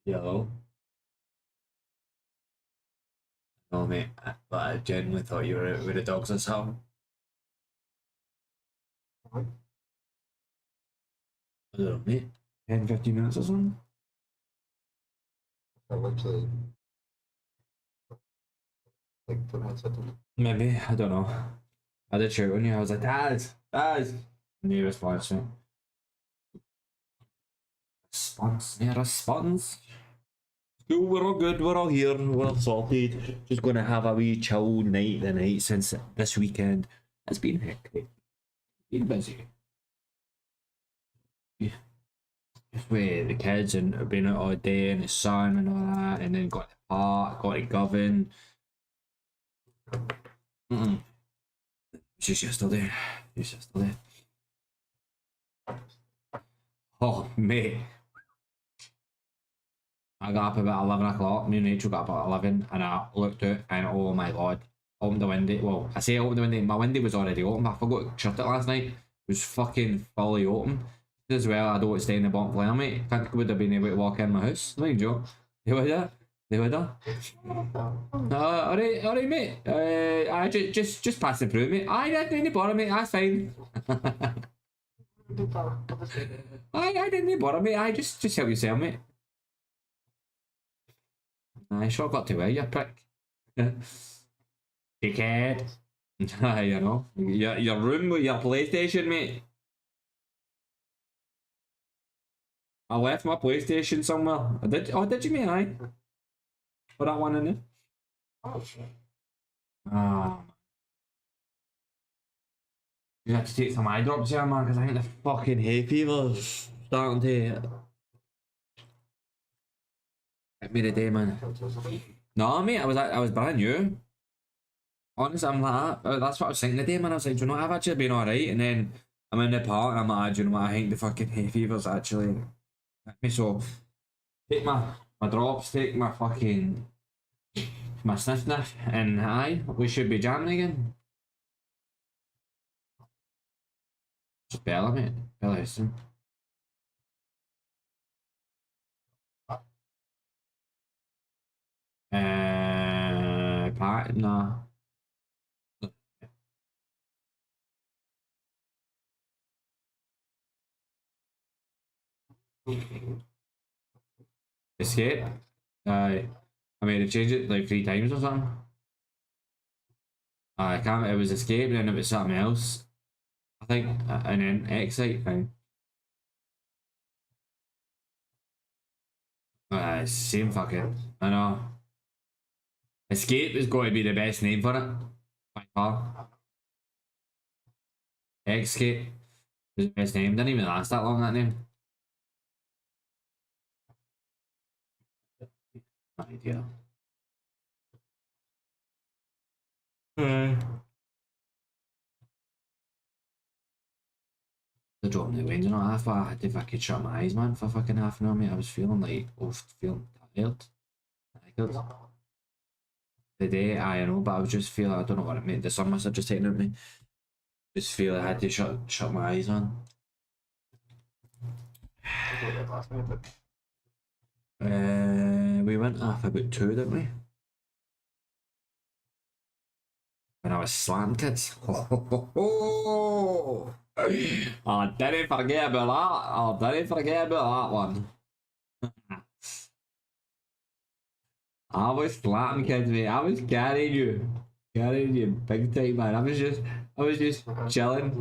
Yellow. No, mate, but I genuinely thought you were out with the dogs or something. I don't know, mate. 10, 15 minutes or something? I literally like 2 minutes into it. Maybe, I don't know. I did shout on you, I was like, Dad! Dad! No response, mate. Response, yeah, response. Cool, we're all good, we're all here, we're all sorted. Just gonna have a wee chill night tonight since this weekend has been hectic. Been busy. Yeah. Just with the kids and been out all day and the sun and all that, and then got the park, got to Govan. Just yesterday. Just yesterday. Oh, mate. I got up about 11 o'clock. Me and Rachel got up at 11 and I looked out and oh my god. Opened the window. Well, I say I opened the window. My window was already open, but I forgot to shut it last night. It was fucking fully open. As well, I don't want to stay in the bottom floor, mate. Think I would have been able to walk in my house. No, joke. They would have. They would have. Alright, mate. I just pass it through, mate. I didn't need bother, mate. That's fine. I didn't need bother, mate. I just help yourself, mate. I sure got to wear you prick. Dickhead. You know. Your room with your PlayStation, mate. I left my PlayStation somewhere. I did. Oh, did you, mate? Aye. Put that one in there. Oh shit. Ah. You have to take some eye drops here, man, because I think the fucking hay fever's starting to hit me today, man. No, mate, I was brand new. Honestly, I'm like that. That's what I was thinking today, man. I was like, do you know what? I've actually been alright, and then I'm in the park, and I'm like, do you know what? I think the fucking hay fever's actually hit me. So take my drops, take my fucking my sniff, and aye, we should be jamming again. Just Bella, mate. Bella Houston. Pat, nah. Escape. I mean, they changed it like 3 times or something. I can't. It was escape, then it was something else. I think, and then excite thing. Same fucking. I know. Escape is going to be the best name for it. By far. Escape is the best name. Didn't even last that long, that name. No idea. The drop in the wind, you know, I thought I had to fucking shut my eyes, man, for fucking half an hour, mate. I was feeling like, feeling tired. Tired. The day, I know, but I was just feeling, I don't know what it meant. The sun must have just taken out me. Just feel I had to shut my eyes on. We went off about 2, didn't we? When I was slam kids. I didn't forget about that. I didn't forget about that one. I was slam kids, mate. I was carrying you. Carrying you big time, man. I was just chilling.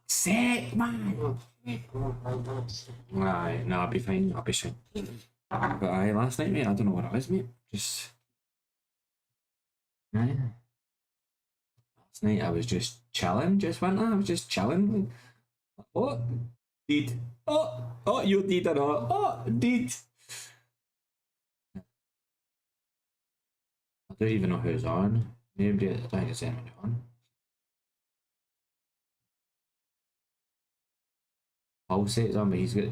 Sick, man. Aye, no, I'll be fine. I'll be fine. But aye, last night, mate, I don't know what it was, mate. Just. Aye. Last night I was just chilling, just went I was just chilling. Oh, did. Oh, you did it all. Oh, did. I don't even know who's on. Maybe I don't think it's anyone on. Pulsate's on, but he's got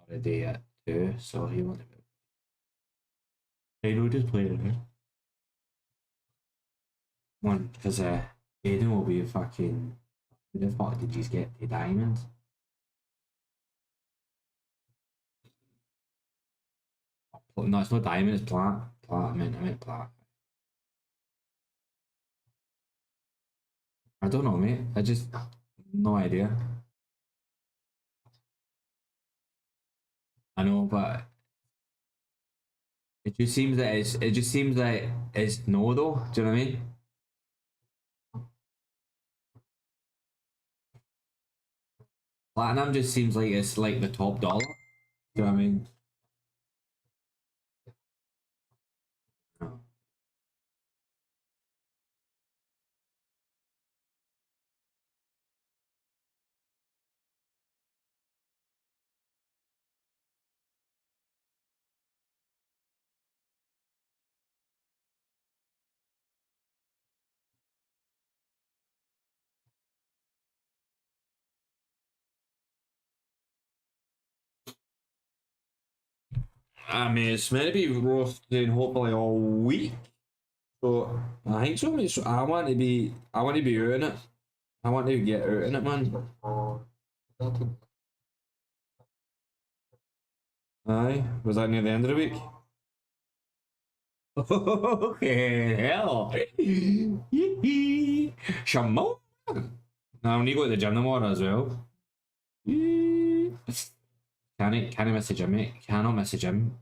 already at 2, so he won't. Hey, no, just play it. One, because Aiden will be fucking. Who the fuck did you get the diamonds? No, it's not diamond, it's plat. Plat, I meant plat. I don't know, mate. I just no idea. I know, but it just seems that it's no though. Do you know what I mean? Platinum just seems like it's like the top dollar. Do you know what I mean? I mean, it's meant to be roasting hopefully all week. So I think so, mate. So I want to be out in it. I want to get out in it, man. Aye, was that near the end of the week? Okay, hell. Shamo. Now I need to go to the gym tomorrow as well. Can I miss the gym, mate? Cannot miss the gym.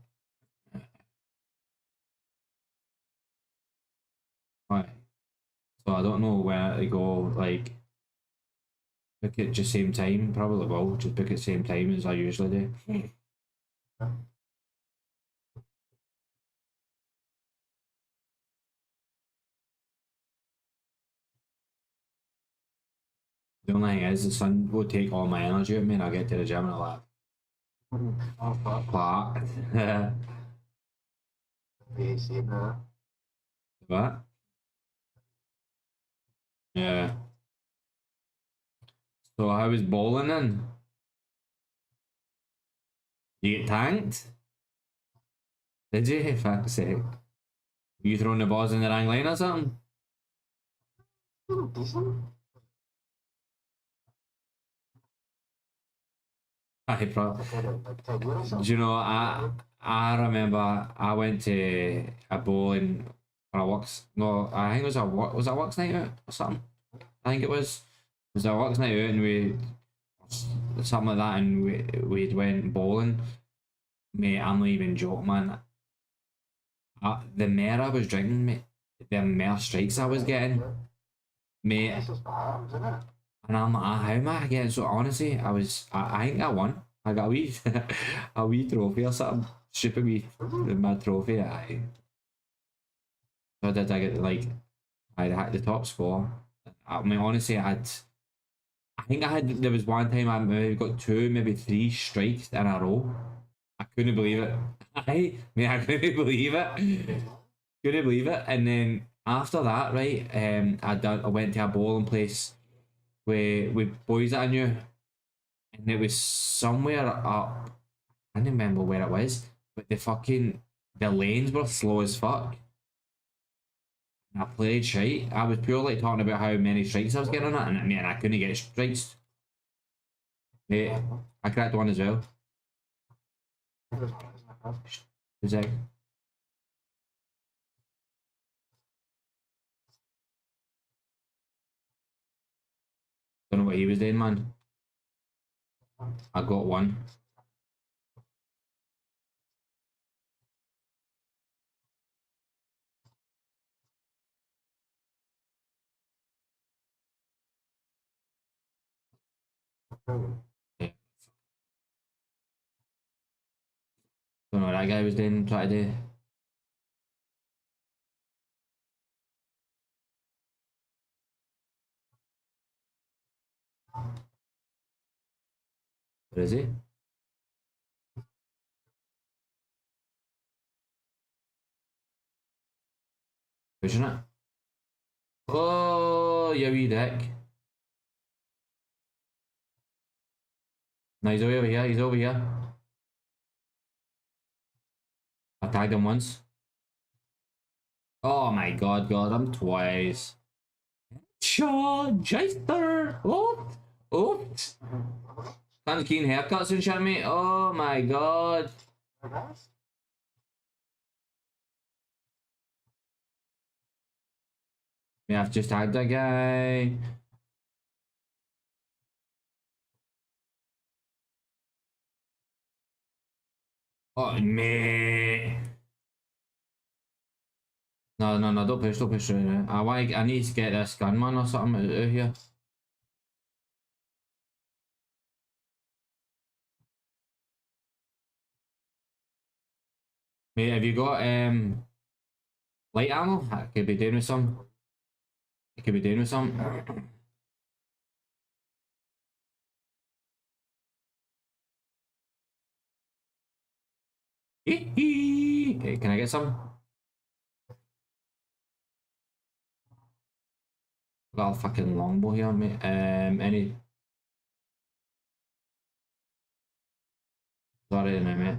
Right. So I don't know where to go, like book it just same time. Probably will just book it same time as I usually do. The only thing is the sun will take all my energy out of me and I'll get to the gym and I'll like flat. What? Yeah. So I was bowling then. You get tanked? Did you? Fuck's sake. You throwing the balls in the wrong line or something? I probably. Do you know, I remember I went to a bowling for a works. No, I think it was was a works night out or something. I think it was. It was a works night out and we something like that and we went bowling. Mate, I'm not even joking, man. The more I was drinking, mate, the more strikes I was getting, mate. And I'm like, how am I getting so? Honestly, I think I won. I got a wee, a wee trophy or something. Stupid wee, my trophy. So did I get like, I had the top score. I mean, honestly, I think there was one time I maybe got two, maybe three strikes in a row. I couldn't believe it. I couldn't believe it. Couldn't believe it. And then after that, right, I went to a bowling place with boys that I knew, and it was somewhere up. I don't remember where it was, but the lanes were slow as fuck. And I played shite. I was purely talking about how many strikes I was getting on it, and I couldn't get strikes. Mate, I cracked one as well. Was like, don't know what he was doing, man. I got one. Yeah. Don't know what that guy was doing, trying to do. What is he? Pushing it. Oh, you wee dick. No, he's over here. He's over here. I tagged him once. Oh my god, got him twice. Shaw, Jester. Oh, oh. Kind of keen haircuts and shit, mate. Oh my god. Mate, I've just tagged a guy. Oh, mate. No, no, no, don't push right now. I need to get this gunman or something out of here. Mate, have you got light ammo? I could be doing with some. I could be doing with some. Okay, can I get some? Got a fucking longbow here, mate. Any? Sorry, no, mate.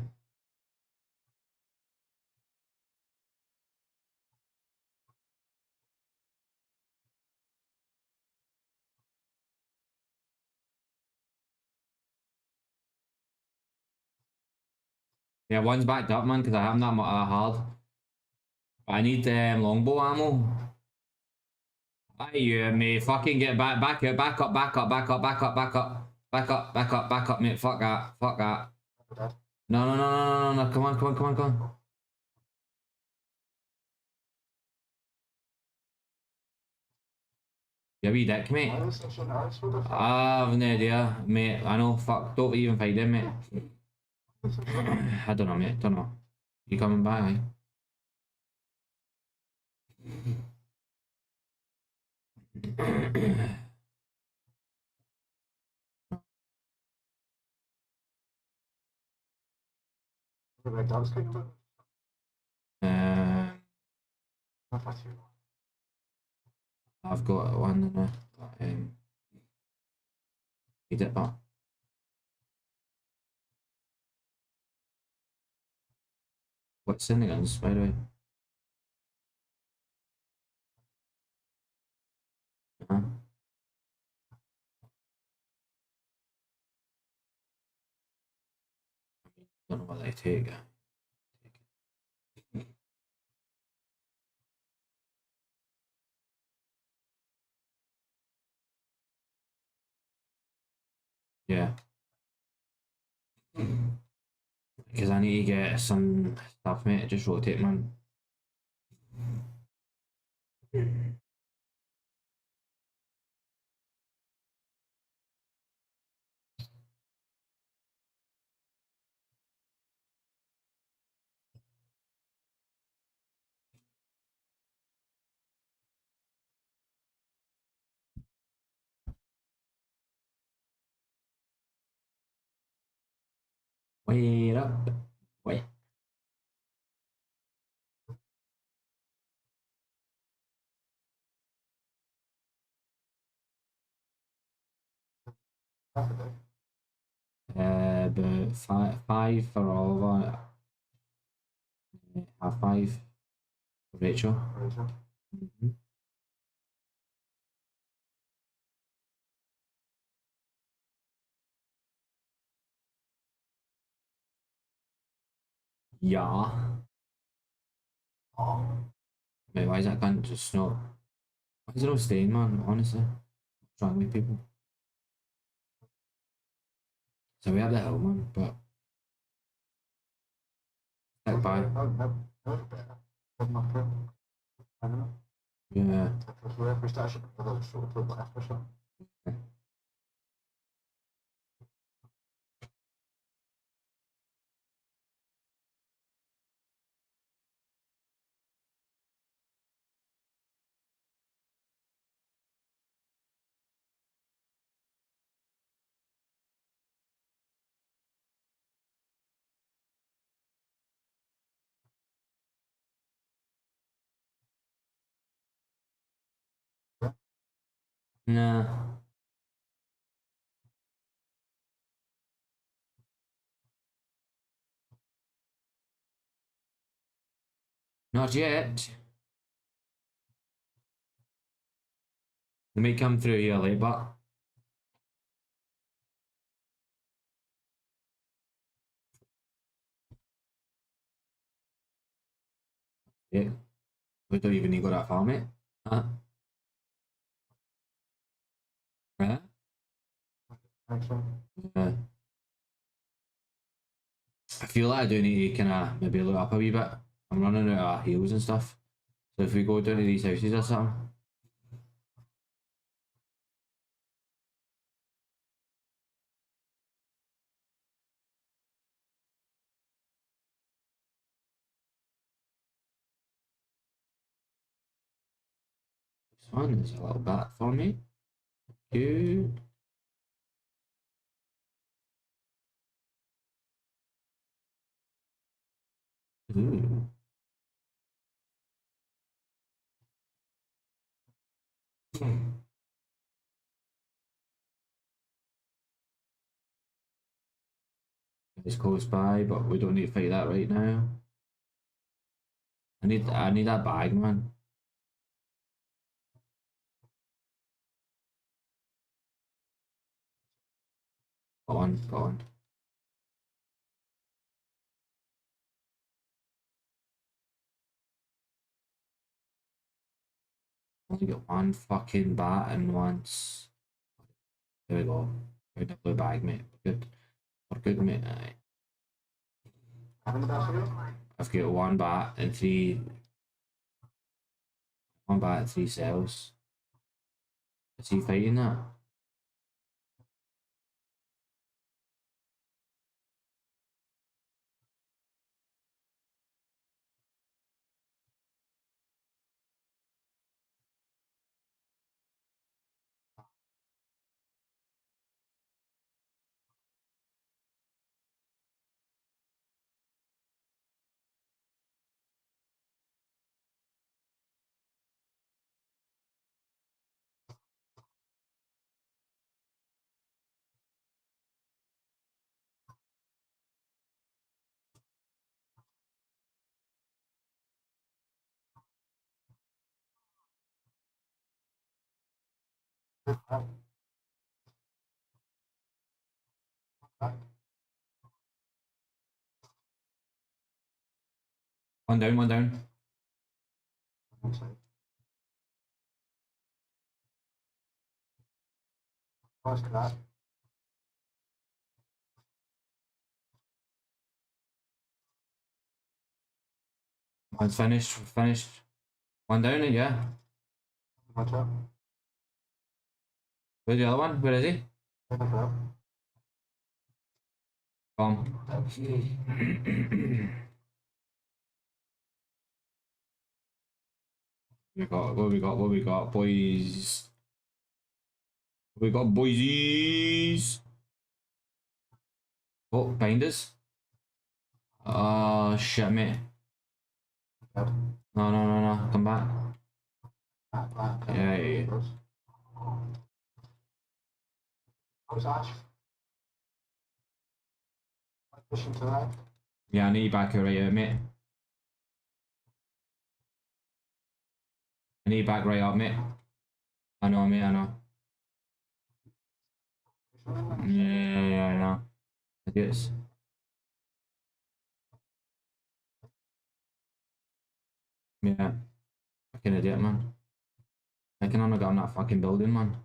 Yeah, one's backed up, man, because I haven't that much hard. But I need longbow ammo. Aye, you may fucking get back up, back up, back up, back up, back up, back up, back up, back up, back up, mate. Fuck that, fuck that. No, no, no, no, no, no, come on, come on, come on, come on. You wee dick, mate. I've no idea, mate. I know, fuck, don't even find him, mate. I don't know, mate, don't know. You coming back, aye? Um, I've got one, need it, but what's in the guns, by the way? Uh-huh. Don't know what they take. Yeah. Because I need to get some stuff, mate. Just rotate, man. Wait up. Wait. But five for Oliver. Half five for Rachel. Mhm. Yeah. Wait, why is that gun just not? Why is it not staying, man? Honestly, what's wrong with people? So we have the hell, man, but stick by. Yeah. Nah, not yet. They may come through here late, but yeah, we don't even need to go that far, mate. Huh? Right? Actually, Yeah. I feel like I do need to kind of maybe look up a wee bit. I'm running out of heels and stuff. So if we go down to these houses or something. This one is a little bit for me. Good. Ooh. It's close by, but we don't need to fight that right now. I need that bag, man. Go on, go on. Only get one fucking bat and once. There we go. Found a blue bag, mate. We're good. We're good, mate. Aye. having the best of it. I've got one bat and three. One bat and three cells. Is he fighting that? One down, one down. Close to that. One's finished, finished. One down, yeah. Watch out. Where's the other one? Where is he? Take it up. Come. What we got, boys? What we got, boysies? Oh, behind us. Oh, shit, mate. Dead. No, come back. That. Yeah. How's Ash? Pushing to that. Yeah, I need you back here right out, mate. I need you back right up, mate. I know, mate, I know. Yeah, I know. Idiots. Yeah, fucking idiot, man. I can only get on that fucking building, man.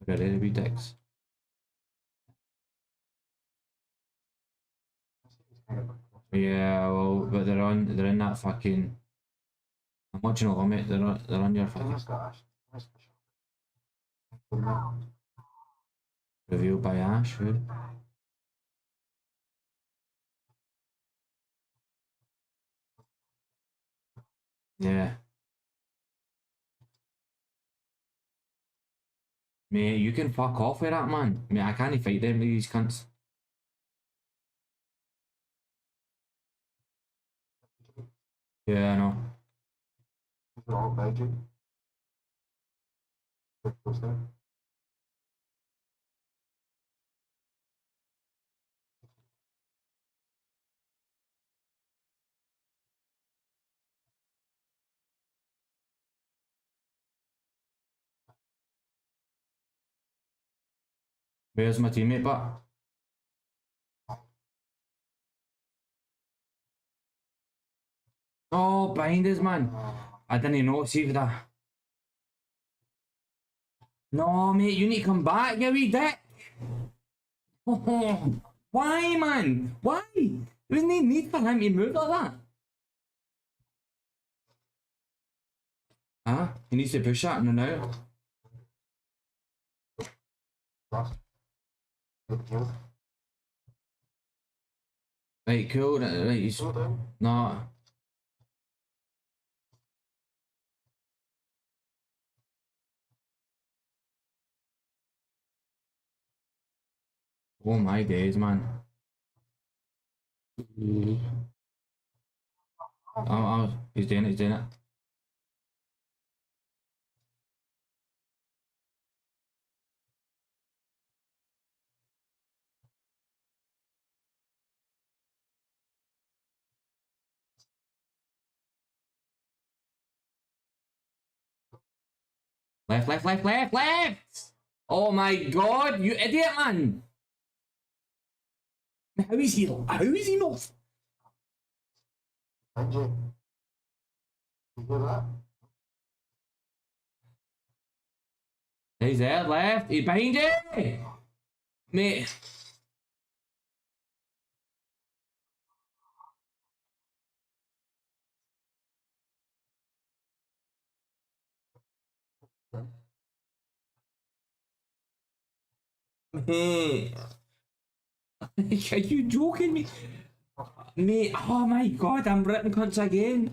Look at it, wee dicks. Yeah, well, but they're in that fucking. I'm watching over, mate. They're on your fucking revealed by Ash, who? Yeah. Mate, you can fuck off with that, man. Mate, I can't fight them, these cunts. Yeah, I know. all magic. What's that? Where's my teammate, but? Oh, behind us, man. I didn't know. See if that. No, mate, you need to come back, you wee dick. Oh, why, man? Why? There was no need for him to move like that. Huh? He needs to push that in and out. Last. Good deal. Right, cool. Right, he's Slow down. no. Oh my days, man. He's doing it, he's doing it. Left, left, left, left, left! Oh my god, you idiot, man! How is he? How is he not? Benji. You hear that? He's there, left. He's behind you! Mate. Mate. Are you joking me? Mate, oh my god, I'm Britain cunts again.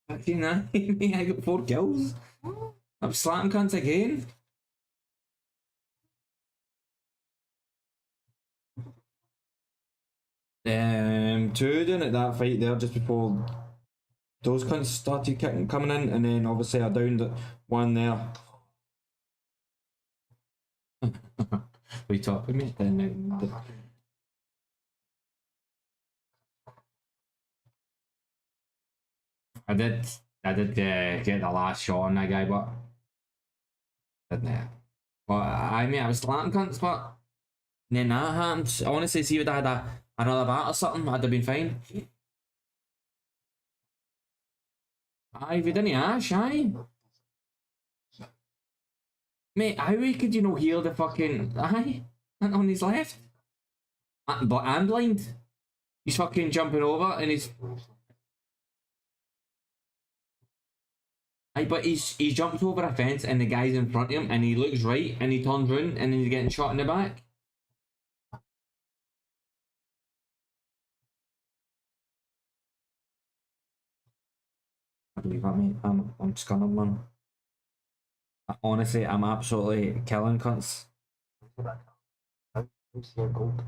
Fucking aye, mate, I got 4 kills. I'm slapping cunts again. Two doing at that fight there just before those cunts started coming in, and then obviously I downed one there. We talking, mate? I did get the last shot on that guy, but didn't I? Well, I mean, I was slapping cunts, but then that happened. Honestly, see if I had another bat or something, I'd have been fine. Aye, if you didn't ash, aye. Mate, how could you not heal the fucking aye? And on his left? But I'm blind. He's fucking jumping over and he's aye, but he's jumped over a fence and the guy's in front of him and he looks right and he turns round and then he's getting shot in the back. I believe that, mate. I'm scanning, man. Honestly, I'm absolutely killing cunts. Who's here gold?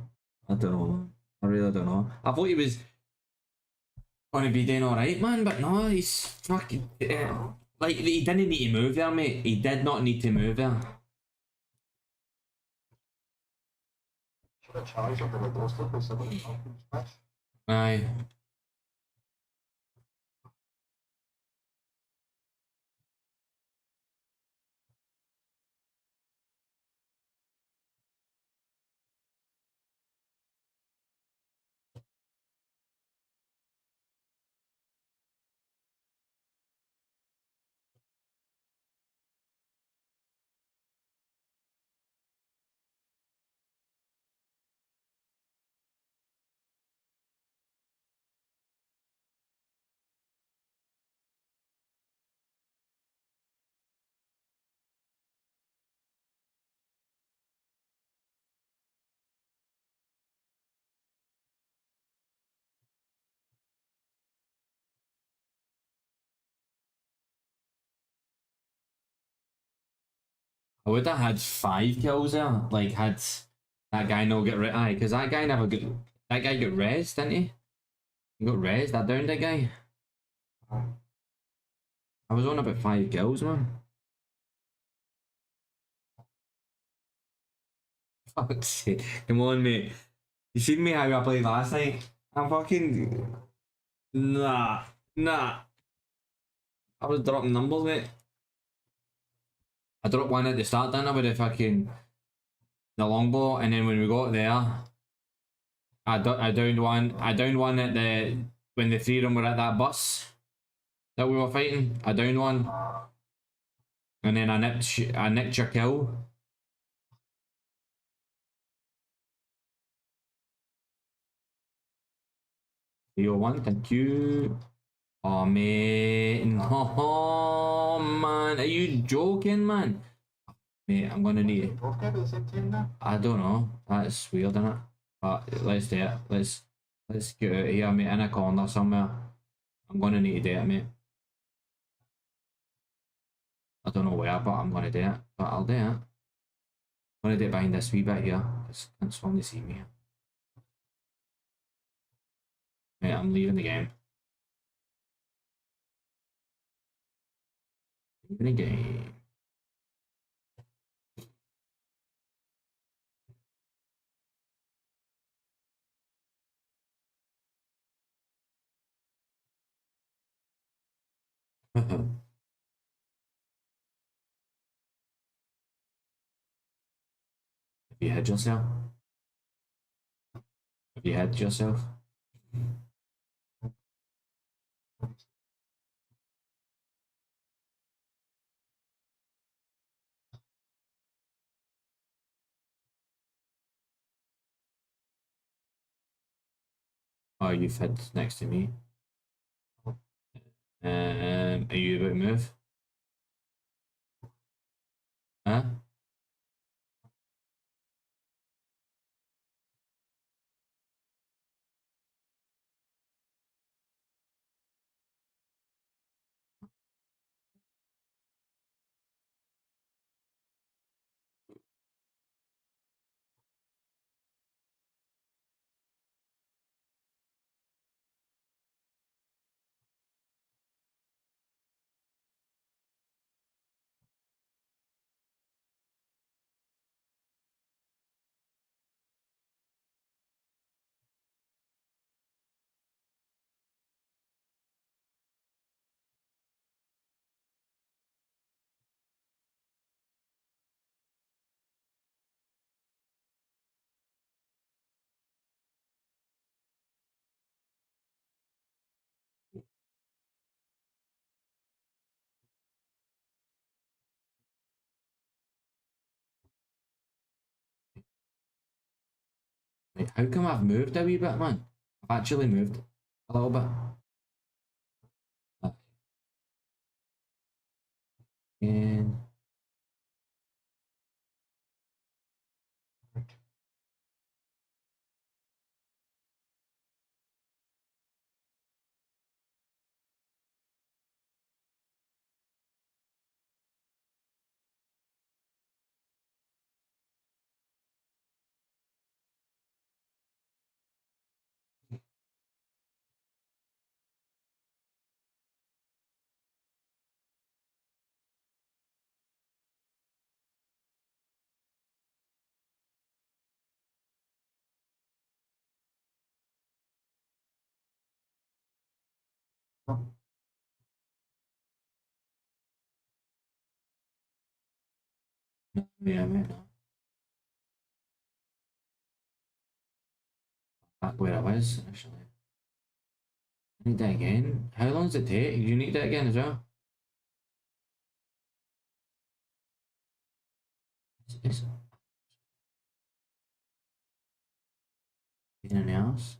I don't know, man. I really don't know. I thought he was gonna be doing alright, man, but no, he's fucking. Like, he didn't need to move there, mate. He did not need to move there. Should have charged up in the doorstep with somebody fucking smash. Aye. I would have had 5 kills there. Like, had that guy no get res. Aye, because that guy never got. That guy got res, didn't he? He got res, that downed that guy. I was on about 5 kills, man. Fuck's sake. Come on, mate. You seen me how I played last night? I'm fucking. Nah. I was dropping numbers, mate. I dropped one at the start, didn't I, with the fucking the longbow, and then when we got there, I downed one at the when the three of them were at that bus that we were fighting. I downed one, and then I nicked your kill. One, thank you. Oh mate, no man, are you joking, man? Mate, I'm gonna need. Both get at the same time now? I don't know. That's weird, isn't it? But let's do it. Let's get out of here, mate. In a corner somewhere. I'm gonna need to do it, mate. I don't know where, but I'm gonna do it. But I'll do it. I'm gonna do it behind this wee bit here, because can't only see me. Mate, I'm leaving the game. Leaving the game. Have you hid yourself? Have you hid yourself? Oh, you've hid next to me. Are you about to move? Huh? Wait, how come I've moved a wee bit, man? I've actually moved a little bit. And yeah, mate, no. Back where I was initially. I need that again. How long does it take? You need that again as well? It's anything else?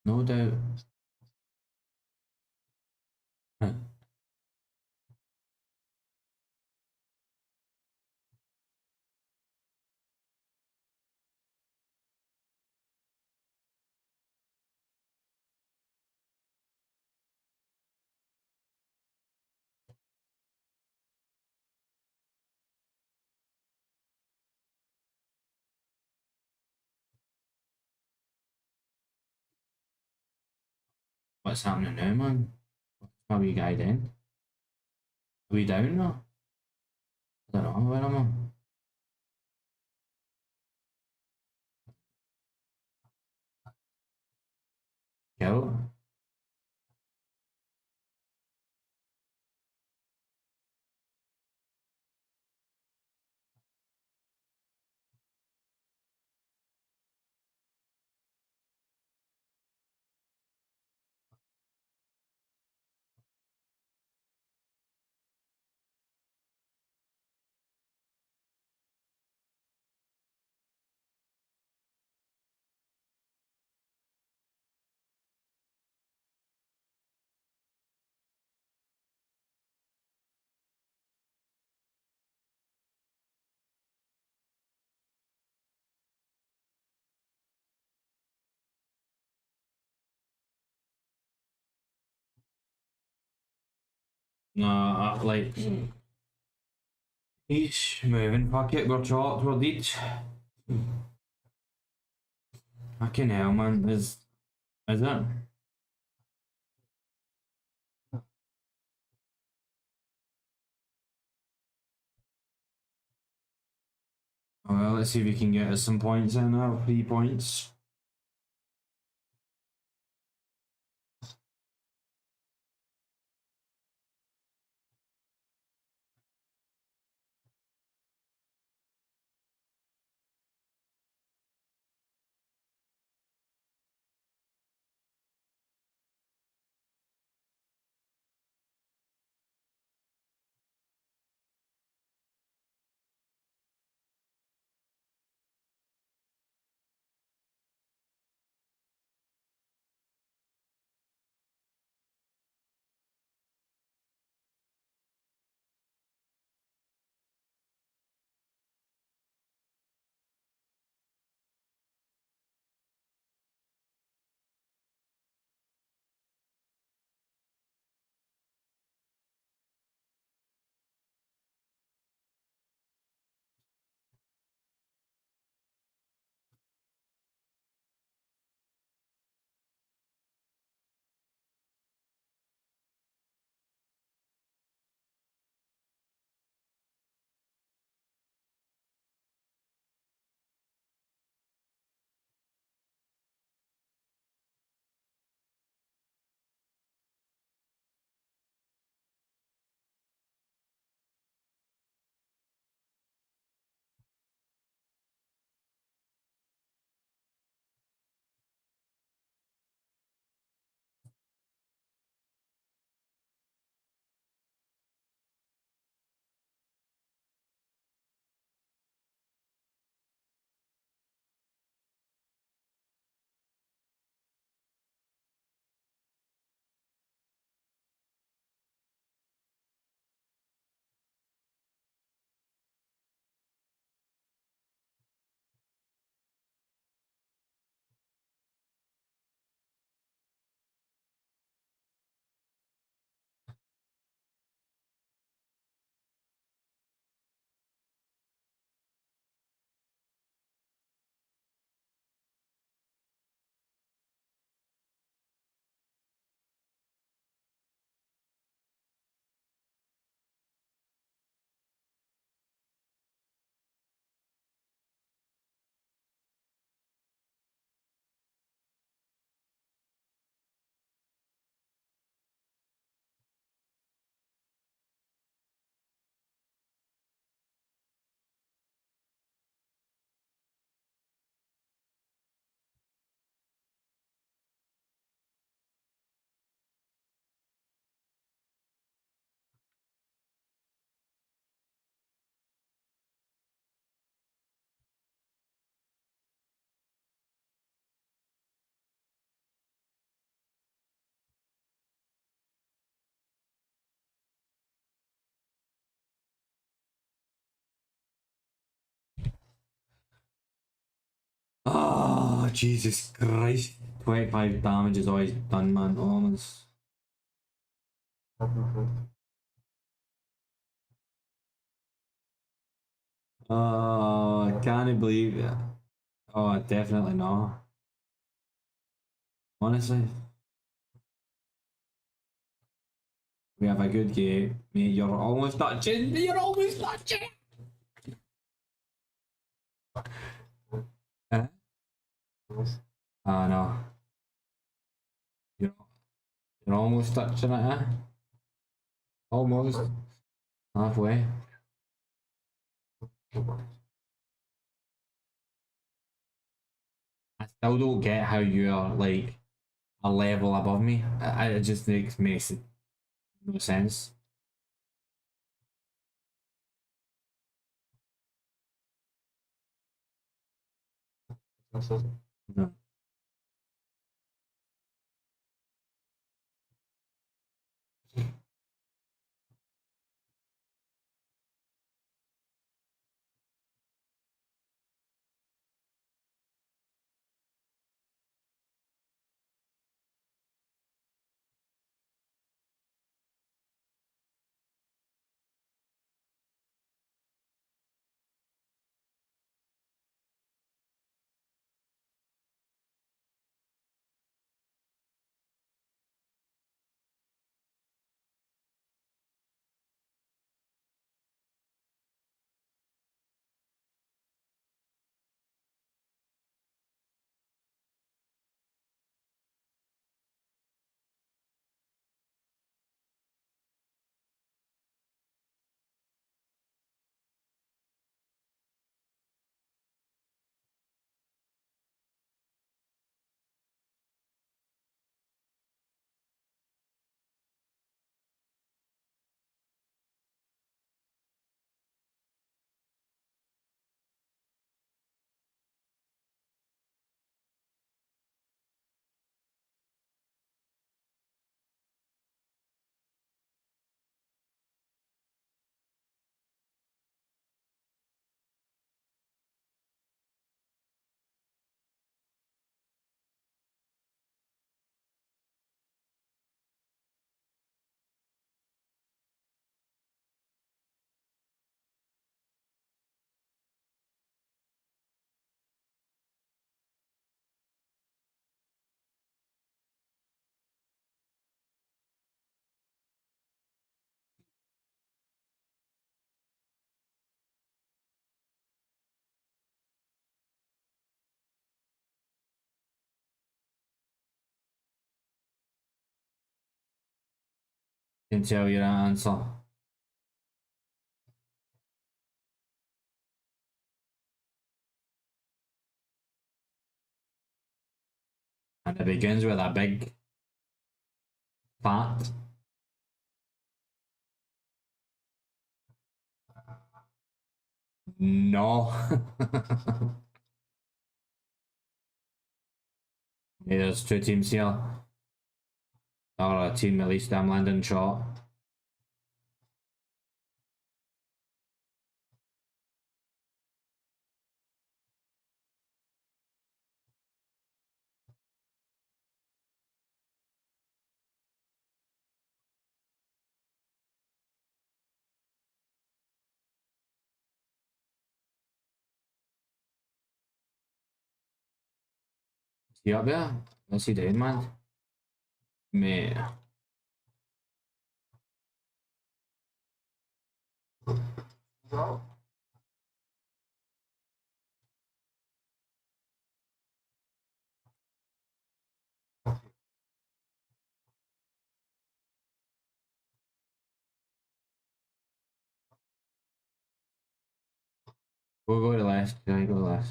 No doubt. What's happening now, man? What's my wee guy doing? Are we down now? I don't know, where am I? Kill? Like he's moving. Fuck it, we're chopped. We're dead. Fucking hell, man. Is it? Well, let's see if we can get us some points in there. 3 points. Oh, Jesus Christ. 25 damage is always done, man. Almost. Oh, I can't believe it. Oh, definitely not. Honestly, we have a good game. Mate, you're almost touching. You're almost touching. Eh? Oh, no. You're, you're almost touching it, eh? Almost. Halfway. I still don't get how you're like a level above me. It just makes no sense. No. Can tell you that answer. And it begins with a big fat. No. Yeah, there's two teams here. Or a team at least I'm landing shot. Is he up there? What's he doing, man? Mate. Go. Go to the left. Yeah, go to the left.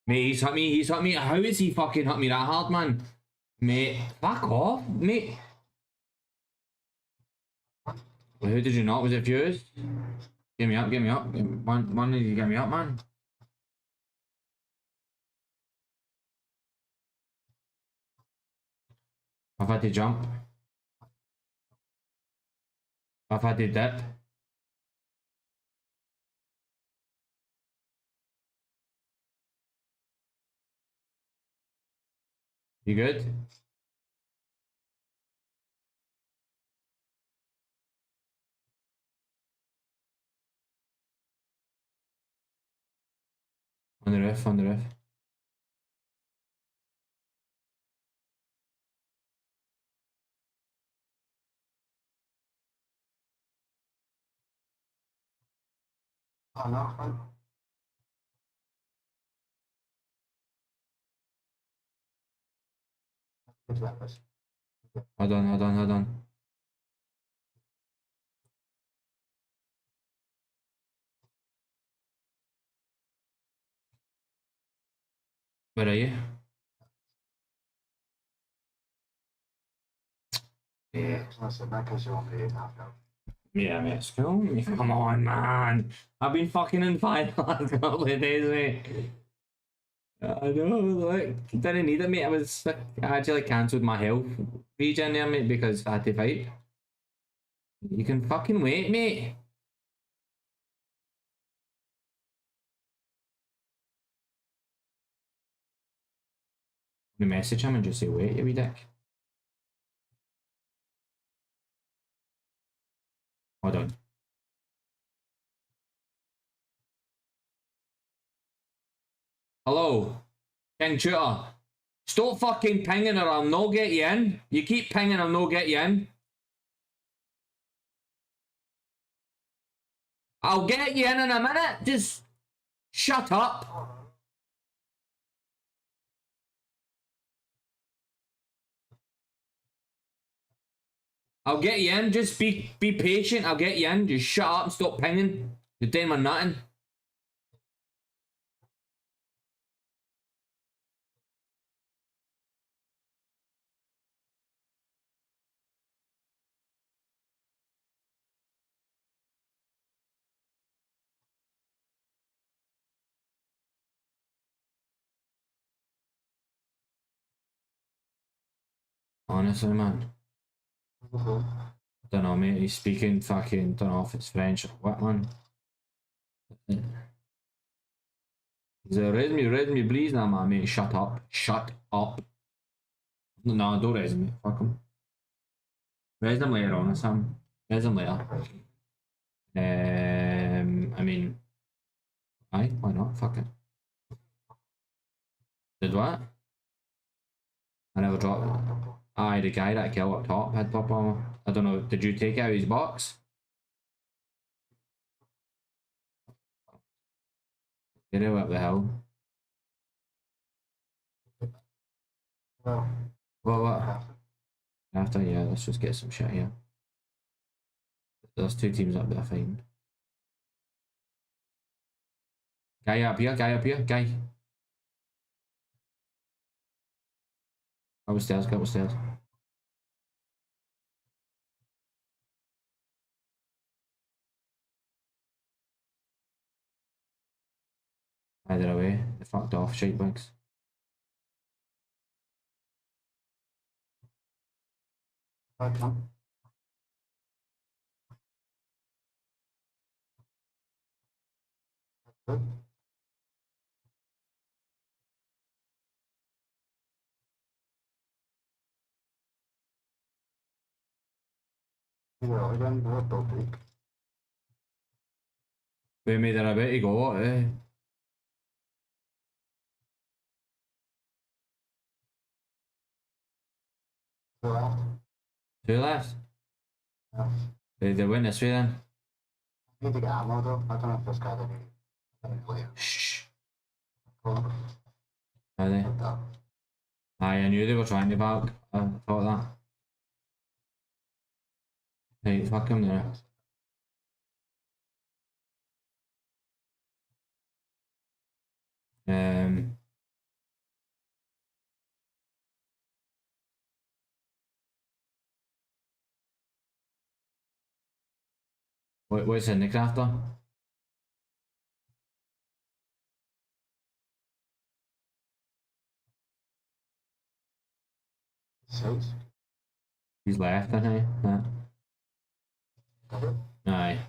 Mate, he's hit me. He's hit me. How is he fucking hit me that hard, man? Mate, fuck off, mate. Well, who did you not? Was it Fuse? Get me up, get me up. One of you get me up, man. I've had to jump. I've had to dip. You good? On the roof, on the roof. Oh, no, fine. Good weapons. Hold on, hold on, hold on. Where are you? Yeah. Listen, that goes on the 8.5 now. Yeah, mate, it's cool. Come on, man. I've been fucking in fire the last couple of days, mate. I know, like, didn't need it, mate. I actually cancelled my health regen there, mate, because I had to fight. You can fucking wait, mate. You message him and just say, wait, you wee dick. Hold on. Hello, King Shooter. Stop fucking pinging or I'll no get you in. You keep pinging, I'll no get you in. I'll get you in a minute. Just shut up. I'll get you in. Just be patient. I'll get you in. Just shut up and stop pinging. You're doing my nothing. Honestly, man. Don't know, mate. He's speaking fucking. Don't know if it's French or what, man. He's a raise me, please. Nah, man, mate. Shut up. Shut up. No, don't raise me. Fuck him. Raise them later on, Sam. Raise them later. I mean, aye, why not? Fuck it. Did what? I never dropped it. Aye, the guy that killed up top had pop armor. I don't know. Did you take out his box? Get out up the hill. No. What? After, yeah, let's just get some shit here. There's two teams up there fighting. Guy up here, guy up here, guy. Go upstairs, go upstairs. Either away, they fucked off, shite bags. I can. Good. Yeah, again, what the fuck? We made it a bit to go, eh? Yeah. Two left. Yeah. They win this way then. I need to get ammo though. I don't know if this guy's any. Shh. Go on. Are they? Like that. Aye, I knew they were trying to back. I thought that. Hey, fuck him there. Um, what's in the crafter? Six. He's left, isn't he? Yeah. Got it? Aye.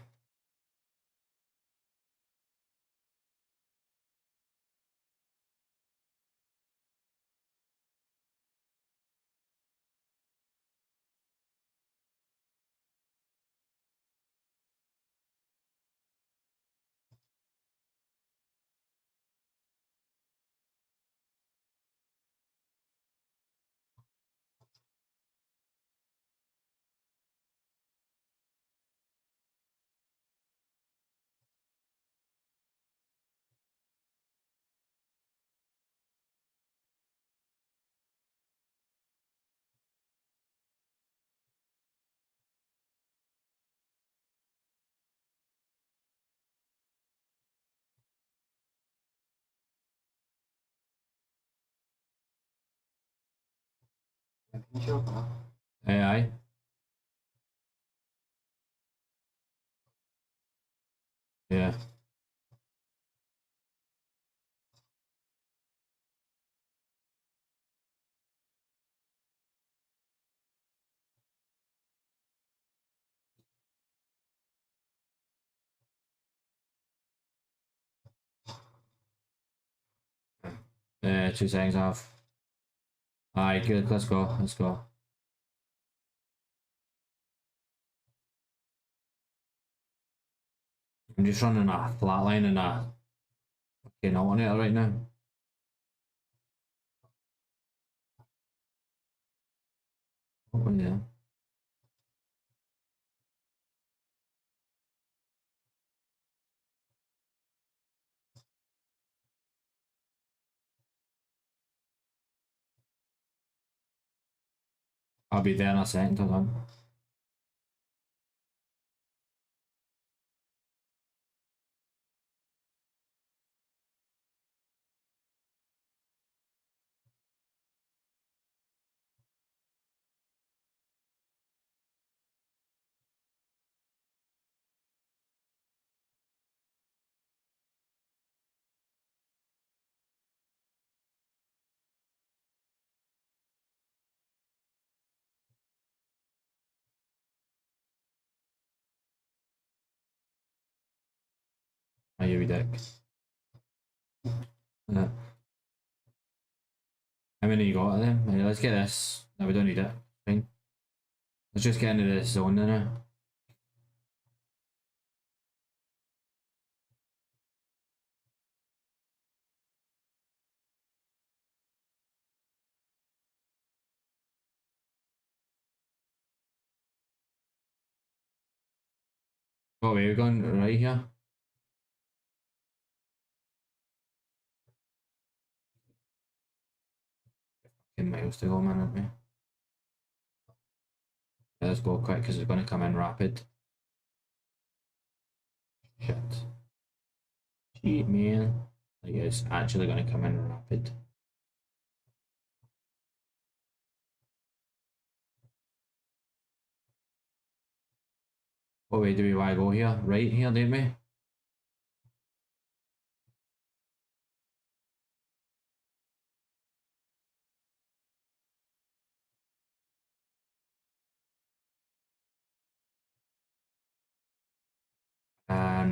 And he showed me. Aye. Yeah. Yeah. 2 seconds off. Aye, good. Let's go. Let's go. I'm just running a flat line and a fucking alternator right now. Oh, yeah. I'll be there in a second. Hold on. Are you dick? Yeah. How many you got of them? Right, let's get this. No, we don't need it. Fine. Let's just get into this zone now. What way are we going? Right here? Fucking miles to go, man, aren't we? Let's go quick because it's going to come in rapid. Shit. Shit, man. Like, it's actually going to come in rapid. What way do we want to go here? Right here, don't we?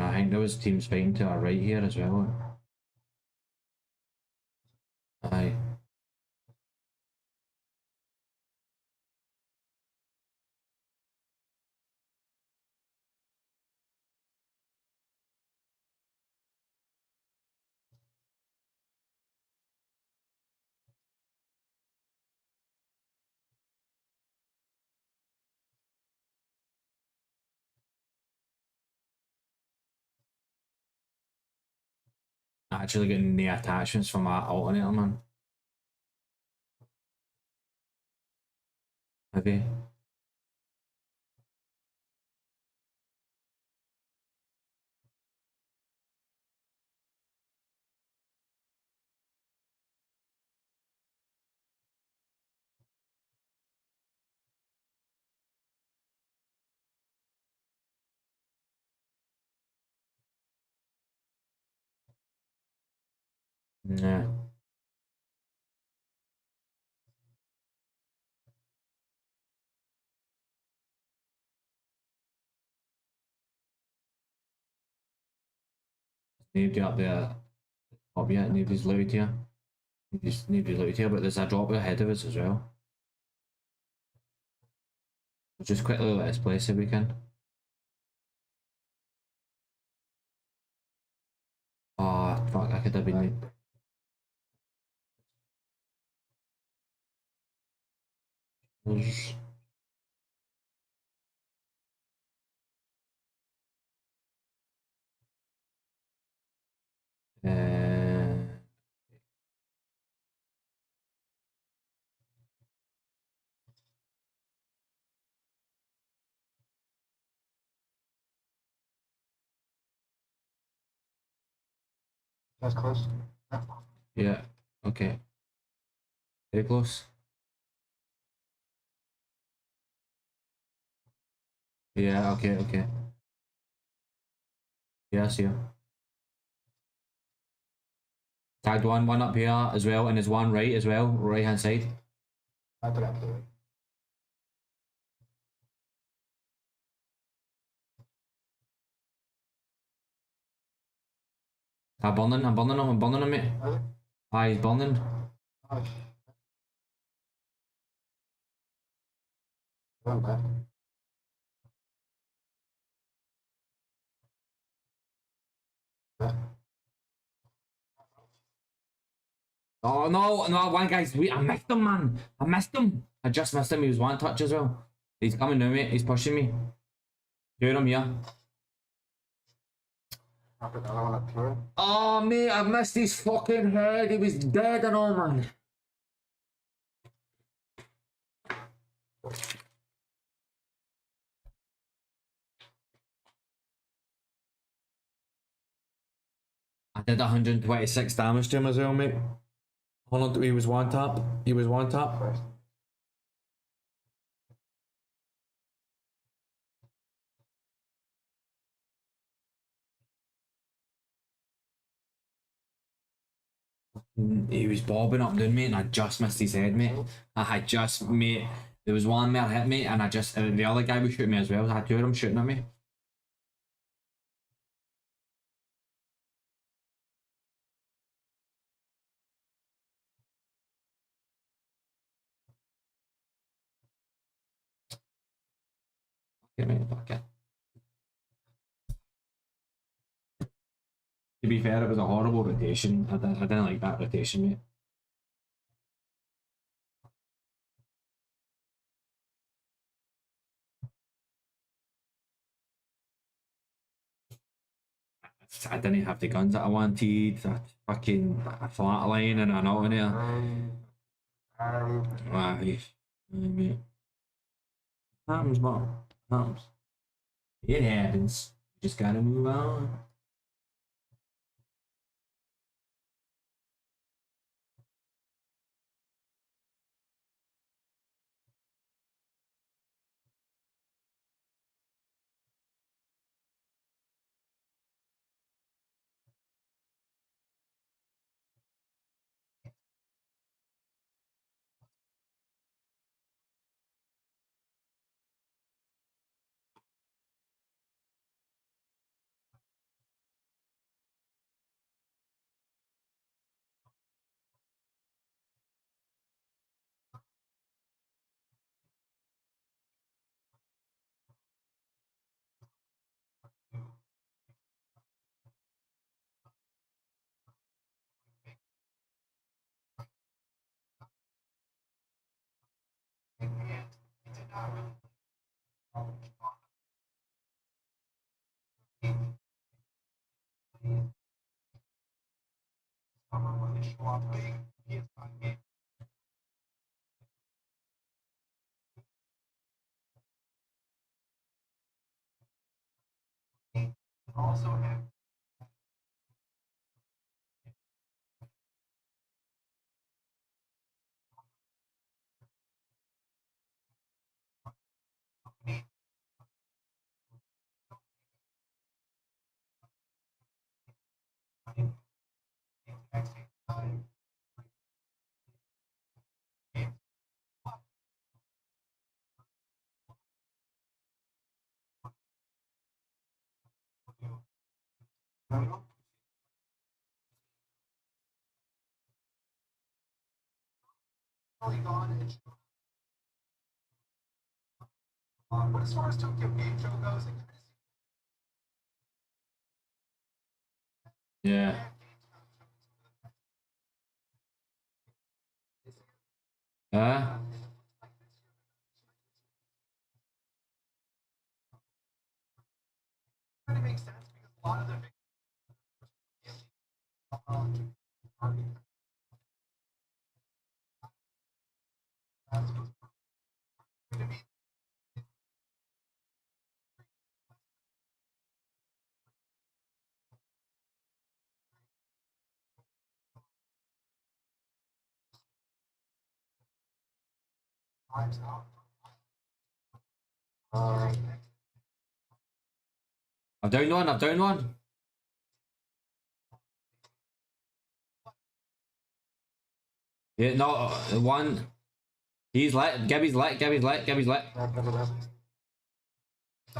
I think there was teams fighting to our right here as well. Aye. Actually getting the attachments for my alternator, man. Maybe. Yeah. Nobody up there. Up yet. Nobody's looted here. Nobody's looted here, but there's a drop ahead of us as well. We'll just quickly let's place if we can. Oh, fuck, I could have been. There's... That's close. Yeah, okay. Very close. Yeah, okay, okay. Yeah, I see you. Tagged one up here as well, and there's one right as well, right hand side. I put it up there. I'm burning him, mate. Are they? Aye, he's burning. Oh, one back. Yeah. Oh no, one guy's I missed him, man. I missed him. I just missed him. He was one touch as well. He's coming now, mate. He's pushing me. Hear him here. I put the other one up here. Oh, mate, I missed his fucking head. He was dead and all, man. I did 126 damage to him as well, mate. Hold on, he was one tap. He was one tap. First. He was bobbing up down, mate, and I just missed his head, mate. I had just, mate. There was one more hit me, and I just, the other guy was shooting me as well. I had two of them shooting at me. Fuck it, mate, fuck it. To be fair, it was a horrible rotation. I didn't like that rotation, mate. I didn't have the guns that I wanted. A flat line and an alternator. Aye, mate. Happens, but happens. It happens. Just gotta move on. But as far as Tokyo Game Show goes, it Yeah. Huh? kind of makes sense because a lot of the big times out. I've downed one, I've downed one. Yeah, no, one. He's lit, Gibby's lit, Gibby's lit, Gibby's lit.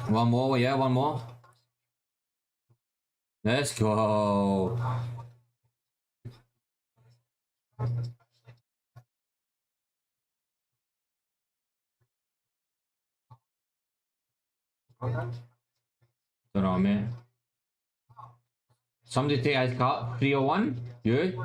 One more, yeah, one more. Let's go. Don't know, mate. Somebody take his cut. 301? You?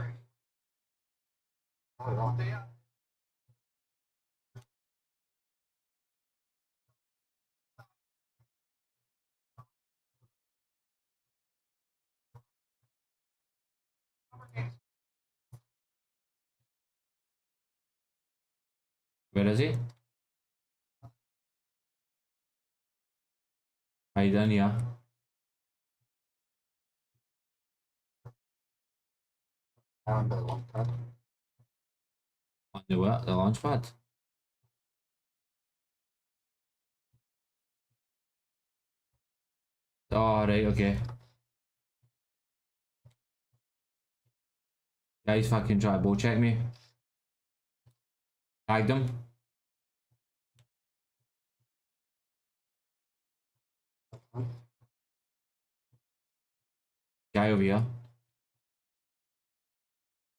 Where is he? Are you done, yeah? On the long cut. On the what? The launch pad? Oh, right, okay. Guys fucking try to bull check me. Tagged him. Guy over here.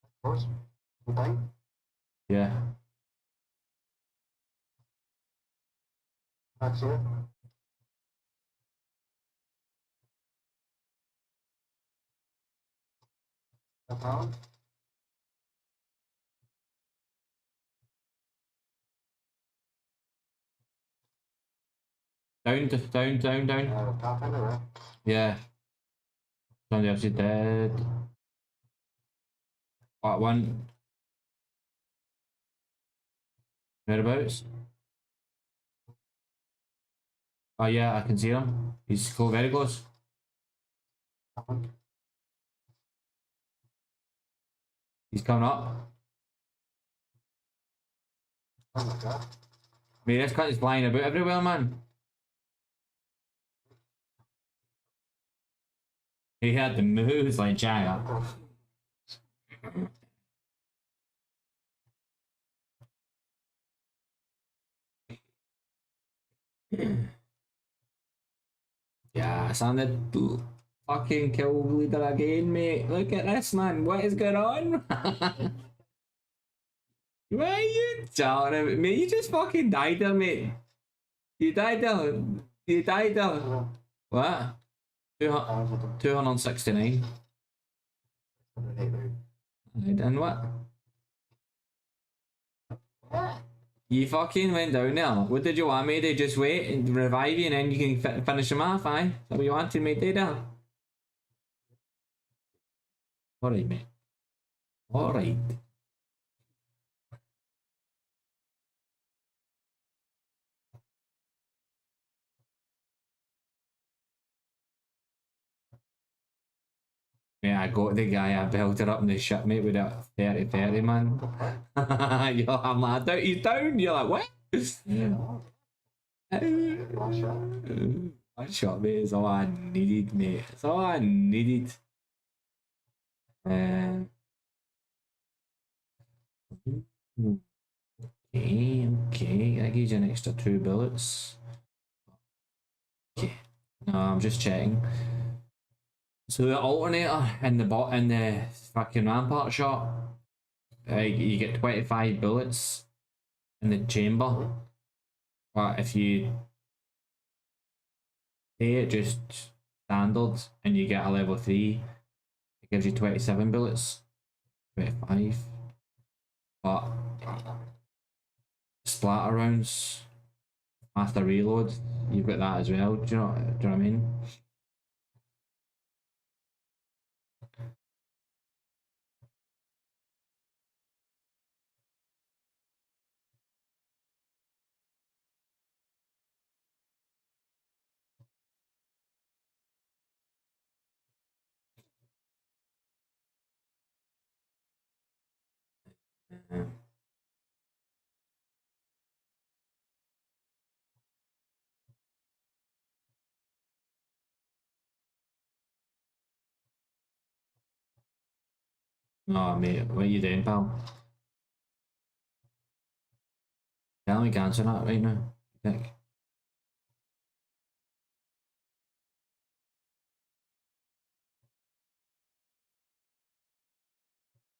Of course. Okay. Yeah. That's it. A pound. Down. Top end, right? Yeah. Somebody else is dead. What one? Whereabouts? Oh yeah, I can see him. He's very close. He's coming up. Oh my god. Mate, this cunt is flying about everywhere, man. He had the moves like Jagger. Yes, I'm the fucking kill leader again, mate. Look at this, man. What is going on? What are you talking about, mate? You just fucking died there, mate. You died there. You died there. What? 269. And what? You fucking went down there. What did you want me to just wait and revive you and then you can finish him off, aye? Is that what you wanted me to do there? Alright, mate. Alright. Mate, I got the guy, I belted up in the shit, mate, with that 30-30, man. I'm like, he's down. You're like, what? One shot, mate, is all I needed, mate. It's all I needed. Okay. I gave you an extra 2 bullets. Okay. No, I'm just checking. So the alternator in the in the fucking rampart shot, you get 25 bullets in the chamber. But if you pay it just standard and you get a level 3, it gives you 27 bullets. 25. But splatter rounds after reload, you've got that as well. Do you know what I mean? Oh mate, what are you doing, pal? Tell me cancel that right now. Dick.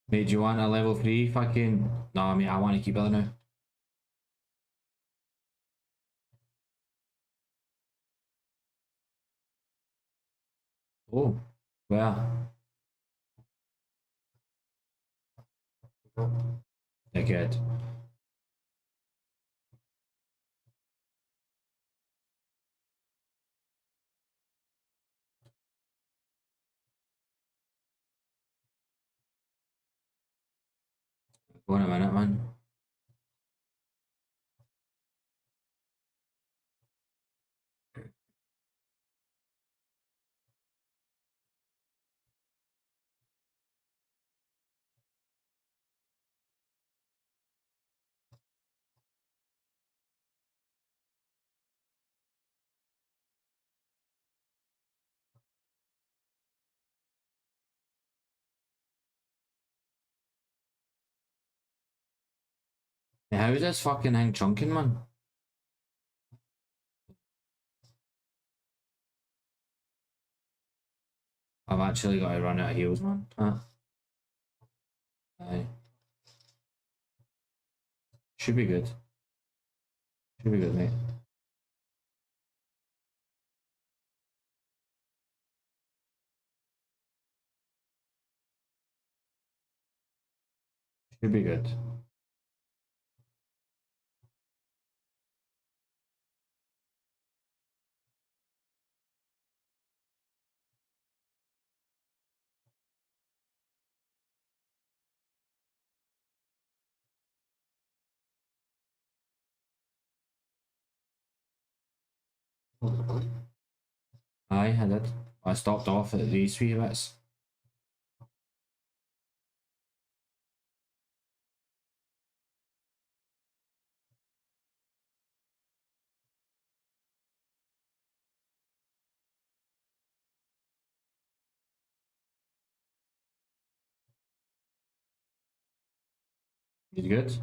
Mate, do you want a level 3 fucking... No, mate, I want to keep it now. Oh, where? Dickhead. Go in a minute, man. How is this fucking thing chunking, man? I've actually got to run out of heals, man. Huh? Aye. Should be good. Should be good, mate. Should be good. Aye, I did. I stopped off at these three bits. You good?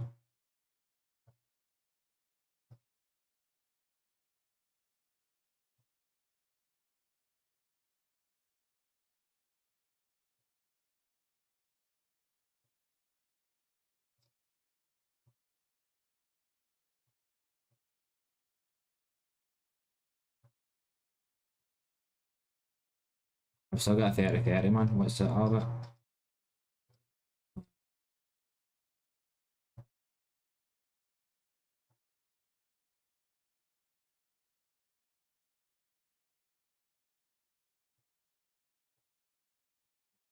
I've still got a 30-30, man. What's it all about?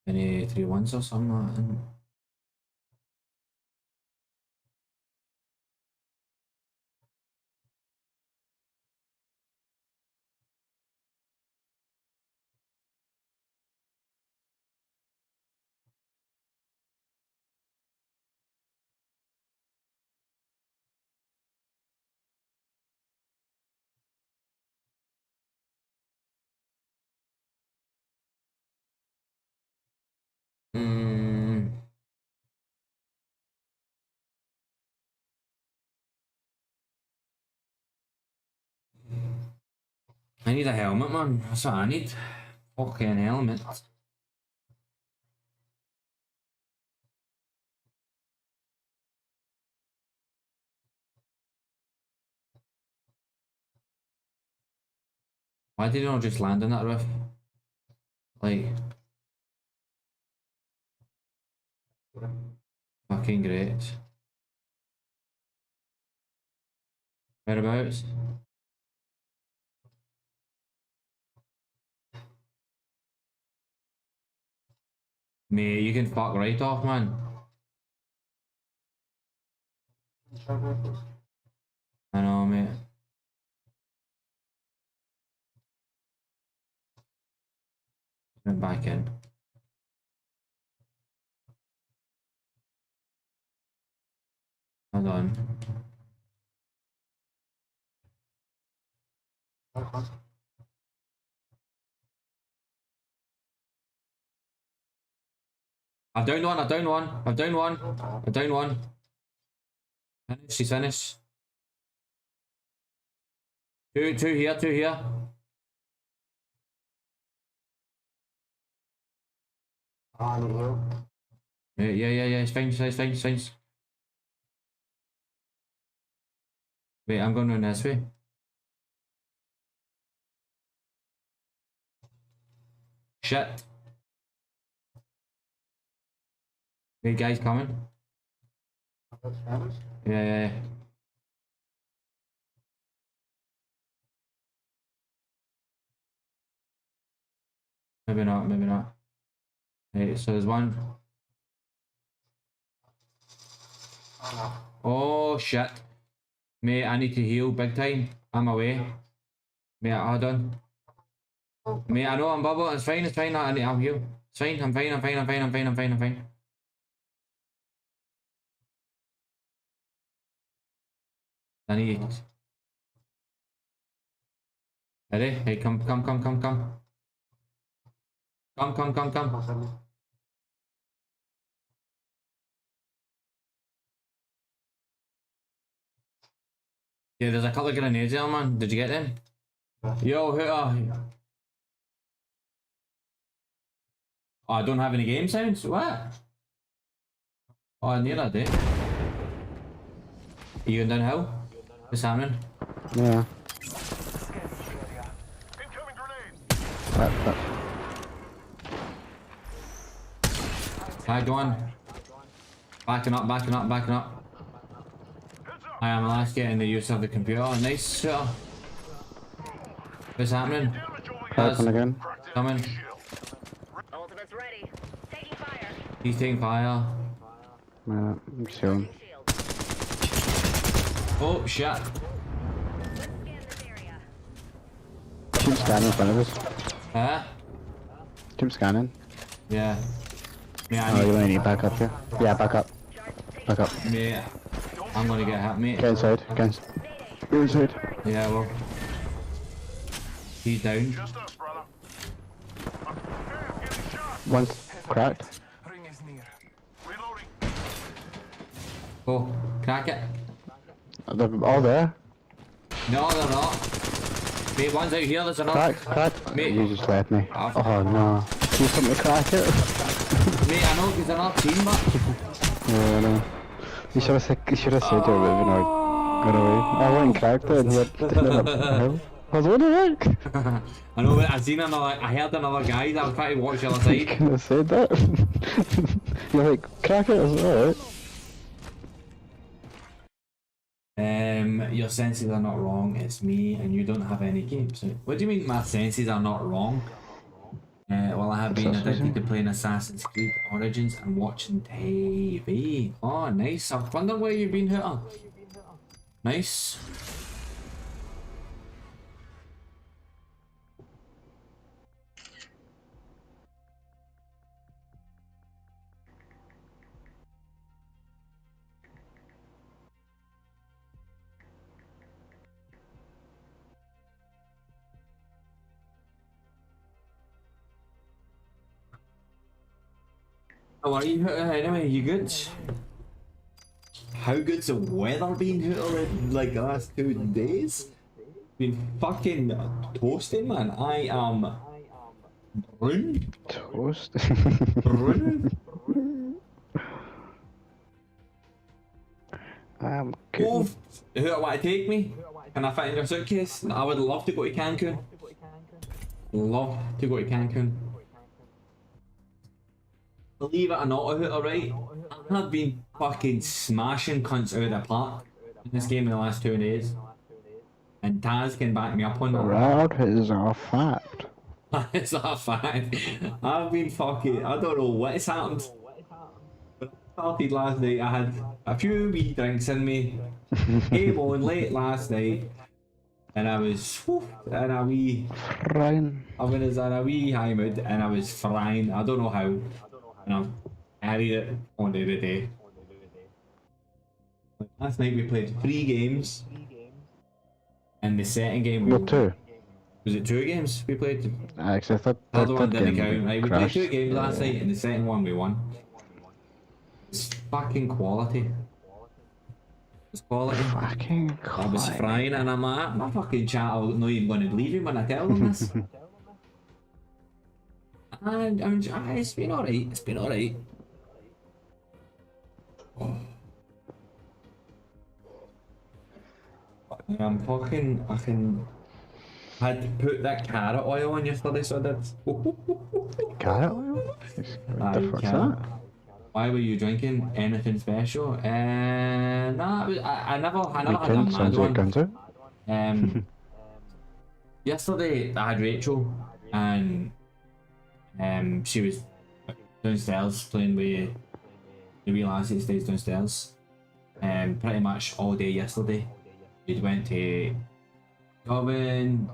Any 3-1s or something like that? I need a helmet, man. That's what I need. Fucking helmet. Why did you not just land on that roof? Like, fucking great. Whereabouts? Mate, you can fuck right off, man. I know, mate. Went back in. Hold on. I've downed one, I've downed one, I've downed one, I've downed one. Finish, she's finished. Two here, two here. Yeah, it's fine, it's fine, it's fine. Wait, I'm going around this way. Shit. Wait, guys coming. Yeah. Maybe not, maybe not. Right, so there's one. Oh shit. Mate, I need to heal big time. I'm away. Mate, hold on. Mate, I know I'm bubble. It's fine, it's fine. I'll heal. It's fine, I'm fine, I'm fine, I'm fine, I'm fine, I'm fine, I'm fine. I need. Ready? Hey, come. Come. Yeah, there's a couple of grenades there, man. Did you get them? Yo, who are you? Oh, I don't have any game sounds? What? Oh, I near that, Are you going downhill? What's happening? Yeah. Tagged one. Backing up. I am last getting the use of the computer. Nice shooter. What's happening? Open again. Coming. Ultimate's ready. Taking fire. He's taking fire. Yeah, I'm chilling. Oh shit. Let's scan this area. Keep scanning in front of us. Huh? Keep scanning. Yeah. Mate, Oh, you might need back up here. Yeah, back up. Back up. Mate, I'm gonna get hit, mate. Get inside. Get inside. Get inside. Yeah, well. He's down. Just us, brother. I'm getting shot. One's cracked. Ring is near. Reloading. Oh, crack it. They're all there. No, they're not. Mate, one's out here, there's another. Cracked. Mate. You just left me. I've- Oh no. You something to crack it? Mate, I know because they're not team, but. Yeah, I know. You should have said you're moving or got away. I went and cracked it and he didn't have I was what the heck? I know, but I seen another. I heard another guy that was trying to watch the other You side. couldn't have said that. You're like, crack it, I was alright. Your senses are not wrong. It's me, and you don't have any games. What do you mean my senses are not wrong? Well, I have been addicted to playing Assassin's Creed Origins and watching TV. Oh, nice. I wonder where you've been, Hooter. Nice. How are you, Hooter? Anyway, you good? How good's the weather been, Hooter, in like the last 2 days? Been fucking toasting, man. I am brune. Toast. Brune. I'm Oh, good. Hooter, want to take me? Can I fit in your suitcase? I would love to go to Cancun. Love to go to Cancun. Believe it or not, Hooter, right? I have been fucking smashing cunts out of the park in this game in the last 2 days. And Taz can back me up on that. That is a fact. It's a fact. I've been fucking. I don't know what has happened. But I started last night. I had a few wee drinks in me. Came on late last night. And I was in a wee. Ryan. I was in a wee high mood and I was frying. I don't know how. And I carried it on the other day. Last night we played 3 games. And the second game we What, 2? was it 2 games we played? Actually, I thought The other one that didn't game count. Right, we played crashed. 2 games last night and the second one we won. It's fucking quality. It's quality. Fucking I was quality. frying and I'm like, my fucking chat, I'm not even going to believe him when I tell them this. And it's been alright, it's been alright. I'm fucking, I had to put that carrot oil on yesterday, so that's. Carrot oil? What the fuck's carrot. that? Why were you drinking anything special? Nah, I never had a Weekend, mad sounds like one. Gunter. Yesterday I had Rachel and she was downstairs playing with the wee lass that stays downstairs. Pretty much all day yesterday. We went to Govan.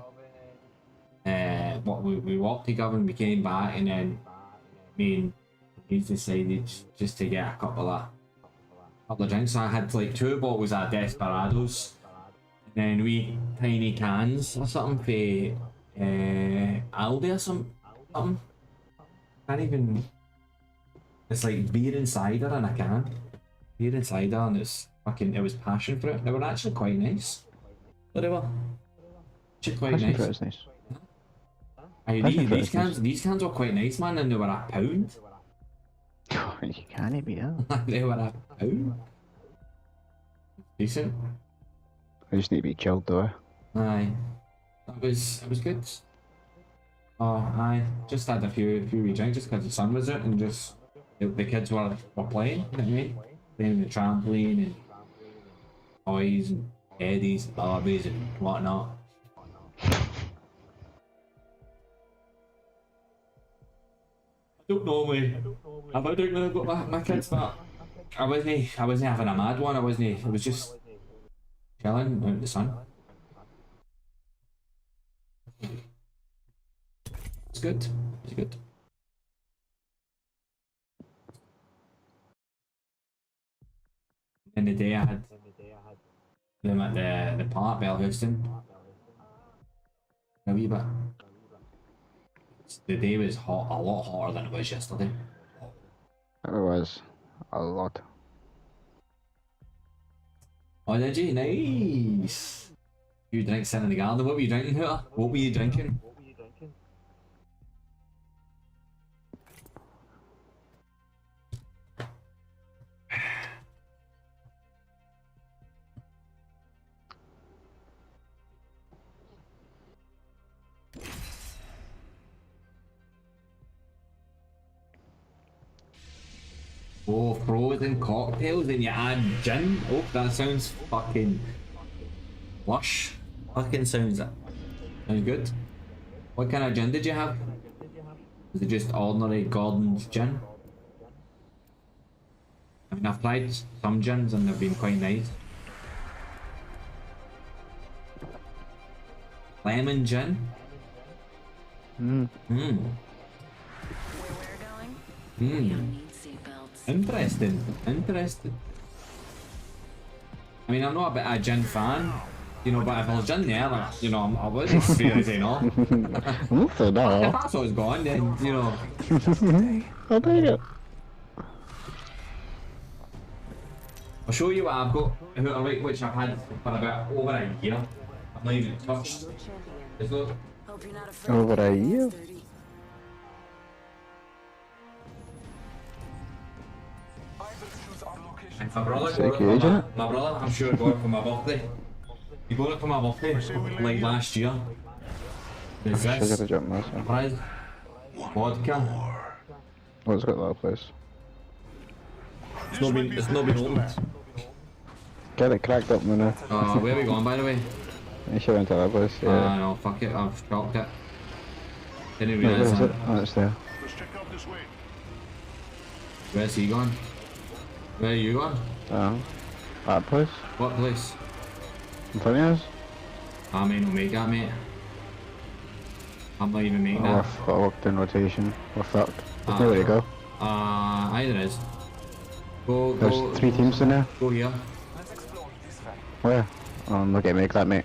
We walked to Govan, we came back, and then me and he decided just to get a couple of drinks. So I had like 2 bottles of Desperados, and then we tiny cans or something for Aldi or something. Can't even. It's like beer and cider in a can. Beer and cider, and it was passion fruit. They were actually quite nice. So they were. Actually quite Passion nice. fruit is nice. Aye, Passion fruit is these cans were quite nice, man, and they were £1. You can't be that. They were £1. Decent. I just need to be chilled though. Aye. It was good. Oh, aye. Just had a few wee drinks just because the sun was out and just the kids were playing, you know what I mean? Playing the trampoline and toys and eddies, barbies and whatnot. I don't normally have a drink when I've got my kids, but I wasn't having a mad one. It was just chilling out in the sun. It's good. It's good. In the day I had them at the park, Bellhouston. A wee bit. The day was hot, a lot hotter than it was yesterday. It was a lot. Oh, did you? Nice! You drink sitting in the garden. What were you drinking, Hooter? What were you drinking? Oh, frozen cocktails and you add gin? Oh, that sounds fucking lush. Fucking sounds good. What kind of gin did you have? Was it just ordinary Gordon's gin? I mean, I've tried some gins and they've been quite nice. Lemon gin? Mm. Mmm. Where we're going? Mmm. Don't need seatbelts. Interesting. Interesting. I mean, I'm not a bit of a gin fan, you know, but if I was gin there, like, you know, I wouldn't really say no. So If no. that's what it's gone, then, you know. I'll take it. I'll show you what I've got, which I've had for about over a year. I've not even touched. It's not. Hope you're not afraid. Over a year. 30. And my brother, Sick got it for age, innit? my brother, I'm sure got it for my birthday. He got it for my birthday, like last year. There's Sugar this to jump myself. prize vodka. What's got that place? It's not been opened. Get it cracked up, man. Where are we going, by the way? You should went to that place, yeah. No, fuck it, I've dropped it. Didn't No, where realise is it? that. Oh, it's there. Let's check out this way. Where's he going? Where are you going? That place? What place? In front of us? I may not make that, mate. I'm not even making Oh, that. I worked in rotation. We're fucked. There's nowhere to go. Either is. Go, There's 3 teams in there. Go here. Where? Oh, look at me like that, mate.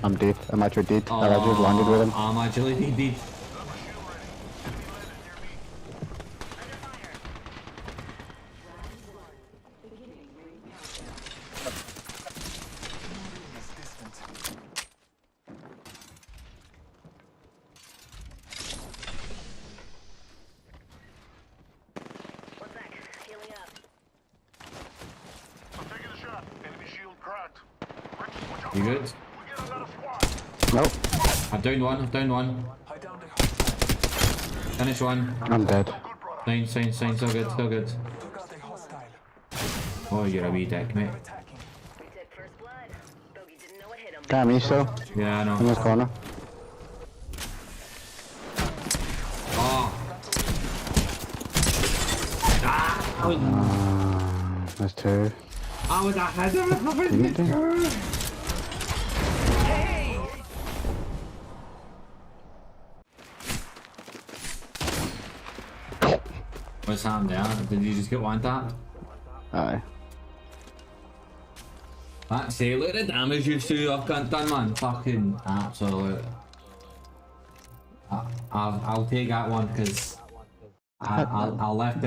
I'm dead. I'm actually dead. I just landed with him. I'm actually dead. What's that? Healing up. I'm taking a shot. Enemy shield cracked. Watch out. You good? We get another squad. Nope. I've downed one. Finish one. I'm dead. Sign, so good. Oh, you're a wee dick, mate. We took first blood. Bogey didn't know what hit him. Damn, me still. Yeah, I In know. this corner. Oh. There's 2. I would have had him. Didn't they? What's happened there? Did you just get one tap? Aye. That's it, look at the damage you two I've done, man. Fucking absolute. I'll take that one because I left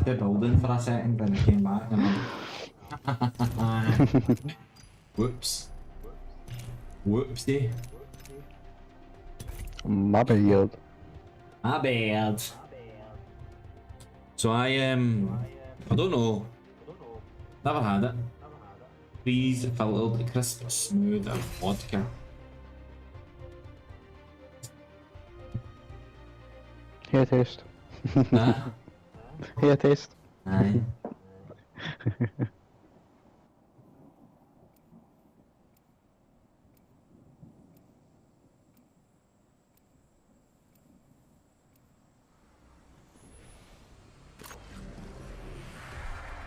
the building for a second and I came back and whoops. Whoopsie. My bad. My bad. So I don't know. Never had it. Freeze filtered, crisp, smooth, and vodka. Here, taste. Huh? Here, taste. Aye.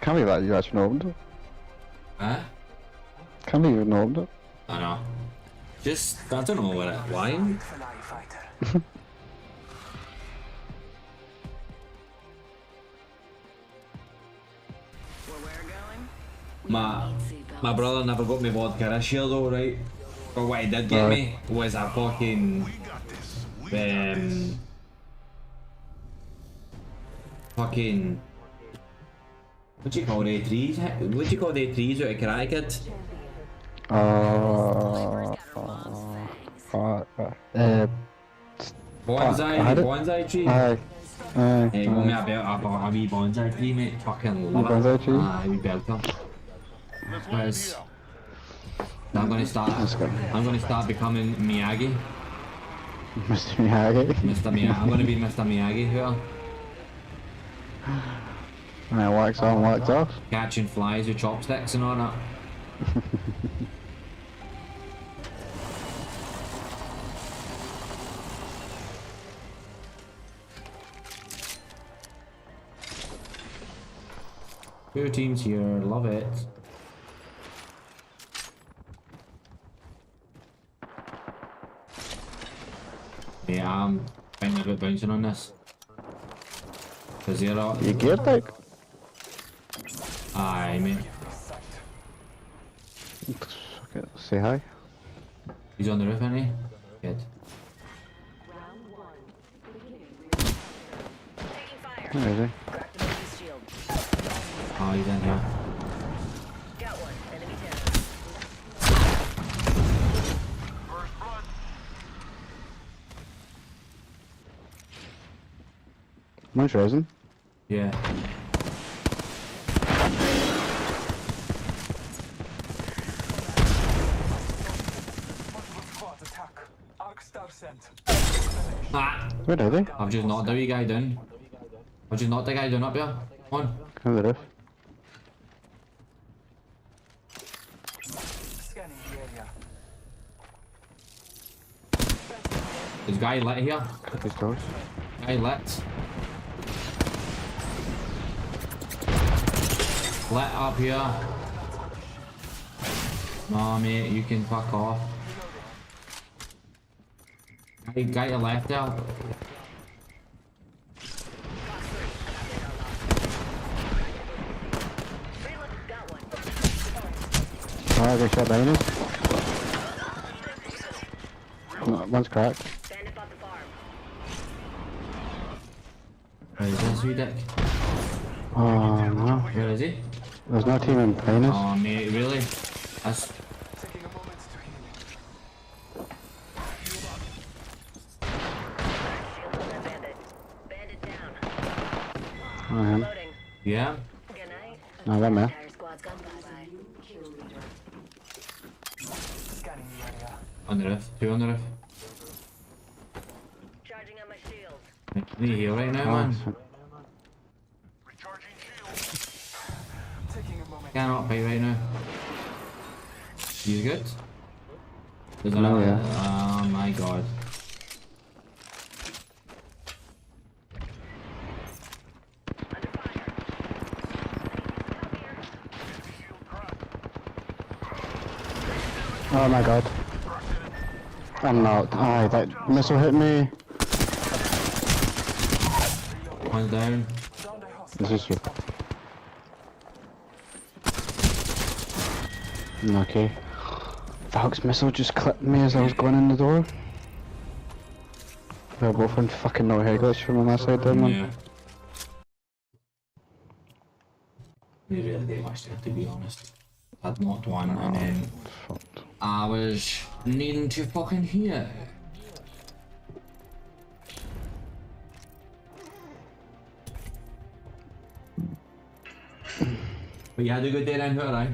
Can't believe that you actually opened it. Huh? Can't believe you opened it. I know. Just, I don't know what it, why. My brother never got me vodka this year though, right? But what he did get me was a fucking what do you call the trees? What do you call the trees out of Karate Kid? Bonsai tree. Aye. Aye. Hey, got me a wee bonsai tree, mate. Fucking love it. Bonsai tree? Aye, wee belter. Whereas I'm gonna start becoming Miyagi. Mr. Miyagi. Mr. Miyagi. I'm gonna be Mr. Miyagi here. Alright, wax on, wax off. Catching flies with chopsticks and all that. Two teams here, love it. Yeah, I'm thinking about bouncing on this. Cause they're all... You geared like? Aye, mate. Okay, say hi. He's on the roof, isn't he? Good. Where is he? Oh, he's in here. Got one. Enemy down. One's rising. Yeah. Ah! Where are they? I've just knocked the wee guy down. I've just knocked the guy down up here. Come on. On the roof. There's a guy lit here. Took his doors. Guy lit. Lit up here. Nah, mate, you can fuck off. Guy to the left there. Got one. Oh, I got shot behind us. No, one's cracked. Bandit bought the farm. Where is this wee dick? Oh no. Where is he? There's no team in behind us. Oh, mate, really? That's... Shield on that bandit. Bandit down. Oh, him. Loading. Yeah? Good night. No, that man. Entire squad's gone bye-bye. On the roof. Two on the roof. Charging on my shield. Need heal right now, Oh, man. shit. Cannot fight right now. You good? There's No, another. yeah. Oh my god. Under fire. Come here. Oh my god. I'm not. Aye, that missile hit me. One's down. This is you. Okay. Valk's missile just clipped me as I was going in the door. They're both on fucking no hair glitch from my side there, man. Yeah. They really did much there, to be honest. I'd knocked one and then Fucked. I was needing to fucking heal. But you had a good day down here, right?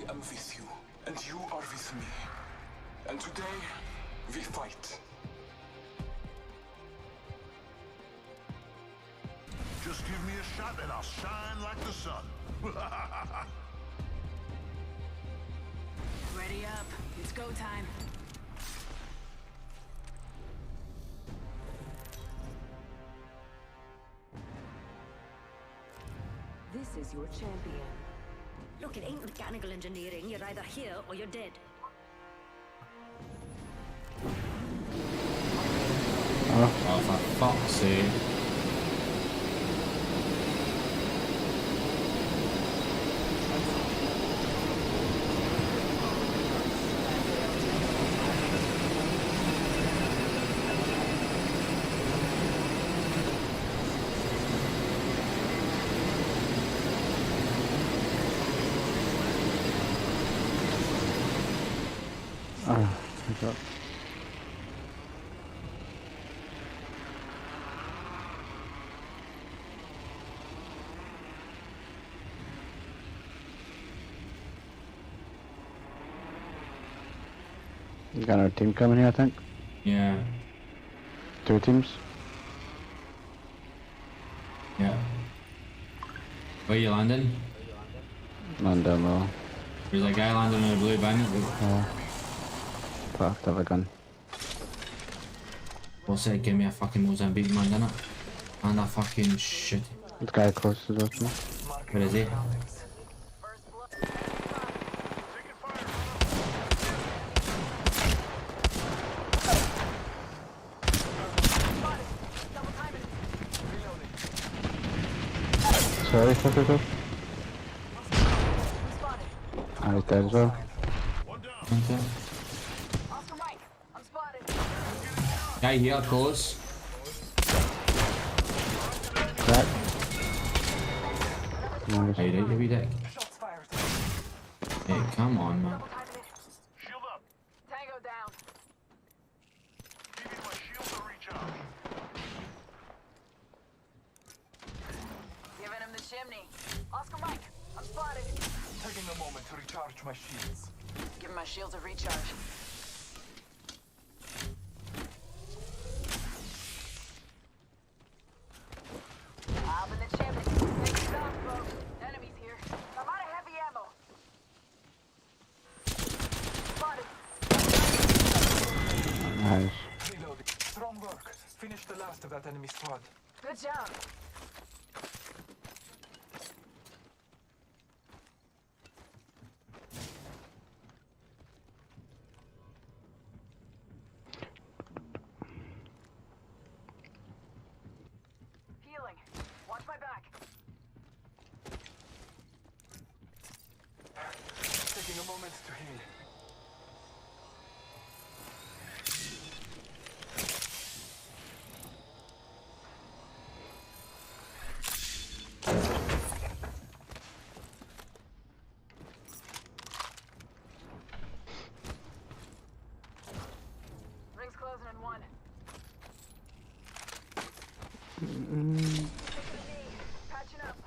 am with you, and you are with me. And today, we fight. Just give me a shot and I'll shine like the sun. Ready up. It's go time. This is your champion. Look, it ain't mechanical engineering. You're either here or you're dead. Oh, for fuck's sake. Oh, I got. You got another team coming here, I think. Yeah. 2 teams. Yeah. Where you landing? Land down low. There's a guy landing in a blue bin. Yeah. But I have to have a gun. What's it? Give me a fucking Mozambique man, didn't it? And a fucking shit. The guy close to us. Where is he? Sorry, fuck it up. Ah, he's dead as well. Okay. Guy here, close. Crack. Nice. Hey, right, you wee dick. Hey, come on, man. Shield up. Tango down. Give me my shield to recharge. Giving him the chimney. Oscar Mike, I'm spotted. Taking a moment to recharge my shields. Give him my shields a recharge. Up in the chimney. Take stop, folks. Enemies here. I'm out of heavy ammo. Spotted. Nice. Reloading. Strong work. Finish the last of that enemy squad. Good job. Healing. Watch my back. Taking a moment to heal. Rings closing in 1. Patching up.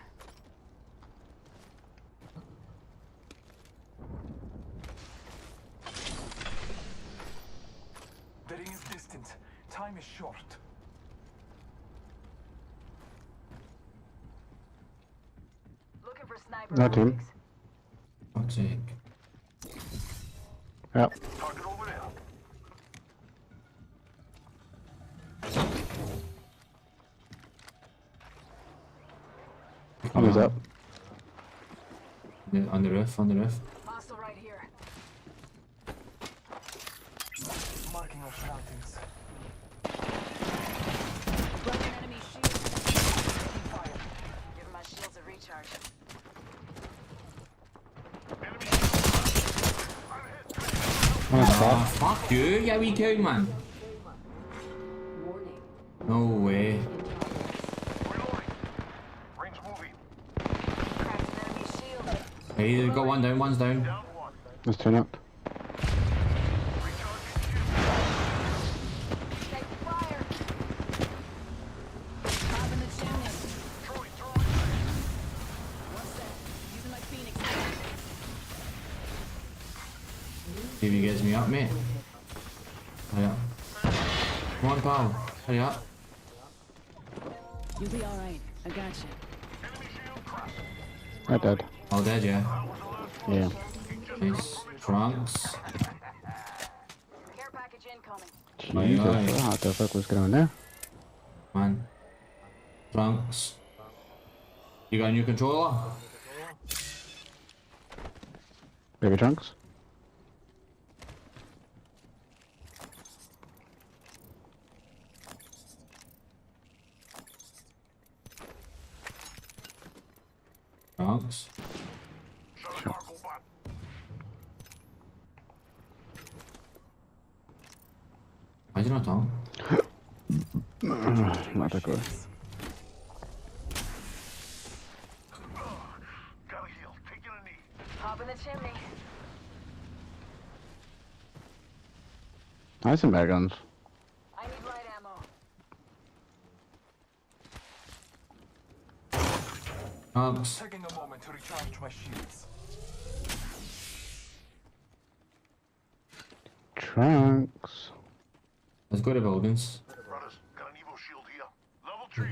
The ring is distant. Time is short. Looking for sniper. No team. optics. Fuck's sake. Yep. Target over there. One is up. On the roof, on the roof. Hostile right here. Marking our surroundings. Broken enemy shield. Taking fire. Give my shields a recharge. One is Ah, back. fuck you, you wee cow, man. Warning. No way. Reloading. Range moving. Cracked an enemy shield. Hey, they got one down, one's down. Down one. Let's turn up. Recharging shield. Take fire. Top in the chimney. Throwing. One sec. Using my Phoenix. he gets me up, mate. Hurry up. Come on, pal. Hurry up. You'll be alright. I got you. I did. All dead, yeah. Yeah. Nice. Trunks. Care package incoming. Jesus, Aye. what the fuck was going on there? Man. Trunks. You got a new controller? Baby trunks? Trunks. Why did you not talk? Not that good. Hop in the chimney. Nice and bad guns. I need light ammo. Trunks. Taking a moment to recharge my shields. Trunks. Let's go to buildings. Brothers, got an Evo shield here. Level 3.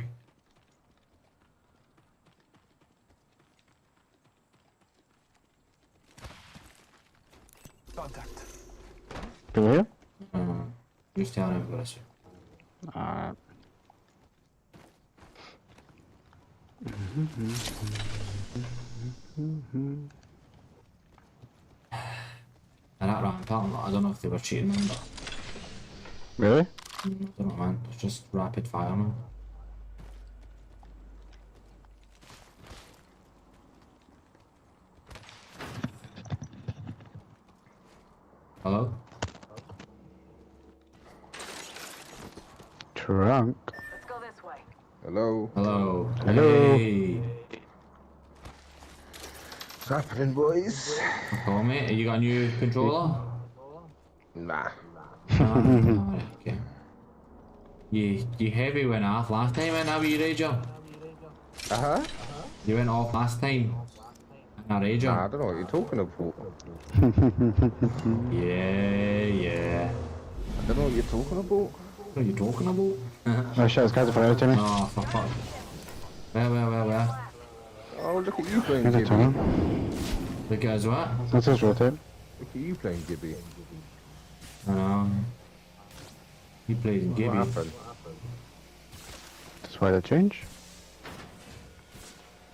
Contact. People here? You stay on over this. And that round pattern, I don't know if they were cheating, man, but Really? I don't know, man. It's just rapid fire, man. Hello? Trunk. Let's go this way. Hello. Hello. Hello. Hey. What's happening, boys? Call mate. You got a new controller? Nah. Alright, okay. You heavy went off last time, and now you Rager. Uh-huh. You went off last time. And a Rager. Nah, I don't know what you're talking about. Yeah. I don't know what you're talking about. What are you talking about? Oh shit, this guy's a fire to me. Oh, for fuck. Where? Oh, look at you playing Here's a Gibby. tunnel. Look at us what? Let's just rotate. Look at you playing Gibby. I know. He plays in What Gibby. happened? That's why they change.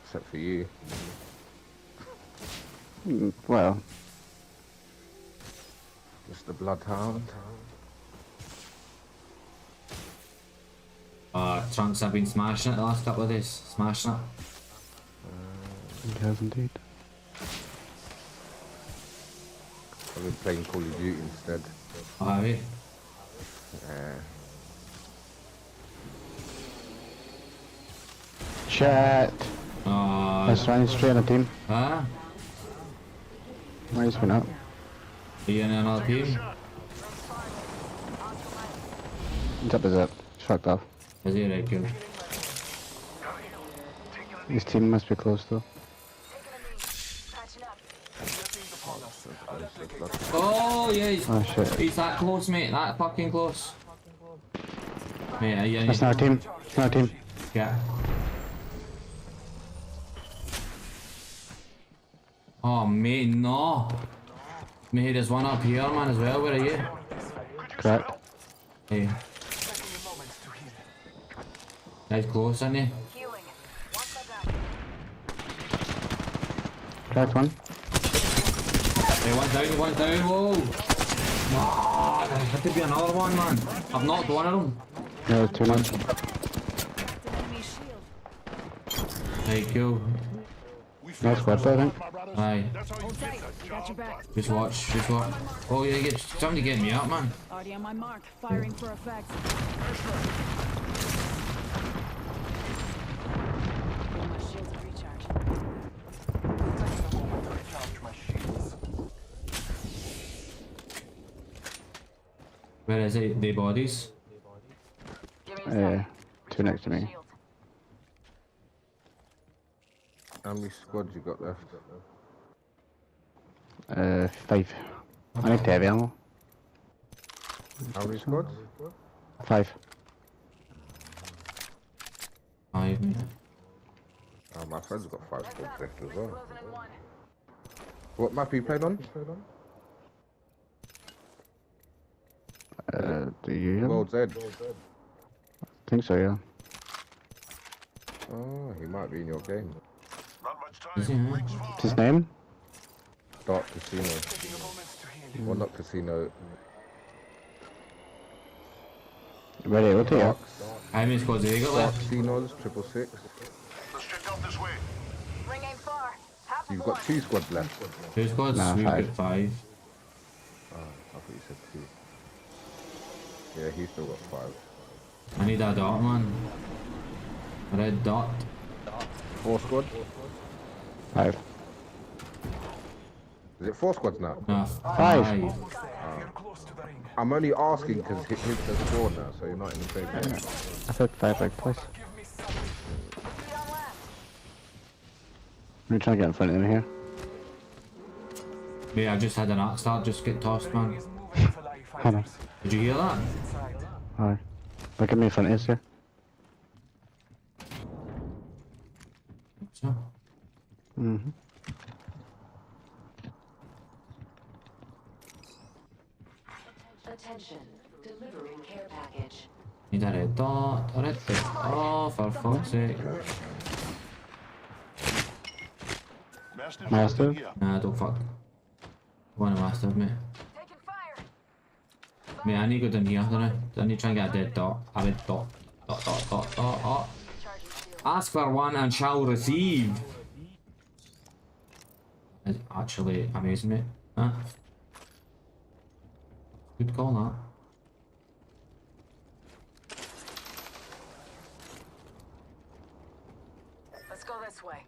Except for you. Well, Just the bloodhound. Trunks have been smashing it the last couple of days. Smashing it. he has indeed. I've been playing Call of Duty instead. Oh, have you? Chat. Oh, Let's run straight on a team. huh? Why is one up? Are you in another team? Zip is up. He's fucked off. Is he right, cool? His team must be close though. Patching up. Oh, yeah, Oh shit. he's that close, mate. That fucking close. Mate, are you in That's not our team. It's not our team. Yeah. Oh, mate, no. Mate, there's one up here, man, as well. Where are you? Correct. Hey. Nice close, aren't you? Healing. Watch my back. Correct one. Hey, one's down, whoa! No, there had to be another one, man. I've knocked one of them. No, there's too much. Cracked an enemy shield. Hey, cool. Nice squad though, I think. Aye. Hold tight. I got your back. Just watch. Oh, yeah, somebody get me up, man. Already on my mark. Firing for effect. Give my shields a recharge. Recharge my shields. Where is it? The bodies? Give me a sec. Two next to me. Shield. How many squads you got left? 5. I need heavy ammo. How many squads? 5. 5, mate. Oh, my friend's got 5 squads left as well. Closing in 1. What map are you playing on? Do you? World's End. I think so, yeah. Oh, he might be in your game. Not much time. Is he, huh? What's his name? Dark Casino. Well, not Casino. Ready, we'll take it. How many squads have you got Dark left? Casinos, 666. Let's check out this way. Ring ain't far. Half You've of got one. 2 squads left. 2 squads? Nah, We've 5. got 5. Oh, I thought you said 2. Yeah, he's still got 5. I need a dot, man. A red dot. 4 squads? 5. Is it 4 squads now? No, 5. 5. I'm only asking because his says 4 now, so you're not in the same game. I said 5 like twice. I'm trying to get in front of him here. Yeah, I just had an axe start just get tossed, man. Hold on. Did you hear that? Alright. Look at me in front of us here. So, Mm-hmm. Attention, delivering care package. need a red dot. A red dot. Oh, for fuck's sake. Master? Nah, don't fuck. One of master, mate. Taking fire. Mate, I need to go down here, don't I? I need to try and get a dead dot. A red dot. Dot, dot, dot, dot, dot. Charging shield. Ask for one and shall receive. It's actually amazing, mate. Huh? Good call, that. Let's go this way.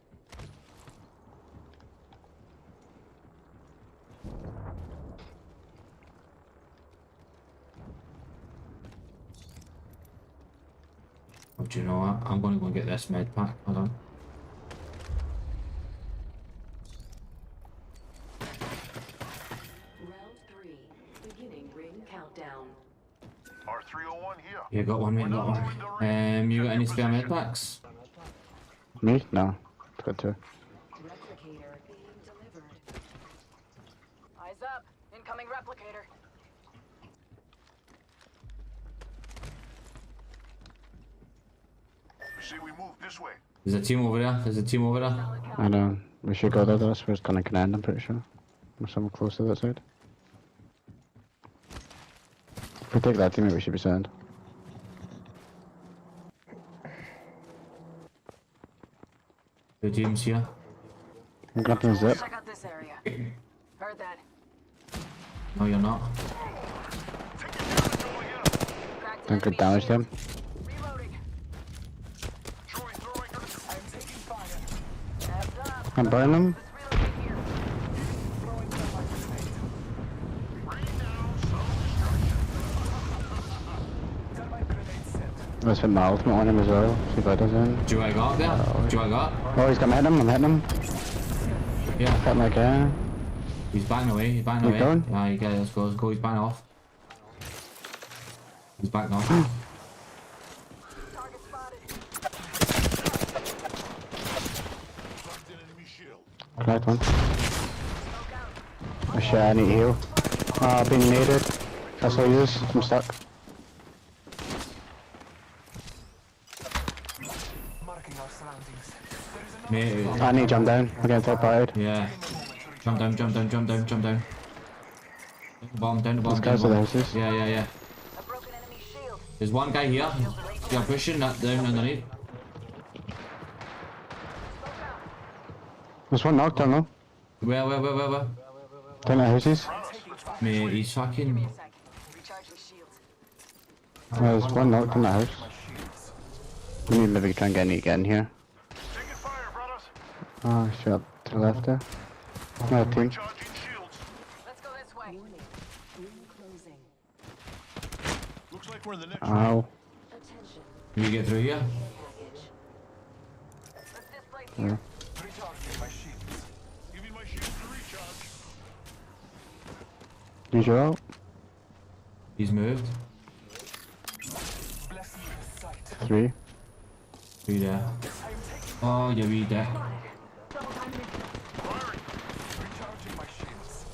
Oh, do you know what? I'm gonna go and get this med pack. Hold on. Round 3, beginning ring countdown. R301 here. You got one, mate. Got one. You got any spare med packs? Me? No. Got 2. Replicator being delivered. Eyes up. Incoming replicator. We say we move this way. There's a team over there. There's a team over there. I know. We should go there, that's where it's gonna end, I'm pretty sure. Or somewhere close to that side. If we take that team, we should be sound. The team's here. I'm grabbing a zip. Check out this area. Heard that. No, you're not. Cracked Done good damage to him. Reloading. Throwing thermite grenade. I'm taking fire. Heads up. I'm burning him. Let's reload here. Let's hit my ultimate on him as well. See if that does in. Do I got there? Do I got? Oh, he's got me hitting him, I'm hitting him. Yeah. Hit my guy. He's backing away. He's backing Keep away. going. Yeah, you get it. Let's go. Let's go. He's backing off. He's backing off. Target spotted. Plugged in enemy shield. Cracked one. Smoke out. Oh shit, I need heal. I've been needed. That's all you use. I'm stuck. Mate, I need to jump down. I'm getting third parted. yeah. Jump down, jump down, jump down, jump down. Bomb, down the bomb, These down guys the are the bomb. houses. Yeah, yeah, yeah. A broken enemy shield. There's one guy here. You're pushing that down underneath. Smoke out. There's one knocked down though. Where? Down the houses. Mate, he's fucking... Give me a second. Recharging shields. There's one knocked in the house. We need maybe try and get Nate in here. Taking fire, brothers. Oh shit, up to the left there. Another team. Charging shields. Let's go this way. Warning, ring closing. Looks like we're in the next Ow. Attention, Can you get through here? package. Let's displace here. Recharging my shields. Giving my shields to recharge. Use your ult. He's moved. Bless me with sight. 3. Who there? Oh, you wee dick. Recharging my shields.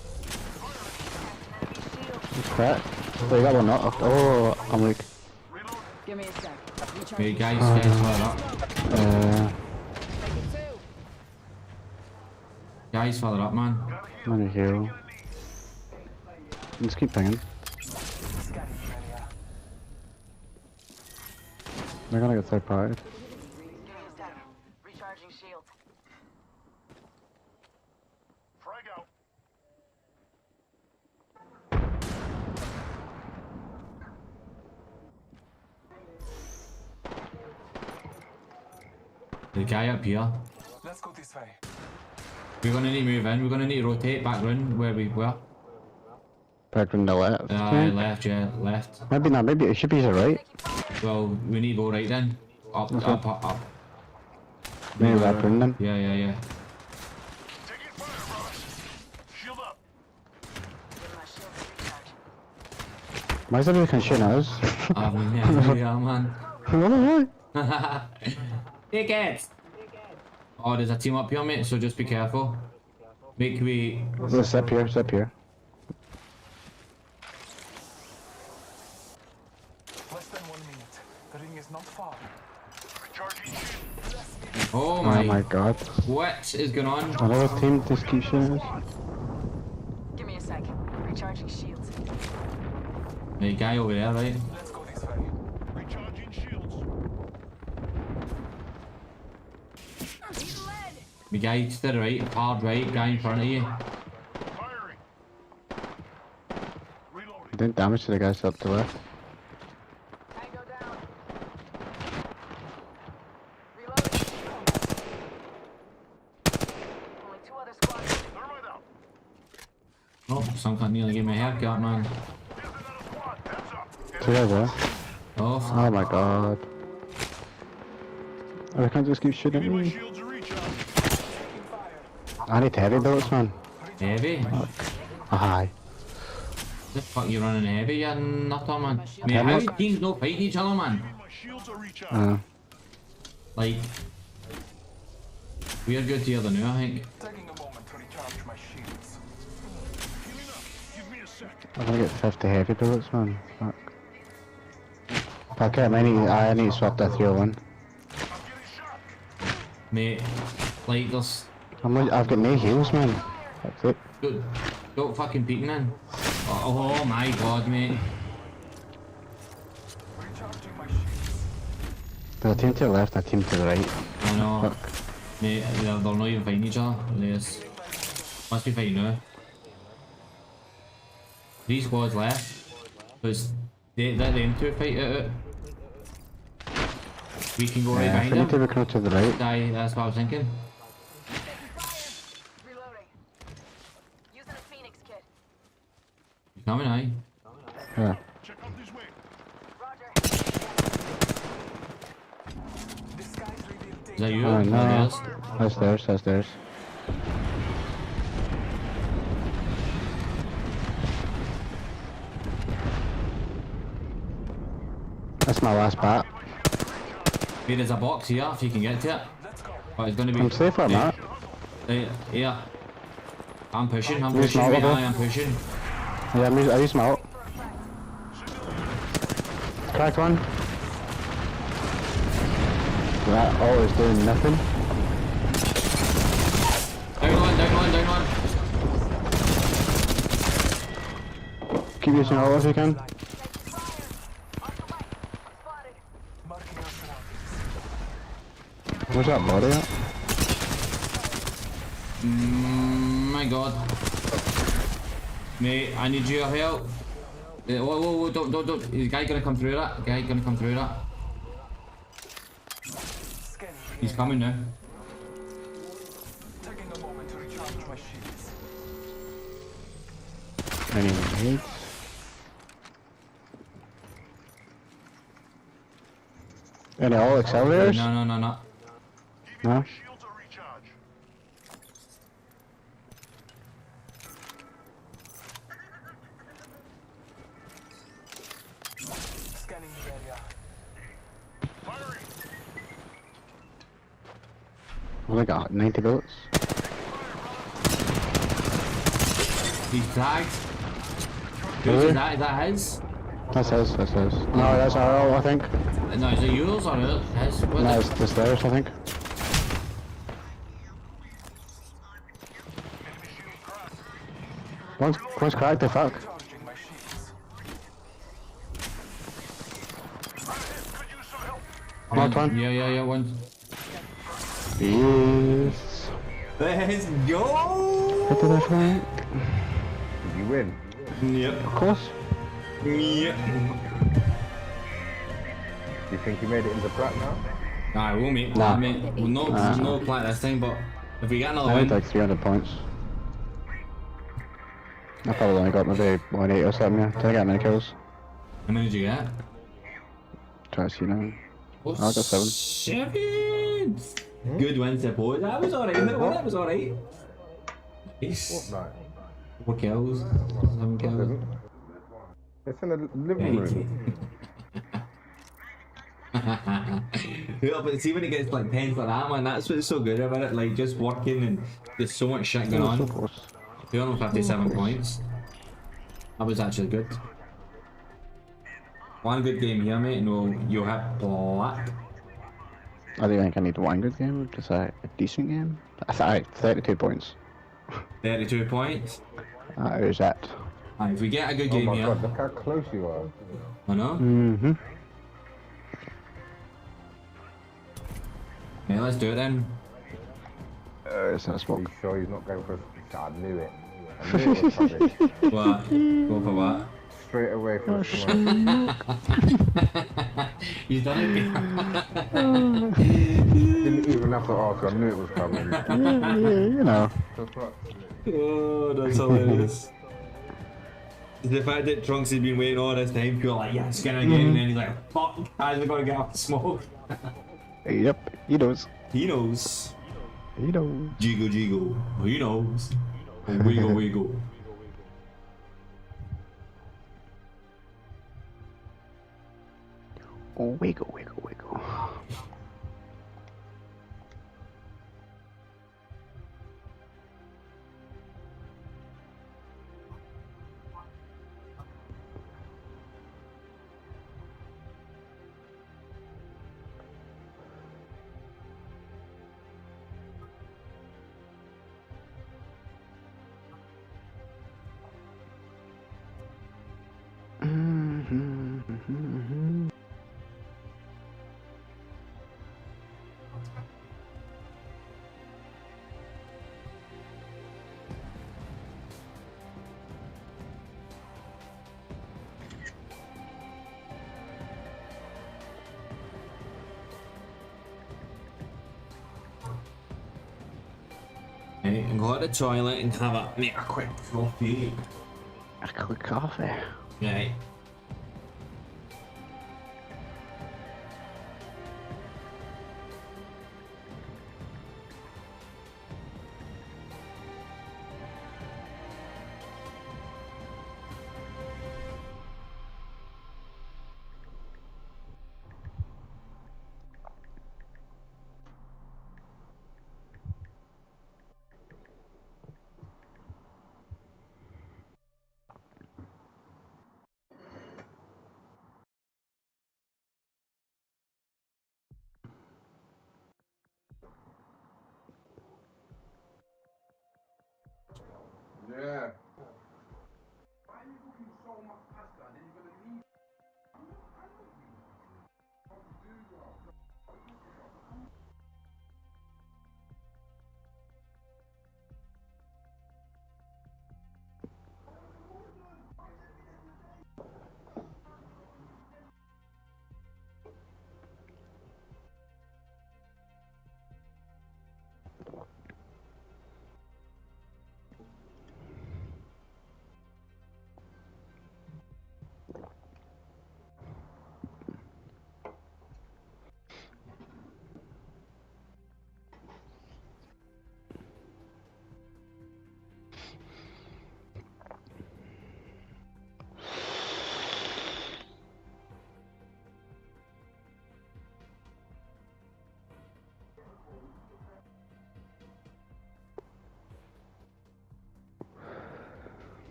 He's cracked. Oh, you got one knocked. Oh, I'm weak. Give me a sec. Recharge. Hey guys, fire up. Guys, fire up, man. I'm gonna heal. Just keep pinging. Scanning area. They're gonna get third party. Give me a sec. Recharging shields. Frag out. The guy up here. Let's go this way. We're gonna need to move in. We're gonna need to rotate back round where we were. Back from the left. Okay. Left, yeah, left. Maybe not, maybe it should be to the right. Well, we need to go right then. Up, Okay. up. Maybe back round then. Yeah. Taking fire, brothers. Shield up. Give my shields a recharge. Why is everybody shooting at us? Yeah, man. Take it! Oh, there's a team up here, mate, so just be careful. Make we... Let's up here, it's up here. Less than 1 minute. The ring is not far. Recharging shield. Oh Oh my... my god. What is going on? Another team just keeps shooting us. Give me a sec. Recharging shields. The guy over there, right? Let's go this way. Recharging shields. The guy to the right, hard right, guy in front of you. Firing. Reloading. Didn't damage to the guys up the left. Tango down. Reloading. Only 2 other squads. Thermite out. Oh, some can't nearly give me a haircut, man. Here's another squad. Heads up. Two guys there. Oh, Oh my god. Oh, they can't just keep shooting at My me. shields are recharged. Taking fire. I need heavy bullets, man. heavy? Aye. The fuck you running heavy, you nutter, man? Mate, Yeah, how look. teams don't fight each other, man? My shields are recharged. Like... We're good here than you, I think. Taking a moment to recharge my shields. Healing up. Give me a sec. I'm gonna get 50 heavy bullets, man. Fuck. If I get many, I need to swap that 301. I'm getting shot. Mate, like there's... I've got no heals, man. That's it. Don't fucking peeking in. Oh my god, mate. Recharging my shields. There's a team to the left and a team to the right. I know. Fuck. Mate, they're not even fighting each other. There's... Must be fighting now. 3 squads left. Because them two fight it out. We can go right Yeah, behind we need to them. recruit to the right. Aye, that's what I was thinking. Reloading. Using a Phoenix kit. You coming, aye? Yeah. Check out this way. Roger. The skies reveal Is that you? Oh no. there's. That's theirs, that's theirs. That's my last bat. Wait, there's a box here if you can get to it. But it's gonna be... I'm safe where I'm at. Yeah. I'm pushing, I'm Use pushing, my mate, elbow. aye, I'm pushing. Yeah, I use my ult. Cracked one. That ult is doing nothing. Down one. Keep using ult if you can. Spotted. marking our surroundings. Where's that body at? My god. Mate, I need your help. Whoa, don't. Is the guy gonna come through that? Scanning. He's coming now. Taking a moment to recharge my shields. Any needs? Any all accelerators? No. No? Shields are recharged. Scanning the area. Oh, I got 90 bullets. He's tagged. Really? Who's that? Is that his? That's his, that's his. No, that's our I think. No, is it yours or his? What No, the- it's theirs, I think. One's cracked, the fuck. Charging my shields. Knocked one. Yeah, one. Yes. Let's go! Hit the flank. Did you win? Yep. Of course. Yep. Do you think you made it into plat now? Nah, we'll make Nah. that, mate. Well, no plat this time, but if we get another I win, need like 300 points. I probably only got maybe 180 or something, yeah. Did I get many kills? how many did you get? Try to see now. Oh, I got 7. 7! Good win, suppose. That was alright, that was alright. Nice. What night? 4 kills, 7 kills. It's in the living room. Yeah, but see when it gets like tense like that, man, that's what's so good about it. Like just working and there's so much shit going on. 257 points. That was actually good. One good game here, mate, and you'll have black. I don't think I need one good game, just a decent game. I thought 32 points. 32 points. That is it. Aye, if we get a good Oh game my here, god, look how close you are. I know. Mm-hmm. Yeah, let's do it then. It's not Are smoke. you sure he's not going for a... I knew it. I knew it was coming. What? Go for what? Straight away for a smoke. He's done it. Didn't even have to ask, I knew it was coming. Yeah, you know. Oh, that's hilarious. The fact that Trunks has been waiting all this time, you're like, yeah, skin again, and then he's like, fuck, how's it gonna get off the smoke? Yep, he knows. He knows. He knows. Jiggle, jiggle. He knows. Wiggle, wiggle. Oh, wiggle, wiggle, wiggle. Right, and go to the toilet and have a quick coffee. A quick coffee. Right. Yeah.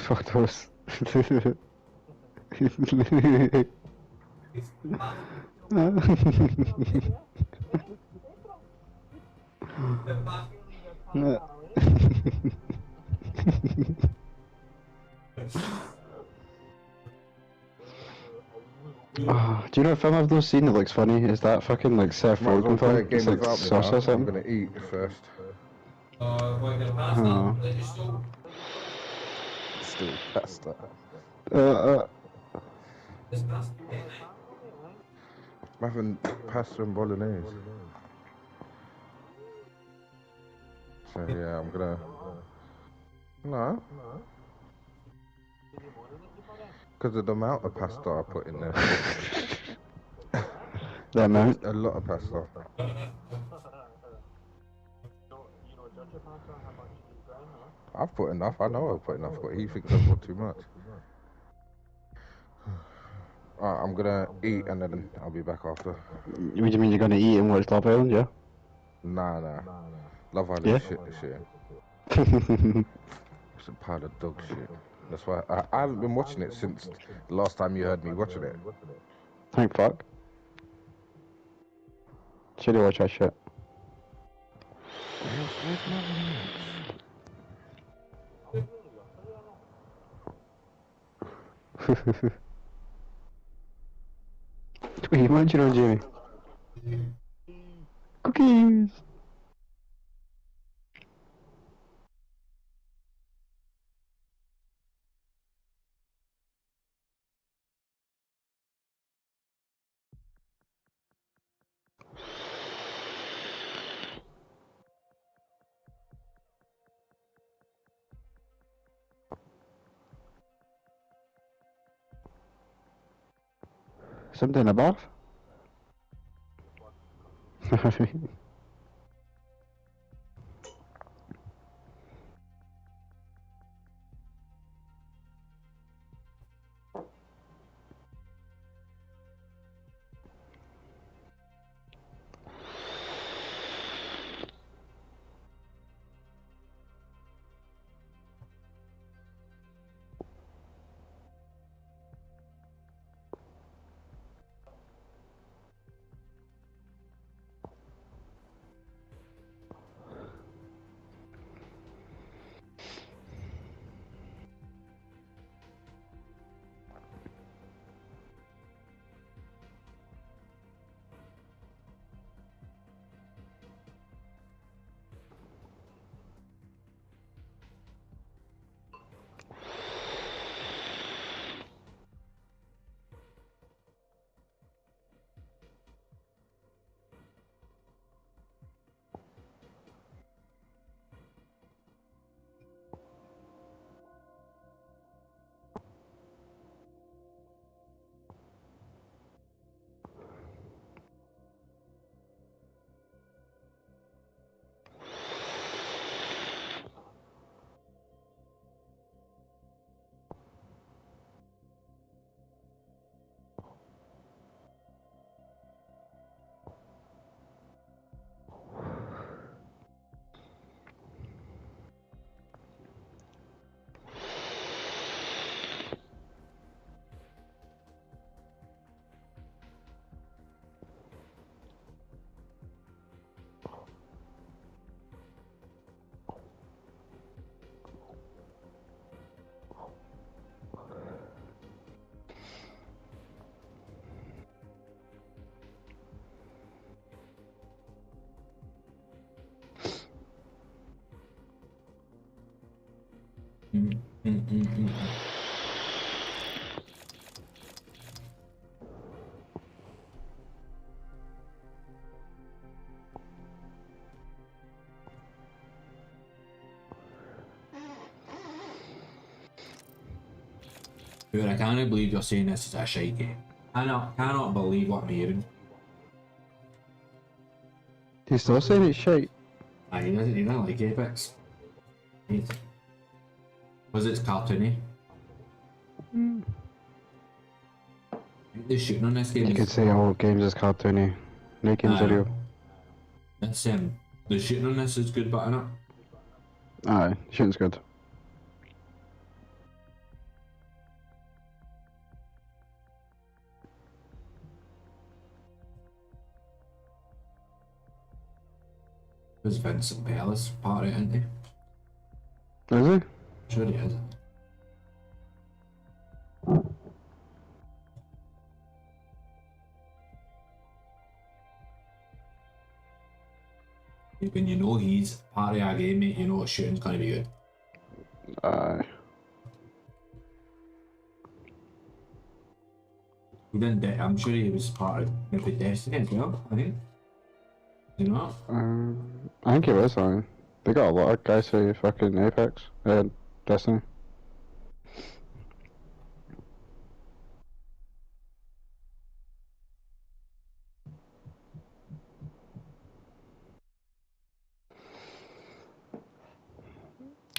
Fuck those. Oh, do you know a film I've not seen that looks funny? Is that fucking like Seth Might as well Rogen play a film? game It's like without me Sauce now. or something? I'm gonna eat first. Oh. Still pasta. Uh, I'm having pasta and bolognese. So yeah, I'm gonna. No. Because of the amount of pasta I put in there. that amount. A lot of pasta. I've put enough. I know I've put enough, but he thinks I've put too much. Alright, I'm gonna eat and then I'll be back after. What do you mean you're gonna eat and watch Love Island, yeah? Nah. Love Island Yeah? shit this year. It's a pile of dog shit. That's why I haven't been watching it since the last time you heard me watching it. Thank fuck. Should've watched that shit. Where's my remote? What are you munching on, Jamie? Cookies! Something in the bath? Dude, I can't believe you're saying this is a shite game. I cannot believe what I'm hearing. He's still saying it's shite. He doesn't like Apex. Was it's cartoony? The shooting on this game You could say all games is cartoony. No games are real. It's, the shooting on this is good, but not. Aye, shooting's good. There's Vincent Bellis part of it, isn't he? Is he? Sure he is. When you know he's part of our game, mate, you know shooting's gonna be good. Aye. He didn't. I'm sure he was part of maybe Destiny as well. I think. You know. I think he was, aye. They got a lot of guys who fucking Apex and Destiny.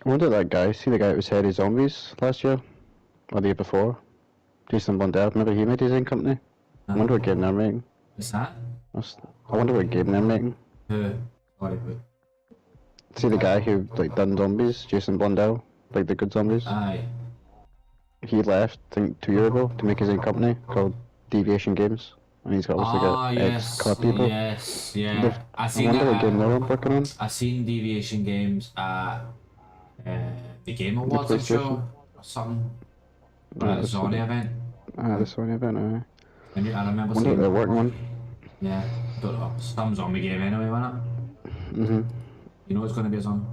I wonder that guy, see the guy who was head of zombies last year? Or the year before? Jason Blundell, remember he made his own company? I wonder what game they're making. What's that? I wonder what game they're making. Sorry, but. See the guy who like done zombies, Jason Blundell, like the good zombies? Aye. He left, I think 2 years ago, to make his own company called Deviation Games. And he's got obviously got ex-club people. Yes, yeah. They've- I I seen wonder that. what game they're working on. I seen Deviation Games at the Game Awards, I'm sure, PlayStation. or something. Ah, At the Sony event. the Sony event, aye. I remember Wonder what seeing. they're working on. Yeah, don't know. Some zombie game anyway, wasn't it? You know it's going to be a zombie.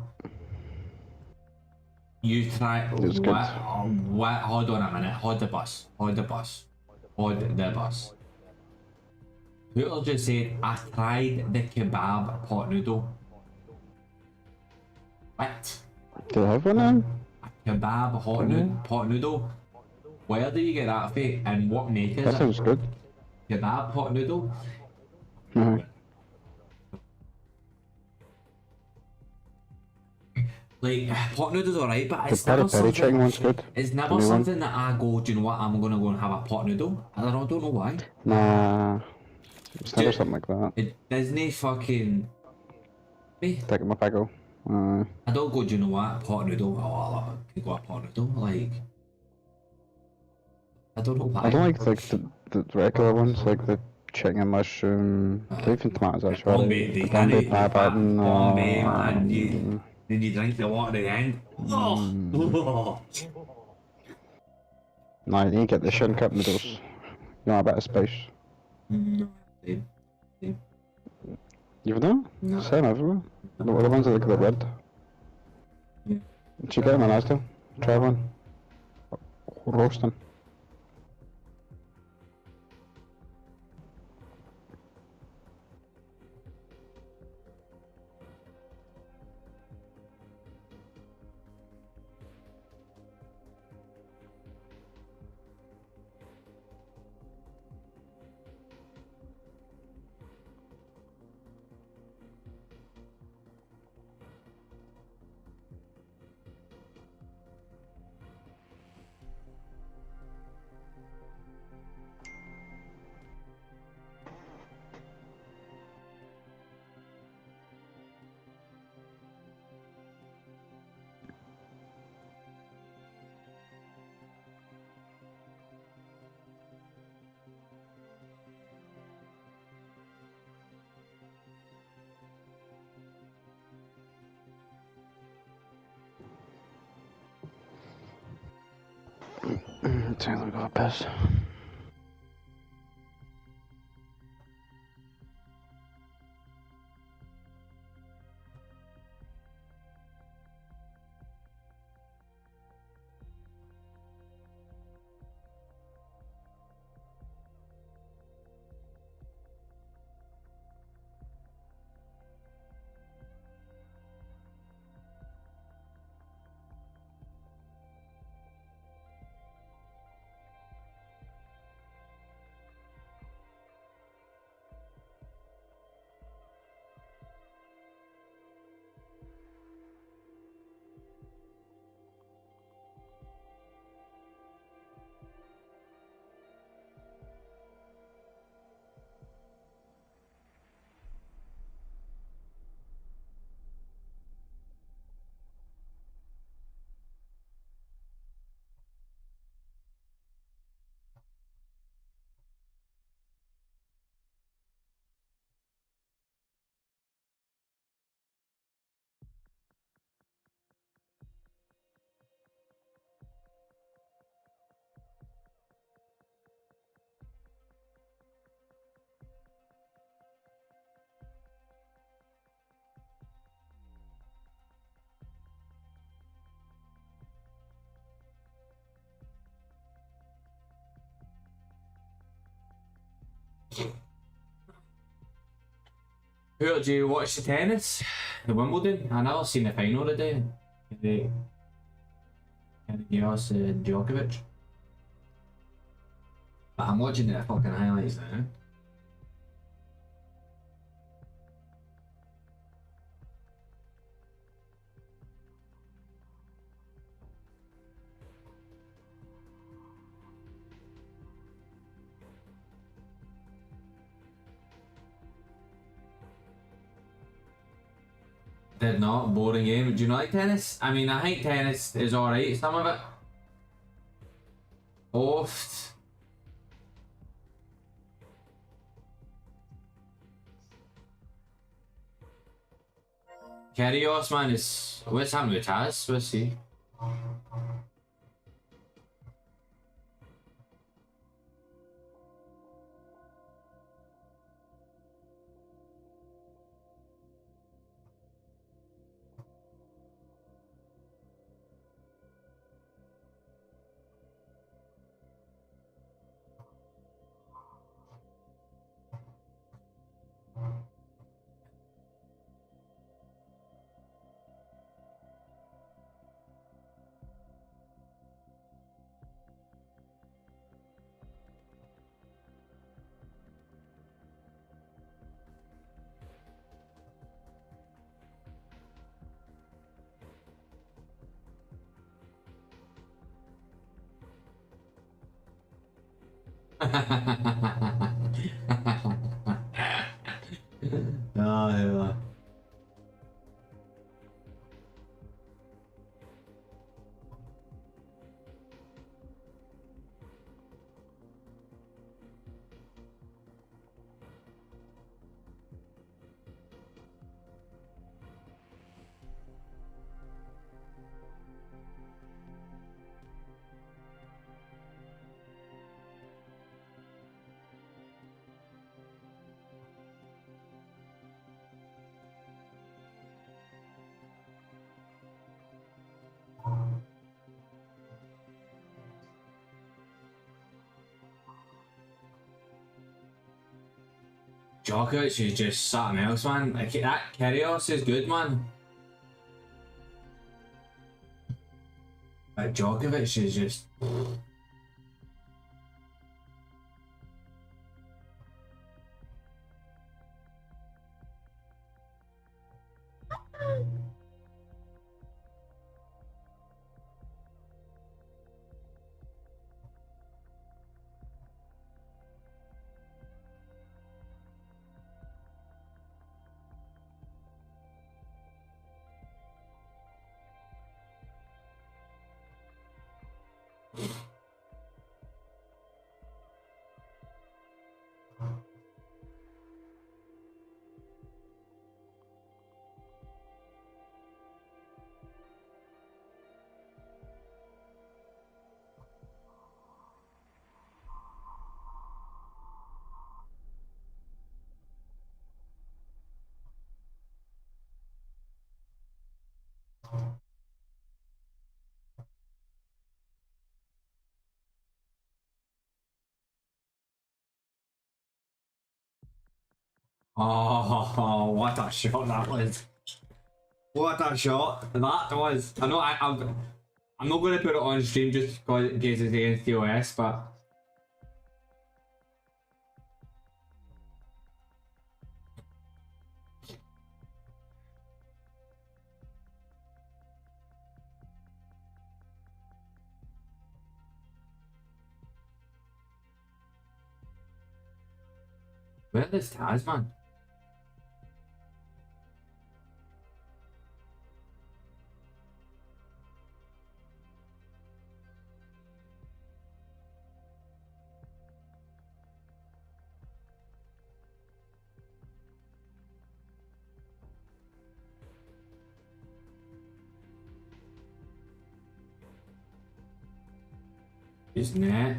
You try. It's good. What? Hold on a minute. Hold the bus. Hold the bus. Hold the bus. Who'll just say, I tried the kebab pot noodle. What? Do they have one now? Kebab pot noodle? Where do you get that from and what make is That it? sounds good. Kebab pot noodle? Aye. Like, pot noodle's alright, but The it's never peri peri chicken one's good. It's The never new one. something that I go, do you know what, I'm gonna go and have a pot noodle. I don't know why. Nah. It's never Dude. something like that. It Disney fucking... Me. Take my pickle. I don't go, do you know what, pot noodle, oh, I could go a pot noodle, like... I don't know why. I don't like the regular ones, like the chicken and mushroom, even tomatoes actually. Bombay, The the Bombay honey, pie button. Bombay, man, then you drink the water at the end. Oh! No, you need to get the shin cup noodles. You want a bit of spice. Same. You've done? No. Same everywhere. The ones that look like red. Yeah. Did you get them in Asda? Try one. Roasting. Let me go piss. Who did you watch the tennis? The Wimbledon? I never seen the final today. The Kyrgios and Djokovic. But I'm watching the fucking highlights now. Did not. Boring game. Do you not like tennis? I mean, I think tennis is alright, some of it. Oft. Kyrgios, man, is... What's happening with Taz? We'll see. Oh, yeah. Djokovic is just something else, man. Like, that Kyrgios is good, man. But Djokovic is just... Oh, what a shot that was. What a shot that was. I know I'm not going to put it on stream just because in case it's against TOS, but... Where is Taz, man? Isn't it?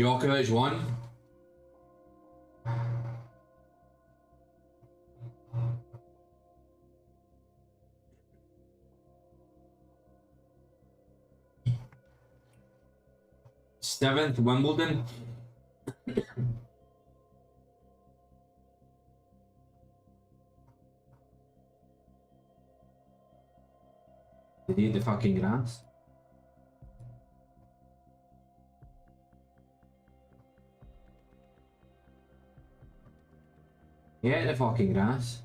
Djokovic won. Seventh Wimbledon. Did he eat the fucking grass? He ate the fucking grass.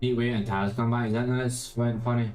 Keep waiting until Taz come back, isn't it? It's funny.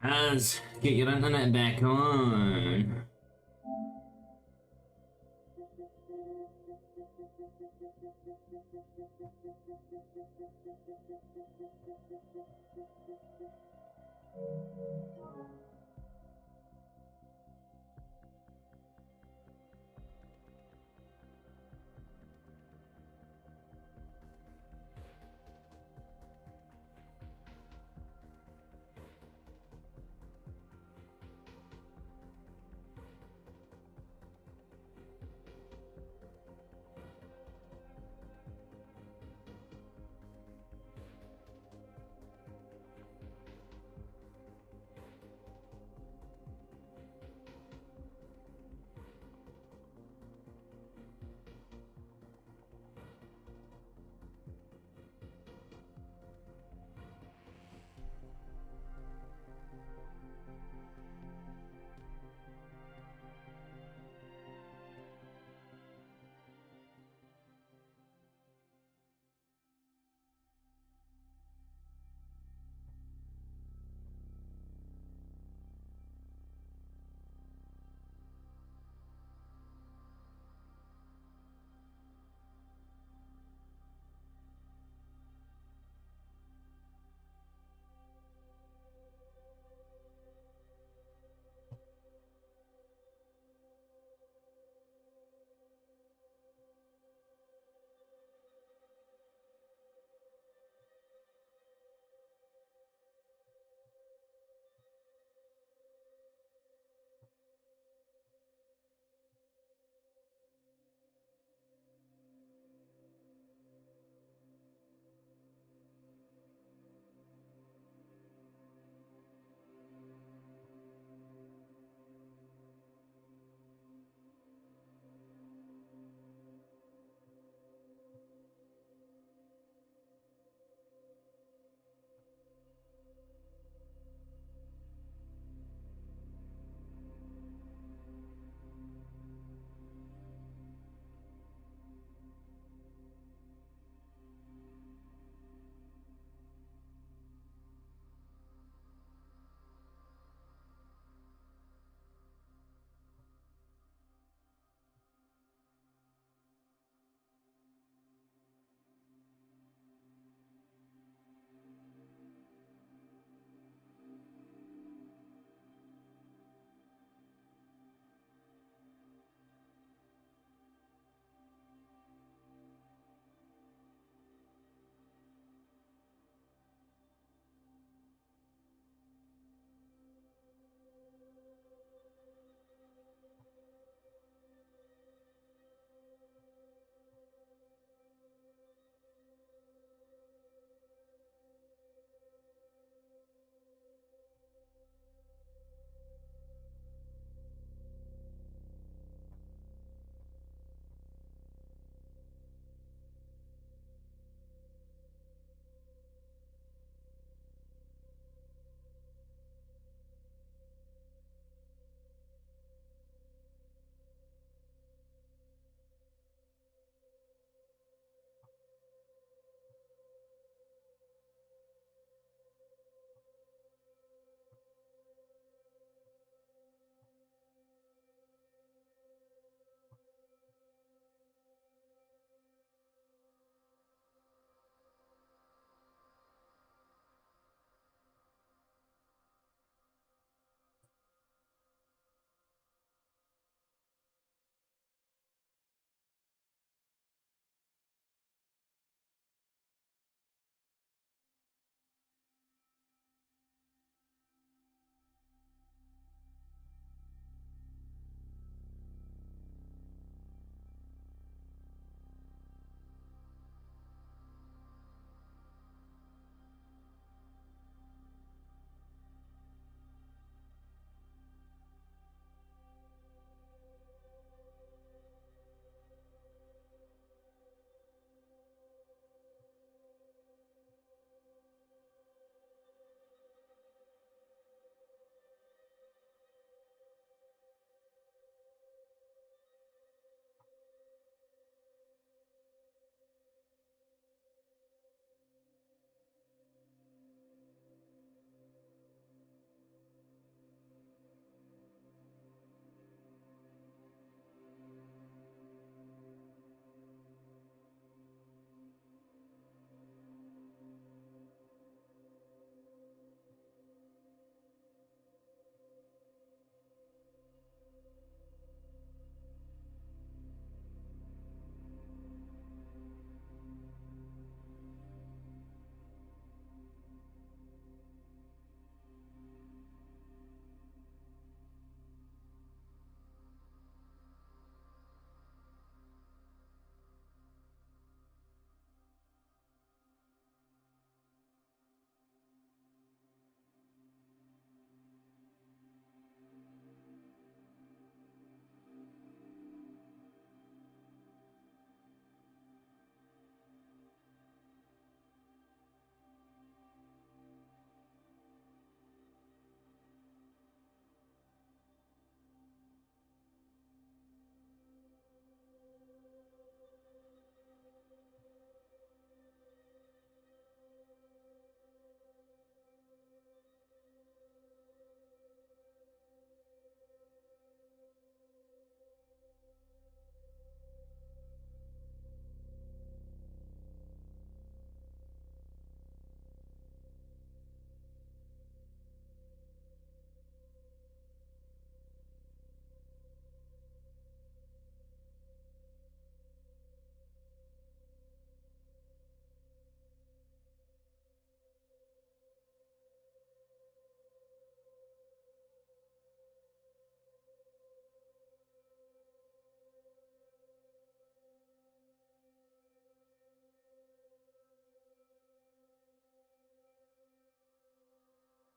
Guys, get your internet back on.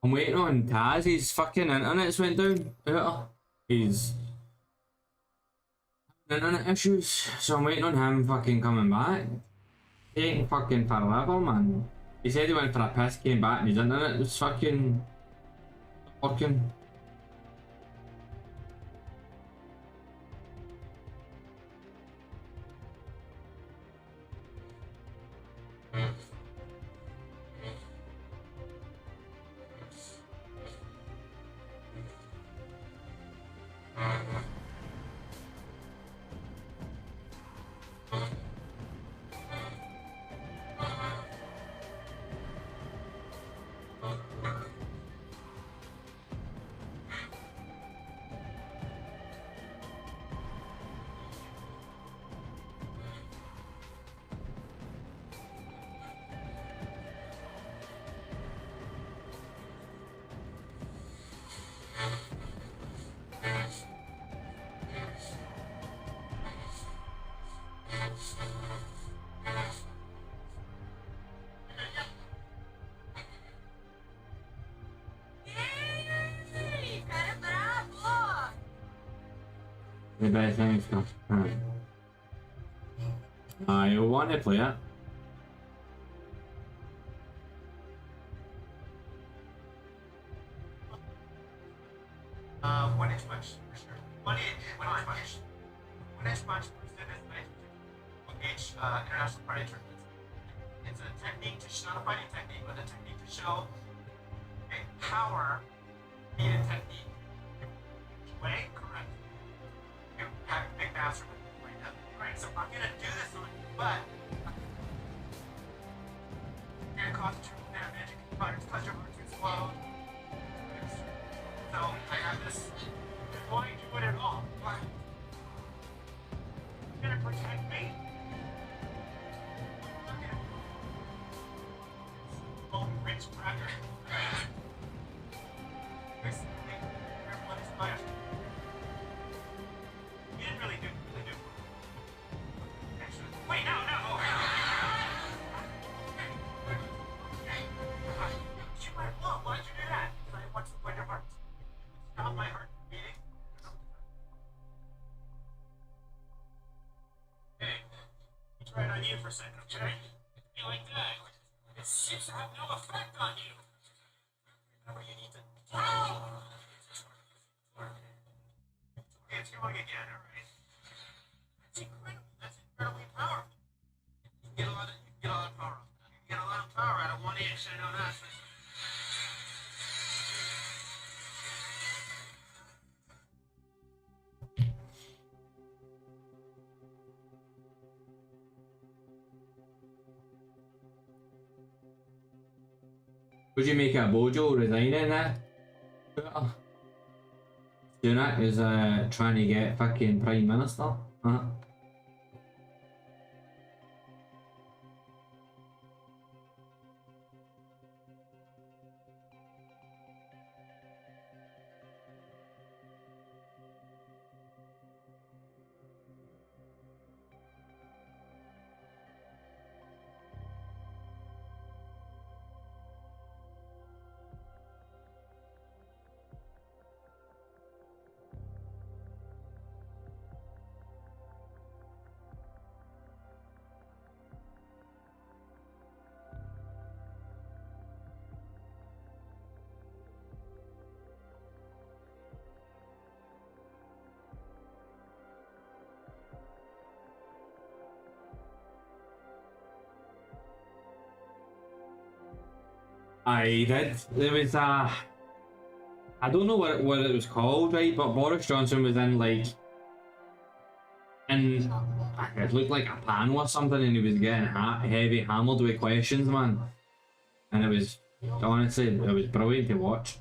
I'm waiting on Taz. His fucking internet's went down. He's internet issues, so I'm waiting on him fucking coming back. Taking fucking forever, man. He said he went for a piss, came back, and his internet was fucking working. The best thing stuff. I want to play it. One inch punch, for sure. One inch punch. One inch punch is a nice gauge international party tournament. It's a technique to show, not a fighting technique, but a technique to show power needed technique. Way correct. You have a big master like that. Right, so I'm gonna do this on you, but you're gonna cause too much damage because your heart too slow. So I have this. Why do it at all? Why? You're gonna protect me. Oh, rich cracker. This thing, everyone is fire. You didn't really do. Actually, wait, no. You might blow. Why'd you do that? Because I want to win your heart. Stop my heart from beating. Hey, he tried on you for a second, okay? You like that? It seems to have no effect on you. Remember, you need to. It's going again, alright. That's incredible. That's incredibly powerful. You can get a lot of power off that. You can get a lot of power out of 1 inch, I know that. Would you make a Bojo resigning that? Sunak is trying to get fucking Prime Minister. I did. There was a. I don't know what it was called, right? But Boris Johnson was in like. And it looked like a panel or something, and he was getting heavy hammered with questions, man. And it was. Honestly, it was brilliant to watch.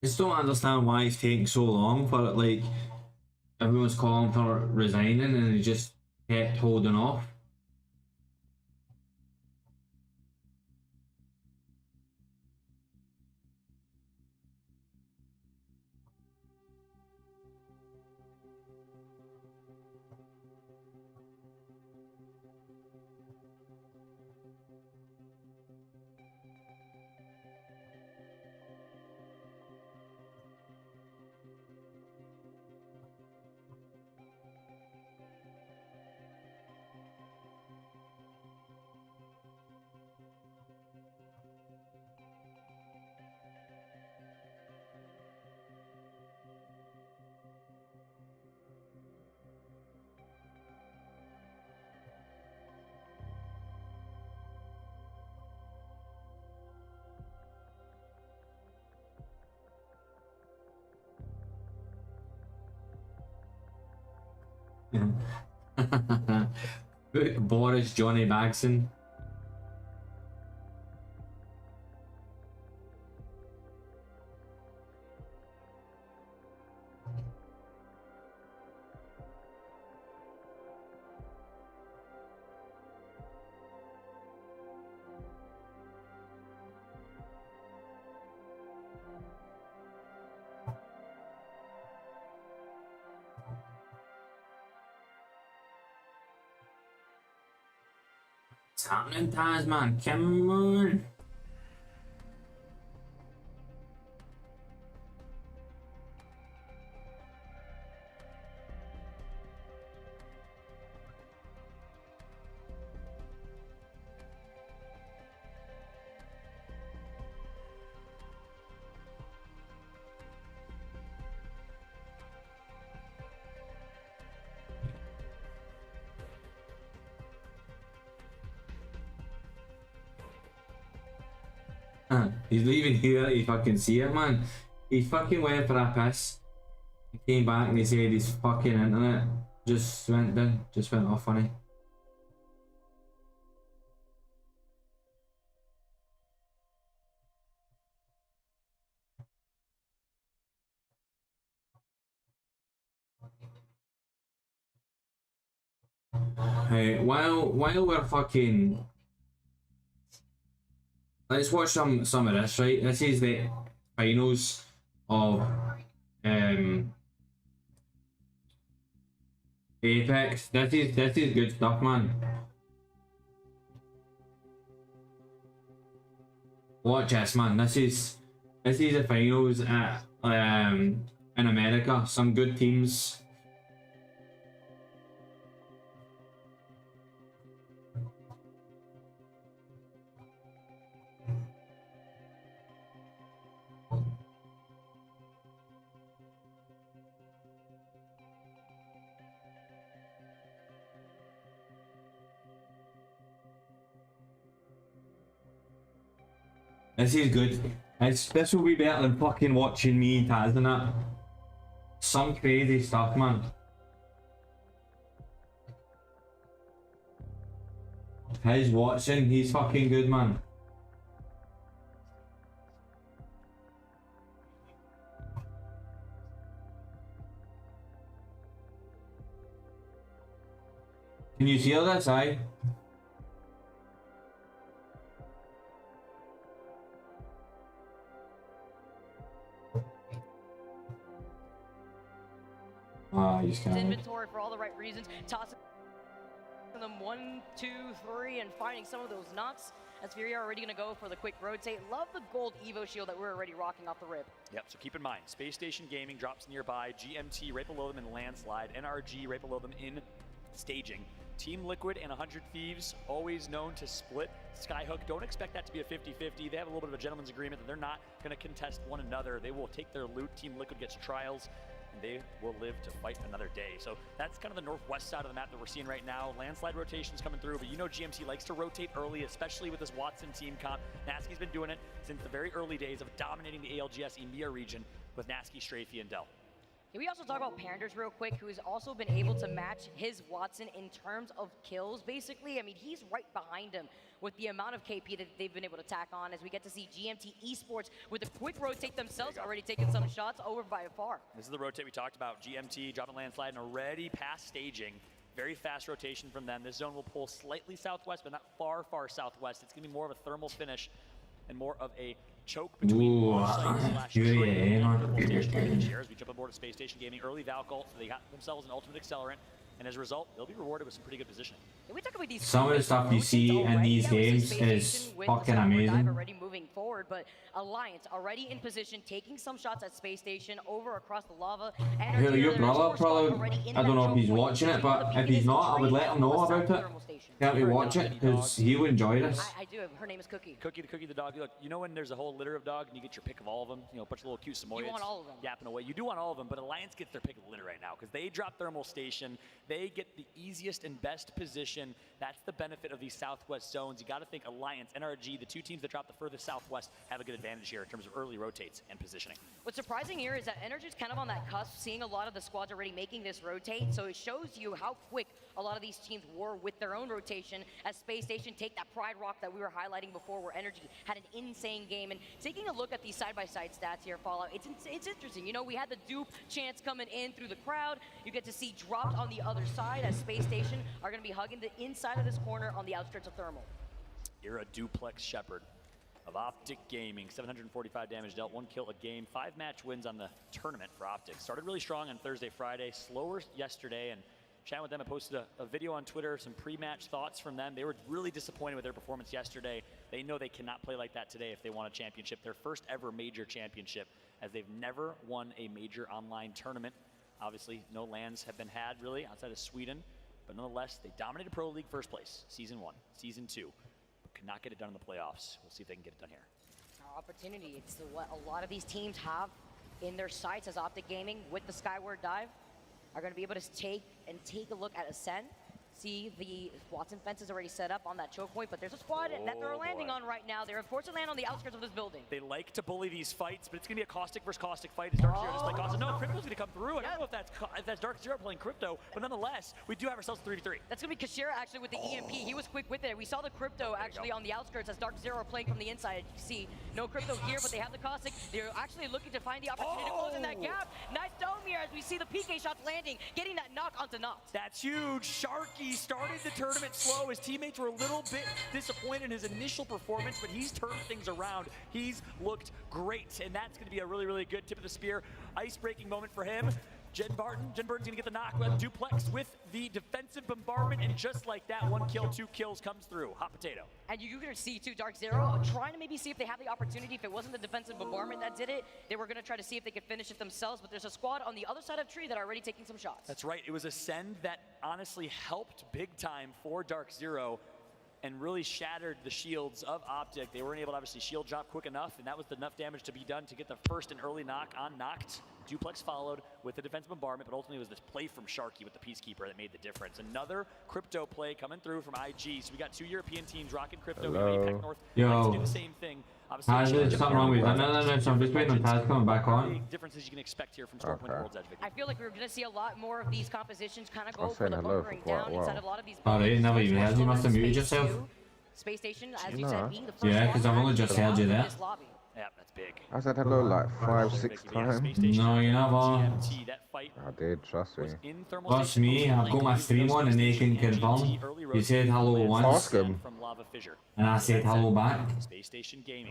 just don't understand why it's taking so long for it. Like everyone's calling for resigning, and he just kept holding off. Boris Johnny Bagson. It's happening, Tasman. Come on. He's leaving here, he fucking see it, man. He fucking went for a piss. He came back and he said his fucking internet just went down, just went off on it. Hey, while we're fucking, let's watch some of this, right? This is the finals of Apex. This is good stuff, man. Watch this, man. This is the finals at in America. Some good teams. This is good. This will be better than fucking watching me, isn't it? Some crazy stuff, man. His Watson, he's fucking good, man. Can you hear this, aye? He's kind of inventory for all the right reasons, tossing them 1, 2, 3, and finding some of those nuts. As Fury are already going to go for the quick rotate. Love the gold Evo shield that we're already rocking off the rip. Yep, so keep in mind, Space Station Gaming drops nearby, GMT right below them in Landslide, NRG right below them in Staging. Team Liquid and 100 Thieves, always known to split Skyhook. Don't expect that to be a 50-50. They have a little bit of a gentleman's agreement that they're not going to contest one another. They will take their loot. Team Liquid gets trials, and they will live to fight another day. So that's kind of the northwest side of the map that we're seeing right now. Landslide rotations coming through, but you know GMT likes to rotate early, especially with this Watson team comp. Nasky's been doing it since the very early days of dominating the ALGS EMEA region with Nasky, Strafey, and Dell. Can we also talk about Panders real quick, who has also been able to match his Watson in terms of kills, basically? I mean, he's right behind him with the amount of KP that they've been able to tack on, as we get to see GMT Esports with a quick rotate themselves, already taking some shots over by far. This is the rotate we talked about. GMT dropping landslide and already past staging. Very fast rotation from them. This zone will pull slightly southwest, but not far, far southwest. It's going to be more of a thermal finish and more of a choke between Fury, as we jump aboard a Space Station Gaming early Valkyl, so they got themselves an ultimate accelerant, and as a result, they'll be rewarded with some pretty good positioning. We talk about these some of the stuff you see in these games is fucking amazing. Already moving forward, but Alliance already in position, taking some shots at Space Station over across the lava. Hey, your brother probably, I don't know if he's watching it, but if he's not, I would let him know about it. Can't we watch it? Because he'll enjoy this. I do. Her name is Cookie. Cookie the dog. Look, you know when there's a whole litter of dogs and you get your pick of all of them? You know, a bunch of little cute Samoyeds. You want all of them. Yapping away. You do want all of them, but Alliance gets their pick of the litter right now because they drop Thermal Station. They get the easiest and best position. That's the benefit of these southwest zones. You got to think Alliance, NRG, the two teams that drop the furthest southwest have a good advantage here in terms of early rotates and positioning. What's surprising here is that Energy's kind of on that cusp, seeing a lot of the squads already making this rotate, so it shows you how quick a lot of these teams were with their own rotation as Space Station take that Pride Rock that we were highlighting before, where Energy had an insane game. And taking a look at these side-by-side stats here, Fallout, it's interesting. You know, we had the dupe chance coming in through the crowd. You get to see dropped on the other side as Space Station are going to be hugging the inside of this corner on the outskirts of Thermal. You're a duplex shepherd of Optic Gaming. 745 damage dealt, 1 kill a game, 5 match wins on the tournament for Optic. Started really strong on Thursday, Friday, slower yesterday, and chatting with them, I posted a video on Twitter, some pre-match thoughts from them. They were really disappointed with their performance yesterday. They know they cannot play like that today if they want a championship, their first ever major championship, as they've never won a major online tournament. Obviously, no lands have been had really outside of Sweden, but nonetheless, they dominated Pro League first place, Season 1, Season 2, but could not get it done in the playoffs. We'll see if they can get it done here. Our opportunity, it's what a lot of these teams have in their sights as Optic Gaming with the Skyward Dive. Are going to be able to take a look at Ascent. See the Watson fence is already set up on that choke point, but there's a squad that they're landing on right now. They're forced to land on the outskirts of this building. They like to bully these fights, but it's going to be a Caustic versus Caustic fight. As Dark Zero just like Caustic. No, Crypto's going to come through. I don't know if that's Dark Zero playing Crypto, but nonetheless, we do have ourselves 3v3. That's going to be Kashira actually with the EMP. He was quick with it. We saw the Crypto actually on the outskirts as Dark Zero playing from the inside. You see, no Crypto here, but they have the Caustic. They're actually looking to find the opportunity to close in that gap. Nice dome here as we see the PK shots landing, getting that knock onto Knox. That's huge. Sharky started the tournament slow. His teammates were a little bit disappointed in his initial performance, but he's turned things around. He's looked great, and that's going to be a really, really good tip of the spear. Ice-breaking moment for him. Jen Barton's going to get the knock with duplex with the defensive bombardment, and just like that, 1 kill, 2 kills comes through. Hot potato. And you're going to see, too, Dark Zero trying to maybe see if they have the opportunity. If it wasn't the defensive bombardment that did it, they were going to try to see if they could finish it themselves, but there's a squad on the other side of tree that are already taking some shots. That's right. It was a send that honestly helped big time for Dark Zero and really shattered the shields of Optic. They weren't able to obviously shield drop quick enough, and that was enough damage to be done to get the first and early knock on Knocked. Duplex followed with the defensive bombardment, but ultimately it was this play from Sharky with the Peacekeeper that made the difference. Another Crypto play coming through from IG. So we got 2 European teams rocking Crypto. APAC North likes to do the same thing. Obviously, there's something wrong with that. No, so I'm just waiting on Taz coming back on. Differences you can expect here from Stormpoint World's Edge. I feel like we're going to see a lot more of these compositions kind of go for the bunkering down inside of a lot of these. Alright, never even heard. You must have muted yourself. Space Station, as you said, being the first yeah, because I've only just heard you there. Yeah, that's big. I said hello like 5-6 times. No, you never. I did, trust me. Trust me, I've got my stream on and they can confirm. You said hello once. Ask him. And I said hello back.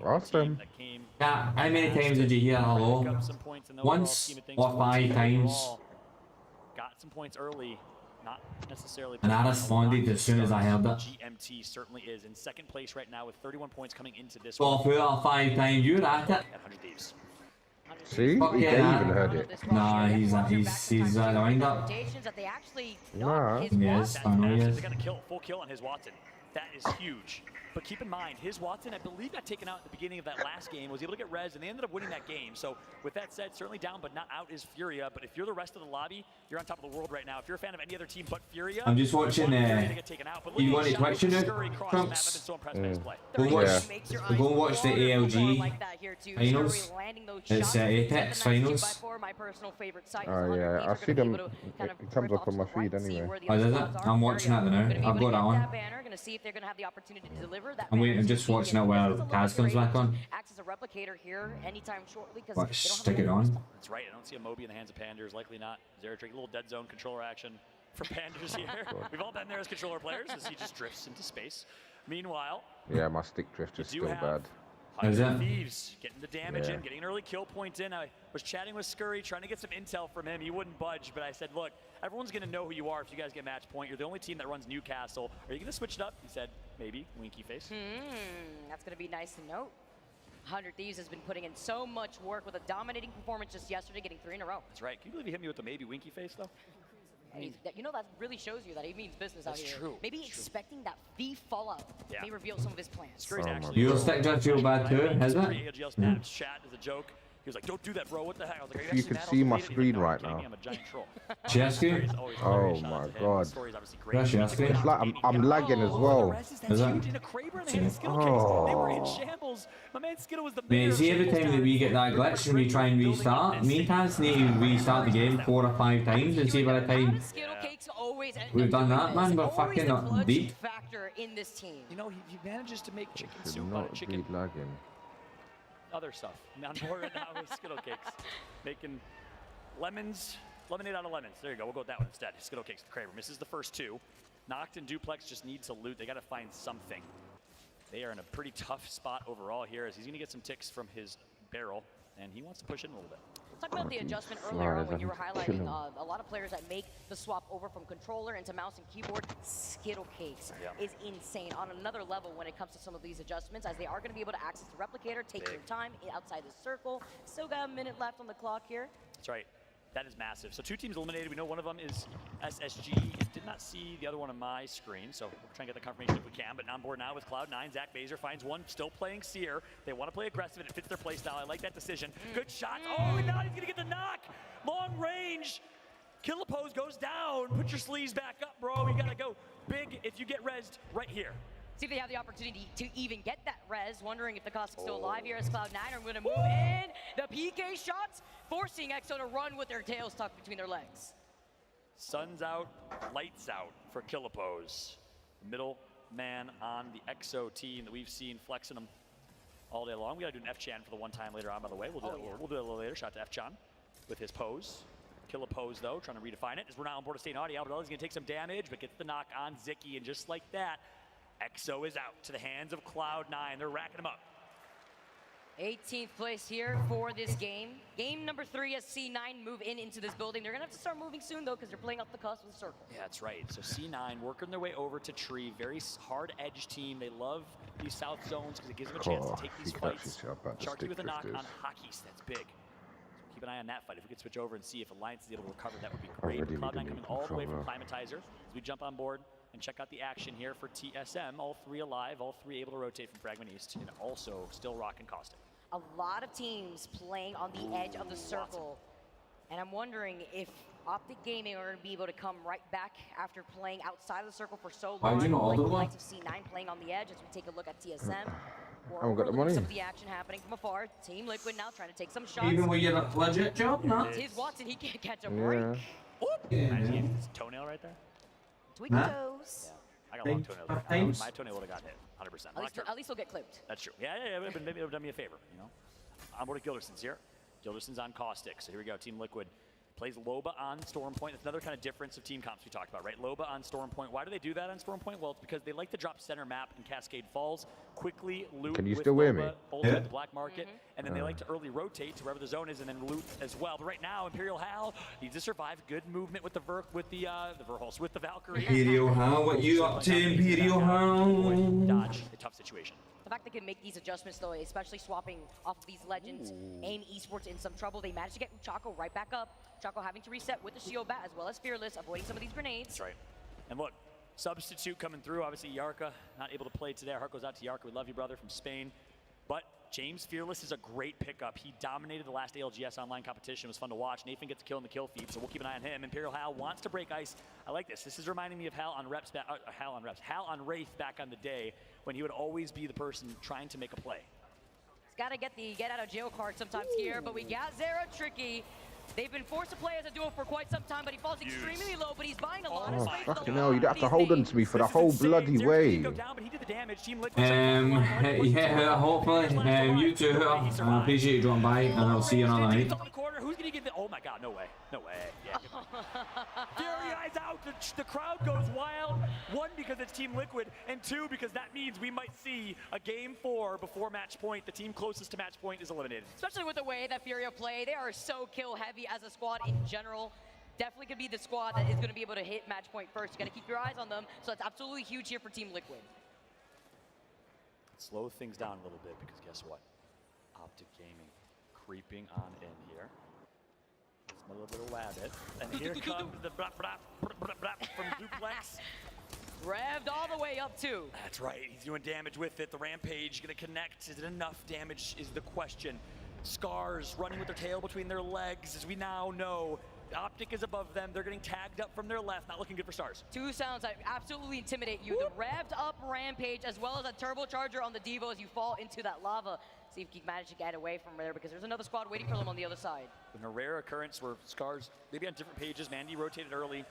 Ask him. Yeah, how many times did you hear hello? Once or 5 times. Got some points early. Not necessarily. And I responded as soon as I heard that. GMT certainly is in second place right now with 31 points coming into this well, one. 4 or 5 times, you're at it. At 100 Thieves. See? Fuck He yeah, even heard it. Nah, he's lined up. Nah. Yes, I know he is. They got a full kill on his Watson. That is huge. But keep in mind, his Watson, I believe, got taken out at the beginning of that last game, was able to get res, and they ended up winning that game. So with that said, certainly down, but not out is Furia. But if you're the rest of the lobby, you're on top of the world right now. If you're a fan of any other team but Furia, I'm just watching. You want to question it, Trumps? So impressed by his play. Go and watch the ALG finals. It's Apex finals. Oh yeah, I see them. It comes up on my feed anyway. Oh, does it? I'm watching that now. I've got that on. See if they're going to have the opportunity to deliver that. I'm waiting. I'm just watching it while Kaz comes back on. Acts as a replicator here anytime shortly because What, stick it on. That's right. I don't see a Moby in the hands of Panders. Likely not. Zeratrick, a little dead zone controller action for Panders here. We've all been there as controller players as he just drifts into space. Meanwhile, Yeah, my stick drift is still bad. Is it? Thieves getting the damage in, getting an early kill point in. I was chatting with Scurry, trying to get some intel from him. He wouldn't budge, but I said, look, everyone's going to know who you are if you guys get match point. You're the only team that runs Newcastle. Are you going to switch it up? He said, maybe. Winky face. That's going to be nice to note. 100 Thieves has been putting in so much work with a dominating performance just yesterday, getting 3 in a row. That's right. Can you believe he hit me with the maybe winky face, though? You know, that really shows you that he means business out here. That's true. Maybe expecting that Thief fallout may reveal some of his plans. Your stick drift feel bad too, has it? Chat as a joke. He was like, don't do that, bro. What the heck? I was like, You can see my screen right now. I'm a giant troll. Chesky? Oh my god. That's Chesky. It's like I'm lagging as well. Is that? They were in shambles. My man Skittle was the Mate, see every time that we get that glitch and we try and restart, me and Kaz need to restart the game 4 or 5 times and see by the time we've done that, man, we're fucking not deep. Factor in this team. You know, he manages to make chicken Should soup out not of chicken. be lagging. Other stuff. Now more right now with Skittle Cakes. Making lemonade out of lemons. There you go. We'll go with that one instead. Skittle Cakes, the Kraber. Misses the first 2. Noct and Duplex just need to loot. They got to find something. They are in a pretty tough spot overall here as he's going to get some ticks from his barrel, and he wants to push in a little bit. Let's talk about the adjustment earlier on when you were highlighting a lot of players that make the swap over from controller into mouse and keyboard. Skittle Cakes is insane on another level when it comes to some of these adjustments, as they are going to be able to access the replicator, take their time outside the circle. Still got a minute left on the clock here. That's right. That is massive. So 2 teams eliminated. We know one of them is SSG. Did not see the other one on my screen, so we're trying to get the confirmation if we can. But on board now with Cloud9, Zach Baser finds one, still playing Seer. They want to play aggressive, and it fits their play style. I like that decision. Good shot. Oh, now he's going to get the knock. Long range. Killapose goes down. Put your sleeves back up, bro. You got to go big if you get rezzed right here. See if they have the opportunity to even get that res. Wondering if the Caustic's still alive here as Cloud9 are going to move in. The PK shots forcing EXO to run with their tails tucked between their legs. Sun's out, lights out for Killapose. Middle man on the EXO team that we've seen flexing them all day long. We got to do an F-Chan for the one time later on, by the way. We'll do we'll do it a little later. Shout out to F-Chan with his pose. Killapose, though, trying to redefine it. As we're now on board of State Audio, Albertelli's going to take some damage, but gets the knock on Zicky, and just like that, EXO is out to the hands of Cloud9. They're racking them up. 18th place here for this game. Game number 3 as C9 move into this building. They're going to have to start moving soon, though, because they're playing off the cusp of the circle. Yeah, that's right. So C9 working their way over to Tree. Very hard edge team. They love these south zones because it gives them a chance to take these fights. Sharky with a knock on Hockeys. That's big. So keep an eye on that fight. If we could switch over and see if Alliance is able to recover, that would be great. Cloud9 coming all the way from Climatizer as we jump on board and check out the action here for TSM. All 3 alive, all 3 able to rotate from Fragment East, and also still rocking Caustic. A lot of teams playing on the edge of the circle. And I'm wondering if Optic Gaming are going to be able to come right back after playing outside of the circle for so long. Like the likes of C9 playing on the edge as we take a look at TSM. I haven't got the money. Some of the action happening from afar. Team Liquid now trying to take some shots. Even when you have a legit job, no? Tis Watson, he can't catch a break. Nice toenail right there. Tweak toes. I got long toenails. My toenail would have got hit, 100%. At least he'll get clipped. That's true. Yeah, but maybe it would have done me a favor, you know? On board of Gilderson's here. Gilderson's on Caustic. So here we go. Team Liquid plays Loba on Storm Point. That's another kind of difference of team comps we talked about, right? Loba on Storm Point. Why do they do that on Storm Point? Well, it's because they like to drop center map and Cascade Falls, quickly loot Can you with still hear me? ultimate the black market, and then they like to early rotate to wherever the zone is and then loot as well. But right now, Imperial Hal needs to survive. Good movement with the Verhulst, with the Valkyrie. Imperial Hal, what you up to, Imperial Hal? Dodge a tough situation. The fact they can make these adjustments, though, especially swapping off of these legends, AIM Esports in some trouble. They managed to get Chaco right back up. Chaco having to reset with the shield bat as well as Fearless, avoiding some of these grenades. That's right. And look, substitute coming through. Obviously, Yarka not able to play today. Our heart goes out to Yarka. We love you, brother, from Spain. But James Fearless is a great pickup. He dominated the last ALGS online competition. It was fun to watch. Nathan gets a kill in the kill feed, so we'll keep an eye on him. Imperial Hal wants to break ice. I like this. This is reminding me of Hal on Wraith back on the day when he would always be the person trying to make a play. He's got to get the get out of jail card sometimes here, but we got Zera Tricky. They've been forced to play as a duo for quite some time, but he falls extremely low, but he's buying a lot of space. Fucking hell, you'd have to hold on to me for the whole bloody way. Yeah, hopefully. You too. I appreciate you dropping by, and I'll see you another night. Who's gonna get the? Oh my God! No way! No way! Yeah. Fury Eyes out. The crowd goes wild. One, because it's Team Liquid, and two, because that means we might see a game 4 before match point. The team closest to match point is eliminated. Especially with the way that Fury play, they are so kill heavy as a squad in general. Definitely could be the squad that is going to be able to hit match point first. You got to keep your eyes on them. So it's absolutely huge here for Team Liquid. Slow things down a little bit because guess what? Optic Gaming creeping on in here. A little bit of rabbit. And here comes the brap from Duplex. Revved all the way up too. That's right, he's doing damage with it. The Rampage gonna connect. Is it enough damage is the question. Scars running with their tail between their legs, as we now know. Optic is above them. They're getting tagged up from their left. Not looking good for Stars. Two sounds that absolutely intimidate you. The revved up Rampage as well as a turbocharger on the Devo as you fall into that lava. See if you can manage to get away from there because there's another squad waiting for them on the other side. In a rare occurrence where Scars maybe on different pages, Mandy rotated early.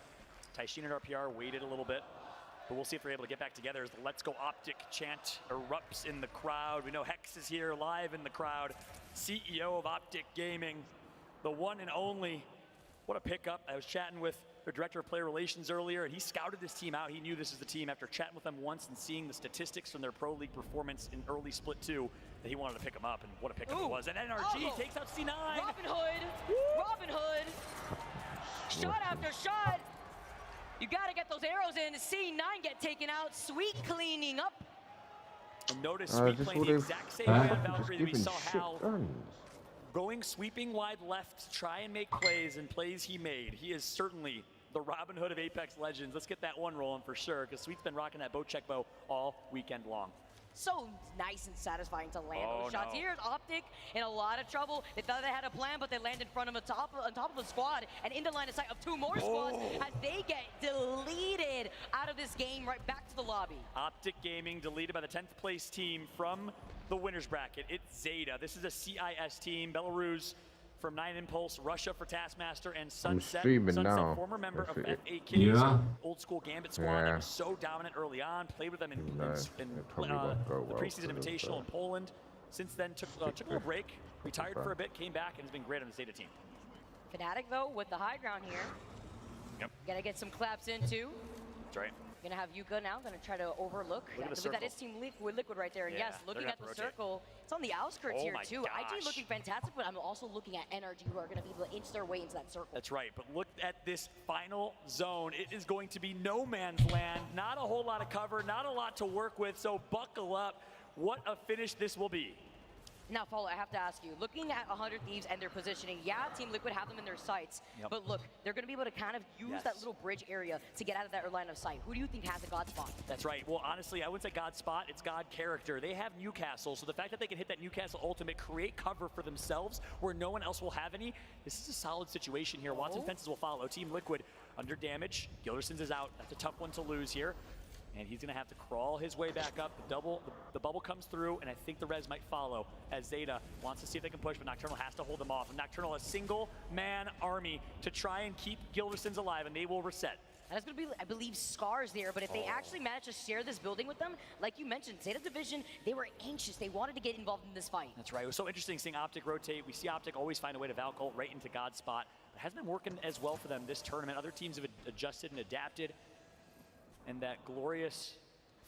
Taishin and RPR waited a little bit. But we'll see if they're able to get back together as the Let's Go Optic chant erupts in the crowd. We know Hex is here live in the crowd. CEO of Optic Gaming, the one and only. What a pickup. I was chatting with their director of player relations earlier, and he scouted this team out. He knew this is the team after chatting with them once and seeing the statistics from their Pro League performance in early Split 2 that he wanted to pick them up, and what a pickup it was. And NRG takes out C9. Robin Hood. Robin Hood. Shot after shot. You got to get those arrows in. C9 get taken out. Sweet cleaning up. And notice Sweet playing the exact same way on Valkyrie that we saw Hal going sweeping wide left to try and make plays, and plays he made. He is certainly the Robin Hood of Apex Legends. Let's get that one rolling for sure, because Sweet's been rocking that bow check bow all weekend long. So nice and satisfying to land those shots. No. Here's Optic in a lot of trouble. They thought they had a plan, but they land in front of on top of the squad and in the line of sight of 2 more squads as they get deleted out of this game right back to the lobby. Optic Gaming deleted by the 10th place team from the winner's bracket. It's Zeta. This is a CIS team. Belarus from 9 Impulse, Russia for Taskmaster, and Sunset. Streaming now. Former member of That's FAK's old school Gambit squad that was so dominant early on. Played with them in the preseason invitational in Poland. Since then, took a little break, retired for a bit, came back, and has been great on the Zeta team. Fnatic, though, with the high ground here. Yep. Gotta get some claps in, too. That's right. Gonna have Yuka now, gonna try to overlook. I believe that is Team Liquid right there. And Yeah, yes, looking at the circle, it's on the outskirts here too. IG looking fantastic, but I'm also looking at NRG who are gonna be able to inch their way into that circle. That's right, but look at this final zone. It is going to be no man's land. Not a whole lot of cover, not a lot to work with, so buckle up. What a finish this will be. Now, Follow, I have to ask you, looking at 100 Thieves and their positioning, yeah, Team Liquid have them in their sights, but look, they're going to be able to kind of use that little bridge area to get out of that line of sight. Who do you think has a God spot? That's right. Well, honestly, I wouldn't say God spot, it's God character. They have Newcastle, so the fact that they can hit that Newcastle ultimate, create cover for themselves where no one else will have any, this is a solid situation here. Watson Fences will follow. Team Liquid under damage. Gildersons is out. That's a tough one to lose here. And he's gonna have to crawl his way back up. The bubble comes through, and I think the res might follow as Zeta wants to see if they can push, but Nocturnal has to hold them off. And Nocturnal, a single-man army to try and keep Gildersons alive, and they will reset. And it's going to be, I believe, Scars there, but if they actually manage to share this building with them, like you mentioned, Zeta Division, they were anxious. They wanted to get involved in this fight. That's right. It was so interesting seeing Optic rotate. We see Optic always find a way to Valcult right into God's spot. It hasn't been working as well for them this tournament. Other teams have adjusted and adapted. And that glorious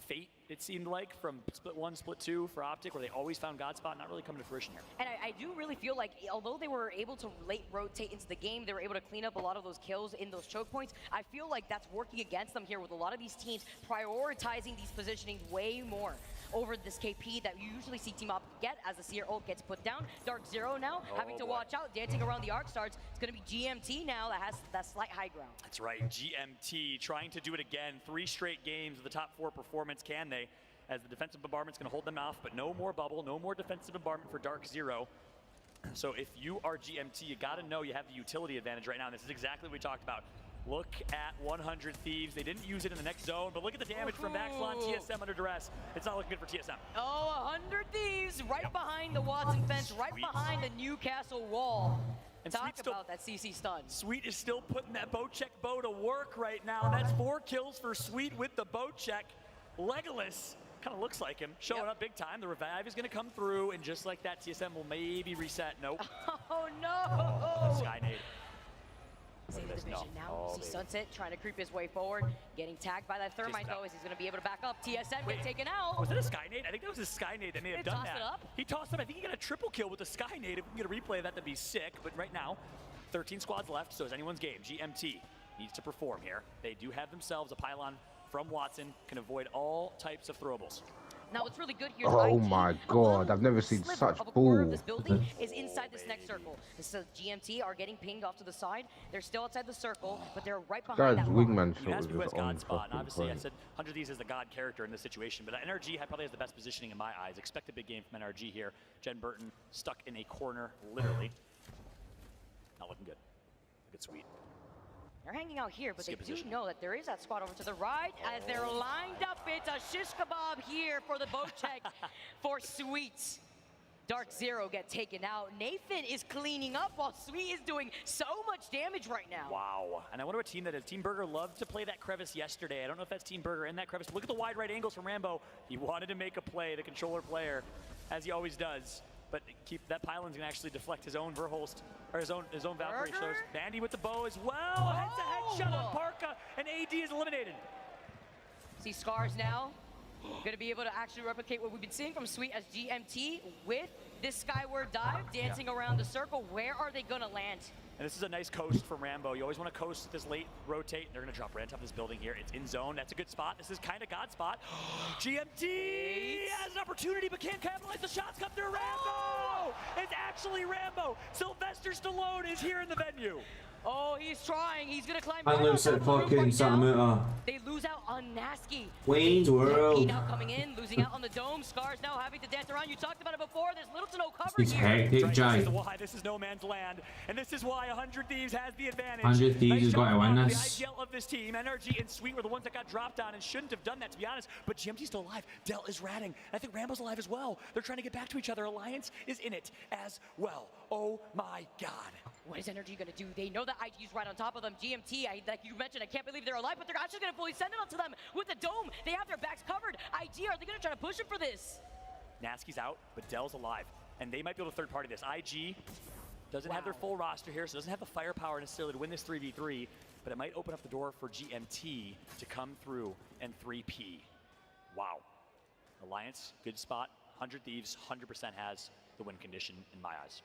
fate it seemed like, from split 1, split 2 for Optic, where they always found Godspot, not really coming to fruition here. And I do really feel like, although they were able to late rotate into the game, they were able to clean up a lot of those kills in those choke points. I feel like that's working against them here with a lot of these teams prioritizing these positionings way more over this KP that you usually see Team Optic get as the Seer ult gets put down. Dark Zero now having to watch out, dancing around the arc starts. It's going to be GMT now that has that slight high ground. That's right, GMT trying to do it again. 3 straight games of the top 4 performance, can they? As the defensive bombardment's going to hold them off, but no more bubble, no more defensive bombardment for Dark Zero. So if you are GMT, you got to know you have the utility advantage right now. And this is exactly what we talked about. Look at 100 Thieves. They didn't use it in the next zone, but look at the damage from Baxlon. TSM under duress. It's not looking good for TSM. Oh, 100 Thieves right behind the Watson fence, right behind the Newcastle wall. And Talk Sweet about that CC stun. Sweet is still putting that bow check bow to work right now. That's 4 kills for Sweet with the bow check. Legolas kind of looks like him, showing up big time. The revive is going to come through, and just like that, TSM will maybe reset. Nope. Oh, no. Skynade. See the division now. See Sunset trying to creep his way forward. Getting tagged by that Thermite, though, as he's going to be able to back up. TSM get taken out. Was it a Skynade? I think that was a Skynade that may have done that. It up? He tossed it up. I think he got a triple kill with the Skynade. If we can get a replay of that, that'd be sick. But right now, 13 squads left, so it's anyone's game. GMT needs to perform here. They do have themselves a pylon from Watson, can avoid all types of throwables. Now what's really good here is Oh IG, my god, I've never seen sliver such of a corner of ball. this building is inside this next circle. So GMT are getting pinged off to the side. They're still outside the circle, but they're right behind Guy's that rock. wingman He has shot who has was on God spot, and fucking obviously I point. said 100 Thieves is the God character in this situation, but NRG probably has the best positioning in my eyes. Expect a big game from NRG here. Jen Burton stuck in a corner, literally. Not looking good. Look at Sweet. They're hanging out here, but Skip they do position. know that there is that squad over to the right as they're lined up. It's a shish kebab here for the boat check for Sweet. Dark Zero get taken out. Nathan is cleaning up while Sweet is doing so much damage right now. Wow. And I wonder what team that is. Team Burger loved to play that crevice yesterday. I don't know if that's Team Burger in that crevice. But look at the wide right angles from Rambo. He wanted to make a play, the controller player, as he always does. But keep that pylon's gonna actually deflect his own Verholst, or his own Valkyrie. Burger? Shows Bandy with the bow as well. Head-to-head shot on Parka, and AD is eliminated. See Scars now. Gonna be able to actually replicate what we've been seeing from Sweet as GMT with this skyward dive, dancing around the circle. Where are they gonna land? And this is a nice coast from Rambo. You always want to coast this late rotate. They're going to drop right on top of this building here. It's in zone. That's a good spot. This is kind of God spot. GMT has an opportunity but can't capitalize. The shots come through. Rambo! It's actually Rambo. Sylvester Stallone is here in the venue. Oh, he's trying. He's gonna climb. I right lose on at top of the fucking roof Santa right now. Muta. They lose out on Nasky. Wayne's World. now coming in, losing out on the dome. Scars now having to dance around. You talked about it before. There's little to no cover It's here. hectic, This Jay. is why this is no man's land, and this is why 100 Thieves has the advantage. 100 Thieves has got to win The this. IGL of this team, NRG and Sweet were the ones that got dropped on and shouldn't have done that, to be honest. But GMT's still alive. Dell is ratting. I think Rambo's alive as well. They're trying to get back to each other. Alliance is in it as well. Oh my God. What is NRG gonna do? They know that IG's right on top of them. GMT, like you mentioned, I can't believe they're alive, but they're actually gonna fully send it onto them with the dome. They have their backs covered. IG, are they gonna try to push it for this? Nasky's out, but Dell's alive. And they might be able to third party this. IG doesn't have their full roster here, so doesn't have the firepower necessarily to win this 3v3, but it might open up the door for GMT to come through and 3P. Wow. Alliance, good spot. 100 Thieves, 100% has the win condition in my eyes.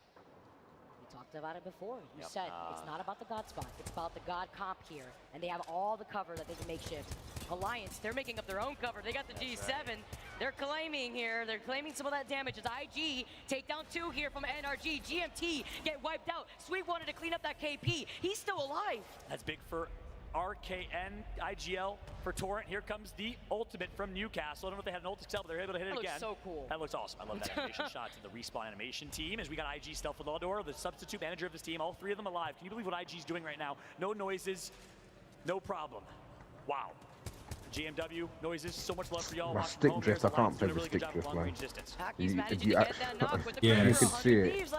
We talked about it before. You Yep. said it's not about the God spot. It's about the God comp here. And they have all the cover that they can make shift. Alliance, they're making up their own cover. They got the G7. They're claiming here. They're claiming some of that damage. It's IG. Take down 2 here from NRG. GMT get wiped out. Sweet wanted to clean up that KP. He's still alive. That's big for RKN, IGL for Torrent. Here comes the ultimate from Newcastle. I don't know if they had an ult excel, but they're able to hit it That again. looks so cool. That looks awesome. I love that animation shot to the respawn animation team as we got IG Stealth with Laudor, the substitute manager of this team. All 3 of them alive. Can you believe what IG's doing right now? No noises, no problem. Wow. GMW, noises, so much love for y'all. My watching stick home. drift, There's I can't Alliance play doing a with really good stick job drift, long man. range distance. Haki's You- managing you to get act- that knock with the Yeah, pressure you of could 100 see it. Thieves,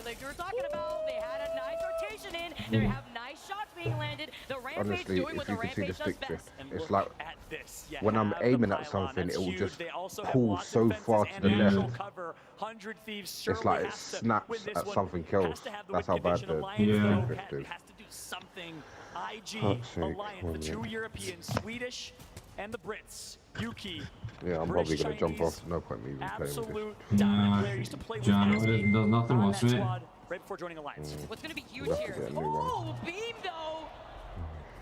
like you were talking about. They had a nice rotation in. They have nice shots being landed. The Rampage Honestly, doing what if the you can see the Rampage does stick best. drift, And it's look like at this. You when I'm have the aiming at pylon. something, That's it will huge. just They also pull have lots so of fences far to and the natural left. cover. 100 Thieves It's surely like it has to snaps win this at one. something Has kills. to have the That's win how bad condition. the Alliance, Yeah. though, drift is. has to do something. IG, Fuck's sake, Alliance, the oh, 2 yeah. European, Swedish, and the Brits. Yuki. Yeah, I'm British probably gonna jump Chinese, off. No point me even playing with this. absolute dominant player. Used to play with John, SB there's nothing on worse, that mate. squad right before joining Alliance. What's going to be huge We'll have to here? get a new one. Oh, beam though!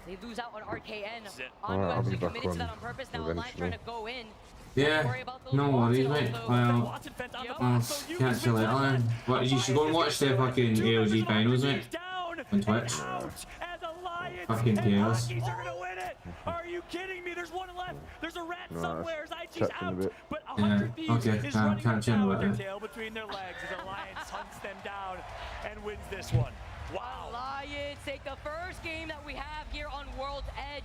They lose out on RKN. That's it. Anu Alright, I'll be actually back committed to that on on purpose. Now Alliance eventually. trying to go in. Yeah, Worry about those no Watson worries, mate. also. Well, Watson fence on the Yep. box, so Yuki's catch you been later, left. then. What, you should go and watch the fucking AOG finals, mate. Down On Twitch. and out as Alliance Fucking and chaos. Hockeys are gonna win it. Are you kidding me? There's one left. There's a rat No, somewhere. IG's checked in a out, bit. but 100 Thieves okay, is running can't them down chat with their about it. tail between their legs as Alliance hunts them down and wins this one. Wow. Alliance take the first game that we have here on World's Edge.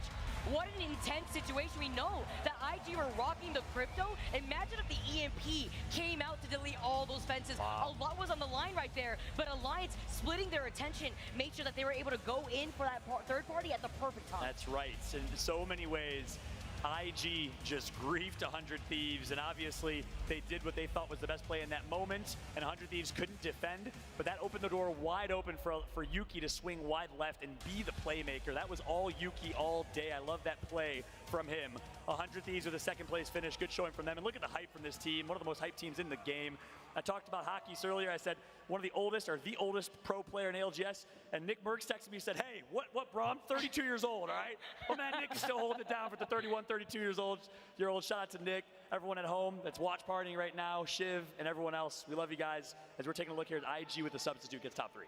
What an intense situation. We know that IG were rocking the crypto. Imagine if the EMP came out to delete all those fences. Wow. A lot was on the line right there, but Alliance splitting their attention made sure that they were able to go in for that third party at the perfect time. That's right. In so many ways, IG just griefed 100 Thieves, and obviously they did what they thought was the best play in that moment, and 100 Thieves couldn't defend, but that opened the door wide open for Yuki to swing wide left and be the playmaker. That was all Yuki all day. I love that play from him. 100 Thieves with a second place finish. Good showing from them, and look at the hype from this team. One of the most hyped teams in the game. I talked about Hockeys earlier. I said one of the oldest or the oldest pro player in ALGS. And Nick Merckx texted me and said, hey, what, bro? I'm 32 years old, all right? Well, man, Nick is still holding it down for the 31, 32 years old. Shout out to Nick, everyone at home that's watch partying right now, Shiv, and everyone else. We love you guys. As we're taking a look here at IG with the substitute gets top 3.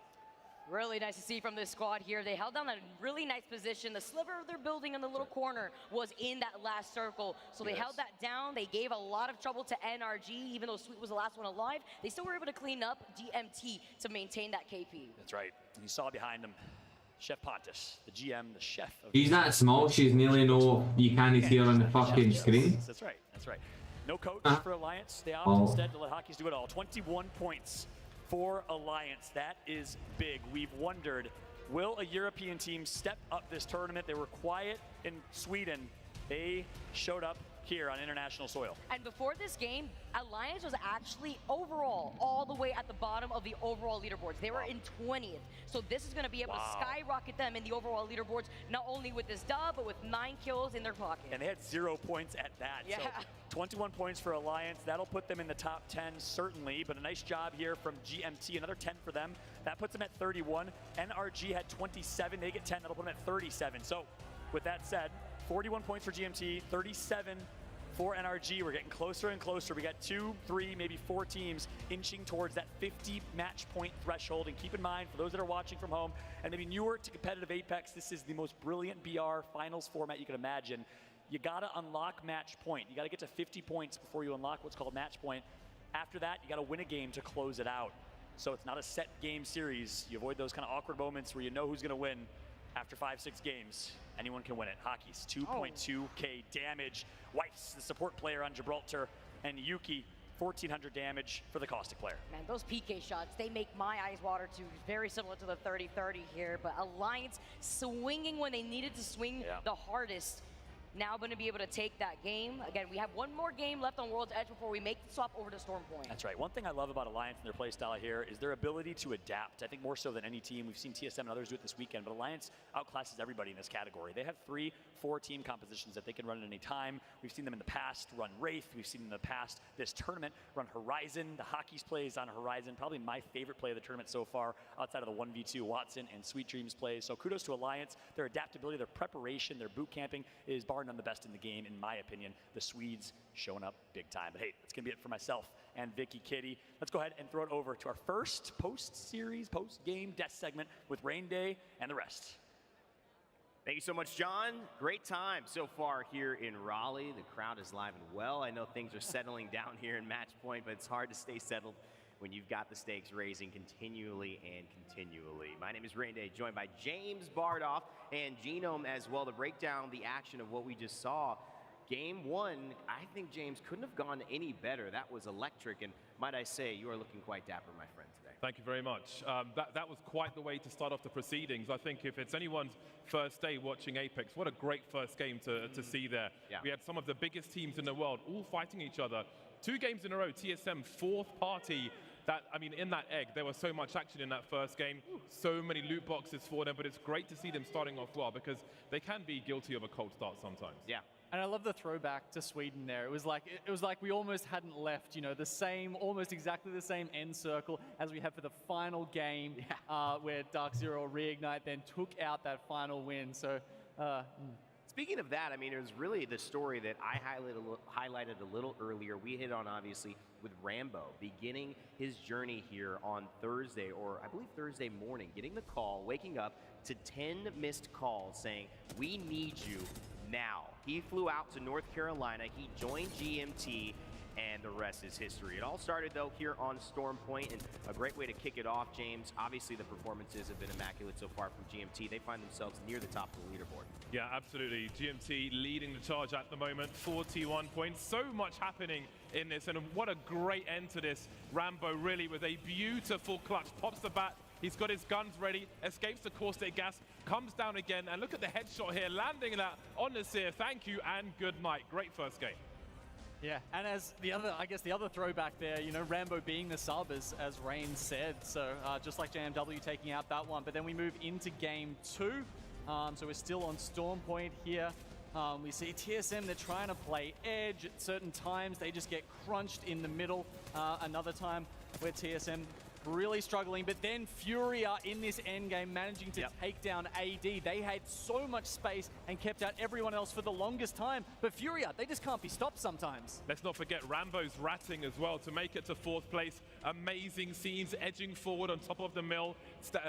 Really nice to see from this squad here. They held down a really nice position. The sliver of their building in the little corner was in that last circle. So they held that down. They gave a lot of trouble to NRG, even though Sweet was the last one alive. They still were able to clean up DMT to maintain that KP. That's right. And you saw behind him, Chef Pontus, the GM, the chef. Of He's that small, she's nearly no, you can't see her on the fucking screen. That's right. That's right. No coach for Alliance. They opt Oh. instead to let Hockeys do it all. 21 points for Alliance. That is big. We've wondered, will a European team step up this tournament? They were quiet in Sweden. They showed up here on international soil. And before this game, Alliance was actually overall all the way at the bottom of the overall leaderboards. They were in 20th. So this is going to be able to skyrocket them in the overall leaderboards, not only with this dub, but with 9 kills in their pocket. And they had 0 points at that. Yeah. So 21 points for Alliance. That'll put them in the top 10, certainly. But a nice job here from GMT. Another 10 for them. That puts them at 31. NRG had 27. They get 10. That'll put them at 37. So with that said, 41 points for GMT, 37 for NRG. We're getting closer and closer. We got 2, 3, maybe 4 teams inching towards that 50 match point threshold. And keep in mind, for those that are watching from home and maybe newer to competitive Apex, this is the most brilliant BR finals format you can imagine. You gotta unlock match point. You gotta get to 50 points before you unlock what's called match point. After that, you gotta win a game to close it out. So it's not a set game series. You avoid those kind of awkward moments where you know who's gonna win. After 5-6 games, anyone can win it. Hockeys, 2.2k damage. Weiss, the support player on Gibraltar, and Yuki, 1,400 damage for the Caustic player. Man, those PK shots, they make my eyes water too. Very similar to the 30-30 here, but Alliance swinging when they needed to swing the hardest. Now going to be able to take that game. Again, we have one more game left on World's Edge before we make the swap over to Storm Point. That's right. One thing I love about Alliance and their play style here is their ability to adapt. I think more so than any team. We've seen TSM and others do it this weekend, but Alliance outclasses everybody in this category. They have 3, 4 team compositions that they can run at any time. We've seen them in the past run Wraith. We've seen in the past this tournament run Horizon. The Hockeys plays on Horizon. Probably my favorite play of the tournament so far outside of the 1v2 Watson and Sweet Dreams plays. So kudos to Alliance. Their adaptability, their preparation, their boot camping is bar none the best in the game. In my opinion, the Swedes showing up big time. But hey, that's gonna be it for myself and Vicky Kitty. Let's go ahead and throw it over to our first post-series, post-game death segment with Rain Day and the rest. Thank you so much, John. Great time so far here in Raleigh. The crowd is live and well. I know things are settling down here in Match Point, but it's hard to stay settled when you've got the stakes raising continually and continually. My name is Rain Day, joined by James Bardoff and Genome as well to break down the action of what we just saw. Game 1, I think, James, couldn't have gone any better. That was electric, and might I say, you are looking quite dapper, my friend, today. Thank you very much. That was quite the way to start off the proceedings. I think if it's anyone's first day watching Apex, what a great first game to see there. Yeah. We had some of the biggest teams in the world all fighting each other. 2 games in a row, TSM 4th party that, I mean, in that egg, there was so much action in that first game, so many loot boxes for them, but it's great to see them starting off well because they can be guilty of a cold start sometimes. Yeah. And I love the throwback to Sweden there. It was like we almost hadn't left, you know, the same, almost exactly the same end circle as we had for the final game, where Dark Zero Reignite then took out that final win. So, Speaking of that, I mean, it was really the story that I highlighted a little earlier. We hit on, obviously, with Rambo beginning his journey here on Thursday, or I believe Thursday morning, getting the call, waking up to 10 missed calls saying, "We need you now." He flew out to North Carolina, he joined GMT, and the rest is history. It all started, though, here on Storm Point, and a great way to kick it off, James. Obviously, the performances have been immaculate so far from GMT. They find themselves near the top of the leaderboard. Yeah, absolutely. GMT leading the charge at the moment, 41 points. So much happening in this, and what a great end to this. Rambo really with a beautiful clutch, pops the bat. He's got his guns ready, escapes the caustic gas, comes down again, and look at the headshot here, landing that on Nasir. Thank you and good night. Great first game. yeah, and as the other, I guess the other throwback there, you know, Rambo being the sub, as Rain said. So just like JMW taking out that one. But then we move into game 2. So we're still on Storm Point here. We see TSM, they're trying to play edge. At certain times, they just get crunched in the middle. Another time where TSM really struggling, but then Furia in this endgame managing to take down AD. They had so much space and kept out everyone else for the longest time, but Furia, they just can't be stopped sometimes. Let's not forget Rambo's ratting as well to make it to 4th place. Amazing scenes, edging forward on top of the mill,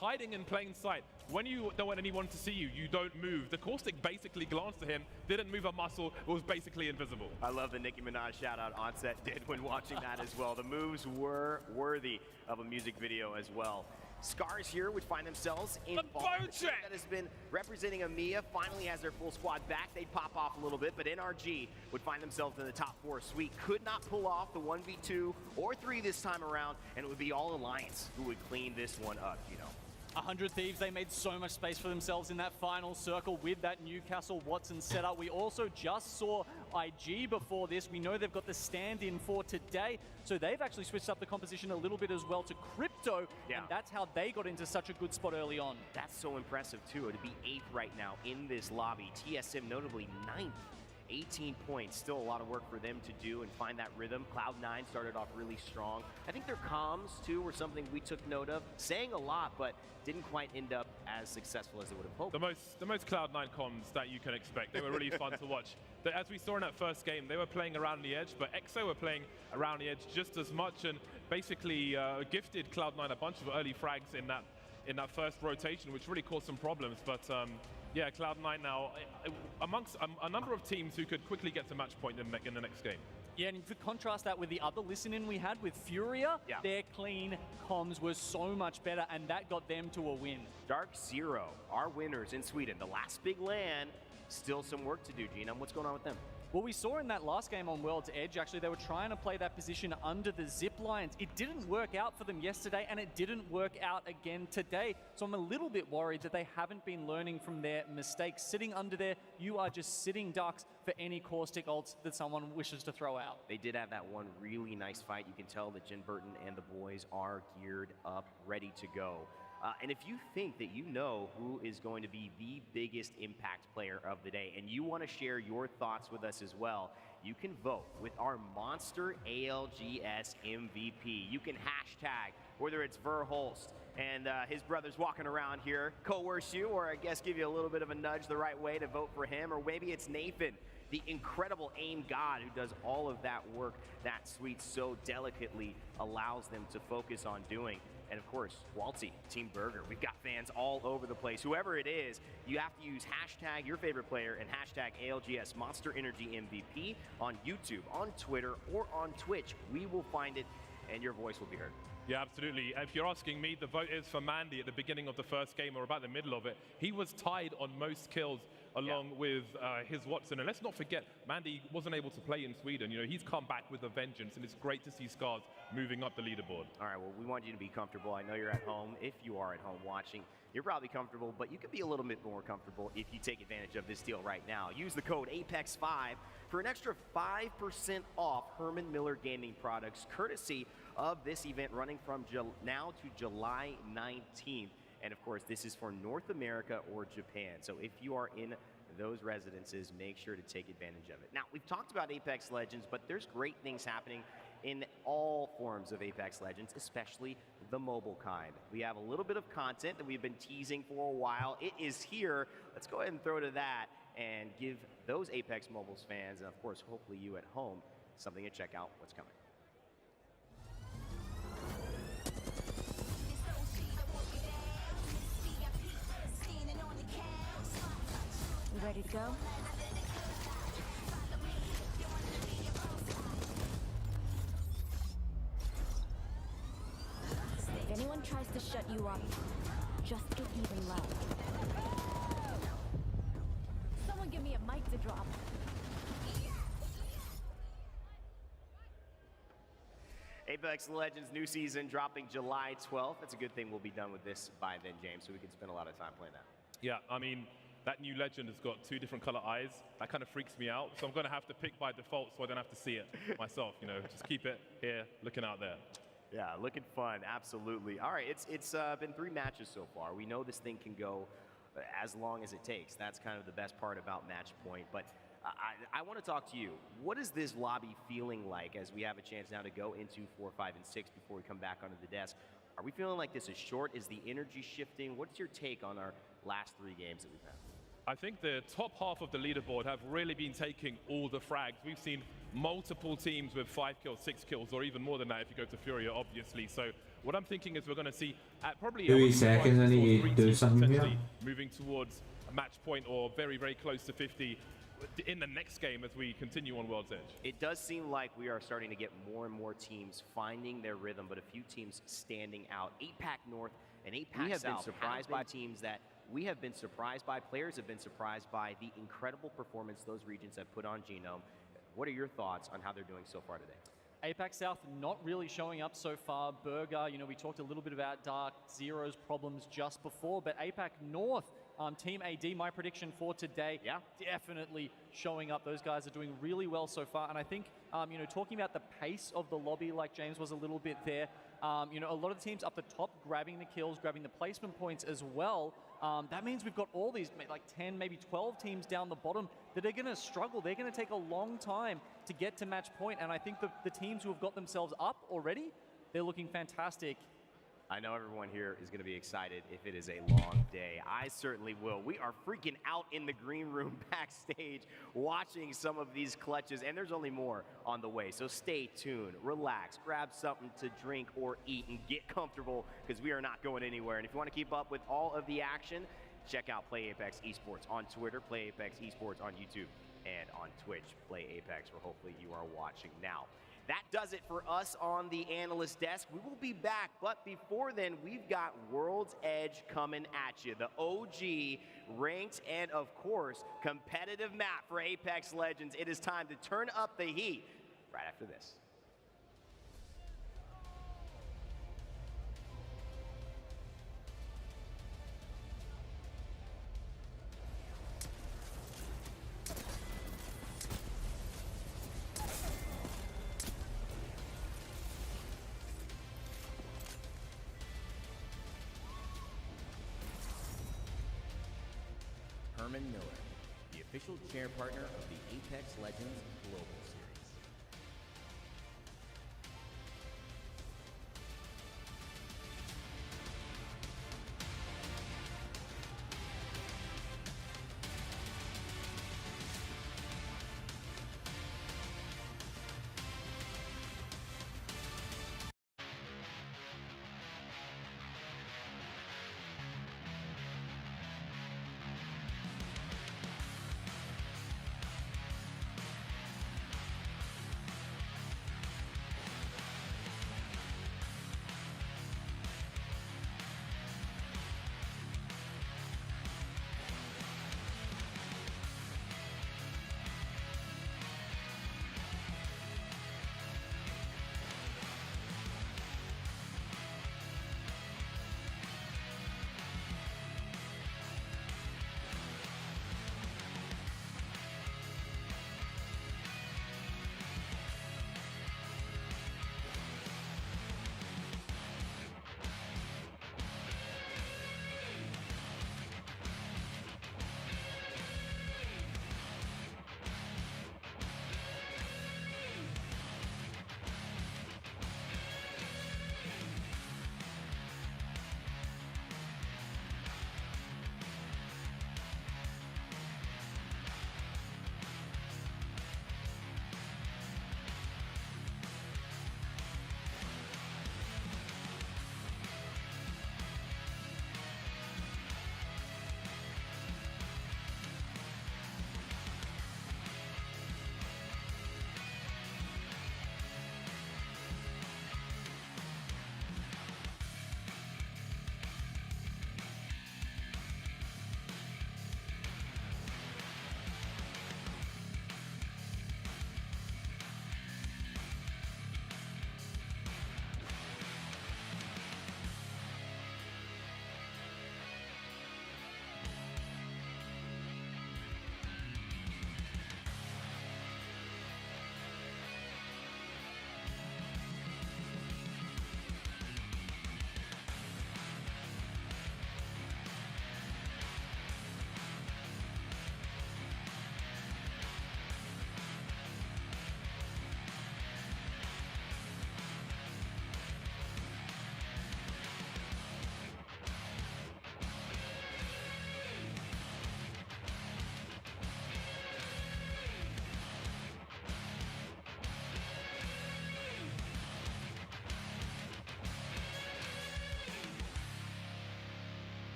hiding in plain sight. When you don't want anyone to see you, you don't move. The caustic basically glanced at him, didn't move a muscle, was basically invisible. I love the Nicki Minaj shout out Onset did when watching that as well. The moves were worthy of a music video as well. Scars here would find themselves in that has been representing EMEA, finally has their full squad back. They'd pop off a little bit, but NRG would find themselves in the top 4. Sweet could not pull off the 1v2 or 3 this time around, and it would be all Alliance who would clean this one up, you know. 100 Thieves, they made so much space for themselves in that final circle with that Newcastle Watson setup. We also just saw IG before this. We know they've got the stand-in for today, so they've actually switched up the composition a little bit as well to Crypto, and that's how they got into such a good spot early on. That's so impressive too, to be 8th right now in this lobby. TSM notably 9th. 18 points, still a lot of work for them to do and find that rhythm. Cloud9 started off really strong. I think their comms too were something we took note of, saying a lot, but didn't quite end up as successful as they would have hoped. The most Cloud9 comms that you can expect. They were really fun to watch. As we saw in that first game, they were playing around the edge, but EXO were playing around the edge just as much, and basically gifted Cloud9 a bunch of early frags in that first rotation, which really caused some problems. But yeah, Cloud9 now amongst a number of teams who could quickly get to match point in the next game. Yeah, and to contrast that with the other listen-in we had with Furia, their clean comms was so much better, and that got them to a win. Dark Zero, our winners in Sweden, the last big LAN, still some work to do, Gina. What's going on with them? Well, we saw in that last game on World's Edge, actually, they were trying to play that position under the zip lines. It didn't work out for them yesterday, and it didn't work out again today. So I'm a little bit worried that they haven't been learning from their mistakes. Sitting under there, you are just sitting ducks for any caustic ults that someone wishes to throw out. They did have that one really nice fight. You can tell that Jin Burton and the boys are geared up, ready to go. And if you think that you know who is going to be the biggest impact player of the day, and you want to share your thoughts with us as well, you can vote with our Monster ALGS MVP. You can hashtag, whether it's Verholst and his brothers walking around here, coerce you, or I guess give you a little bit of a nudge the right way to vote for him, or maybe it's Nathan, the incredible aim god who does all of that work that Sweet so delicately allows them to focus on doing. And of course, Waltzy, Team Burger. We've got fans all over the place. Whoever it is, you have to use hashtag your favorite player and hashtag ALGS Monster Energy MVP on YouTube, on Twitter, or on Twitch. We will find it, and your voice will be heard. Yeah, absolutely. If you're asking me, the vote is for Mandy at the beginning of the first game or about the middle of it. He was tied on most kills along with his Watson. And let's not forget, Mandy wasn't able to play in Sweden. You know, he's come back with a vengeance, and it's great to see Scars moving up the leaderboard. All right, well, we want you to be comfortable. I know you're at home. If you are at home watching, you're probably comfortable, but you could be a little bit more comfortable if you take advantage of this deal right now. Use the code APEX5 for an extra 5% off Herman Miller Gaming products, courtesy of this event running from now to July 19th. And of course, this is for North America or Japan. So if you are in those residences, make sure to take advantage of it. Now, we've talked about Apex Legends, but there's great things happening in all forms of Apex Legends, especially the mobile kind. We have a little bit of content that we've been teasing for a while. It is here. Let's go ahead and throw to that and give those Apex Mobiles fans, and of course, hopefully you at home, something to check out what's coming. You ready to go? If anyone tries to shut you up, just get even louder. Someone give me a mic to drop. Apex Legends new season dropping July 12th. That's a good thing we'll be done with this by then, James, so we can spend a lot of time playing that. Yeah, I mean, that new legend has got 2 different color eyes. That kind of freaks me out. So I'm going to have to pick by default so I don't have to see it myself. You know, just keep it here, looking out there. Yeah, looking fun, absolutely. All right, it's been 3 matches so far. We know this thing can go as long as it takes. That's kind of the best part about Match Point. But I want to talk to you. What is this lobby feeling like as we have a chance now to go into 4, 5, and 6 before we come back onto the desk? Are we feeling like this is short? Is the energy shifting? What's your take on our last 3 games that we've had? I think the top half of the leaderboard have really been taking all the frags. We've seen multiple teams with 5 kills, 6 kills, or even more than that if you go to Furia, obviously. So what I'm thinking is we're going to see at probably 3 seconds I need to do something here. Moving towards a match point or very, very close to 50 in the next game as we continue on World's Edge. It does seem like we are starting to get more and more teams finding their rhythm, but a few teams standing out. APAC North and APAC South. We have been surprised by teams that we have been surprised by. Players have been surprised by the incredible performance those regions have put on Genome. What are your thoughts on how they're doing so far today? APAC South not really showing up so far. Burger, you know, we talked a little bit about Dark Zero's problems just before, but APAC North, Team AD, my prediction for today, definitely showing up. Those guys are doing really well so far, and I think, you know, talking about the pace of the lobby, like James was a little bit there, you know, a lot of the teams up the top grabbing the kills, grabbing the placement points as well. That means we've got all these, like 10, maybe 12 teams down the bottom that are going to struggle. They're going to take a long time to get to match point, and I think the teams who have got themselves up already, they're looking fantastic. I know everyone here is going to be excited if it is a long day. I certainly will. We are freaking out in the green room backstage watching some of these clutches, and there's only more on the way. So stay tuned, relax, grab something to drink or eat, and get comfortable because we are not going anywhere. And if you want to keep up with all of the action, check out Play Apex Esports on Twitter, Play Apex Esports on YouTube, and on Twitch, Play Apex, where hopefully you are watching now. That does it for us on the analyst desk. We will be back, but before then, we've got World's Edge coming at you. The OG, ranked, and of course, competitive map for Apex Legends. It is time to turn up the heat right after this. Herman Miller, the official chair partner of the Apex Legends Global Series.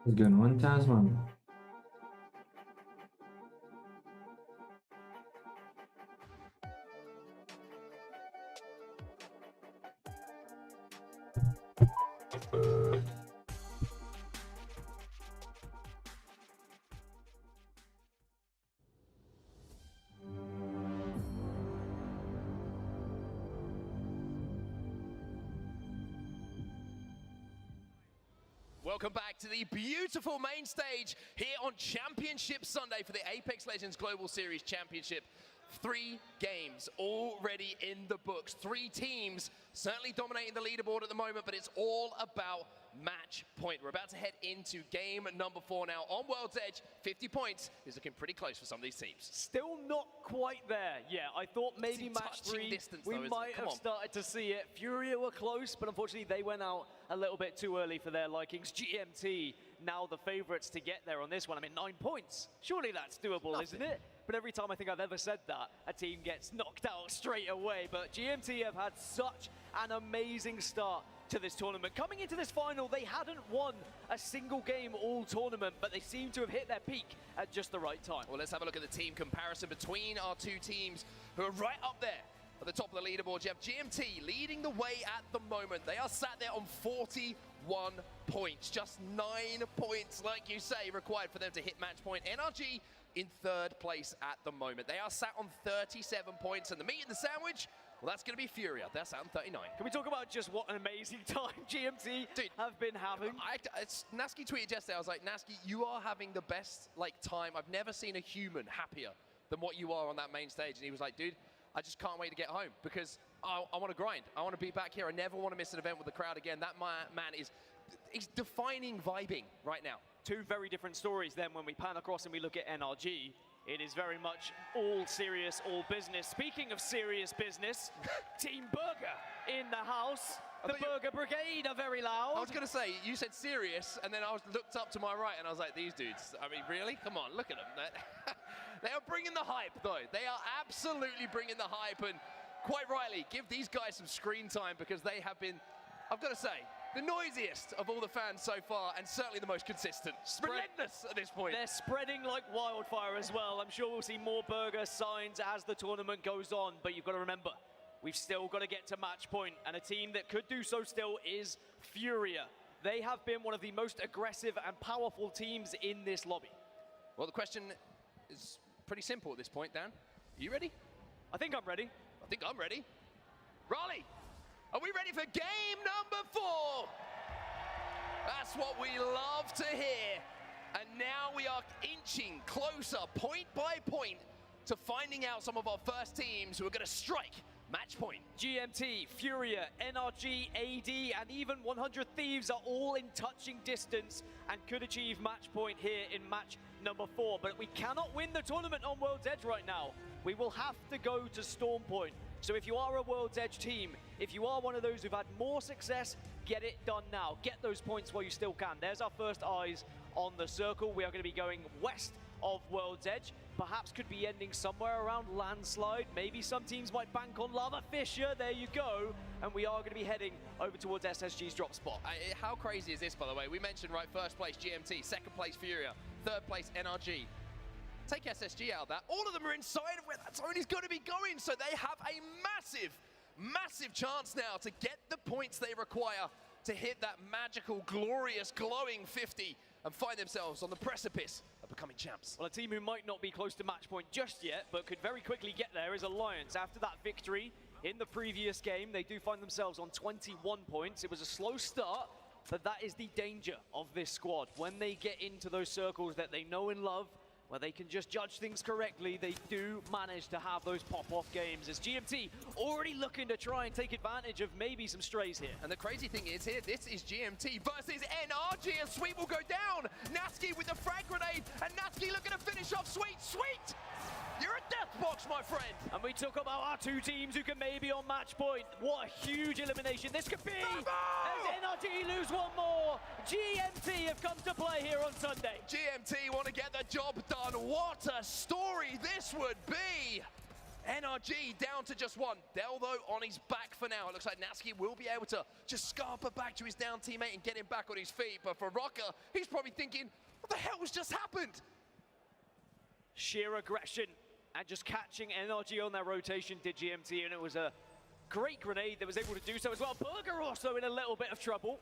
What's going on, Tasman? Welcome back to the beautiful main stage here on Championship Sunday for the Apex Legends Global Series Championship. 3 games already in the books. 3 teams certainly dominating the leaderboard at the moment, but it's all about match point. We're about to head into game number 4 now. On World's Edge, 50 points is looking pretty close for some of these teams. Still not quite there. Yeah, I thought maybe match 3, distance, we though, might have started to see it. Furia were close, but unfortunately they went out a little bit too early for their likings. GMT now the favorites to get there on this one. I mean, 9 points. Surely that's doable, isn't it? But every time I think I've ever said that, a team gets knocked out straight away. But GMT have had such an amazing start to this tournament. Coming into this final, they hadn't won a single game all tournament, but they seem to have hit their peak at just the right time. Well, let's have a look at the team comparison between our 2 teams who are right up there at the top of the leaderboard. You have GMT leading the way at the moment. They are sat there on 41 points. Just 9 points, like you say, required for them to hit match point. NRG in 3rd place at the moment. They are sat on 37 points, and the meat in the sandwich, well, that's going to be Furia. They're sat on 39. Can we talk about just what an amazing time GMT have been having? Nasky tweeted yesterday, I was like, Nasky, you are having the best time. I've never seen a human happier than what you are on that main stage. And he was like, dude, I just can't wait to get home because I want to grind. I want to be back here. I never want to miss an event with the crowd again. That man is defining vibing right now. 2 very different stories then when we pan across and we look at NRG. It is very much all serious, all business. Speaking of serious business, Team Burger in the house. The Burger Brigade are very loud. I was going to say, you said serious, and then I looked up to my right and I was like, these dudes, I mean, really? Come on, look at them. They are bringing the hype, though. They are absolutely bringing the hype, and quite rightly, give these guys some screen time because they have been, I've got to say, the noisiest of all the fans so far, and certainly the most consistent. Relentless at this point. They're spreading like wildfire as well. I'm sure we'll see more Burger signs as the tournament goes on, but you've got to remember, we've still got to get to match point, and a team that could do so still is Furia. They have been one of the most aggressive and powerful teams in this lobby. Well, the question is pretty simple at this point, Dan. Are you ready? I think I'm ready. I think I'm ready. Raleigh, are we ready for game number 4? That's what we love to hear. And now we are inching closer, point by point, to finding out some of our first teams who are going to strike match point. GMT, Furia, NRG, AD, and even 100 Thieves are all in touching distance and could achieve match point here in match number 4. But we cannot win the tournament on World's Edge right now. We will have to go to Storm Point. So if you are a World's Edge team, if you are one of those who've had more success, get it done now. Get those points while you still can. There's our first eyes on the circle. We are going to be going west of World's Edge. Perhaps could be ending somewhere around Landslide. Maybe some teams might bank on Lava Fissure. There you go. And we are going to be heading over towards SSG's drop spot. How crazy is this, by the way? We mentioned, right, 1st place GMT, 2nd place Furia, 3rd place NRG. Take SSG out of that. All of them are inside of where that zone is going to be going. So they have a massive chance now to get the points they require to hit that magical, glorious, glowing 50 and find themselves on the precipice of becoming champs. Well, a team who might not be close to match point just yet, but could very quickly get there is Alliance. After that victory in the previous game, they do find themselves on 21 points. It was a slow start, but that is the danger of this squad. When they get into those circles that they know and love, where they can just judge things correctly, they do manage to have those pop-off games. As GMT already looking to try and take advantage of maybe some strays here. And the crazy thing is here, this is GMT versus NRG, and Sweet will go down. Nasky with the frag grenade, and Nasky looking to finish off Sweet. Sweet! You're a death box, my friend. And we talk about our 2 teams who can maybe on match point. What a huge elimination this could be. As NRG lose one more. GMT have come to play here on Sunday. GMT want to get the job done. What a story this would be. NRG down to just one. Del, though, on his back for now. It looks like Natsuki will be able to just scarper back to his down teammate and get him back on his feet. But for Rocker, he's probably thinking, what the hell has just happened? Sheer aggression and just catching NRG on that rotation did GMT, and it was a great grenade that was able to do so as well. Burger also in a little bit of trouble.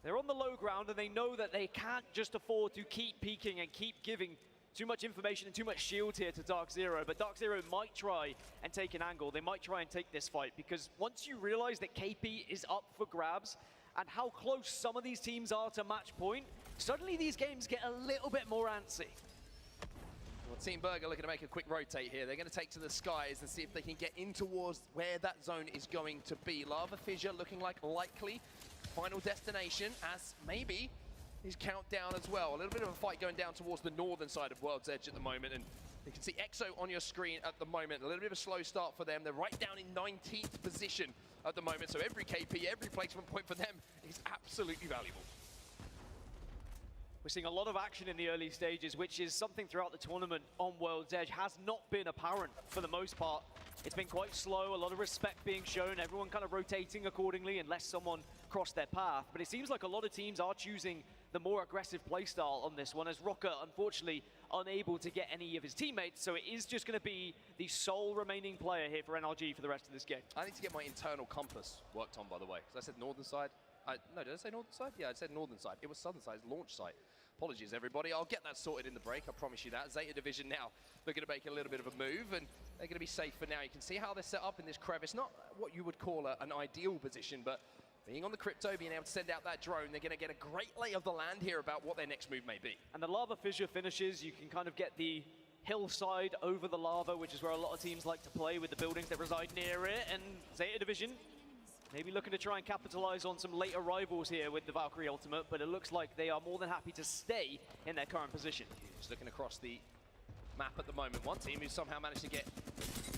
They're on the low ground, and they know that they can't just afford to keep peeking and keep giving too much information and too much shield here to Dark Zero. But Dark Zero might try and take an angle. They might try and take this fight, because once you realize that KP is up for grabs and how close some of these teams are to match point, suddenly these games get a little bit more antsy. Well, Team Burger looking to make a quick rotate here. They're going to take to the skies and see if they can get in towards where that zone is going to be. Lava Fissure looking like likely final destination, as maybe his countdown as well. A little bit of a fight going down towards the northern side of World's Edge at the moment, and you can see EXO on your screen at the moment. A little bit of a slow start for them. They're right down in 19th position at the moment, so every KP, every placement point for them is absolutely valuable. We're seeing a lot of action in the early stages, which is something throughout the tournament on World's Edge has not been apparent for the most part. It's been quite slow, a lot of respect being shown, everyone kind of rotating accordingly unless someone crossed their path. But it seems like a lot of teams are choosing the more aggressive playstyle on this one, as Rocker, unfortunately, unable to get any of his teammates. So it is just going to be the sole remaining player here for NRG for the rest of this game. I need to get my internal compass worked on, by the way, because I said northern side. No, did I say northern side? Yeah, I said northern side. It was southern side, launch site. Apologies, everybody. I'll get that sorted in the break, I promise you that. Zeta Division now, they're going to make a little bit of a move, and they're going to be safe for now. You can see how they're set up in this crevice. Not what you would call an ideal position, but being on the crypto, being able to send out that drone, they're going to get a great lay of the land here about what their next move may be. And the Lava Fissure finishes, you can kind of get the hillside over the lava, which is where a lot of teams like to play with the buildings that reside near it, and Zeta Division maybe looking to try and capitalize on some late arrivals here with the Valkyrie ultimate, but it looks like they are more than happy to stay in their current position. Just looking across the map at the moment, one team who somehow managed to get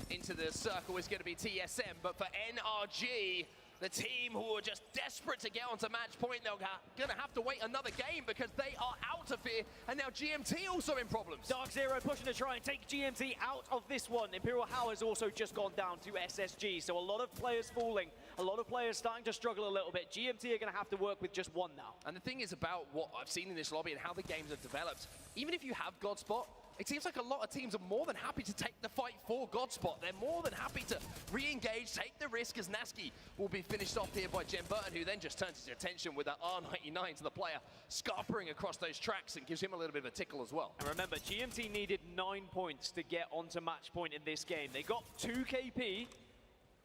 into the circle is going to be TSM, but for NRG, the team who are just desperate to get onto match point, they're going to have to wait another game because they are out of here, and now GMT also in problems. Dark Zero pushing to try and take GMT out of this one. Imperial How has also just gone down to SSG, so a lot of players falling, a lot of players starting to struggle a little bit. GMT are going to have to work with just one now. And the thing is about what I've seen in this lobby and how the games have developed, even if you have Godspot, it seems like a lot of teams are more than happy to take the fight for Godspot. They're more than happy to re-engage, take the risk, as Naski will be finished off here by Jen Burton, who then just turns his attention with that R99 to the player, scarpering across those tracks and gives him a little bit of a tickle as well. And remember, GMT needed 9 points to get onto match point in this game. They got 2 KP,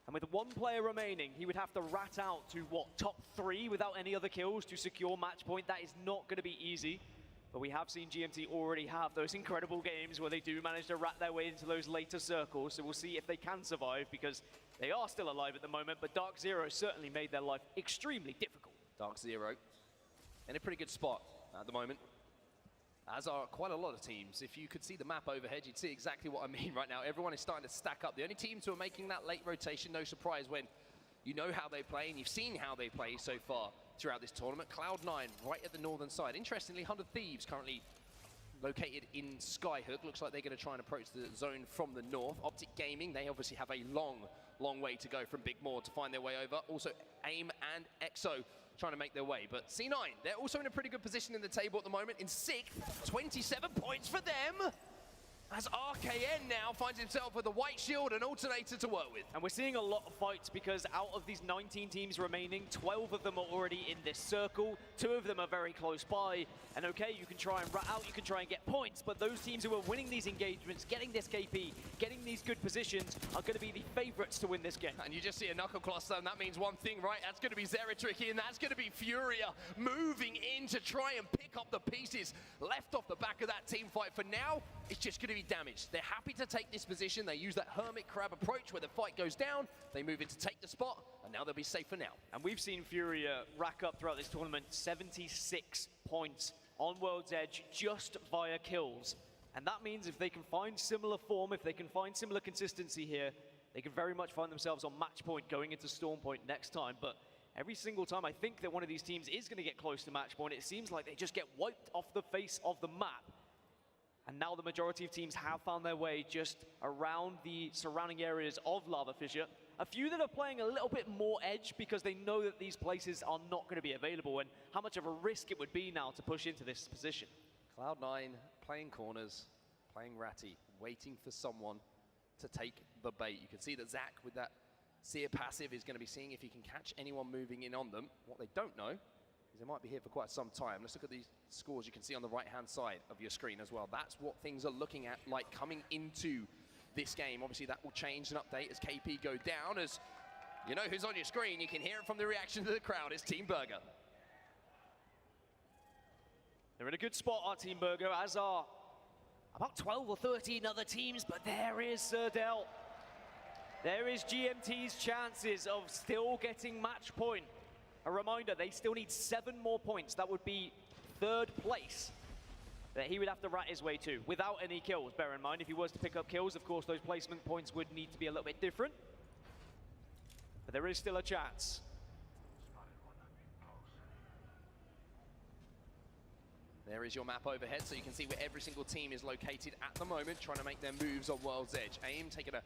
and with one player remaining, he would have to rat out to, what, top 3 without any other kills to secure match point. That is not going to be easy. But we have seen GMT already have those incredible games where they do manage to rat their way into those later circles. So we'll see if they can survive, because they are still alive at the moment. But Dark Zero certainly made their life extremely difficult. Dark Zero in a pretty good spot at the moment, as are quite a lot of teams. If you could see the map overhead, you'd see exactly what I mean right now. Everyone is starting to stack up. The only teams who are making that late rotation, no surprise when you know how they play and you've seen how they play so far throughout this tournament. Cloud9 right at the northern side. Interestingly, 100 Thieves currently located in Skyhook. Looks like they're going to try and approach the zone from the north. Optic Gaming, they obviously have a long way to go from Big Moor to find their way over. Also, AIM and EXO trying to make their way. But C9, they're also in a pretty good position in the table at the moment. In 6th, 27 points for them, as RKN now finds himself with a white shield and alternator to work with. And we're seeing a lot of fights, because out of these 19 teams remaining, 12 of them are already in this circle, 2 of them are very close by. And okay, you can try and rat out, you can try and get points, but those teams who are winning these engagements, getting this KP, getting these good positions, are going to be the favorites to win this game. And you just see a knuckle cluster, and that means one thing, right? That's going to be Zeratricky, and that's going to be Furia moving in to try and pick up the pieces left off the back of that team fight. For now, it's just going to be damaged. They're happy to take this position. They use that hermit crab approach where the fight goes down. They move in to take the spot, and now they'll be safe for now. And we've seen Furia rack up throughout this tournament 76 points on World's Edge just via kills. And that means if they can find similar form, if they can find similar consistency here, they can very much find themselves on match point going into Storm Point next time. But every single time I think that one of these teams is going to get close to match point, it seems like they just get wiped off the face of the map. And now the majority of teams have found their way just around the surrounding areas of Lava Fissure. A few that are playing a little bit more edge because they know that these places are not going to be available and how much of a risk it would be now to push into this position. Cloud9 playing corners, playing ratty, waiting for someone to take the bait. You can see that Zach with that Seer passive is going to be seeing if he can catch anyone moving in on them. What they don't know is they might be here for quite some time. Let's look at these scores you can see on the right-hand side of your screen as well. That's what things are looking at like coming into this game. Obviously that will change and update as KP go down. As you know who's on your screen, you can hear it from the reaction of the crowd. It's Team Burger. They're in a good spot, our Team Burger, as are about 12 or 13 other teams, but there is Serdell. There is GMT's chances of still getting match point. A reminder, they still need 7 more points. That would be 3rd place that he would have to rat his way to without any kills. Bear in mind, if he was to pick up kills, of course, those placement points would need to be a little bit different. But there is still a chance. There is your map overhead, so you can see where every single team is located at the moment, trying to make their moves on World's Edge. AIM taking a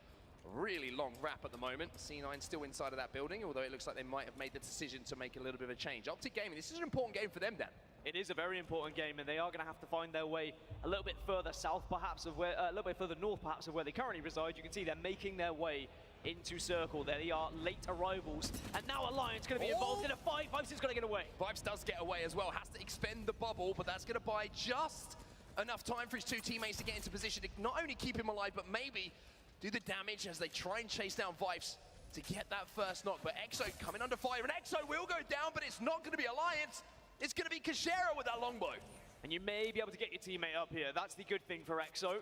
really long wrap at the moment. C9 still inside of that building, although it looks like they might have made the decision to make a little bit of a change. Optic Gaming, this is an important game for them, Dan. It is a very important game, and they are going to have to find their way a little bit further south, perhaps, of where, a little bit further north, perhaps, of where they currently reside. You can see they're making their way into Circle. They are late arrivals, and now Alliance going to be involved in a fight. Vibes is going to get away. Vibes does get away as well, has to expend the bubble, but that's going to buy just enough time for his 2 teammates to get into position to not only keep him alive, but maybe do the damage as they try and chase down Vibes to get that first knock. But Exo coming under fire, and Exo will go down, but it's not going to be Alliance. It's going to be Kashera with that longbow. And you may be able to get your teammate up here. That's the good thing for Exo.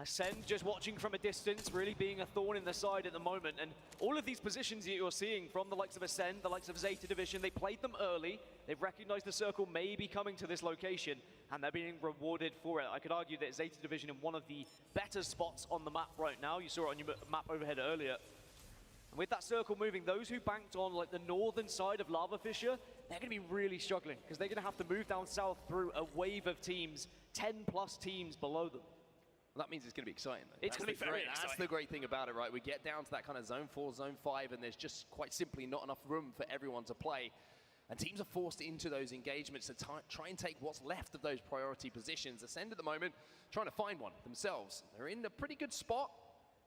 Ascend just watching from a distance, really being a thorn in the side at the moment. And all of these positions that you're seeing from the likes of Ascend, the likes of Zeta Division, they played them early. They've recognized the circle may be coming to this location, and they're being rewarded for it. I could argue that Zeta Division in one of the better spots on the map right now. You saw it on your map overhead earlier. And with that circle moving, those who banked on like the northern side of Lava Fissure, they're going to be really struggling because they're going to have to move down south through a wave of teams, 10+ teams below them. Well, that means it's going to be exciting, though. It's going to be very exciting. That's the great thing about it, right? We get down to that kind of zone 4, zone 5, and there's just quite simply not enough room for everyone to play. And teams are forced into those engagements to try and take what's left of those priority positions. Ascend at the moment, trying to find one themselves. They're in a pretty good spot.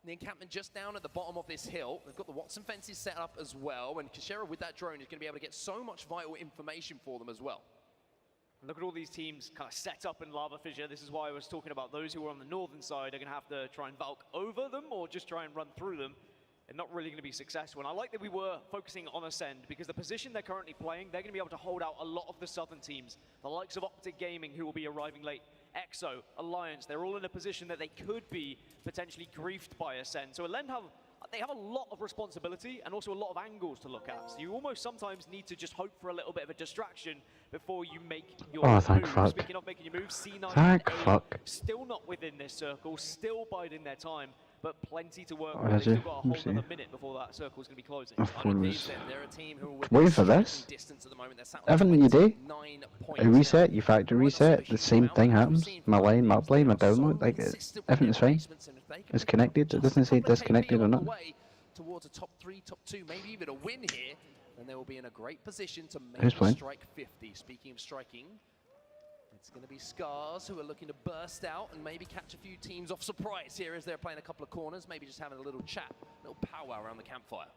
The encampment just down at the bottom of this hill. They've got the Watson fences set up as well, and Kashera with that drone is going to be able to get so much vital information for them as well. Look at all these teams kind of set up in Lava Fissure. This is why I was talking about those who are on the northern side are going to have to try and Valk over them or just try and run through them. They're not really going to be successful. And I like that we were focusing on Ascend because the position they're currently playing, they're going to be able to hold out a lot of the southern teams. The likes of Optic Gaming, who will be arriving late, Exo, Alliance, they're all in a position that they could be potentially griefed by Ascend. So they have a lot of responsibility and also a lot of angles to look at. So you almost sometimes need to just hope for a little bit of a distraction before you make your move. Speaking of making your move, C9 and A still not within this circle, still biding their time, but plenty to work with. They've still got a whole other minute before that circle is going to be closing. They're a team who are waiting for this. Haven't you do? A reset, you factory reset, the same thing happens. My line, my play, my download, like everything's fine. It's connected. It doesn't say disconnected or not. Towards a top 3, top 2, maybe even a win here, and they will be in a great position to maybe strike 50. Speaking of striking, it's going to be Scars who are looking to burst out and maybe catch a few teams off surprise here as they're playing a couple of corners, maybe just having a little chat, a little powwow around the campfire.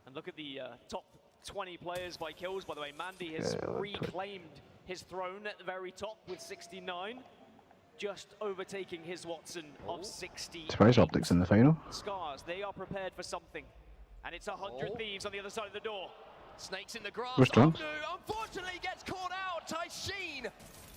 And look at the top 20 players by kills. By the way, Mandy has reclaimed his throne at the very top with 69. Just overtaking his Watson of 60. Surprise Optics in the final. Scars, they are prepared for something. And it's 100 thieves on the other side of the door. Snakes in the grass. Unfortunately gets caught out. Tysheen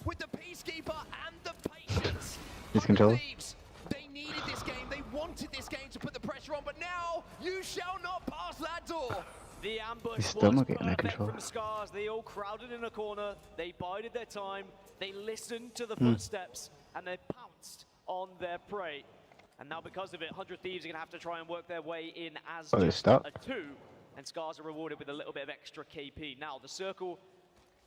with the Peacekeeper and the Patience. He's control. They needed this game. They wanted this game to put the pressure on, but now you shall not pass that door. The ambush He's still was not getting that perfect control. from Scars. They all crowded in a corner. They bided their time. They listened to the footsteps, and they pounced on their prey. And now because of it, 100 Thieves are going to have to try and work their way in as just a 2. And Scars are rewarded with a little bit of extra KP. Now, the circle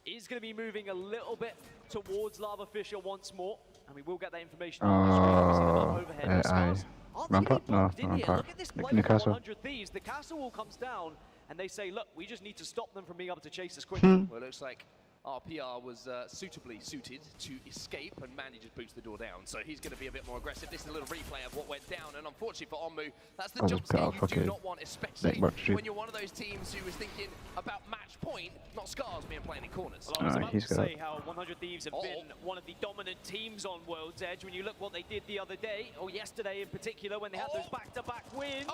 is going to be moving a little bit towards Lava Fissure once more. and we will get that information on the screen. We see them up overhead. But Scars, are they Rampart? getting No, boxed in here? Rampart. Look at this play from Newcastle. 100 Thieves. The castle all comes down, and they say, look, we just need to stop them from being able to chase us quickly. Well, it looks like RPR was suitably suited to escape, and Manny just boots the door down. So he's going to be a bit more aggressive. This is a little replay of what went down, and unfortunately for Onmu, that's the jump scare you do not want, especially when you're one of those teams who is thinking about match point, not Scars being playing in corners. Well, I was about to say how 100 Thieves have been one of the dominant teams on World's Edge. When you look what they did the other day, or yesterday in particular, when they had those back-to-back wins.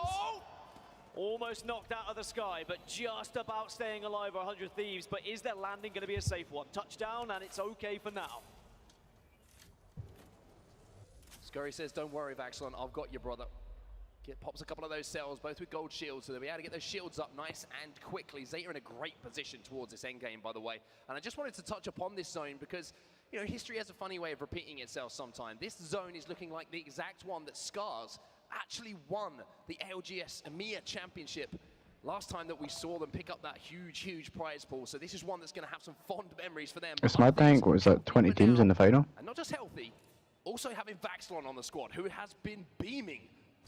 Almost knocked out of the sky, but just about staying alive are 100 Thieves. But is their landing going to be a safe one? Touchdown, and it's okay for now. Scurry says, don't worry, Vaxlon, I've got you, brother. Pops a couple of those cells, both with gold shields, so they'll be able to get those shields up nice and quickly. Zeta in a great position towards this endgame, by the way. And I just wanted to touch upon this zone because, you know, history has a funny way of repeating itself sometimes. This zone is looking like the exact one that Scars actually won the LGS EMEA Championship last time that we saw them pick up that huge prize pool. So this is one that's going to have some fond memories for them. It's mad, I think, what was that, 20 teams in the final? And not just healthy, also having Vaxlon on the squad, who has been beaming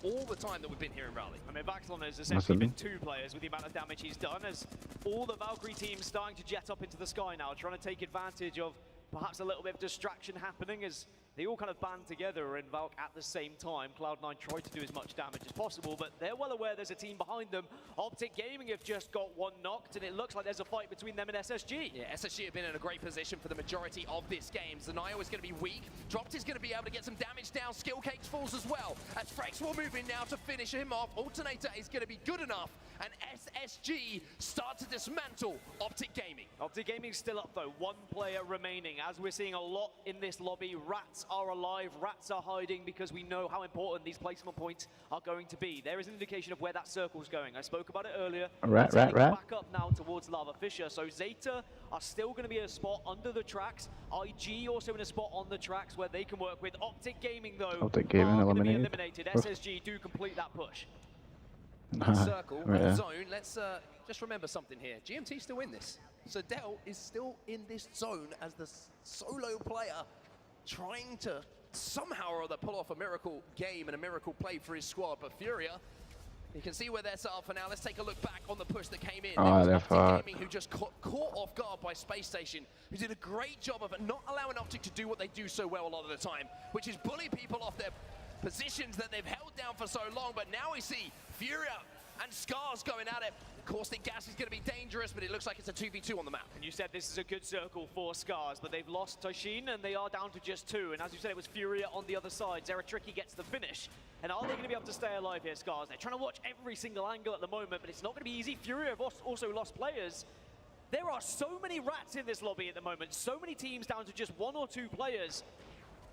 all the time that we've been here in Raleigh. I mean, Vaxlon has essentially been 2 players with the amount of damage he's done, as all the Valkyrie teams starting to jet up into the sky now, trying to take advantage of perhaps a little bit of distraction happening as they all kind of band together in Valk at the same time. Cloud9 tried to do as much damage as possible, but they're well aware there's a team behind them. Optic Gaming have just got one knocked, and it looks like there's a fight between them and SSG. Yeah, SSG have been in a great position for the majority of this game. Zanayo is going to be weak. Dropped is going to be able to get some damage down. Skill Cakes falls as well. As Frex will move in now to finish him off. Alternator is going to be good enough, and SSG start to dismantle Optic Gaming. Optic Gaming still up though, 1 player remaining. As we're seeing a lot in this lobby, Rats are alive, Rats are hiding because we know how important these placement points are going to be. There is an indication of where that circle's going. I spoke about it earlier. Rat. Back up now towards Lava Fisher. So Zeta are still going to be in a spot under the tracks. IG also in a spot on the tracks where they can work with. Optic Gaming though Optic Gaming are going to be eliminated. SSG do complete that push. Circle, zone. Let's just remember something here. GMT still in this. So Dell is still in this zone as the solo player trying to somehow or other pull off a miracle game and a miracle play for his squad. But Furia, you can see where they're set up for now. Let's take a look back on the push that came in. Optic Gaming, who just caught off guard by Space Station, who did a great job of not allowing Optic to do what they do so well a lot of the time, which is bully people off their positions that they've held down for so long. But now we see Furia and Scars going at it. Caustic gas is going to be dangerous, but it looks like it's a 2v2 on the map. And you said this is a good circle for Scars, but they've lost Toshin and they are down to just 2. And as you said, it was Furia on the other side. Zeratriki gets the finish. And are they going to be able to stay alive here, Scars? They're trying to watch every single angle at the moment, but it's not going to be easy. Furia have also lost players. There are so many Rats in this lobby at the moment. So many teams down to just 1 or 2 players.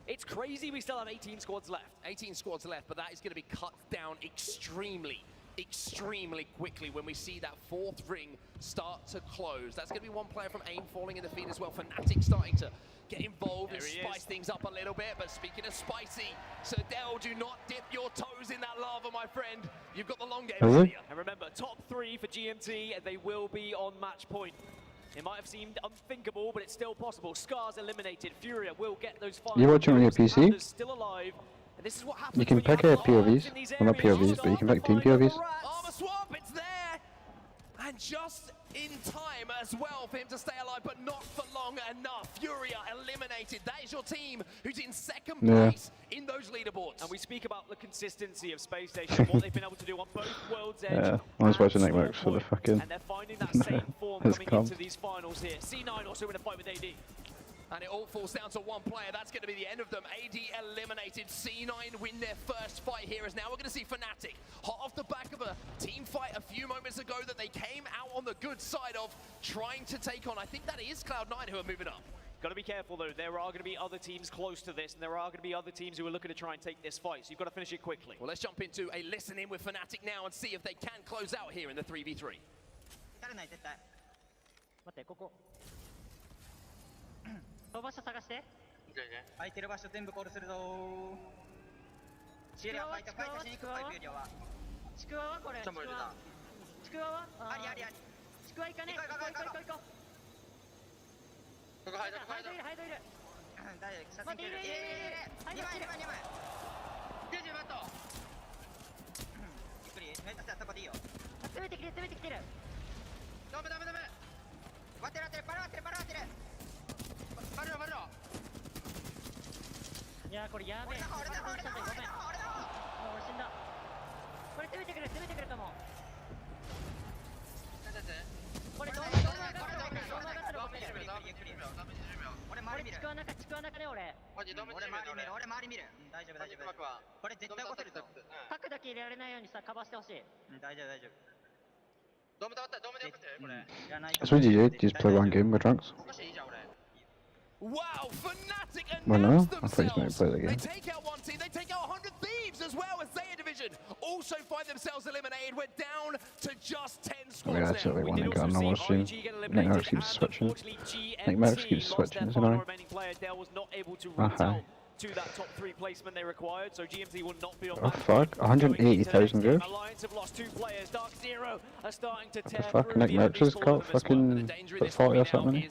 It's crazy we still have 18 squads left. 18 squads left, but that is going to be cut down extremely quickly when we see that 4th ring start to close. That's going to be 1 player from AIM falling in the feed as well. Fnatic starting to get involved and spice things up a little bit. But speaking of spicy, Sir Dell, do not dip your toes in that lava, my friend. You've got the long game ahead of you. And remember, top 3 for GMT, and they will be on match point. It might have seemed unthinkable, but it's still possible. Scars eliminated. Furia will get those final. You're watching on your PC? Still alive. And this is what happens. You can pick POVs. Well, not POVs, but you can pick team POVs. Armor swap, it's there! And just in time as well for him to stay alive, but not for long enough. Furia eliminated. That is your team who's in 2nd place in those leaderboards. And we speak about the consistency of Space Station, what they've been able to do on both World's Edge. Yeah, I was watching Networks for the fucking... And they're finding that same form coming into these finals here. C9 also in a fight with AD. And it all falls down to 1 player. That's going to be the end of them. AD eliminated. C9 win their first fight here, as now we're going to see Fnatic hot off the back of a team fight a few moments ago that they came out on the good side of trying to take on. I think that is Cloud9 who are moving up. Got to be careful though. There are going to be other teams close to this, and there are going to be other teams who are looking to try and take this fight. So you've got to finish it quickly. Well, let's jump into a listen in with Fnatic now and see if they can close out here in the 3v3. 飛ばし探して空いてる場所全部コールするぞシエリアファイトしに行くパイプエリアはちくわはこれちくわはありちくわ行かね行こうここ入るいやこれやべえ。俺死んだ。これ攻めてくるかも。これドーム上がったらちくわ中ね俺。俺周り見る。大丈夫。これ絶対起こせるぞ。角だけ入れられないようにさカバーしてほしい。大丈夫。ドームで起こってこれ。 That's what you do, just play one game with drunks. Wow, Fnatic Well, no, announced I thought you meant to play the They game. take out one team, they take out 100 Thieves as well as Zaya Division also find themselves eliminated. We're down to just 10 We squads now. actually want to go on our stream. Nick Merckx keeps switching. Nick Merckx keeps switching, isn't he? To that top 3 placement they required, so GMT will not be on. Oh fuck, 180,000 views. Alliance have lost 2 players. Dark Zero are starting to tear Fuck, Nick Merckx has got fucking 40 or something.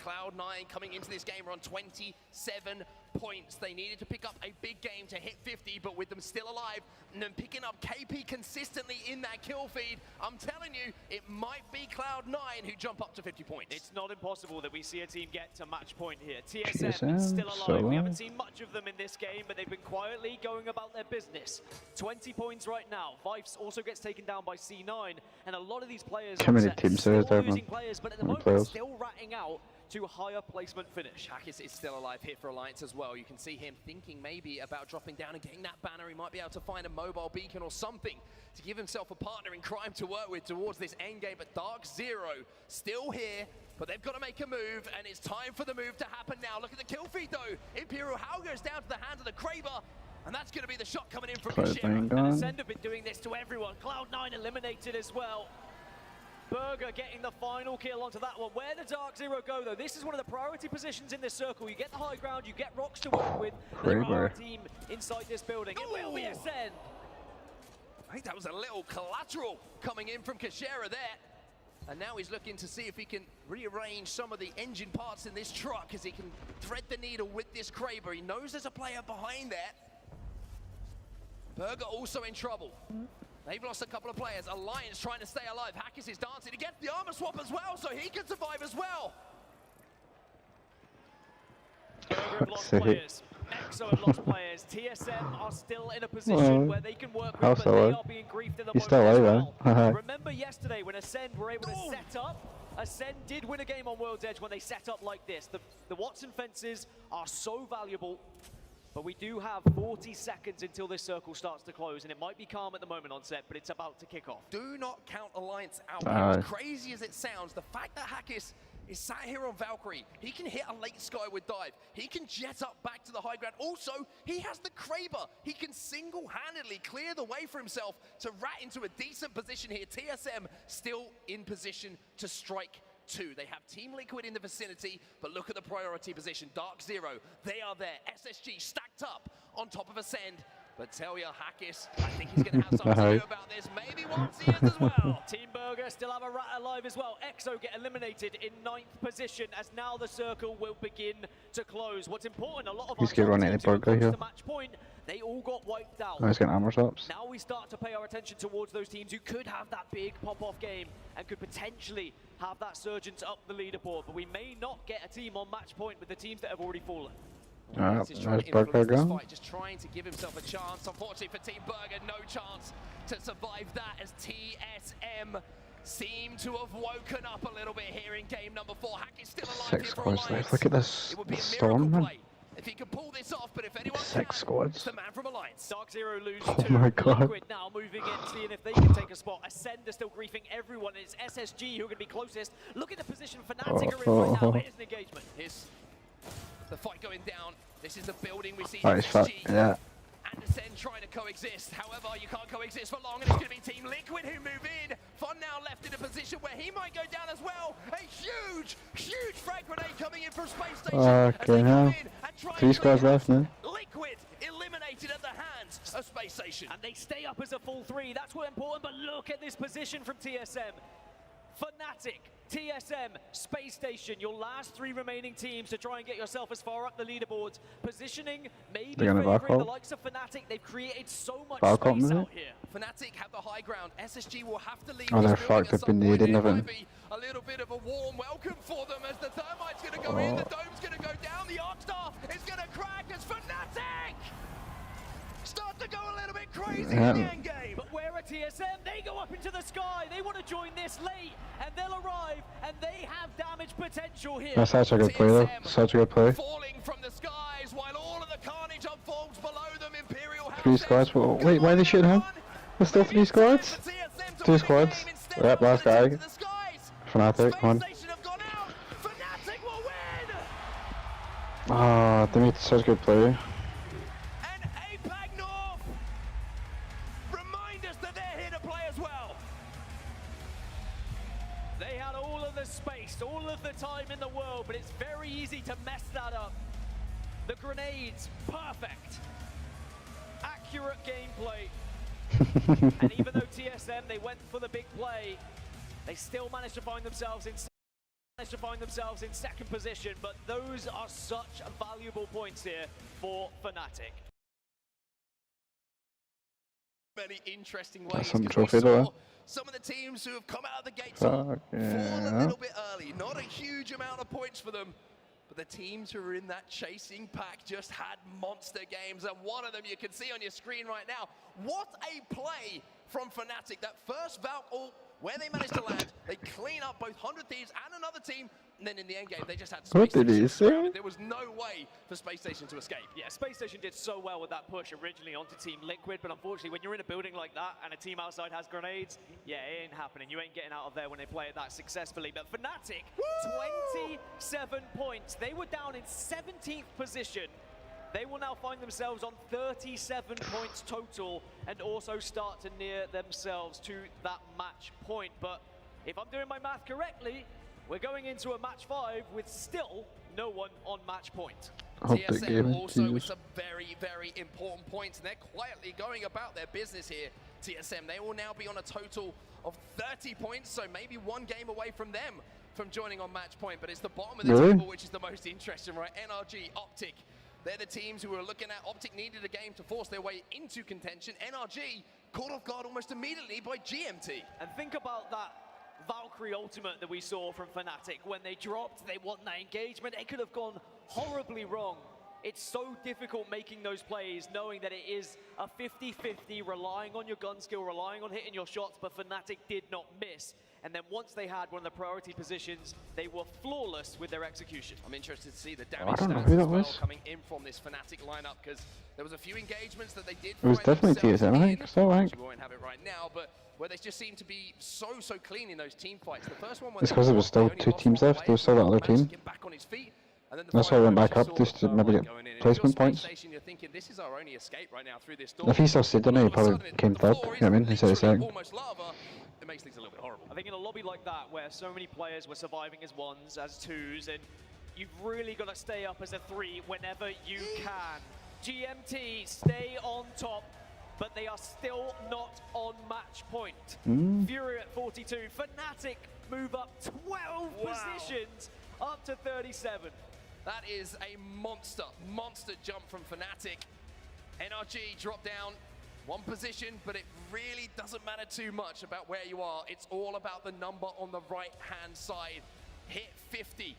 Cloud9 coming into this game are on 27 points. They needed to pick up a big game to hit 50, but with them still alive and then picking up KP consistently in that kill feed, I'm telling you, it might be Cloud9 who jump up to 50 points. It's not impossible that we see a team get to match point here. TSM still alive. We haven't seen much of them in this game, but they've been quietly going about their business. 20 points right now. Vifes also gets taken down by C9, and a lot of these players How many teams there is there, losing man? players, but at the How many moment players? still ratting out to higher placement finish. Hackis is still alive here for Alliance as well. You can see him thinking maybe about dropping down and getting that banner. He might be able to find a mobile beacon or something to give himself a partner in crime to work with towards this end game. But Dark Zero still here, but they've got to make a move, and it's time for the move to happen now. Look at the kill feed though. Imperial Hal goes down to the hands of the Kraber, and that's going to be the shot coming in from Kashira. And Ascend have been doing this to everyone. Cloud9 eliminated as well. Burger getting the final kill onto that one. Where does Dark Zero go though? This is one of the priority positions in this circle. You get the high ground, you get rocks to work with. There are a team inside this building. It will be Ascend. I think that was a little collateral coming in from Kashira there. And now he's looking to see if he can rearrange some of the engine parts in this truck as he can thread the needle with this Kraber. He knows there's a player behind there. Burger also in trouble. They've lost a couple of players. Alliance trying to stay alive. Hackis is dancing. He gets the armor swap as well, so he can survive as well. Burger have lost players. EXO have lost players. TSM are still in a position where they can work with, but they are being griefed in the moment as well. Remember yesterday when Ascend were able to set up? Ascend did win a game on World's Edge when they set up like this. The Watson fences are so valuable. But we do have 40 seconds until this circle starts to close, and it might be calm at the moment on set, but it's about to kick off. Do not count Alliance out. As crazy as it sounds, the fact that Hackis is sat here on Valkyrie, he can hit a late skyward dive. He can jet up back to the high ground. Also, he has the Kraber. He can single-handedly clear the way for himself to rat into a decent position here. TSM still in position to strike 2. They have Team Liquid in the vicinity, but look at the priority position. Dark Zero, they are there. SSG stacked up on top of Ascend. But tell ya, Hackis, I think he's going to have something to do about this. Maybe once he is as well. Team Burger still have a rat alive as well. EXO get eliminated in 9th position as now the circle will begin to close. What's important, a lot of He's going to run any Burger here. the match point, they all got wiped out. Oh, he's getting armor swaps. Now we start to pay our attention towards those teams who could have that big pop-off game and could potentially have that surgence up the leaderboard. But we may not get a team on match point with the teams that have already fallen. Alright, there's Burger going. Just trying to give himself a chance. Unfortunately for Team Burger, no chance to survive that as TSM seem to have woken up a little bit here in game number 4. Hack is still alive 6 squads left. Look at this storm, man. If he can pull this off, but if anyone 6 squads. it's the man from Alliance. Dark Zero lose Oh 2. my god. Liquid now moving in, seeing if they can take a spot. Ascend are still griefing everyone. It's SSG who are going to be closest. Look at the position Fnatic are in right now. Here's an engagement. Here's the fight going down. This is the building we see SSG. Yeah. and Ascend trying to coexist. However, you can't coexist for long, and it's going to be Team Liquid who move in. Fun now left in a position where he might go down as well. A huge, huge frag grenade coming in from Space Station. Okay, now 3 squads left now. Liquid eliminated at the hands of Space Station. And they stay up as a full 3. That's what's important, but look at this position from TSM. Fnatic TSM, Space Station, your last 3 remaining teams to try and get yourself as far up the leaderboards. Positioning, maybe They're gonna favoring the Valcop. likes of Fnatic. They've created so much Valcop, space is it? out here. Fnatic have the high ground. SSG will have to leave Oh, this they're building fucked. at They've some been point. needing It of it. might be a little bit of a warm welcome for them as the Thermite's going to go in, the Dome's going to go down, the Arcstar is going to crack as Fnatic start to go a little bit crazy in the end game. But where are TSM? They go up into the sky. They want to join this late, and they'll arrive, and they have damage potential here. That's such a good play though. Such a good play. Falling from the skies while all of the carnage unfolds below them. Imperial 3 squads. Well, wait, why are they shooting him? There's still 3 squads? 2 squads. Yep, last guy. Fnatic, come on. Ah, they made such a good play. They had all of the space, all of the time in the world, but it's very easy to mess that up. The grenades, perfect. Accurate gameplay. And even though TSM, they went for the big play, they still managed to find themselves in second position, but those are such valuable points here for Fnatic. Many interesting ways. That's some trophy though. Some of the teams who have come out of the gates Fuck fall a yeah. little bit early. Not a huge amount of points for them, but the teams who are in that chasing pack just had monster games, and one of them you can see on your screen right now. What a play from Fnatic. That first Valk ult, where they managed to land, they clean up both 100 Thieves and another team, and then in the end game they just had Space What did he Station say? surrounded. There was no way for Space Station to escape. Yeah, Space Station did so well with that push originally onto Team Liquid, but unfortunately when you're in a building like that and a team outside has grenades, yeah, it ain't happening. You ain't getting out of there when they play it that successfully. But Fnatic, 27 points. They were down in 17th position. They will now find themselves on 37 points total and also start to near themselves to that match point. But if I'm doing my math correctly, we're going into a match 5 with still no one on match point. TSM also with some very, very important points, and they're quietly going about their business here. TSM, they will now be on a total of 30 points, so maybe one game away from them from joining on match point, but it's the bottom of the table which is the most interesting, right? NRG, Optic, they're the teams who are looking at. Optic needed a game to force their way into contention. NRG caught off guard almost immediately by GMT. And think about that Valkyrie ultimate that we saw from Fnatic. When they dropped, they won that engagement. It could have gone horribly wrong. It's so difficult making those plays, knowing that it is a 50-50, relying on your gun skill, relying on hitting your shots, but Fnatic did not miss. And then once they had one of the priority positions, they were flawless with their execution. I'm interested to see the damage I don't know stats who as that well was. coming in from this Fnatic lineup, because there was a few engagements that they did. It was definitely TSM, I think. So I think. We won't have it right now, but where they just seem to be so clean in those team fights. The first one, It's because there was still 2 teams left. There was still that other team. That's why I went back up just to maybe get placement points. You're thinking, this is our only escape right now through this If he still stayed in it, he probably came third. You know what I mean? He said a second. Almost lava. It makes things a little bit horrible. I think in a lobby like that, where so many players were surviving as 1s, as 2s, and you've really got to stay up as a 3 whenever you can. GMT stay on top, but they are still not on match point. Fury at 42. Fnatic move up 12 positions up to 37. That is a monster jump from Fnatic. NRG drop down 1 position, but it really doesn't matter too much about where you are. It's all about the number on the right-hand side. Hit 50,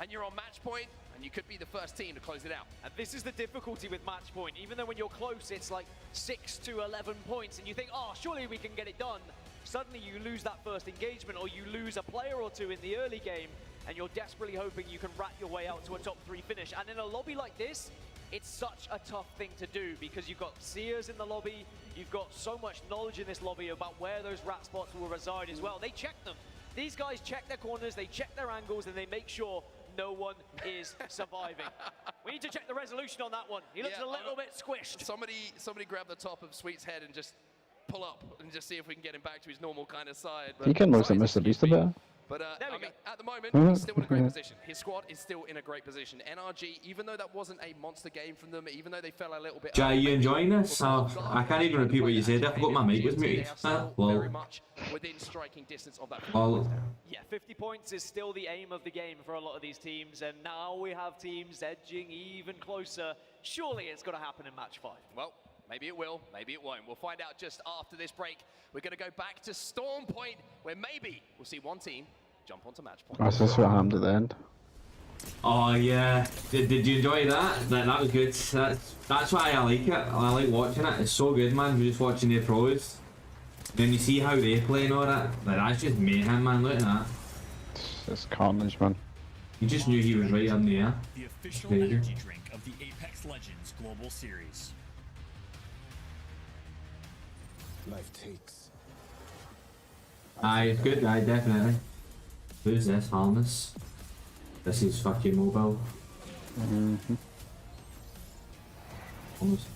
and you're on match point, and you could be the first team to close it out. And this is the difficulty with match point. Even though when you're close, it's like 6 to 11 points, and you think, oh, surely we can get it done. Suddenly you lose that first engagement, or you lose a player or 2 in the early game, and you're desperately hoping you can rat your way out to a top 3 finish. And in a lobby like this, it's such a tough thing to do, because you've got seers in the lobby, you've got so much knowledge in this lobby about where those rat spots will reside as well. They check them. These guys check their corners, they check their angles, and they make sure no one is surviving. We need to check the resolution on that one. He looks a little bit squished. Somebody grab the top of Sweet's head and just pull up and just see if we can get him back to his normal kind of side. He can look at Mr. Beast a bit. But I mean, at the moment, Mhm. he's still in a great position. His squad is still in a great position. NRG, even though that wasn't a monster game from them, even though they fell a little bit. Jay, early, you maybe enjoying this? before I can't even repeat what you said. I forgot my mic was muted. still Well, very much within striking distance of that. Yeah, 50 points is still the aim of the game for a lot of these teams, and now we have teams edging even closer. Surely it's going to happen in match 5. Well, maybe it will, maybe it won't. We'll find out just after this break. We're going to go back to Storm Point, where maybe we'll see one team jump onto match point. That's just what happened at the end. oh yeah, did you enjoy that? That was good. That's why I like it. I like watching it. It's so good, man. You're just watching the pros. Then you see how they play and all that. Like, that's just mayhem, man. Look at that. It's carnage, man. You just knew he was right on the air. The official Crazy. energy drink of the Apex Legends Global Series. Life takes. Aye, it's good, aye, definitely. Who's this? Harness? This is fucking mobile. Mm-hmm. Almost.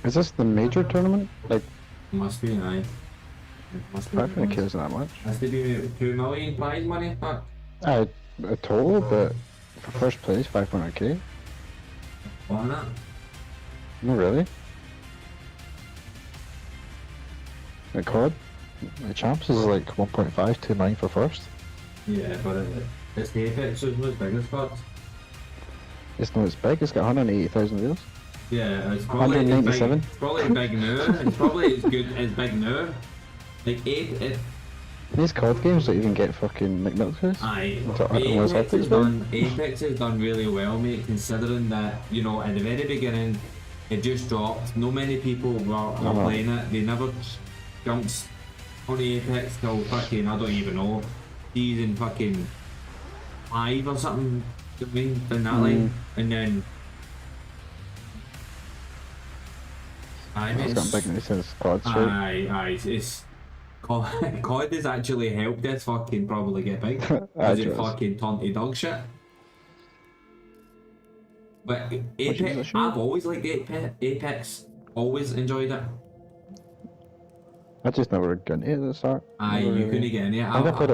Is this the major tournament? Like, Must be, aye. Must be. 500k isn't that much. Has to be 2 million prize money? Fuck. A total, but for first place, 500k. Why not? No, really. The COD, the champs is like 1.529 for first. Yeah, but it's the Apex, so it's not as big as Fox. It's not as big. It's got 180,000 views. Yeah, it's probably 197. It's probably big now. It's probably as good as big now. Like These COD games don't even get fucking McNuggets. Aye. Unless Apex has done really well, mate, considering that, you know, at the very beginning, it just dropped. No many people were playing it. They never jumped on the Apex till fucking, I don't even know, season fucking 5 or something, you know what I mean, down that line. And then It's got big since COD straight. Aye, it's COD has actually helped this fucking probably get big. Because it fucking turned to dog shit. But Apex, I've always liked Apex, always enjoyed it. I just never got into it at the start. Aye, you couldn't get in it. I played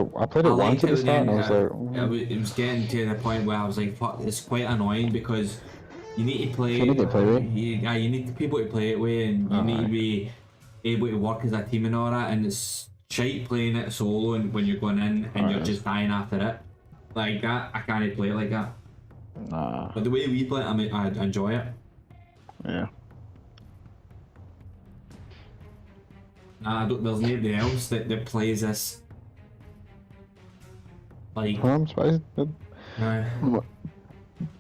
it once at the start and I was like... It was getting to the point where I was like, fuck, it's quite annoying because you need to play. You need to play with. You need people to play it with, and you need to be able to work as a team and all that. And it's shite playing it solo and when you're going in and you're just dying after it. Like that, I can't play it like that. Nah. But the way we play it, I mean, I enjoy it. Yeah. Nah, there's nobody else that plays this. Like. Well, I'm surprised. Aye.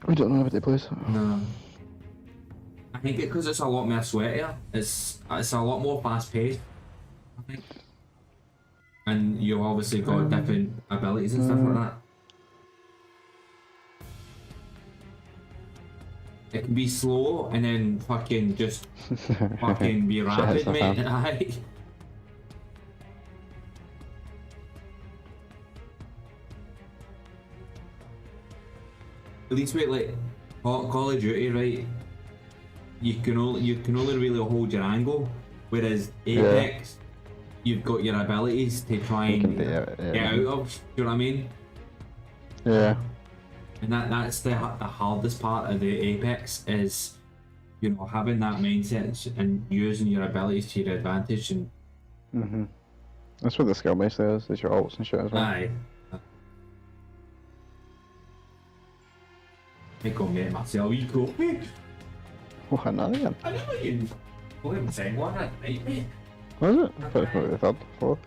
We don't know what they play. No. I think because it's a lot more sweatier, it's a lot more fast paced, I think. And you've obviously got different abilities and stuff like that. It can be slow and then fucking just fucking be rapid, mate. Aye. At least with like Call of Duty, right? You can only really hold your angle, whereas Apex, you've got your abilities to try and get out of. You know what I mean? Yeah. And that's the hardest part of the Apex is, you know, having that mindset and using your abilities to your advantage and. That's what the skill base is your ults and shit as well. Aye. Ecco me, Marcel, Ico. Oh, another one. I never even. We haven't seen one at night, mate. Was it? I thought it was the third, fourth.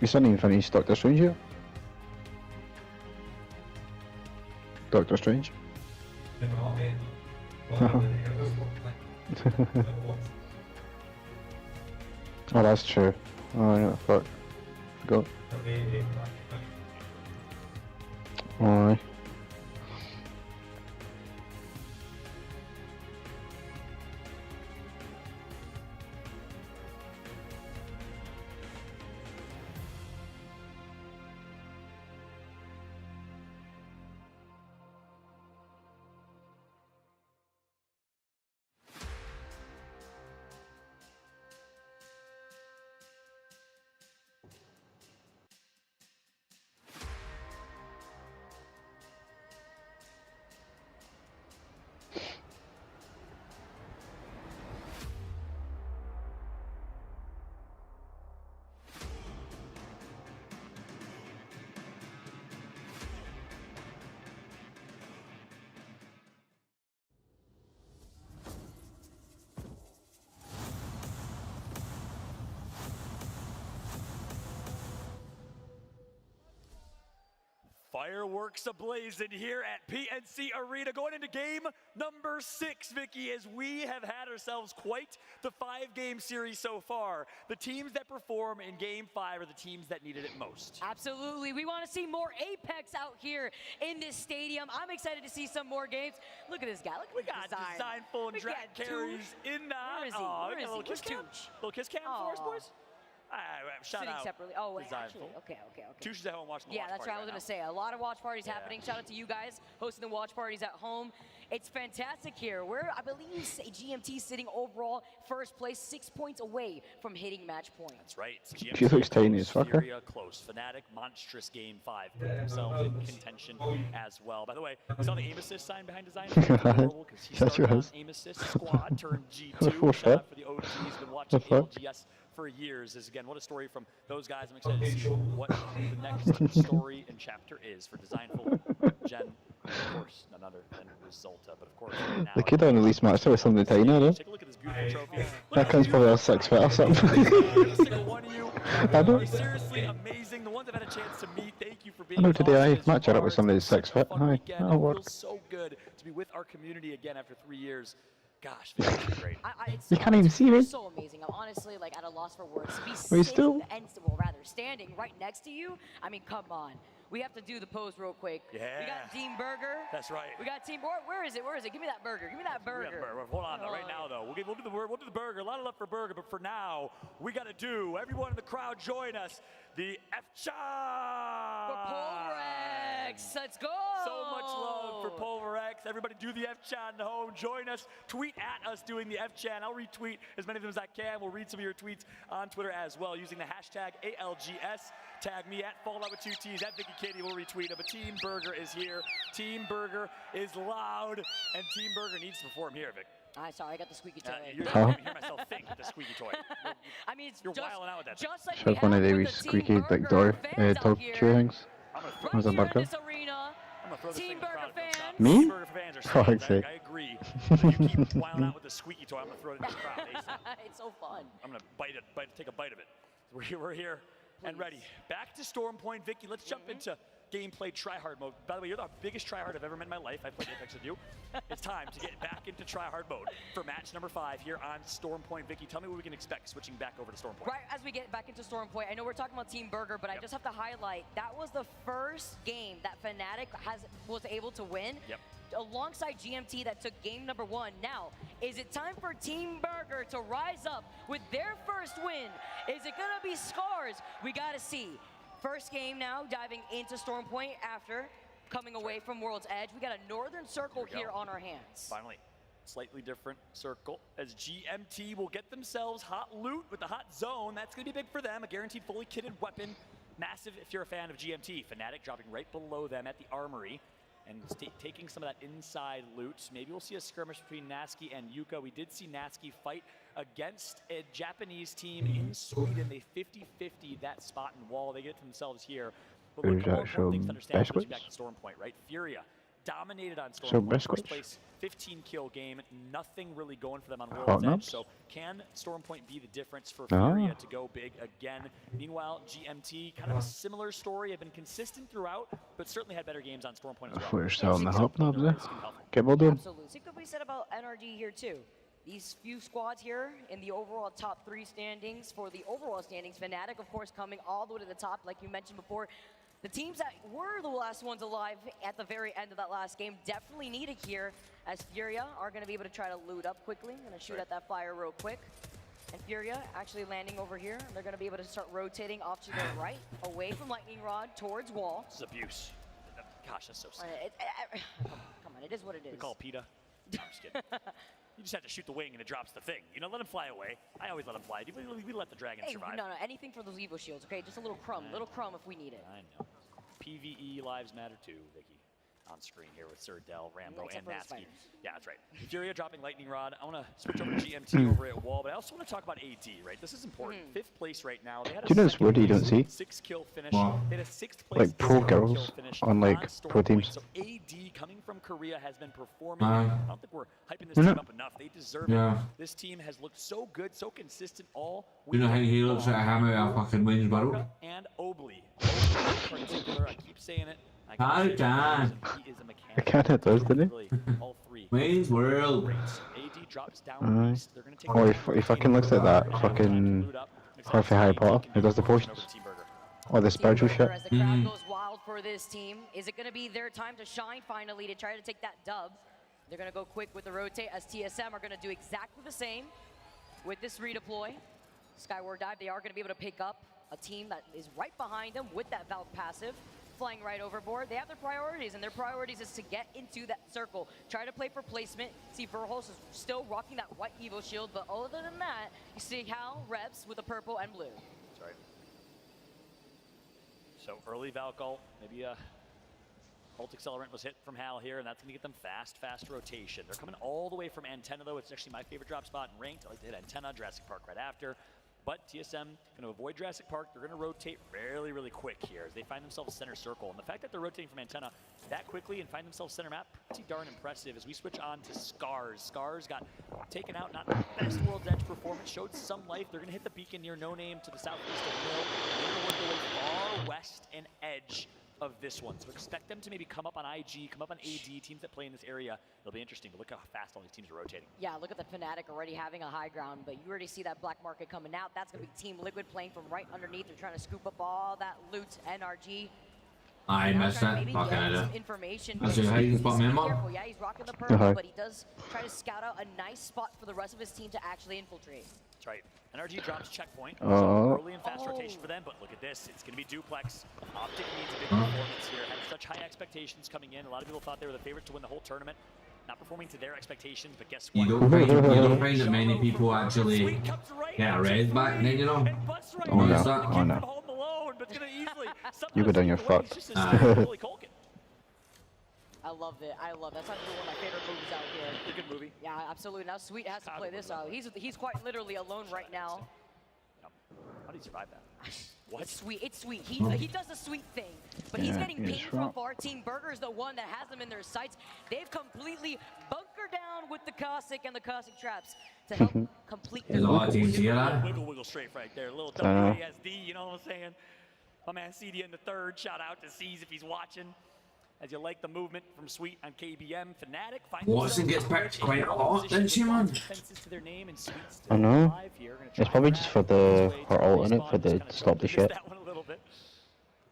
You still even finished Doctor Strange yet? Doctor Strange? Oh, that's true. Oh, yeah, fuck. Forgot. Aye. Fireworks ablazing here at PNC Arena, going into game number 6, Vicky, as we have had ourselves quite the 5-game series so far. The teams that perform in game 5 are the teams that needed it most. Absolutely. We want to see more Apex out here in this stadium. I'm excited to see some more games. Look at this guy. Look at We got design full and Drat carries in the Where is he? Where is he? little kiss cam. Little kiss cam for us, boys. Shout Sitting out. separately. Oh, wait, Design actually, full. okay. Tush's at home watching the watch that's party right. I was going to say, a lot of watch parties happening. Shout out to you guys hosting the watch parties at home. It's fantastic here. We're, I believe, GMT sitting overall first place, 6 points away from hitting match point. That's right. She looks tiny as fuck. Furia close. Fnatic, monstrous game 5. Put themselves in contention as well. By the way, you saw the aim assist sign behind design? Adorable, because he started on aim assist squad, turned G2. Shout out for the OGs. Been watching ALGS for years. Again, what a story from those guys. I'm excited to see what the next story and chapter is for Designful Gen. Of course, none other than Resulta, but of course right now. The kid on the least match with something tiny, though. Take a look at this beautiful trophy. That guy's probably a 6 foot or something. I know. Seriously amazing. The ones I've had a chance to meet. Thank you for being. I know today I matched it up with somebody who's 6 foot. Hi, that'll work. It feels so good to be with our community again after 3 years. Gosh, it's great. You can't even see me. So amazing. I'm honestly like at a loss for words. To be standing right next to you. I mean, come on. We have to do the pose real quick. Yeah. We got Team Burger. That's right. We got Team. Where is it? Where is it? Give me that burger. Give me that burger. Hold on, though. Right now, though, we'll do the burger. A lot of love for burger, but for now, we got to do. Everyone in the crowd, join us. The F-Chan. For Pulverex. Let's go. So much love for Pulverex. Everybody do the F-Chan at home. Join us. Tweet at us doing the F-Chan. I'll retweet as many of them as I can. We'll read some of your tweets on Twitter as well using the hashtag ALGS. Tag me at Fallout with 2 T's at Vicky Katie. We'll retweet it. But Team Burger is here. Team Burger is loud, and Team Burger needs to perform here, Vic. Sorry, I got the squeaky toy. I hear myself think the squeaky toy. I mean, it's you're wilding out with that. Just like Should one of the wee squeaky like door dog chew things. Was a burger? Team Burger fans. Me? Burger fans are For fuck's saying, sake. I agree. You keep wilding out with the squeaky toy. I'm gonna throw it in the crowd. It's so fun. I'm gonna take a bite of it. We're here and ready. Back to Storm Point, Vicky. Let's jump into gameplay tryhard mode. By the way, you're the biggest tryhard I've ever met in my life. I played Apex with you. It's time to get back into tryhard mode for match number 5 here on Storm Point. Vicky, tell me what we can expect switching back over to Storm Point. Right as we get back into Storm Point, I know we're talking about Team Burger, but I just have to highlight that was the first game that Fnatic was able to win. Alongside GMT that took game number 1. Now, is it time for Team Burger to rise up with their first win? Is it gonna be Scars? We gotta see. First game now, diving into Storm Point after coming away from World's Edge. We got a Northern Circle here on our hands. Finally, slightly different circle as GMT will get themselves hot loot with the hot zone. That's gonna be big for them. A guaranteed fully kitted weapon. Massive if you're a fan of GMT. Fnatic dropping right below them at the armory and taking some of that inside loot. Maybe we'll see a skirmish between Natsuki and Yuka. We did see Natsuki fight against a Japanese team in Sweden. They 50-50 that spot and wall. They get themselves here. But look, more important things to understand is back to Storm Point, right? Furia dominated on Storm Point. First place, 15-kill game. Nothing really going for them on World's Edge. So can Storm Point be the difference for Furia to go big again? Meanwhile, GMT, kind of a similar story. Have been consistent throughout, but certainly had better games on Storm Point as well. Put yourself in the hop knobs there. Get well done. Absolutely. Same could be said about NRG here too. These few squads here in the overall top 3 standings. For the overall standings, Fnatic, of course, coming all the way to the top, like you mentioned before. The teams that were the last ones alive at the very end of that last game definitely need it here, as Furia are going to be able to try to loot up quickly. Going to shoot at that fire real quick. And Furia actually landing over here. They're going to be able to start rotating off to their right, away from Lightning Rod, towards wall. This is abuse. Gosh, that's so sad. Come on, it is what it is. We call PETA. No, I'm just kidding. You just have to shoot the wing and it drops the thing. You know, let him fly away. I always let him fly. We let the dragon survive. No, anything for those Evo shields, okay? Just a little crumb if we need it. I know. PvE lives matter too, Vicky. On screen here with Sir Del, Rambo, and Natsuki. Yeah, that's right. Furia dropping Lightning Rod. I want to switch over to GMT over at Wall, but I also want to talk about AD, right? This is important. 5th place right now. They had Do you know this word you don't see? 6-kill finish. Wow. They had a 6th place like pro girls on like pro teams. So AD coming from Korea has been performing. I don't think we're hyping this team up enough. They deserve it. This team has looked so good, so consistent all week. You know how he looks like a hammer out fucking wings barrel? And Obli. Obli in particular, I keep saying it. How can? It kinda does, didn't it? Wayne's World. Aye. Oh, he fucking looks like that fucking Harvey Harry Potter who does the potions. Or the spiritual shit. As the crowd goes wild for this team, is it going to be their time to shine finally to try to take that dub? They're going to go quick with the rotate as TSM are going to do exactly the same with this redeploy. Skyward dive, they are going to be able to pick up a team that is right behind them with that Valve passive, flying right overboard. They have their priorities, and their priorities is to get into that circle, try to play for placement. See, Verholz is still rocking that white Evo shield, but other than that, you see Hal reps with the purple and blue. That's right. So early Valkyl, maybe a Ult Accelerant was hit from Hal here, and that's going to get them fast rotation. They're coming all the way from Antenna, though. It's actually my favorite drop spot in Ranked. I like to hit Antenna, Jurassic Park right after. But TSM going to avoid Jurassic Park. They're going to rotate really quick here as they find themselves center circle. And the fact that they're rotating from Antenna that quickly and find themselves center map, pretty darn impressive as we switch on to Scars. Scars got taken out, not the best World's Edge performance, showed some life. They're going to hit the beacon near No Name to the southeast of Mill. They're going to work their way far west and edge of this one. So expect them to maybe come up on IG, come up on AD, teams that play in this area. It'll be interesting, but look how fast all these teams are rotating. Yeah, look at the Fnatic already having a high ground, but you already see that black market coming out. That's going to be Team Liquid playing from right underneath. They're trying to scoop up all that loot, NRG. I missed that. Fucking idea. Information. That's just how you spot me, Yeah, he's rocking the purple, but he does try to scout out a nice spot for the rest of his team to actually infiltrate. That's right. NRG drops checkpoint. So early and fast rotation for them, but look at this. It's going to be Duplex. Optic needs a big performance here. Had such high expectations coming in. A lot of people thought they were the favorite to win the whole tournament. Not performing to their expectations, but guess what? You don't find that many people actually get a red back then, you know? Oh no. You go down your fuck. I love it. That's actually one of my favorite movies out here. It's a good movie. Yeah, absolutely. Now Sweet has to play this out. He's quite literally alone right now. How do you survive that? What? It's Sweet. He does the Sweet thing, but he's getting pinged from far. Team Burger is the one that has them in their sights. They've completely bunkered down with the Cossack and the Cossack traps to help complete their wiggle strafe right there. A little WASD, you know what I'm saying? My man CD in the third. Shout out to C's if he's watching. As you like the movement from Sweet on KBM, Fnatic. Watson gets picked quite a lot, didn't she, man? I know. It's probably just for her ult in it, for the stop the shit.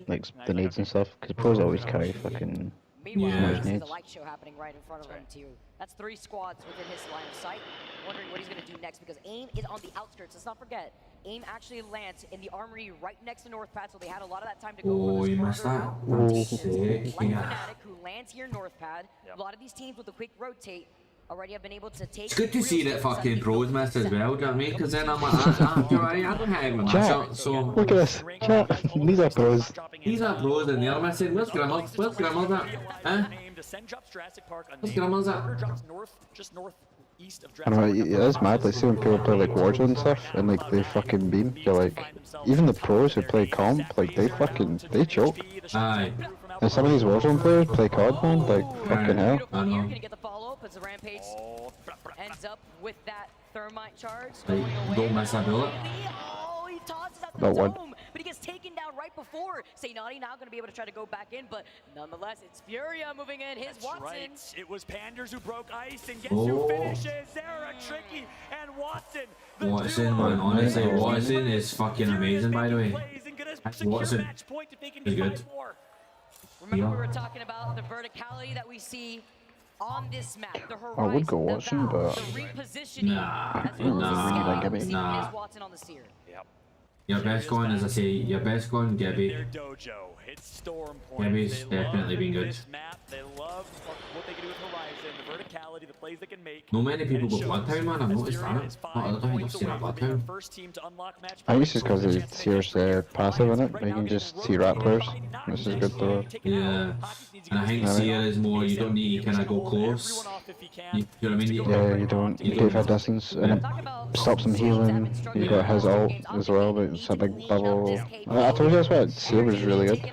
Like the nades and stuff, because pros always carry fucking Meanwhile, there's a light show happening right in front of him too. That's 3 squads within his line of sight. Wondering what he's going to do next because AIM is on the outskirts. Let's not forget, AIM actually lands in the armory right next to North Pad, so they had a lot of that time to go. Oh, you missed that. That's sick. Like Fnatic, who lands here in North Pad. A lot of these teams with a quick rotate already have been able to take. It's good to see that fucking pros missed as well, do you know what I mean? Because then I'm like, I don't have my shot, so. Look at this. Chat. These are pros. These are pros and they're missing. Where's Grimmers? Where's Grimmers at? Huh? Where's Grimmers at? I know, yeah, it's mad. Like, see when people play like Warzone and stuff, and like they fucking beam. You're like, even the pros who play comp, like they choke. Aye. And some of these Warzone players play COD, man. Like fucking hell. I know. You're gonna get the follow-up as the Rampage ends up with that thermite charge. Don't miss that bullet. Oh, he tosses out the That one. dome, but he gets taken down right before. Saynati now gonna be able to try to go back in, but nonetheless, it's Furia moving in. His Watson. Right. It was Panders who broke ice, and guess who finishes? Zara, Tricky, and Watson. Watson, man, honestly, Watson is fucking amazing, by the way. Watson is good. Remember we were talking about the verticality that we see on this map, the horizon, I would go Watson, but the repositioning, as well as the scale nah. Watson on the seer. Yep. Your best going, as I say, your best going, Gibby. Their dojo, it's Storm Point. Gibby's definitely been good. This map, they love what they can do with Horizon, the verticality, the plays they can make. No many people go Bloodtown, man. I've noticed that. I don't think I've seen a Bloodtown. I guess it's because the Seer's passive in it. You can just see rat players. This is good though. Yeah. And I think Seer is more, you don't need to kind of go close. You know what I mean? Yeah, you don't. You do have distance, and it stops them healing. You got his ult as well, but it's a big bubble. I told you that's why Seer was really good.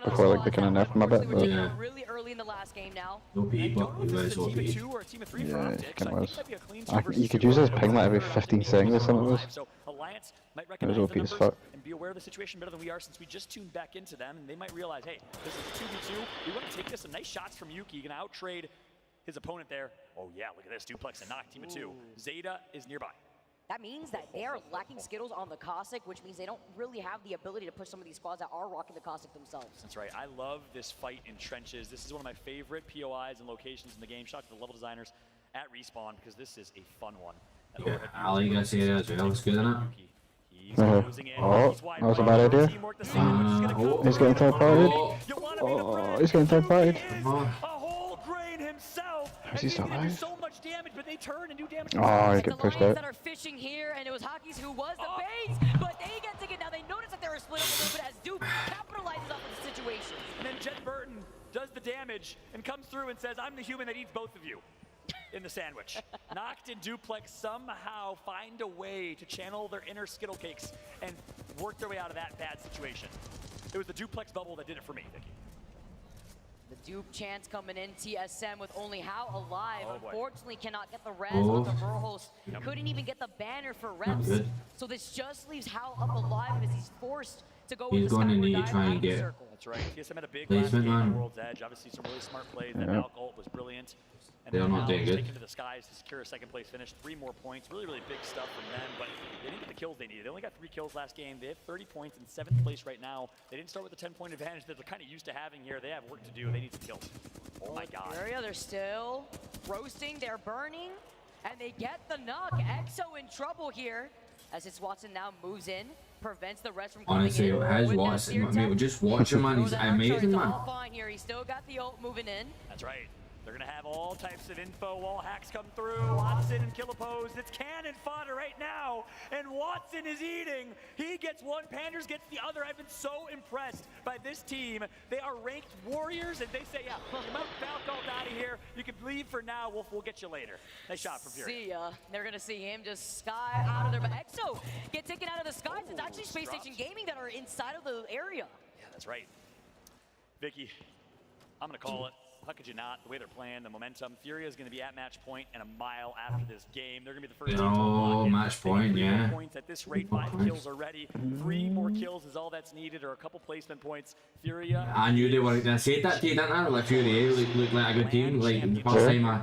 Before like they kind of nerfed him a bit, but yeah. Early in the last game now. No people, he was OP. Yeah, it kind of was. You could use his ping like every 15 seconds or something. It was OP as fuck. aware of the situation better than we are since we just tuned back into them, and they might realize, hey, this is a 2v2. We want to take this. Some nice shots from Yuki. He can out-trade his opponent there. Oh yeah, look at this. Duplex and knock, team of 2. Zeta is nearby. That means that they are lacking Skittles on the Caustic, which means they don't really have the ability to push some of these squads that are rocking the Caustic themselves. That's right. I love this fight in trenches. This is one of my favorite POIs and locations in the game. Shout out to the level designers at Respawn, because this is a fun one. Yeah, Ali gets here as well. It's good, isn't it? Oh, that was a bad idea. He's getting third-partied. Oh, he's getting third-partied. Is he still alive? So much damage, but they turn and do damage. Oh, he got pushed out. That are fishing here, and it was Hockey's who was the base, but they get taken down. They notice that they were split up a little bit as Duke capitalizes off of the situation. And then Jet Burton does the damage and comes through and says, I'm the human that eats both of you in the sandwich. Noct and Duplex somehow find a way to channel their inner Skittle Cakes and work their way out of that bad situation. It was the Duplex bubble that did it for me, Vicky. The Dupe chance coming in, TSM with only How alive. Oh, unfortunately cannot get the res on the Verhost. Couldn't even get the banner for reps. So this just leaves How up alive as he's forced to go with the going to need to try and get That's right. TSM had a big last game on World's Edge. Obviously some really smart plays. That Valk was brilliant. And they're not doing good. Taken to the skies to secure a second place finish. 3 more points. Really, really big stuff from them, but they didn't get the kills they needed. They only got 3 kills last game. They have 30 points in 7th place right now. They didn't start with the 10-point advantage that they're kind of used to having here. They have work to do. They need some kills. Oh my god. They're still roasting, they're burning, and they get the knock. EXO in trouble here as it's Watson now moves in, prevents the rest from coming Honestly, in. how's Watson? Mate, just watch him, man. He's amazing, man. All fine here. He's still got the ult moving in. That's right. They're going to have all types of info, wall hacks come through, Watson and Killapose. It's cannon fodder right now, and Watson is eating. He gets one, Panders gets the other. I've been so impressed by this team. They are ranked warriors, and they say, yeah, you might Falco out of here. You can leave for now. We'll get you later. Nice shot from Fury. See ya. They're going to see him just sky out of there. But EXO get taken out of the skies. It's actually Space Station Gaming that are inside of the area. Yeah, that's right. Vicky, I'm going to call it. How could you not? The way they're playing, the momentum. Furia is going to be at match point and a mile after this game. They're going to be the first team to unlock it. Match point, yeah. Points at this rate, 5 kills already. 3 more kills is all that's needed, or a couple placement points. Furia. I knew they were going to say that to you, didn't I? Like Furia looked like a good team. Like the first time I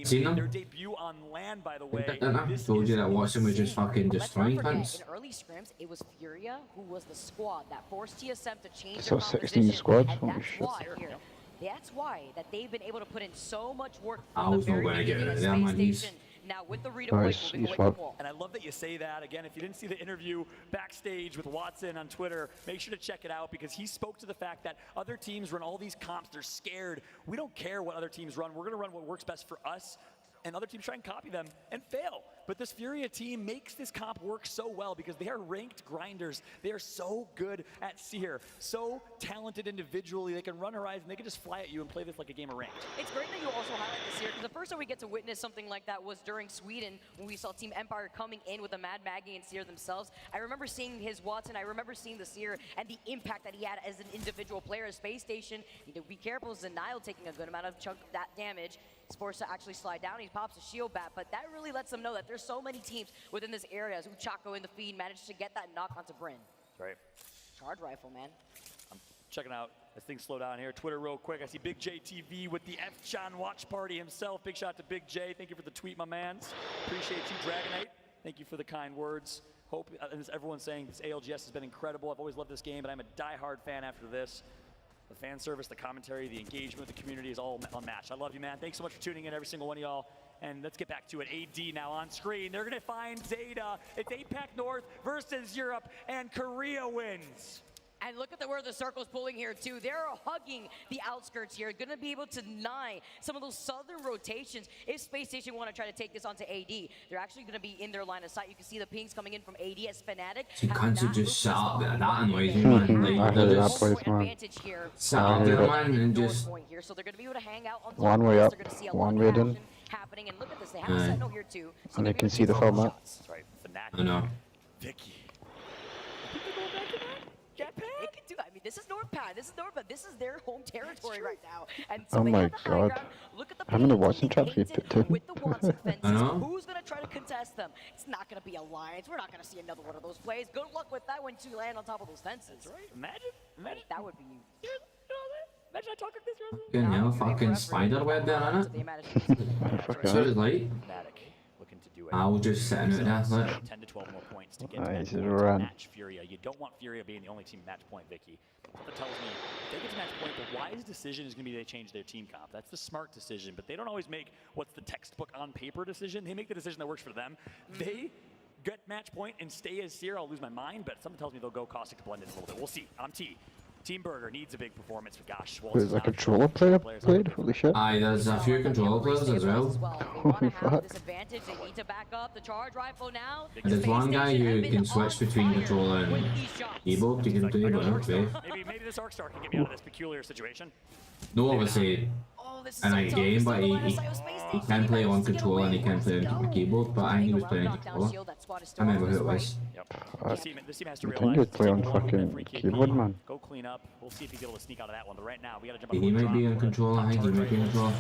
seen them. Their debut on land, by the way. Didn't I? Told you that Watson was just fucking destroying punts. In early scrims, it was Furia who was the squad that forced TSM to change So their 16 squads. and Holy that's shit. why here. That's why that they've been able to put in so much work I from the was not very going to get beginning rid of of them, Space man. Station. Now with the redeploy moving away from wall. And I love that you say that. Again, if you didn't see the interview backstage with Watson on Twitter, make sure to check it out because he spoke to the fact that other teams run all these comps. They're scared. We don't care what other teams run. We're going to run what works best for us. And other teams try and copy them and fail. But this Furia team makes this comp work so well because they are ranked grinders. They are so good at Seer, so talented individually. They can run Horizon, they can just fly at you and play this like a game of ranked. It's great that you also highlight this here, because the first time we get to witness something like that was during Sweden, when we saw Team Empire coming in with a Mad Maggie and Seer themselves. I remember seeing his Watson, I remember seeing the Seer and the impact that he had as an individual player. Space Station, you need to be careful, Zenile taking a good amount of chunk of that damage. He's forced to actually slide down, he pops a shield bat, but that really lets them know that there's so many teams within this area. As Uchako in the feed managed to get that knock onto Bryn. That's right. Charge rifle, man. I'm checking out as things slow down here. Twitter real quick. I see Big J TV with the F-Chan watch party himself. Big shout to Big J. Thank you for the tweet, my mans. Appreciate you, Dragonite. Thank you for the kind words. Hope, as everyone's saying, this ALGS has been incredible. I've always loved this game, but I'm a diehard fan after this. The fan service, the commentary, the engagement, the community is all unmatched. I love you, man. Thanks so much for tuning in, every single one of y'all. And let's get back to it. AD now on screen. They're going to find Zeta. It's APAC North versus Europe, and Korea wins. And look at where the circle's pulling here too. They're hugging the outskirts here, gonna be able to deny some of those southern rotations if Space Station want to try to take this onto AD. They're actually gonna be in their line of sight. You can see the pings coming in from AD as Fnatic. You can't just shut up. That annoys me, man. Like, I heard that just place, man. shut up there, man, and just... Here, so they're gonna be able to hang out on One way up, they're gonna see a one lot way of down. action happening. And look at this, they have a Sentinel here too. So And they're they can gonna see take the some full map. shots. That's right. Fnatic. I know. Vicky. They can do. I mean, this is NorthPad. This is NorthPad. This is their home territory right now. And so Oh they my have the high god. ground. Look at the How many paint Watson traps we painted picked in? with the Watson fences. I know. Who's gonna try to contest them. It's not going to be Alliance. We're not going to see another one of those plays. Good luck with that when you land on top of those fences. That's right. Imagine. That would be... Imagine I talk like this. Fucking hell, fucking spider web there, innit? So it's like, Looking to do I was just sitting out there, like, 10 to 12 more points to get Nice, to run. match Furia. You don't want Furia being the only team match point, Vicky. That tells me if they get to match point, the wise decision is going to be they change their team comp. That's the smart decision, but they don't always make what's the textbook on paper decision. They make the decision that works for them. They get match point and stay as Seer. I'll lose my mind, but something tells me they'll go Caustic to blend in a little bit. We'll see. I'm T. Team Burger needs a big performance, but gosh, There's a controller player played? Holy shit. aye, there's a few controller players as well. Holy fuck. Disadvantage. They need to back up the charge rifle now. And there's one guy who can switch between controller and keyboard. You can do whatever, babe. Maybe this Arc Star can get me out of this peculiar situation. No, obviously, in a game, but he can play on controller and he can play on keyboard, but I think he was playing on controller. I remember who it was. This team has to I think realize he'd play on fucking keyboard, man. go clean up. We'll see if he can be able to sneak out of that one. But right now, we got to jump He might be on controller, I think he might be on controller.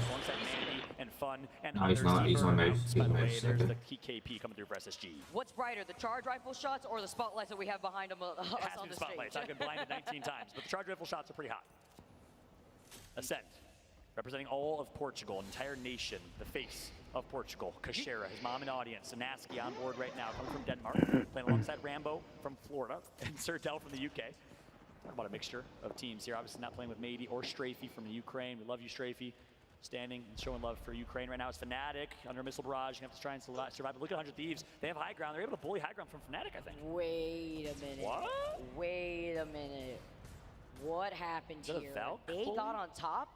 And fun and No, he's not, he's on mouse. He's By on the way, mouse. there's Okay. the key KP coming through for SSG. What's brighter, the charge rifle shots or the spotlights that we have behind him us It has to on be the the spotlights. I've been blinded 19 times, but the charge rifle shots are pretty hot. Ascent, representing all of Portugal, an entire nation, the face of Portugal. Kashera, his mom and audience. Sanaski on board right now, coming from Denmark, playing alongside Rambo from Florida, and Sir Del from the UK. Talk about a mixture of teams here. Obviously not playing with Mady or Strafey from the Ukraine. We love you, Strafey. Standing and showing love for Ukraine right now. It's Fnatic under a missile barrage. You have to try and survive. But look at 100 Thieves. They have high ground. They're able to bully high ground from Fnatic, I think. Wait a minute. What? Wait a minute. What happened Is that a here? Valk They bully? got on top?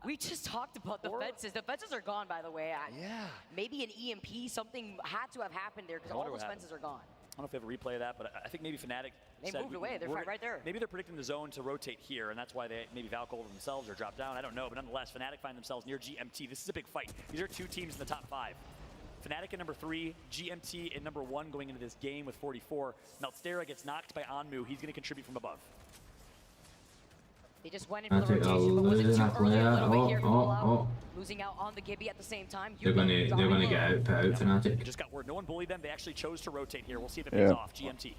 We just talked about the fences. The fences are gone, by the way. Yeah. Maybe an EMP, something had to have happened there because all those fences are gone. I don't know if we have a replay of that, but I think maybe Fnatic They said moved away. They're right there. Maybe they're predicting the zone to rotate here, and that's why they maybe Valk over themselves or drop down. I don't know, but nonetheless, Fnatic find themselves near GMT. This is a big fight. These are two teams in the top 5. Fnatic at number 3, GMT at number 1 going into this game with 44. Meltstera gets knocked by Onmu. He's going to contribute from above. They just went in for the rotation, but was it too early? A little bit here to roll out. Losing out on the Gibby at the same time. They're gonna get out, put out Fnatic. Just got word. No one bullied them. They actually chose to rotate here. We'll see if it pays off. GMT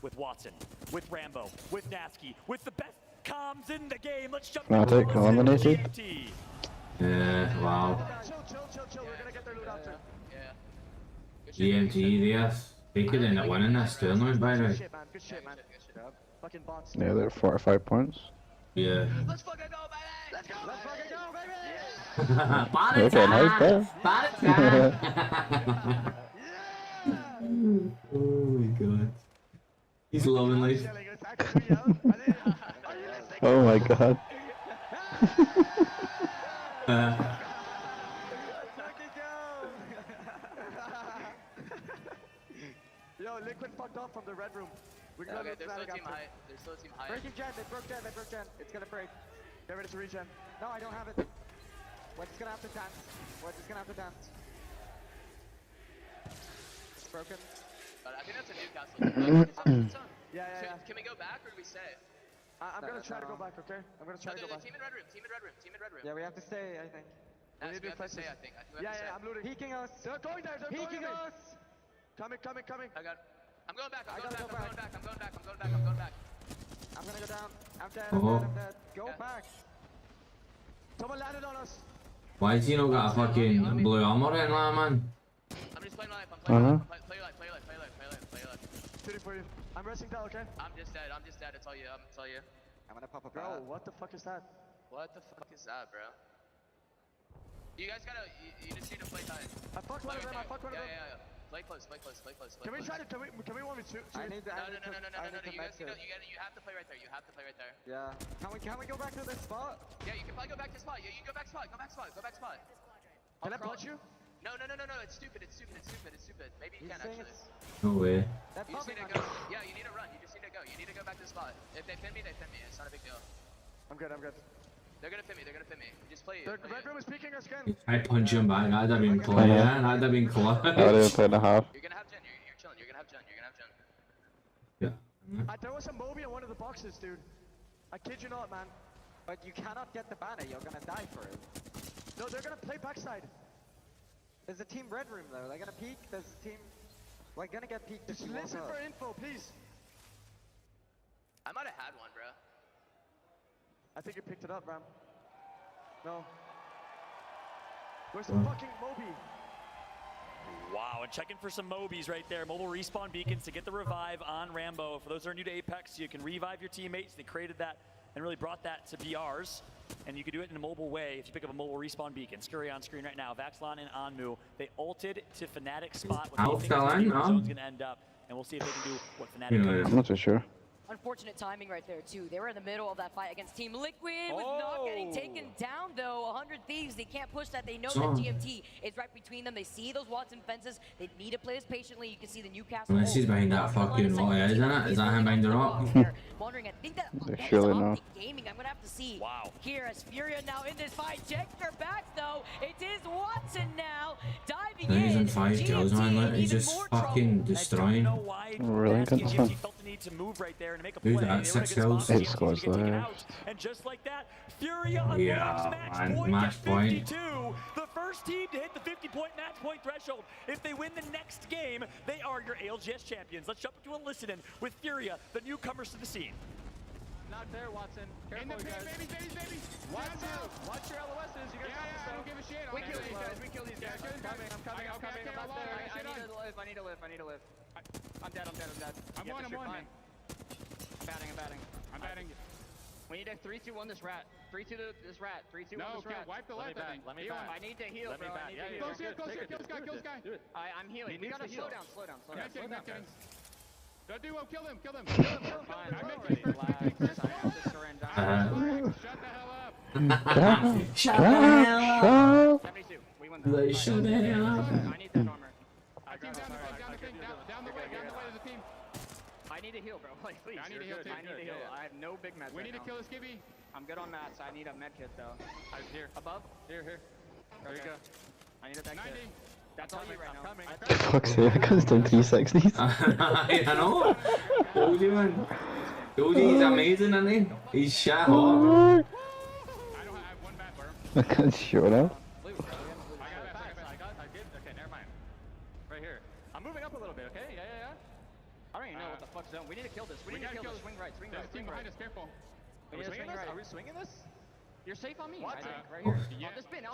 with Watson, with Rambo, with Nasky, with the best comms in the game. Let's jump Fnatic eliminated. GMT. Yeah, wow. Chill. We're gonna get their loot after. GMT there. They could end up winning this tournament, by the way. Good shit, man. Fucking bots. Yeah, they're 45 points. Yeah. Let's fucking go, baby! Let's fucking go, baby! Okay, nice Oh my god. He's loving life. Oh my god. Yo, Liquid fucked off from the red room. We're gonna Okay, they're still team high. They're still team high. Breaking gen, they broke gen. It's gonna break. Get ready to regen. No, I don't have it. We're just gonna have to dance. It's broken. But I think that's a Newcastle. Yeah. Can we go back or do we stay? I'm gonna try to go back, okay? I'm gonna try to go back. Team in red room. Team in red room. Yeah, we have to stay, I think. We have to stay, I think. Yeah, I'm looting. Peeking us. They're going there. Peeking us. Coming. I'm going back. I'm going back. I'm gonna go down. I'm dead. Go back. Someone landed on us. Why has he not got a fucking blue armor in there, man? I'm just playing life. Play life. Shooting for you. I'm resting down, okay? I'm just dead. It's all you. I'm gonna pop a bro. What the fuck is that? What the fuck is that, bro? You guys gotta. You just need to play tight. I fucked one of them. Yeah. Play close. Can we 1v2? I need to. No. You guys, you have to play right there. Yeah. Can we go back to this spot? Yeah, you can probably go back to spot. Yeah, you can go back spot. Go back spot. Can I punch you? No. It's stupid. Maybe you can actually. No way. You just need to go. Yeah, you need to run. You just need to go. You need to go back to the spot. If they pin me, they pin me. It's not a big deal. I'm good. They're gonna pin me. Just play it. The red room is peeking us again. I punch him back, that'd have been close. Yeah, that'd have been close. I would have played a half. You're gonna have gen. You're chilling. You're gonna have gen. Yeah. There was a Moby in one of the boxes, dude. I kid you not, man. But you cannot get the banner. You're gonna die for it. No, they're gonna play backside. There's a team red room though. They're gonna peek. There's a team. We're gonna get peeked. Just listen for info, please. I might have had one, bro. I think you picked it up, Ram. No. Where's the fucking Moby? Wow, and checking for some Mobies right there. Mobile respawn beacons to get the revive on Rambo. For those who are new to Apex, you can revive your teammates. They created that and really brought that to BRs. And you can do it in a mobile way if you pick up a mobile respawn beacon. Scurry on screen right now. Vaxlon and Anmu. They ulted to Fnatic spot what they think is where the zone's going to end up. And we'll see if they can do what Fnatic I'm not so sure. Unfortunate timing right there, too. They were in the middle of that fight against Team Liquid with not getting taken down, though. 100 Thieves, they can't push that. They know that GMT is right between them. They see those Watson fences. They need to play this patiently. You can see the Newcastle. Unless he's behind that fucking wall, isn't it? Is that him behind the rock? Wondering, I think that Surely not. Gaming. I'm gonna have to see. Wow. Here as Furia now in this fight. Checks their backs though. It is Watson now diving in. He's in 5 kills, man. Look, he's just fucking destroying. Really good this one. to move right there and make a Who's play. that? 6 kills. 8 scores left. And just like that, Furia Yeah, man, match point. The first team to hit the 50-point match point threshold. If they win the next game, they are your ALGS champions. Let's jump into a listen-in with Furia, the newcomers to the scene. Not there, Watson. Careful, guys. Baby. Watson, watch your LOSs. You guys I don't give a shit. We kill these guys. We kill these guys. I'm coming. I'm not there. I need to live. I'm dead. I'm one, man. I'm batting. We need a 3-2-1 this rat. 3-2 this rat. 3-2-1 this rat. Wipe the left, I think. Let me bat. I need to heal, bro. I need to heal. Kill this guy. I'm healing. We gotta slow down. Don't do well, kill him. Kill him. Shut the hell up. 72. We won They shut the hell up. I need that armor. Down the way to the team. I need to heal, bro. Like, please. I need to heal. I have no big meds. We need to kill this Gibby. I'm good on mats. I need a med kit though. Here. Above? Here. There you go. I need a med kit. That's all you right now. Fuck's sake, I could have done 360s. I know. Told you, man. Told you he's amazing, isn't he? He's shot hot. I can't show now. Okay, never mind. Right here. I'm moving up a little bit, okay? Yeah. I don't even know what the fuck's zone. We need to kill this. We need to kill this. Swing right. There's a team behind us, careful. We need to swing right. Are we swinging this? You're safe on me, I think. Right here. On this pin.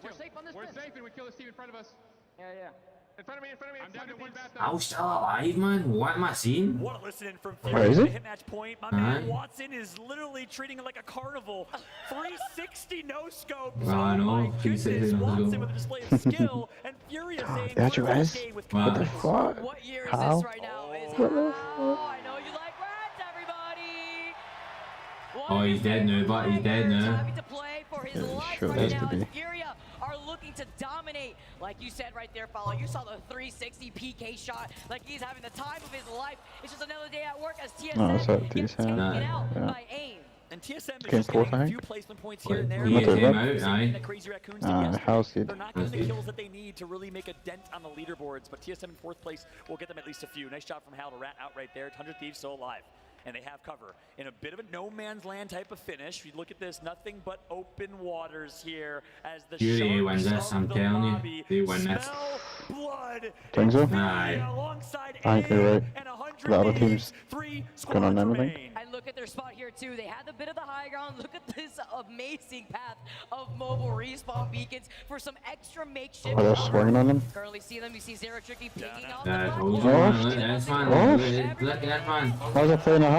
We're safe on this pin. We're safe and we kill this team in front of us. Yeah. In front of me. I'm down to one bat. I'm still alive, man. What am I seeing? What a listen in from Where is Fury. it? Hit match point. My man Watson is literally treating it like a carnival. 360 no scope. I know. My goodness, 360 no Watson scope. with a display of skill, and Furia saying That's your this guys? game with What the fuck? What year is How? this right now? Is What the I know you like rats, everybody. Oh, he's dead now, but he's dead now. Having to play for his life Sure right has now. to be. Furia are looking to dominate. Like you said right there, Follow. You saw the 360 PK shot. Like he's having the time of his life. It's just another day at work as TSM Oh, so gets taken TSM. out Yeah. by AIM. And TSM is Came just fourth, getting a I few think. placement points here and there. He came out, aye. The Crazy Raccoons did yesterday. House did. They're not getting the kills that they need to really make a dent on the leaderboards, but TSM in 4th place will get them at least a few. Nice job from Hal to rat out right there. 100 Thieves still alive. And they have cover in a bit of a no man's land type of finish. You look at this, nothing but open waters here as the Fury wins sharks this, of I'm the telling you. lobby They win this. smell blood. Think so? Aye. Alongside I think you're right. and 100 The other Thieves, teams 3 going on squads everything. remain. And look at their spot here too. They had a bit of the high ground. Look at this amazing path of mobile respawn beacons for some extra makeshift. Oh, they're swinging on them. Currently see them. You see Zero Tricky picking out I the told you, black man. Off. Look at this, man. Off. Look at that, man. How's that play and a half?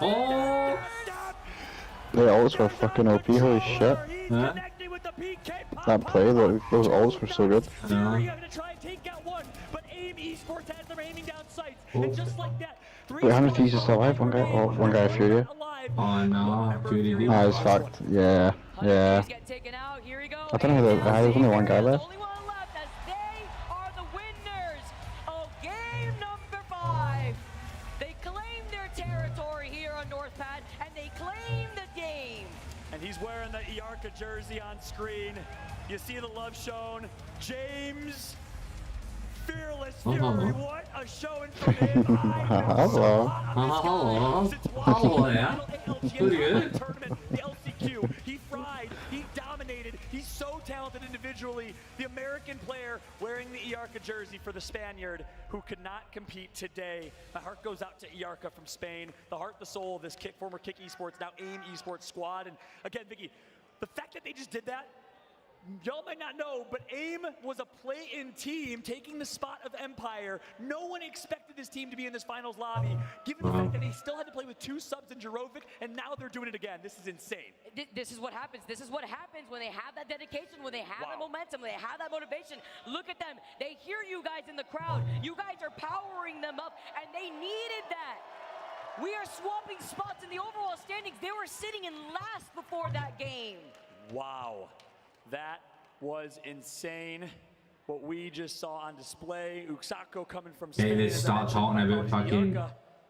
Oh, Their ults were fucking OP, holy shit. huh? That play, those ults were so good. I know. Fury are gonna try and take out one, but AIM Esports has them aiming down sights. And just like that, 3 Wait, how many Thieves is still alive? One guy? Oh, one guy, Furia. Oh no, Fury did. Ah, it's fact. Yeah. Get taken out. Here we go. I don't know who there's only one guy left. Only one left as they are the winners of game number 5. They claim their territory here on North Pad, and they claim the game. And he's wearing the Iarka jersey on screen. You see the love shown. James Fearless Fury, what a showing from him. Hello. Hello, yeah. Pretty good. The LCQ, he fried, he dominated, he's so talented individually. The American American player wearing the Iarca jersey for the Spaniard who could not compete today. My heart goes out to Iarca from Spain, the heart, the soul of this former Kick Esports, now AIM Esports squad. And again, Vicky, the fact that they just did that, y'all might not know, but AIM was a play-in team taking the spot of Empire. No one expected this team to be in this finals lobby, given the fact that they still had to play with 2 subs in Jurovic, and now they're doing it again. This is insane. This is what happens. This is what happens when they have that dedication, when they have that momentum, when they have that motivation. Look at them. They hear you guys in the crowd. You guys are powering them up, and they needed that. We are swapping spots in the overall standings. They were sitting in last before that game. Wow. That was insane. What we just saw on display. Uxako coming from Spain. They start talking about fucking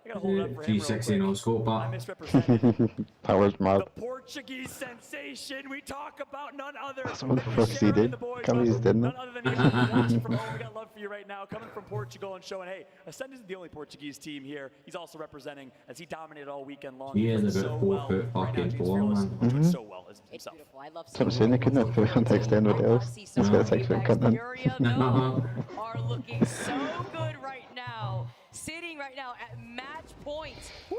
G60 no scope, but Power's mad. the Portuguese sensation. We talk about none other That's than what the fuck he did. Can't he just didn't none other than Ian watching from home. We got love for you right now, coming from Portugal and showing, hey, Ascend isn't the only Portuguese team here. He's also representing as he dominated all weekend long. He is a bit so 4 well. foot Right now, fucking James ball, Fearless man. doing so well as It's himself. beautiful. I love So I'm saying they couldn't have put context in with else. This guy's actually content. Furia, though, are looking so good right now. Sitting right now at match point. Woo!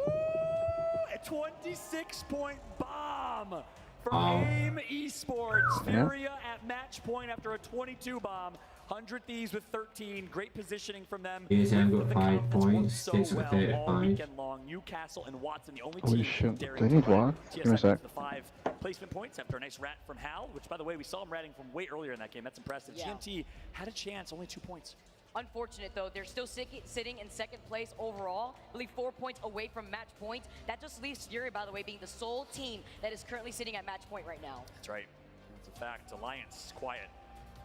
A 26-point bomb from AIM Esports. Furia at match point after a 22 bomb. 100 Thieves with 13. Great positioning from them. ESM got 5 points. So Takes well a 35. all weekend long. Newcastle and Watson, the only Holy team shit. daring They to need play. water. Give me a TSM sec. gets the 5 placement points after a nice rat from Hal, which by the way, we saw him ratting from way earlier in that game. That's impressive. Yeah. GMT had a chance, only 2 points. Unfortunate though, they're still sitting in second place overall. I believe 4 points away from match point. That just leaves Fury, by the way, being the sole team that is currently sitting at match point right now. That's right. That's a fact. Alliance, quiet.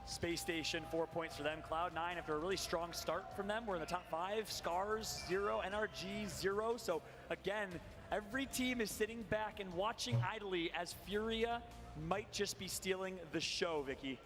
Space Station, 4 points for them. Cloud9, after a really strong start from them, we're in the top 5. Scars, 0. NRG, 0. So again, every team is sitting back and watching idly as Furia might just be stealing the show, Vicky.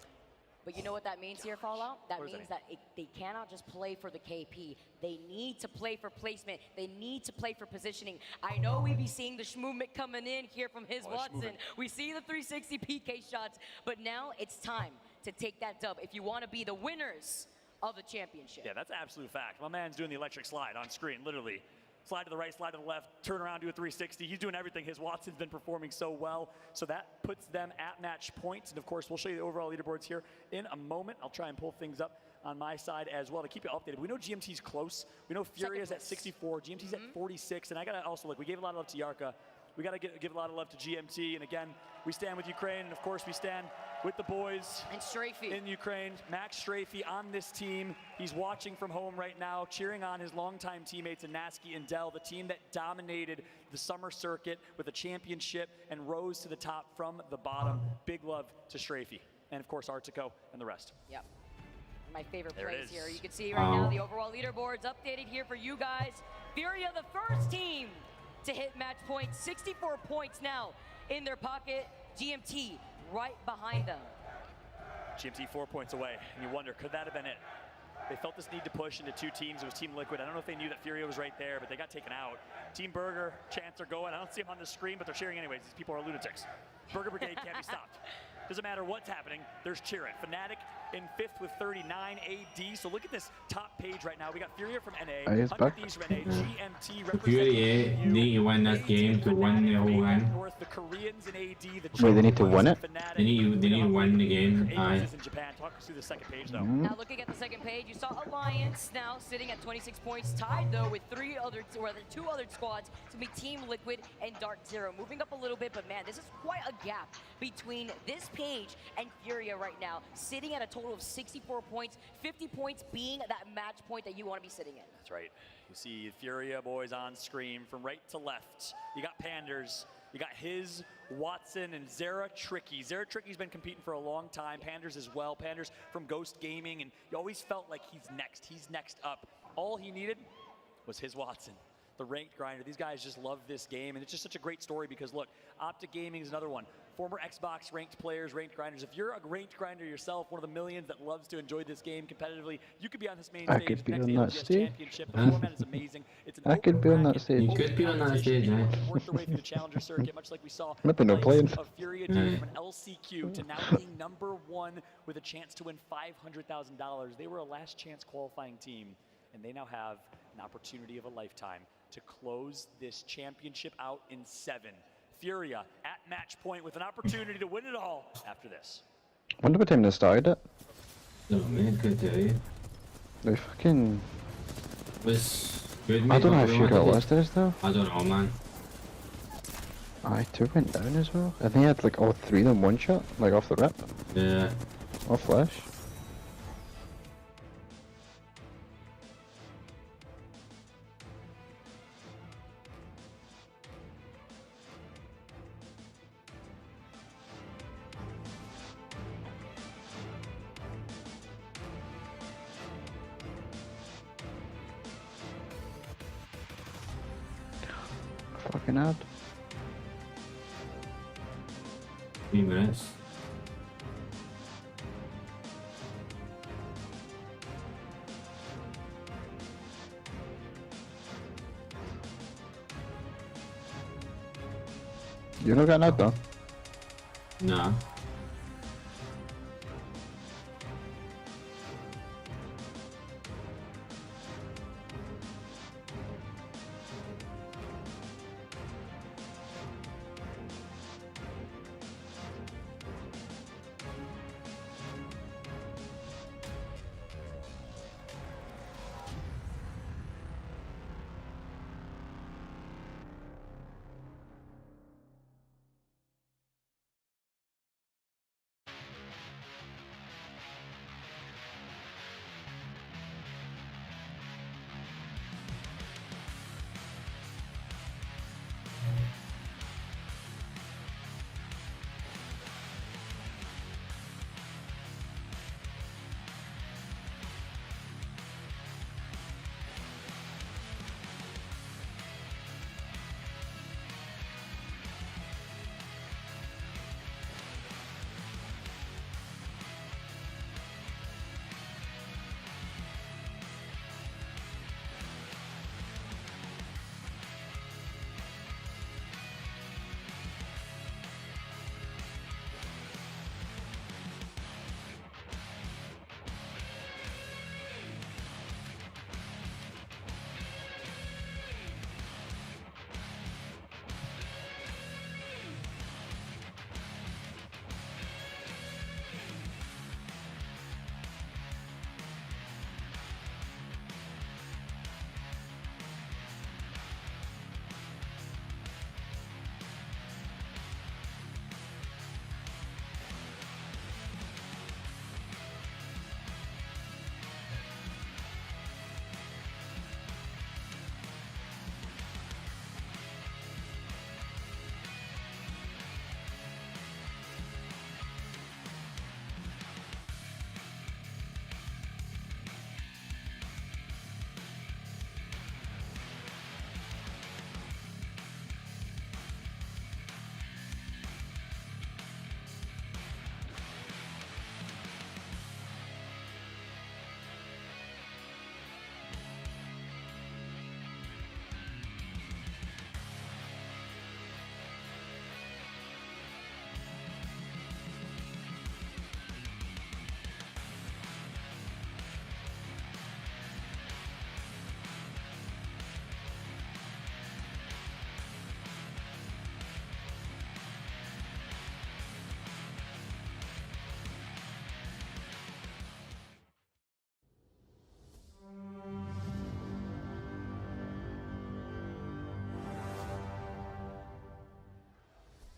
But you know what that means here, Fallout? That What does means that they cannot just play for the KP. They need to play for placement. They need to play for positioning. I know we be seeing the movement coming in here from his Watson. We see the 360 PK shots, but now it's time to take that dub if you want to be the winners of the championship. Yeah, that's an absolute fact. My man's doing the electric slide on screen, literally. Slide to the right, slide to the left, turn around, do a 360. He's doing everything. His Watson's been performing so well. So that puts them at match points. And of course, we'll show you the overall leaderboards here in a moment. I'll try and pull things up on my side as well to keep you updated. We know GMT's close. We know Furia's at 64. GMT's at 46. And I got to also, we gave a lot of love to Iarca. We got to give a lot of love to GMT. And again, we stand with Ukraine. And of course, we stand with the boys and Strafey in Ukraine. Max Strafey on this team. He's watching from home right now, cheering on his longtime teammates in Nasky and Dell, the team that dominated the summer circuit with a championship and rose to the top from the bottom. Big love to Strafey. And of course, Artico and the rest. Yep. My favorite There it plays is. here. You can see right now the overall leaderboards updated here for you guys. Furia, the first team to hit match point. 64 points now in their pocket. GMT right behind them. GMT 4 points away, and you wonder, could that have been it? They felt this need to push into 2 teams. It was Team Liquid. I don't know if they knew that Furia was right there, but they got taken out. Team Burger, chants are going. I don't see them on the screen, but they're cheering anyways. These people are lunatics. Burger Brigade can't be stopped. Doesn't matter what's happening, there's cheering. Fnatic in 5th with 39 AD. So look at this top page right now. We got Furia from NA, 100 Thieves from NA, GMT representing Furia need to win this game to win the whole thing. the Koreans in AD, the Wait, they need to win it? They need to win the game. Aye. in Japan. Talk us through the second page though. Now looking at the second page, you saw Alliance now sitting at 26 points, tied though with 2 other squads to be Team Liquid and Dark Zero. Moving up a little bit, but man, this is quite a gap between this page and Furia right now, sitting at a total of 64 points, 50 points being that match point that you want to be sitting in. That's right. You see Furia boys on screen from right to left. You got Panders. You got his, Watson, and Zera Tricky. Zera Tricky's been competing for a long time. Panders as well. Panders from Ghost Gaming, and you always felt like he's next. He's next up. All he needed was his Watson the ranked grinder. These guys just love this game, and it's just such a great story because look, Optic Gaming is another one. Former Xbox ranked players, ranked grinders. If you're a ranked grinder yourself, one of the millions that loves to enjoy this game competitively, you could be on this main I stage could be next on to that the LGS stage. Championship. The format is amazing. It's an I could be on that stage. You could be on that stage, Anyone yeah. can work their way through the challenger circuit, much like we saw Maybe the not likes playing. of Furia do from an LCQ to now being #1 with a chance to win $500,000. They were a last chance qualifying team, and they now have an opportunity of a lifetime to close this championship out in 7. Furia at match point with an opportunity to win it all after this. Wonder what time they started it. No, man, couldn't tell you. They fucking... Was good, I mate, don't know how but we Furia wanted was to- this though. I don't know, man. Aye, 2 went down as well. And they had like all 3 of them one shot, like off the rip. Yeah. Off flash. Fucking ad. 3 minutes. You not got an ad though? Nah.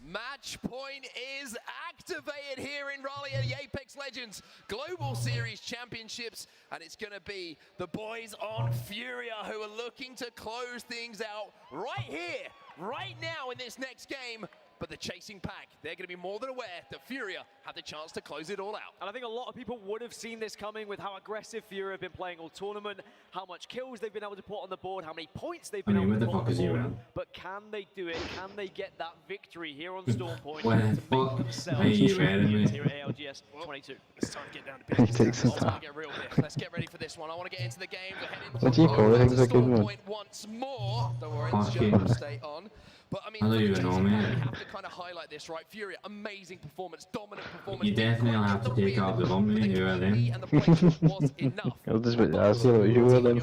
Match point is activated here in Raleigh at the Apex Legends Global Series Championships, and it's going to be the boys on Furia who are looking to close things out right here, right now in this next game. but the chasing pack, they're going to be more than aware that Furia have the chance to close it all out. And I think a lot of people would have seen this coming with how aggressive Furia have been playing all tournament, how much kills they've been able to put on the board, how many points they've been able to put on the board. But can they do it? Can they get that victory here on Storm Point to make themselves champions here at ALGS 22? It's time to get down to business. It's time to get real here. Let's get ready for this one. I want to get into the game. What do you call it? Storm Point once more. Don't worry, it's just stay on. But I mean, I don't even know, man. We have to kind of highlight this, right? Furia, amazing performance, dominant performance. You definitely have to take off the bomb, mate. Who are them? Was enough. I'll just ask you who are them.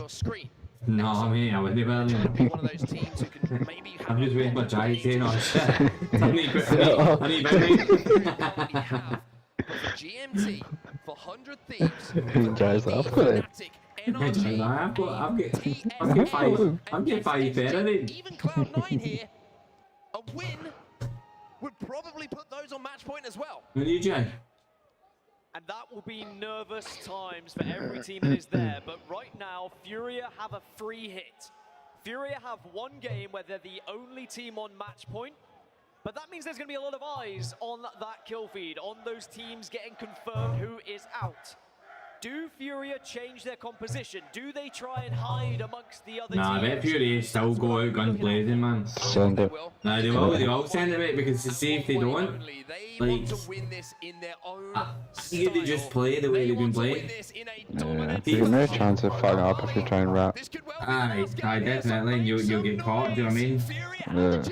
No, mate, I wouldn't well. I'm just waiting for Jai to say no shit. I need GMT for 100 Thieves. Jai's up with it. I'm getting 5 better than. Even Cloud9 here, a win would probably put those on match point as well. Who do you, Jay? And that will be nervous times for every team that is there. But right now, Furia have a free hit. Furia have one game where they're the only team on match point. But that means there's going to be a lot of eyes on that kill feed, on those teams getting confirmed who is out. Do Furia change their composition? Do they try and hide amongst the other teams? Nah, I bet Furia still go out guns blazing, man. Send it. Nah, they will send it, mate, because to see if they don't, like, I think they just play the way they've been playing. Yeah, there's no chance of fucking up if you try and rap. Aye, definitely, and you'll get caught, do you know what I mean? Yeah.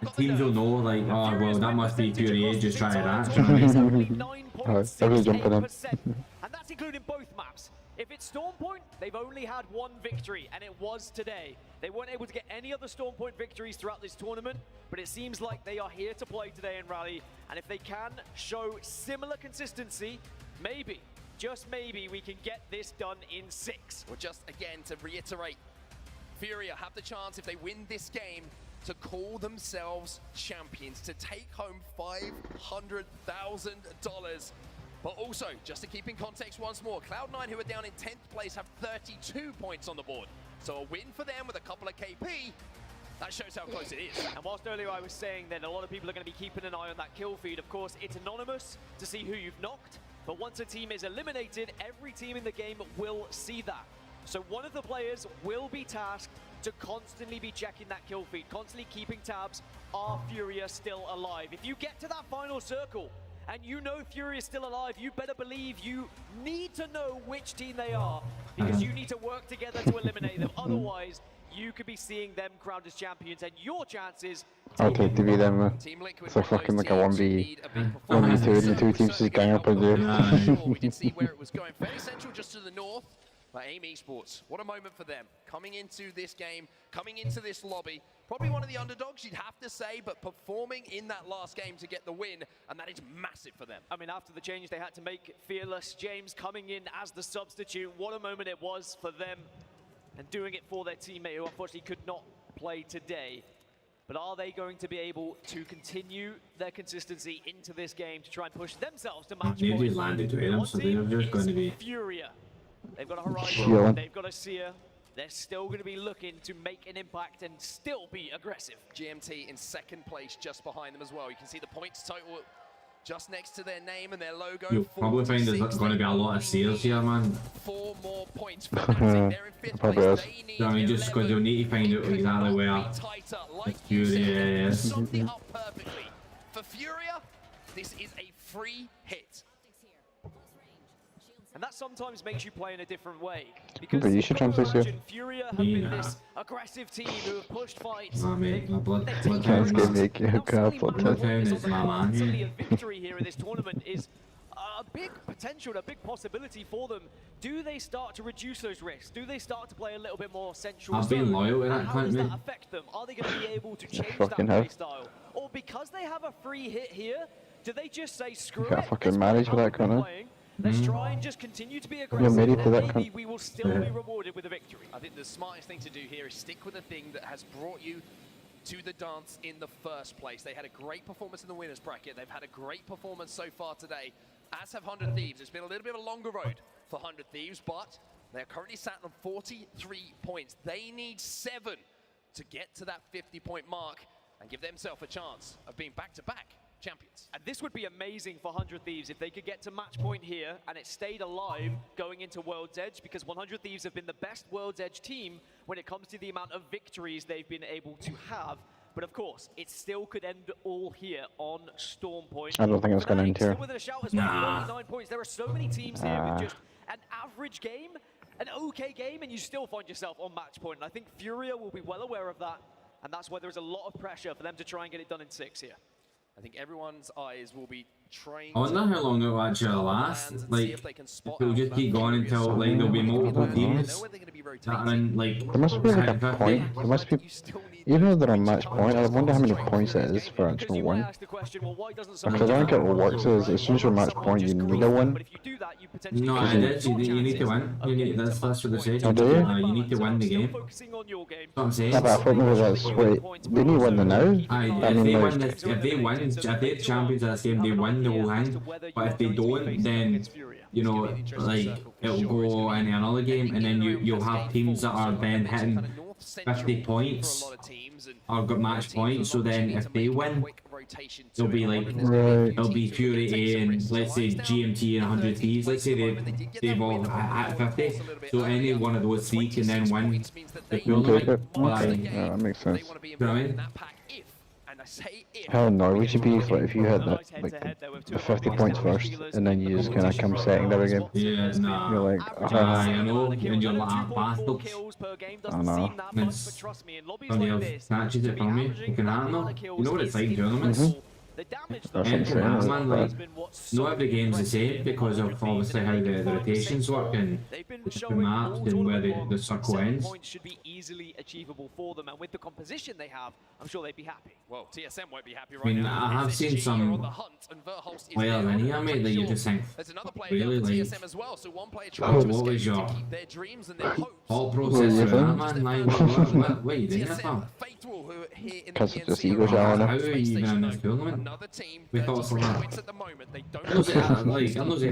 The teams will know, like, oh, well, that must be Furia, just try that, do you know what I mean? Everyone's jumping in. And that's including both maps. If it's Storm Point, they've only had one victory, and it was today. They weren't able to get any other Storm Point victories throughout this tournament, but it seems like they are here to play today in Rally, and if they can show similar consistency, maybe, just maybe, we can get this done in 6. Well, just again, to reiterate, Furia have the chance, if they win this game, to call themselves champions, to take home $500,000. But also, just to keep in context once more, Cloud9, who are down in 10th place, have 32 points on the board. So a win for them with a couple of KP, that shows how close it is. And whilst earlier I was saying that a lot of people are going to be keeping an eye on that kill feed, of course, it's anonymous to see who you've knocked, but once a team is eliminated, every team in the game will see that. So one of the players will be tasked to constantly be checking that kill feed, constantly keeping tabs. Are Furia still alive? If you get to that final circle and you know Furia is still alive, you better believe you need to know which team they are, because you need to work together to eliminate them. Otherwise, you could be seeing them crowned as champions, and your chances... I'll take to be them, man. It's like fucking like a 1v2, and the two teams just gang up on you. We did see where it was going. Very central just to the north. But AIM Esports, what a moment for them. Coming into this game, coming into this lobby, probably one of the underdogs, you'd have to say, but performing in that last game to get the win, and that is massive for them. I mean, after the change they had to make, Fearless James coming in as the substitute, what a moment it was for them, and doing it for their teammate who unfortunately could not play today. But are they going to be able to continue their consistency into this game to try and push themselves to match point? They landed to them, so they're just going to be... Furia. They've got a Horizon, they've got a Seer. They're still going to be looking to make an impact and still be aggressive. GMT in 2nd place just behind them as well. You can see the points total just next to their name and their logo. You'll probably find there's going to be a lot of Seers here, man. 4 more points for Fnatic. They're in 5th place. I mean, just because they'll need to find out exactly where Furia is. Summed it up perfectly. For Furia, this is a free hit. And that sometimes makes you play in a different way. Because but you should translate here. Furia have been this aggressive team who have pushed fights. Oh, mate, my blood is my man. Suddenly a victory here in this tournament is a big potential, a big possibility for them. Do they start to reduce those risks? Do they start to play a little bit more central? I've been loyal with that, how does that affect them? Are they going to be able to change that play style? Or because they have a free hit here, do they just say, screw it, fucking manage with that, Connor. Let's try and just continue to be aggressive, and maybe we will still be rewarded with a victory. I think the smartest thing to do here is stick with the thing that has brought you to the dance in the first place. They had a great performance in the winners bracket. They've had a great performance so far today, as have 100 Thieves. It's been a little bit of a longer road for 100 Thieves, but they're currently sat on 43 points. They need 7 to get to that 50-point mark. and give themselves a chance of being back-to-back champions. And this would be amazing for 100 Thieves if they could get to match point here and it stayed alive going into World's Edge, because 100 Thieves have been the best World's Edge team when it comes to the amount of victories they've been able to have. But of course, it still could end all here on Storm Point. I don't think it's going to end here. Still with a shout as well, 9 points. There are so many teams here with just an average game, an okay game, and you still find yourself on match point. And I think Furia will be well aware of that, and that's why there's a lot of pressure for them to try and get it done in 6 here. I think everyone's eyes will be trying. I wonder how long it will actually last. Like, if it'll just keep going until like there'll be multiple teams that are in like. There must be like a point. There must be. Even though they're on match point, I wonder how many points it is for actual win. Because I think it works as soon as you're match point, you need a win. No, it is. You need to win. You need, that's what they say. Oh, do you? You need to win the game. That's what I'm saying. Yeah, but I thought maybe that's wait. They need to win the now. Aye, if they win, if they're champions of this game, they win the whole thing. But if they don't, then you know, like it'll go into another game, and then you'll have teams that are then hitting 50 points or got match points. So then if they win, it'll be like it'll be Fury A and let's say GMT and 100 Thieves. Let's say they've all at 50. So any one of those three can then win the tournament. Okay, yeah, that makes sense. You know what I mean? How annoyed would you be if you had that, like the 50 points first, and then you just kind of come second every game? Yeah, nah. You're like, I know, and you're like, bastards. I know. Somebody else catches it from you. You can handle. You know what it's like in tournaments. That's what I'm saying. Man, like, not every game's the same because of obviously how the rotations work and the maps and where the circle ends. Points should be easily achievable for them, and with the composition they have, I'm sure they'd be happy. Well, TSM won't be happy right I mean, now. I have seen some players in here, mate, that you just think, really, like, what was your thought process for that, man? Like, what are you doing that for? Because it's just ego showing. How are you even in this tournament? We thought so that. I'm not saying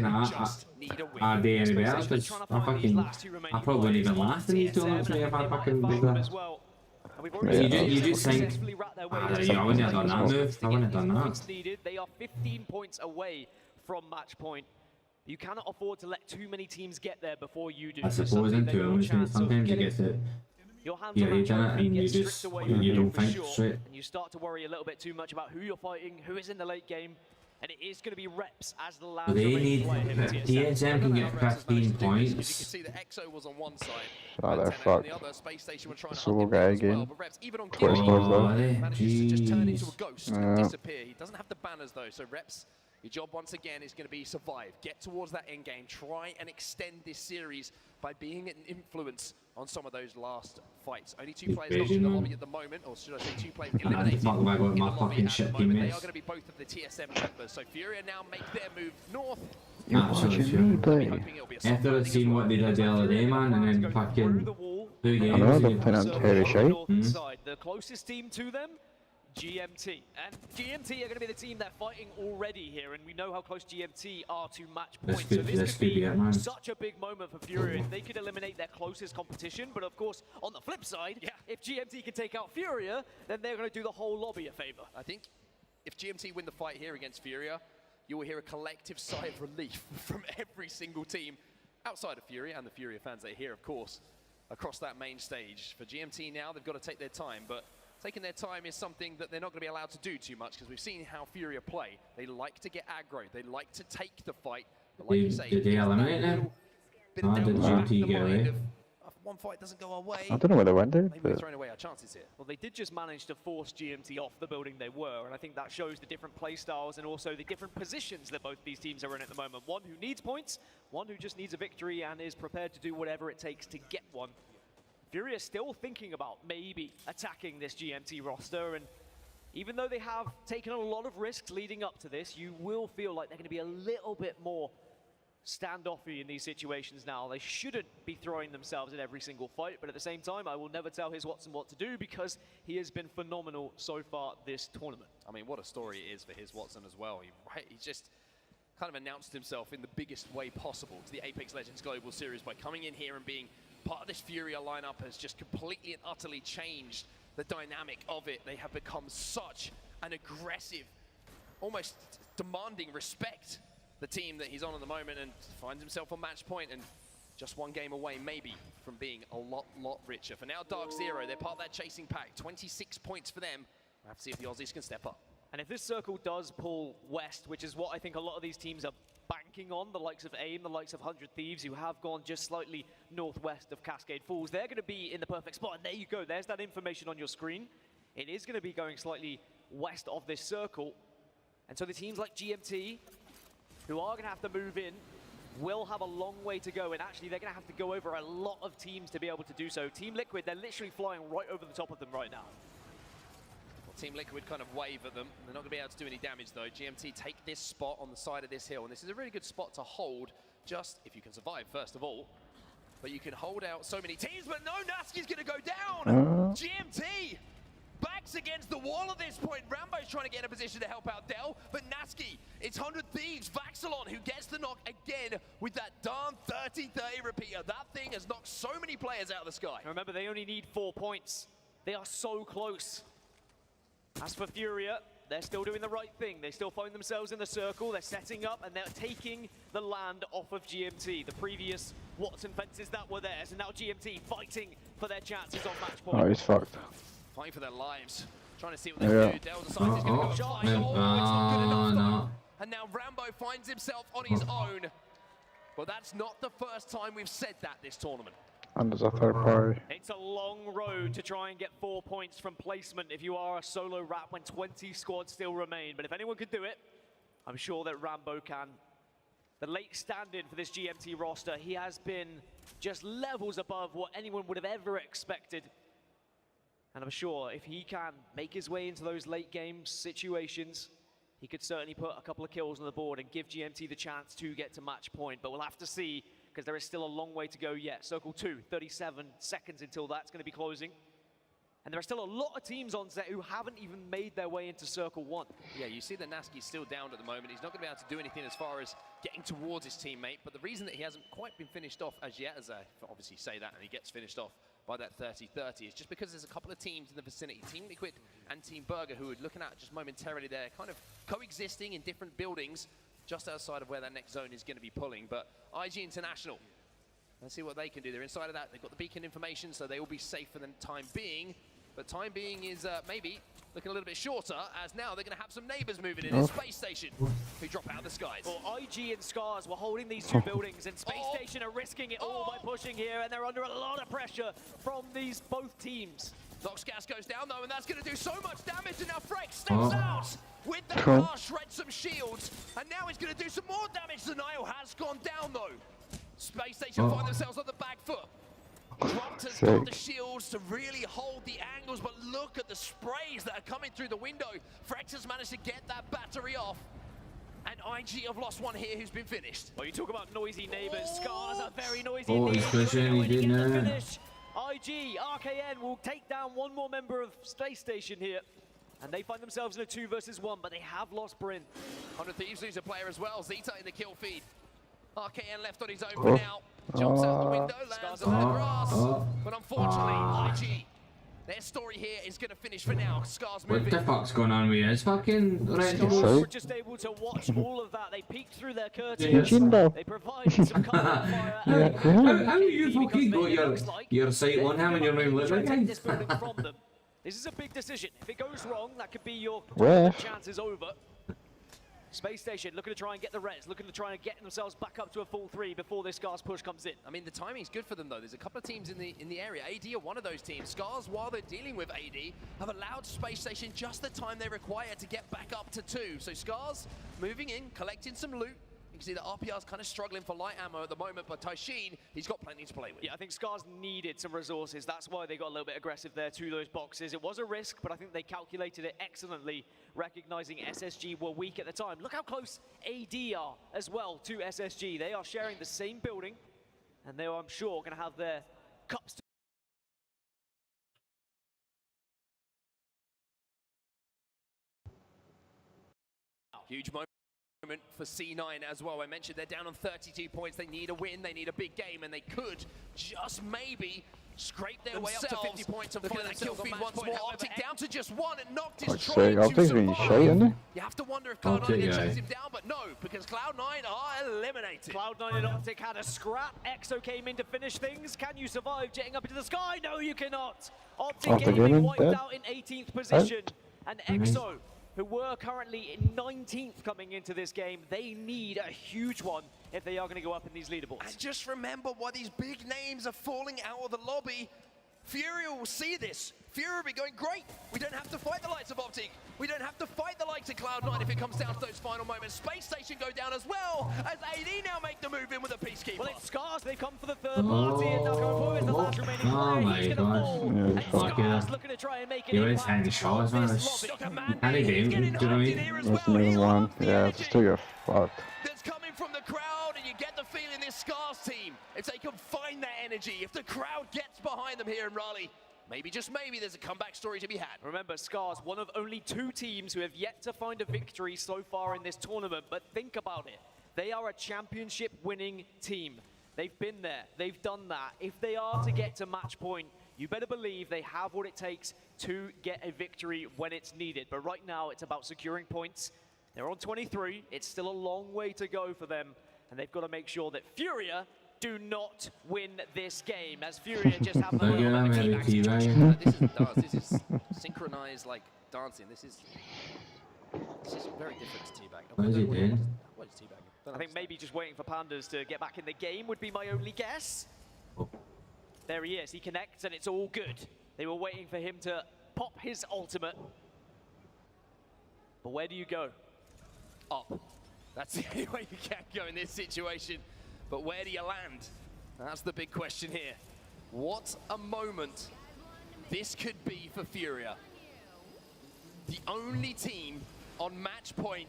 that I do any better, because I probably wouldn't even last in these tournaments, mate, if I fucking did that. You just think, I wouldn't have done that move, I wouldn't have done that. They are 15 points away from match point. You cannot afford to let too many teams get there before you do. I suppose in tournaments, sometimes you get it. Yeah, you done it and you just, you don't think straight. And you start to worry a little bit too much about who you're fighting, who is in the late game, and it is going to be reps as the last They need, TSM can get 15 points. You can see that EXO was on one side. Oh, they're fucked. So we'll get again. Even on Twitch scores though. managed to just turn into a ghost and disappear. He doesn't have the banners though, so Reps, your job once again is going to be survive. Get towards that end game. Try and extend this series by being an influence on some of those last fights. Only 2 players lost in the lobby at the moment, or should I say 2 players eliminated Fuck my in the fucking lobby at shit the moment. They teammates. are going to be both of the TSM members. So Furia now make their move north. Absolutely. After I've seen what they did the other day, man, and then fucking 2 games. I know they're playing on Terry shite. The closest team to them, GMT. And GMT are going to be the team they're fighting already here, and we know how close GMT are to match point. So this could be such a big moment for Furia if they could eliminate their closest competition. But of course, on the flip side, if GMT can take out Furia, then they're going to do the whole lobby a favor. I think if GMT win the fight here against Furia, you will hear a collective sigh of relief from every single team outside of Furia and the Furia fans that are here, of course, across that main stage. For GMT now, they've got to take their time, but taking their time is something that they're not going to be allowed to do too much, because we've seen how Furia play. They like to get aggro. They like to take the fight. But like you say, did they eliminate them? Oh, did GMT get away? One fight doesn't go our way. I don't know where they went there. Maybe we're throwing away our chances here. Well, they did just manage to force GMT off the building they were, and I think that shows the different play styles and also the different positions that both these teams are in at the moment. One who needs points, one who just needs a victory and is prepared to do whatever it takes to get one. Furia still thinking about maybe attacking this GMT roster, and even though they have taken a lot of risks leading up to this, you will feel like they're going to be a little bit more standoffy in these situations now. They shouldn't be throwing themselves in every single fight, but at the same time, I will never tell his Watson what to do, because he has been phenomenal so far this tournament. I mean, what a story it is for his Watson as well. He just kind of announced himself in the biggest way possible to the Apex Legends Global Series by coming in here and being part of this Furia lineup. Has just completely and utterly changed the dynamic of it. They have become such an aggressive, almost demanding respect, the team that he's on at the moment, and finds himself on match point and just one game away maybe from being a lot richer. For now, Dark Zero, they're part of that chasing pack. 26 points for them. We'll have to see if the Aussies can step up. And if this circle does pull west, which is what I think a lot of these teams are banking on, the likes of AIM, the likes of 100 Thieves, who have gone just slightly northwest of Cascade Falls, they're going to be in the perfect spot. And there you go, there's that information on your screen. It is going to be going slightly west of this circle. And so the teams like GMT, who are going to have to move in, will have a long way to go. And actually, they're going to have to go over a lot of teams to be able to do so. Team Liquid, they're literally flying right over the top of them right now. Team Liquid kind of wave at them. They're not going to be able to do any damage though. GMT take this spot on the side of this hill, and this is a really good spot to hold, just if you can survive first of all. But you can hold out so many teams, but no, Naski's going to go down! GMT backs against the wall at this point. Rambo's trying to get in a position to help out Dell, but Naski, it's 100 Thieves, Vaxilon, who gets the knock again with that darn 30-30 repeater. That thing has knocked so many players out of the sky. Remember, they only need 4 points. They are so close. As for Furia, they're still doing the right thing. They still find themselves in the circle. They're setting up and they're taking the land off of GMT. The previous Watson fences that were theirs, and now GMT fighting for their chances on match point. Oh, he's fucked. Fighting for their lives. Trying to see what they can do. Dell decides he's going to go fly. Oh, it's not good enough though. And now Rambo finds himself on his own. Well, that's not the first time we've said that this tournament. And there's a third party. It's a long road to try and get 4 points from placement if you are a solo rap when 20 squads still remain. But if anyone could do it, I'm sure that Rambo can. The late stand-in for this GMT roster, he has been just levels above what anyone would have ever expected. And I'm sure if he can make his way into those late game situations, he could certainly put a couple of kills on the board and give GMT the chance to get to match point. But we'll have to see, because there is still a long way to go yet. Circle 2, 37 seconds until that's going to be closing. And there are still a lot of teams on set who haven't even made their way into Circle 1. Yeah, you see that Naski's still down at the moment. He's not going to be able to do anything as far as getting towards his teammate. But the reason that he hasn't quite been finished off as yet, as I obviously say that, and he gets finished off by that 30-30, is just because there's a couple of teams in the vicinity, Team Liquid and Team Burger, who are looking at just momentarily there, kind of coexisting in different buildings, just outside of where that next zone is going to be pulling. But IG International, let's see what they can do. They're inside of that. They've got the beacon information, so they will be safe for the time being. But time being is maybe looking a little bit shorter, as now they're going to have some neighbors moving in. It's Space Station who drop out of the skies. Well, IG and Scars were holding these two buildings, and Space Station are risking it all by pushing here, and they're under a lot of pressure from these both teams. Noxgas goes down though, and that's going to do so much damage, and now Frex steps out with the car, shreds some shields, and now he's going to do some more damage. The Nile has gone down though. Space Station find themselves on the back foot. Dropped has got the shields to really hold the angles, but look at the sprays that are coming through the window. Frex has managed to get that battery off. And IG have lost one here who's been finished. Well, you talk about noisy neighbors. Scars are very noisy. Oh, he's pushing, he didn't finish. IG, RKN will take down one more member of Space Station here. And they find themselves in a 2 versus 1, but they have lost Bryn. 100 Thieves lose a player as well. Zeta in the kill feed. RKN left on his own for now. Jumps out the window, lands on the grass. But unfortunately, IG, their story here is going to finish for now. Scars moving. What the fuck's going on with his fucking Red Scars Bull? were just able to watch all of that. They peeked through their curtains. They provided some cover fire. How you fucking got your sight on him and you're not living? This building from them. This is a big decision. If it goes wrong, that could be your chances over. Space Station looking to try and get the res, looking to try and get themselves back up to a full 3 before this Scars push comes in. I mean, the timing's good for them though. There's a couple of teams in the area. AD are one of those teams. Scars, while they're dealing with AD, have allowed Space Station just the time they require to get back up to 2. So Scars moving in, collecting some loot. You can see that RPR's kind of struggling for light ammo at the moment, but Taishin, he's got plenty to play with. Yeah, I think Scars needed some resources. That's why they got a little bit aggressive there to those boxes. It was a risk, but I think they calculated it excellently, recognizing SSG were weak at the time. Look how close AD are as well to SSG. They are sharing the same building, and they are, I'm sure, going to have their cups to huge moment for C9 as well. I mentioned they're down on 32 points. They need a win, they need a big game, and they could just maybe scrape their way up to 50 points and find that kill feed once more. Optic down to just one, and Noct is Fuck's trying sake, to Optic's been survive. shite, isn't he? You have to wonder if Cloud9 Optic, can yeah. chase him down, but no, because Cloud9 are eliminated. Cloud9 and Optic had a scrap. EXO came in to finish things. Can you survive jetting up into the sky? No, you cannot. Optic Optic Gaming Gaming, wiped dead. out in 18th position. And EXO, who were currently in 19th coming into this game, they need a huge one if they are going to go up in these leaderboards. And just remember why these big names are falling out of the lobby. Furia will see this. Furia will be going, great, we don't have to fight the likes of Optic. We don't have to fight the likes of Cloud9 if it comes down to those final moments. Space Station go down as well, as AD now make the move in with a Peacekeeper. Well, it's Scars, they've come for the third party, and now going forward is the last remaining player. Oh my He's gonna god. fall. Yeah, And fuck Scars looking to try and make an You always impact hang the shots, man. on It's this lobby. kind of game, do you know what I mean? That's the main one. Yeah, just do your fucked. That's coming from the crowd, and you get the feeling this Scars team, if they can find that energy, if the crowd gets behind them here in Raleigh, maybe, just maybe, there's a comeback story to be had. Remember, Scars, one of only 2 teams who have yet to find a victory so far in this tournament, but think about it. They are a championship winning team. They've been there, they've done that. If they are to get to match point, you better believe they have what it takes to get a victory when it's needed. But right now, it's about securing points. They're on 23, it's still a long way to go for them, and they've got to make sure that Furia do not win this game, as Furia just have Look at him, every teabag. This is dance. This is synchronized like dancing. This is very different to teabag. What is he doing? What is teabag? I think maybe just waiting for Pandas to get back in the game would be my only guess. There he is, he connects and it's all good. They were waiting for him to pop his ultimate. But where do you go? Up. That's the only way you can go in this situation. But where do you land? That's the big question here. What a moment this could be for Furia. The only team on match point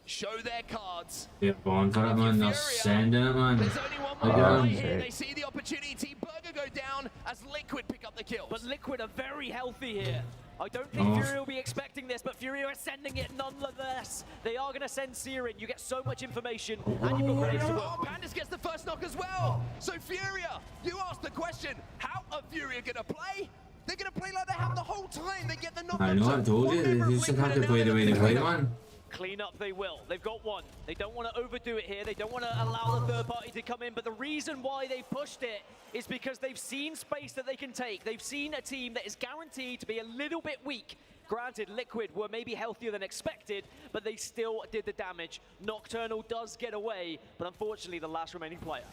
show their cards. They're born for it, man. They're sending it, man. There's only one Look more at right him. here. They see the opportunity. Team Burger go down as Liquid pick up the kills. But Liquid are very healthy here. I don't think Furia will be expecting this, but Furia are sending it nonetheless. They are going to send Searin. You get so much information, and you've got grenades to work. Oh, Pandas gets the first knock as well. So Furia, you asked the question, how are Furia going to play? They're going to play like they have the whole time. They get the knock. I know, I told you. They just have to play the way they play, man. Clean up they will. They've got one. They don't want to overdo it here. They don't want to allow the third party to come in. But the reason why they pushed it is because they've seen space that they can take. They've seen a team that is guaranteed to be a little bit weak. Granted, Liquid were maybe healthier than expected, but they still did the damage. Nocturnal does get away, but unfortunately the last remaining player.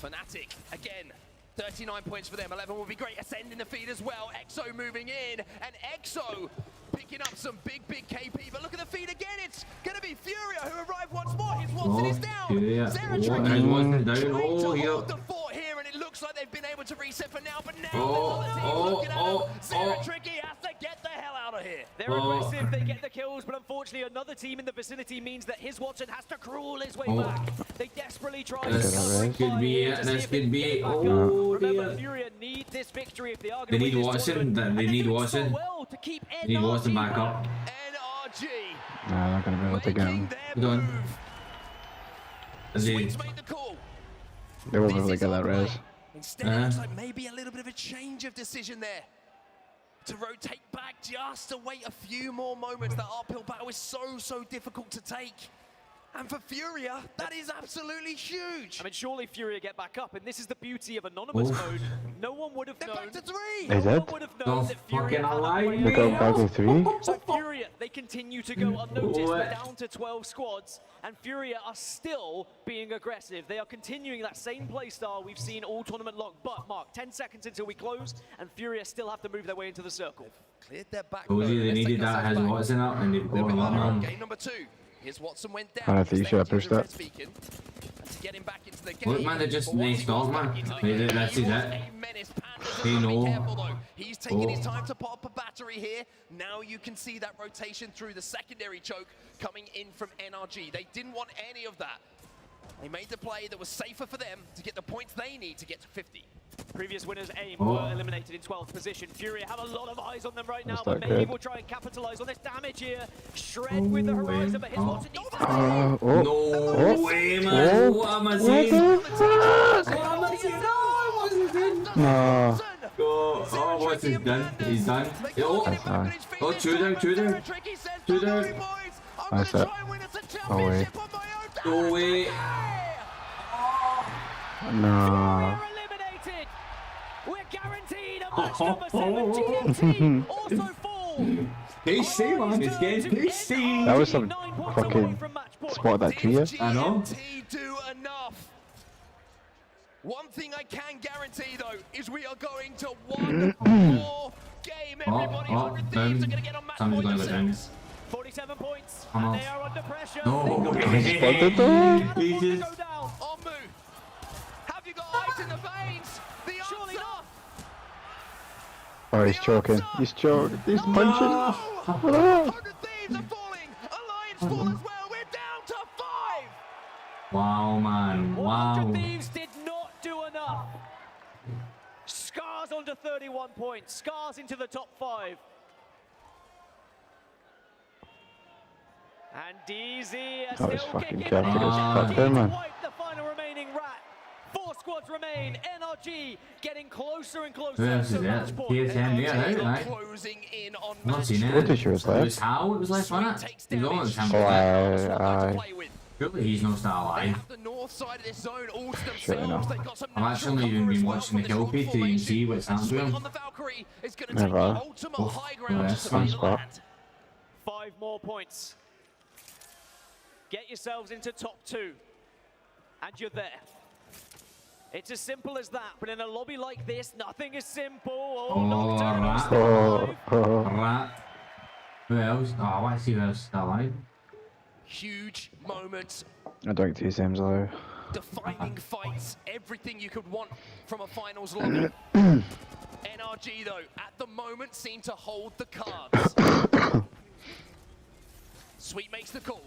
Fnatic, again, 39 points for them. 11 will be great. Ascend in the feed as well. EXO moving in, and EXO picking up some big KP. But look at the feed again. It's going to be Furia who arrive once more. His Watson is down. Zera trying to hold the fort here, and it looks like they've been able to reset for now. But now there's other teams looking at them. Zera Tricky has to get the hell out of here. They're aggressive, they get the kills, but unfortunately another team in the vicinity means that his Watson has to crawl his way back. They desperately try to This could be it. This could be it. Oh, remember, dear. Furia need this victory if they are They going to need win this Watson. tournament. They need Watson. To keep They need Watson back up. NRG. Nah, they're not gonna be able to get him. Hold on. Is he? They won't be able to get that res. Instead, it looks like maybe a little bit of a change of decision there. To rotate back just to wait a few more moments. That uphill battle is so difficult to take. And for Furia, that is absolutely huge. I mean, surely Furia get back up, and this is the beauty of Anonymous mode. No one would have known. Back to 3. They No did? one would have known that Furia had a way They go back to 3? So Furia, they continue to go unnoticed. They're down to 12 squads, and Furia are still being aggressive. They are continuing that same playstyle we've seen all tournament long. But, Mark, 10 seconds until we close, and Furia still have to move their way into the circle. Cleared their back. Told you they needed that has Watson up, and they've got him up, man. Game number 2. Here's Watson went down. I think you should have pushed that. And to get him back into the game. Look, man, they're just next off, man. That's it. He know. He's taking his time to pop a battery here. Now you can see that rotation through the secondary choke coming in from NRG. They didn't want any of that. They made the play that was safer for them to get the points they need to get to 50. Previous winners AIM were eliminated in 12th position. Furia have a lot of eyes on them right now, but that maybe good? we'll try and capitalize on this damage here. Shred with the horizon, but his Watson needs to No way, man. What am I saying? What am I saying? No. Oh, what's he done? He's done. That's nice. Oh, two down. Two down. Nice it. Oh wait. Go away. No. We're guaranteed a match number 7. GMT also fall. PC, man. It's getting PC. That was some fucking spot that tree. I know. Do enough. One thing I can guarantee though is we are going to one more game. Everybody, 100 Thieves are going to get on match point themselves. 47 points, Come on. and they are under pressure. No. Jesus. Omu, have you got ice in the veins? The answer. Oh, he's choking. He's choking. He's punching. No. 100 Thieves are falling. Alliance fall as well. We're down to 5. Wow, man. Wow. 100 Thieves did not do enough. Scars onto 31 points. Scars into the top 5. And DZ are That was still fucking kicking. captain as fuck there, man. Wipe the final remaining rat. 4 squads remain. NRG getting closer and closer Who else to is match it? point. TSM, yeah, right? Closing in on Not seen it. What is yours It was left? how it was left, wasn't it? He's on the Oh, champion. aye. Surely he's not still alive. The north side of this zone all to Sure themselves. enough. They've got some I've actually not even been watching the kill feed to even see what's happened to him. on the Valkyrie is going to take the Never. ultimate high ground Yeah, to fun survive spot. land. 5 more points. Get yourselves into top 2. And you're there. It's as simple as that, but in a lobby like this, nothing is simple. Oh, Nocturnal's still alive. Rat. Who else? Oh, I want to see who else is still alive. Huge moments, I don't think TSM's alive. defining fights, everything you could want from a finals lobby. NRG though, at the moment seem to hold the cards. Sweet makes the call.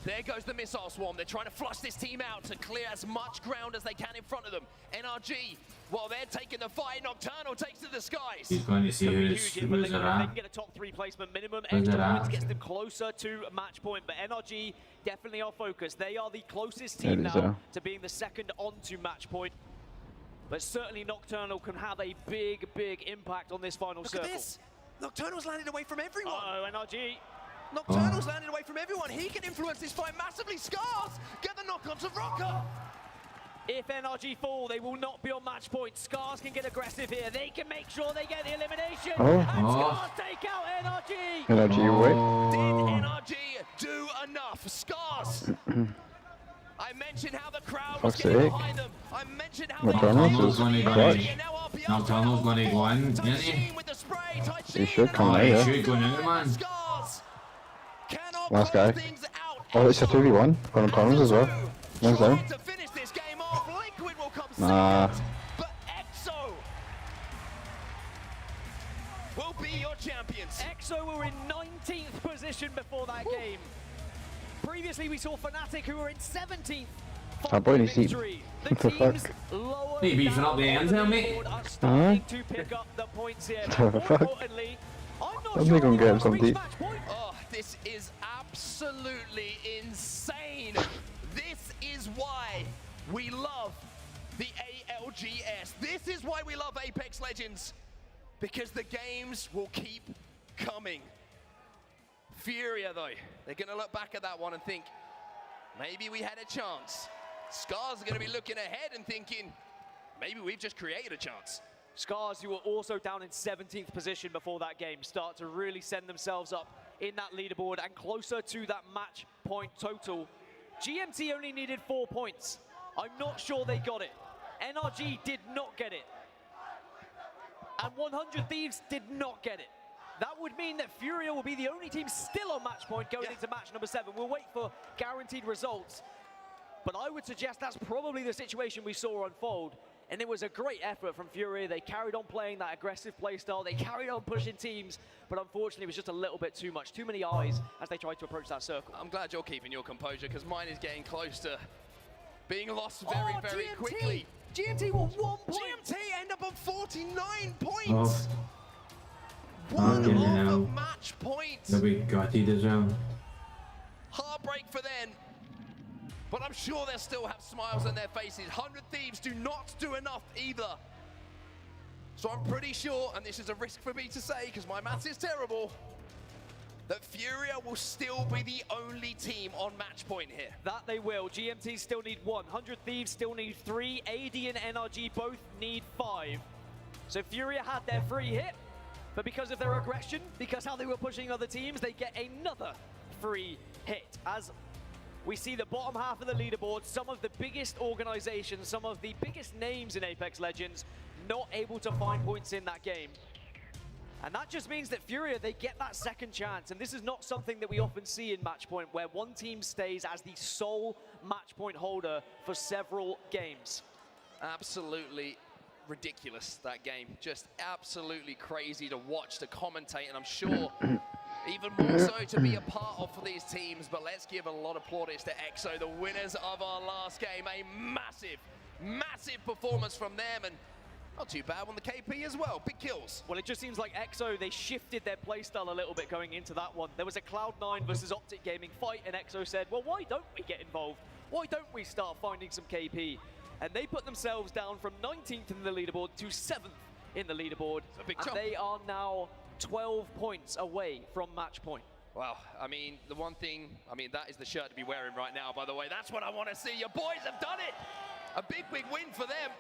There goes the missile swarm. They're trying to flush this team out to clear as much ground as they can in front of them. NRG, while they're taking the fight, Nocturnal takes to the skies. He's going to see who's Huge, but it they can at. get a top 3 placement minimum. Who's Extra it at? points gets them closer to match point, but NRG definitely are focused. They are the closest Yeah, team it is, now to being the second onto match point. But certainly Nocturnal can have a big, big impact on this final circle. Look at this. Nocturnal's landed away from everyone. Uh-oh, NRG. Nocturnal's landed away from everyone. He can influence this fight massively. Scars, get the knock onto Rocker. If NRG fall, they will not be on match point. Scars can get aggressive here. They can make sure they get the elimination. Oh. And Oh. Scars take out NRG. NRG away. Did NRG do enough? Scars. I mentioned how the crowd was Fuck's getting sake. behind them. I mentioned how Nocturnal's going to go clutch. in. Nocturnal's going to go in, isn't he? with the spray. He should come Oh, out, he yeah. should go in, man. Scars. Cannot Last close guy. things out. Oh, it's a 2v1 for Nocturnals as well. One's down. Trying to finish this game off. Liquid will come Nah. second, but EXO will be your champions. EXO were in 19th position before that game. Previously, we saw Fnatic who were in 17th. That boy needs to eat. Victory. The What the teams fuck? lower Hey, beefing down up the ends there, mate. board are starting to pick up the points here. What More the fuck? importantly, I'm not I'm sure gonna get him anyone's some reached deep. match point. Oh, this is absolutely insane. This is why we love the ALGS. This is why we love Apex Legends. Because the games will keep coming. Furia though, they're gonna look back at that one and think, maybe we had a chance. Scars are gonna be looking ahead and thinking, maybe we've just created a chance. Scars, who were also down in 17th position before that game, start to really send themselves up in that leaderboard and closer to that match point total. GMT only needed 4 points. I'm not sure they got it. NRG did not get it. And 100 Thieves did not get it. That would mean that Furia will be the only team still on match point going into match number 7. We'll wait for guaranteed results. But I would suggest that's probably the situation we saw unfold. And it was a great effort from Furia. They carried on playing that aggressive playstyle. They carried on pushing teams. But unfortunately, it was just a little bit too much. Too many eyes as they tried to approach that circle. I'm glad you're keeping your composure because mine is getting close to being lost very, very GMT. quickly. GMT were 1 point. GMT end up on 49 Oh. points. Fucking One hell. off a match point. They'll be gutted as well. Heartbreak for them. But I'm sure they'll still have smiles on their faces. 100 Thieves do not do enough either. So I'm pretty sure, and this is a risk for me to say because my maths is terrible, that Furia will still be the only team on match point here. That they will. GMT still need 1. 100 Thieves still need 3. AD and NRG both need 5. So Furia had their free hit, but because of their aggression, because how they were pushing other teams, they get another free hit. As we see the bottom half of the leaderboard, some of the biggest organizations, some of the biggest names in Apex Legends, not able to find points in that game. And that just means that Furia, they get that second chance. And this is not something that we often see in Matchpoint, where one team stays as the sole Matchpoint holder for several games. Absolutely ridiculous, that game. Just absolutely crazy to watch, to commentate, and I'm sure even more so to be a part of for these teams. But let's give a lot of plaudits to EXO, the winners of our last game. A massive, massive performance from them, and not too bad on the KP as well. Big kills. Well, it just seems like EXO, they shifted their playstyle a little bit going into that one. There was a Cloud9 versus Optic Gaming fight, and EXO said, well, why don't we get involved? Why don't we start finding some KP? And they put themselves down from 19th in the leaderboard to 7th in the leaderboard. And they are now 12 points away from match point. Well, I mean, the one thing, that is the shirt to be wearing right now, by the way. That's what I want to see. Your boys have done it. A big, big win for them.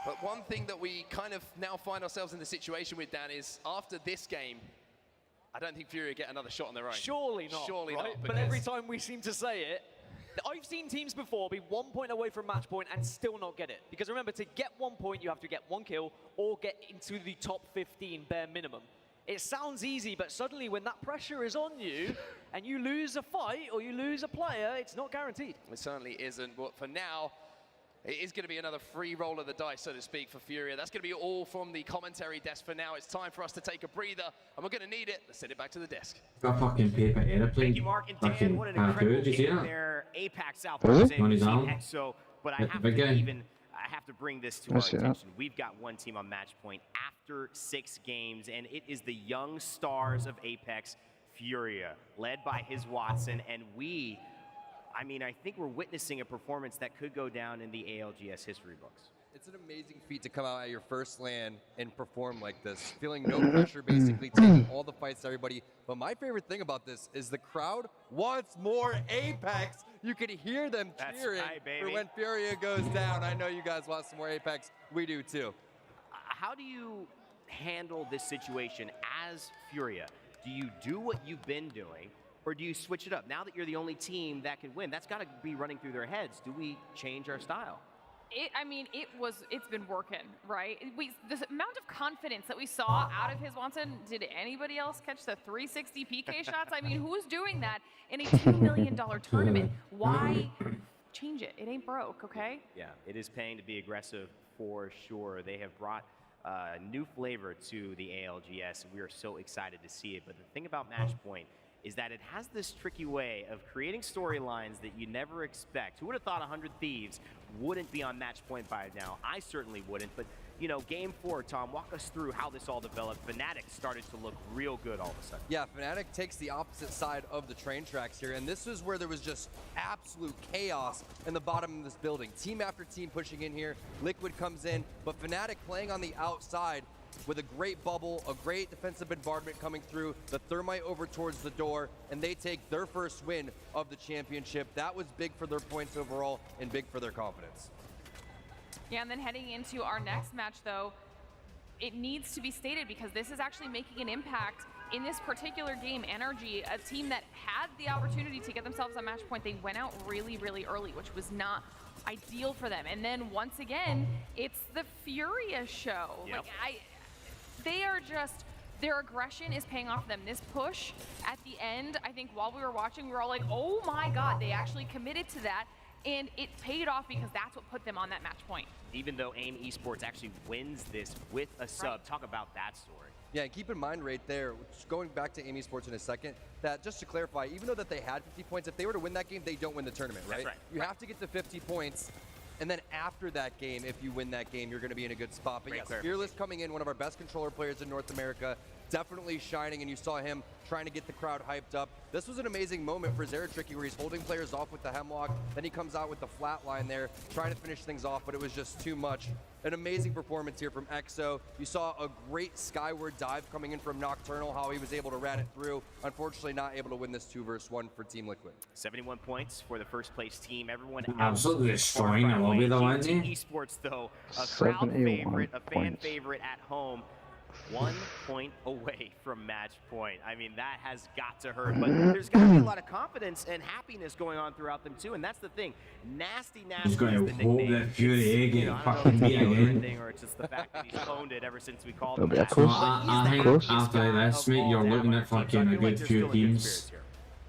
But one thing that we kind of now find ourselves in the situation with, Dan, is after this game, I don't think Furia get another shot on their own. Surely not. Surely right? not. But every time we seem to say it, I've seen teams before be 1 point away from match point and still not get it. Because remember, to get 1 point, you have to get 1 kill or get into the top 15 bare minimum. It sounds easy, but suddenly when that pressure is on you and you lose a fight or you lose a player, it's not guaranteed. It certainly isn't, but for now, it is going to be another free roll of the dice, so to speak, for Furia. That's going to be all from the commentary desk for now. It's time for us to take a breather, and we're going to need it. Let's send it back to the desk. Got fucking paper airplane. Thank you, Mark and Dan. What an incredible game there. Apex South Really? representing On his Team own? EXO, but I Yeah, have big to game. I have to bring this to our attention. We've got one team on match point after 6 games, and it is the young stars of Apex, Furia, led by his Watson, and I think we're witnessing a performance that could go down in the ALGS history books. It's an amazing feat to come out at your first LAN and perform like this, feeling no pressure, basically taking all the fights to everybody. But my favorite thing about this is the crowd wants more Apex. You can hear them cheering for when Furia goes down. I know you guys want some more Apex. We do too. How do you handle this situation as Furia? Do you do what you've been doing, or do you switch it up? Now that you're the only team that can win, that's got to be running through their heads. Do we change our style? It's been working, right? The amount of confidence that we saw out of his Watson, did anybody else catch the 360 PK shots? I mean, who's doing that in a $2 million tournament? Why change it? It ain't broke, okay? Yeah, it is paying to be aggressive for sure. They have brought new flavor to the ALGS, and we are so excited to see it. But the thing about Matchpoint is that it has this tricky way of creating storylines that you never expect. Who would have thought 100 Thieves wouldn't be on match point by now? I certainly wouldn't, but game 4, Tom, walk us through how this all developed. Fnatic started to look real good all of a sudden. Yeah, Fnatic takes the opposite side of the train tracks here, and this is where there was just absolute chaos in the bottom of this building. Team after team pushing in here, Liquid comes in, but Fnatic playing on the outside with a great bubble, a great defensive bombardment coming through, the Thermite over towards the door, and they take their first win of the championship. That was big for their points overall and big for their confidence. Yeah, and then heading into our next match, though, it needs to be stated because this is actually making an impact in this particular game. NRG, a team that had the opportunity to get themselves on match point, they went out really, really early, which was not ideal for them. And then once again, it's the Furia show. Yep. They are just, their aggression is paying off them. This push at the end, I think while we were watching, we were all like, oh my God, they actually committed to that. And it paid off because that's what put them on that match point. Even though AIM Esports actually wins this with a sub, talk about that story. Yeah, and keep in mind right there, going back to AIM Esports in a second, that just to clarify, even though that they had 50 points, if they were to win that game, they don't win the tournament, right? That's right. You have to get to 50 points. And then after that game, if you win that game, you're going to be in a good spot. But yes, Fearless coming in, one of our best controller players in North America, definitely shining, and you saw him trying to get the crowd hyped up. This was an amazing moment for Zeratricky where he's holding players off with the Hemlock, then he comes out with the flat line there, trying to finish things off, but it was just too much an amazing performance here from EXO. You saw a great skyward dive coming in from Nocturnal, how he was able to rat it through. Unfortunately, not able to win this 2 versus 1 for Team Liquid. 71 points for the first place team. Everyone Absolutely destroying the lobby though, aren't they? Esports though, a crowd 71 favorite, a fan points. favorite at home. 1 point away from match point. I mean, that has got to hurt, but there's got to be a lot of confidence and happiness going on throughout them too, and that's the thing. Nasty He's going is to the hope nickname. that Fury You get know, I don't fucking know if beat it's the again. thing or it's just the fact that he's owned it ever since we called It'll him be a that. close. I think Close. after this, mate, you're looking at fucking a good few teams.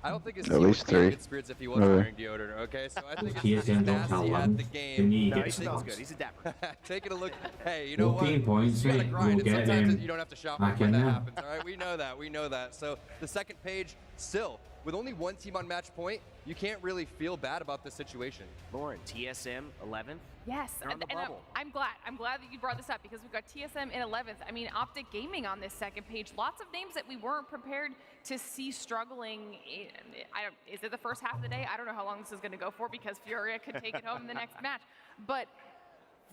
I don't think his At team least would be in 3. good spirits if he was Okay. wearing deodorant, okay? So I think it's TSM don't tell nasty at them. the They game. need No, to he get smells points. good. He's a dapper. Taking a look. Hey, you know what? 14 points, You gotta mate. grind, We'll and get sometimes them you don't have to shout back when in that there. happens, all right? We know that. We know that. So the second page, still, with only 1 team on match point, you can't really feel bad about this situation. Lauren, TSM 11th. Yes, They're on the and bubble. I'm glad that you brought this up because we've got TSM in 11th. I mean, Optic Gaming on this second page. Lots of names that we weren't prepared to see struggling. Is it the first half of the day? I don't know how long this is going to go for because Furia could take it home in the next match. But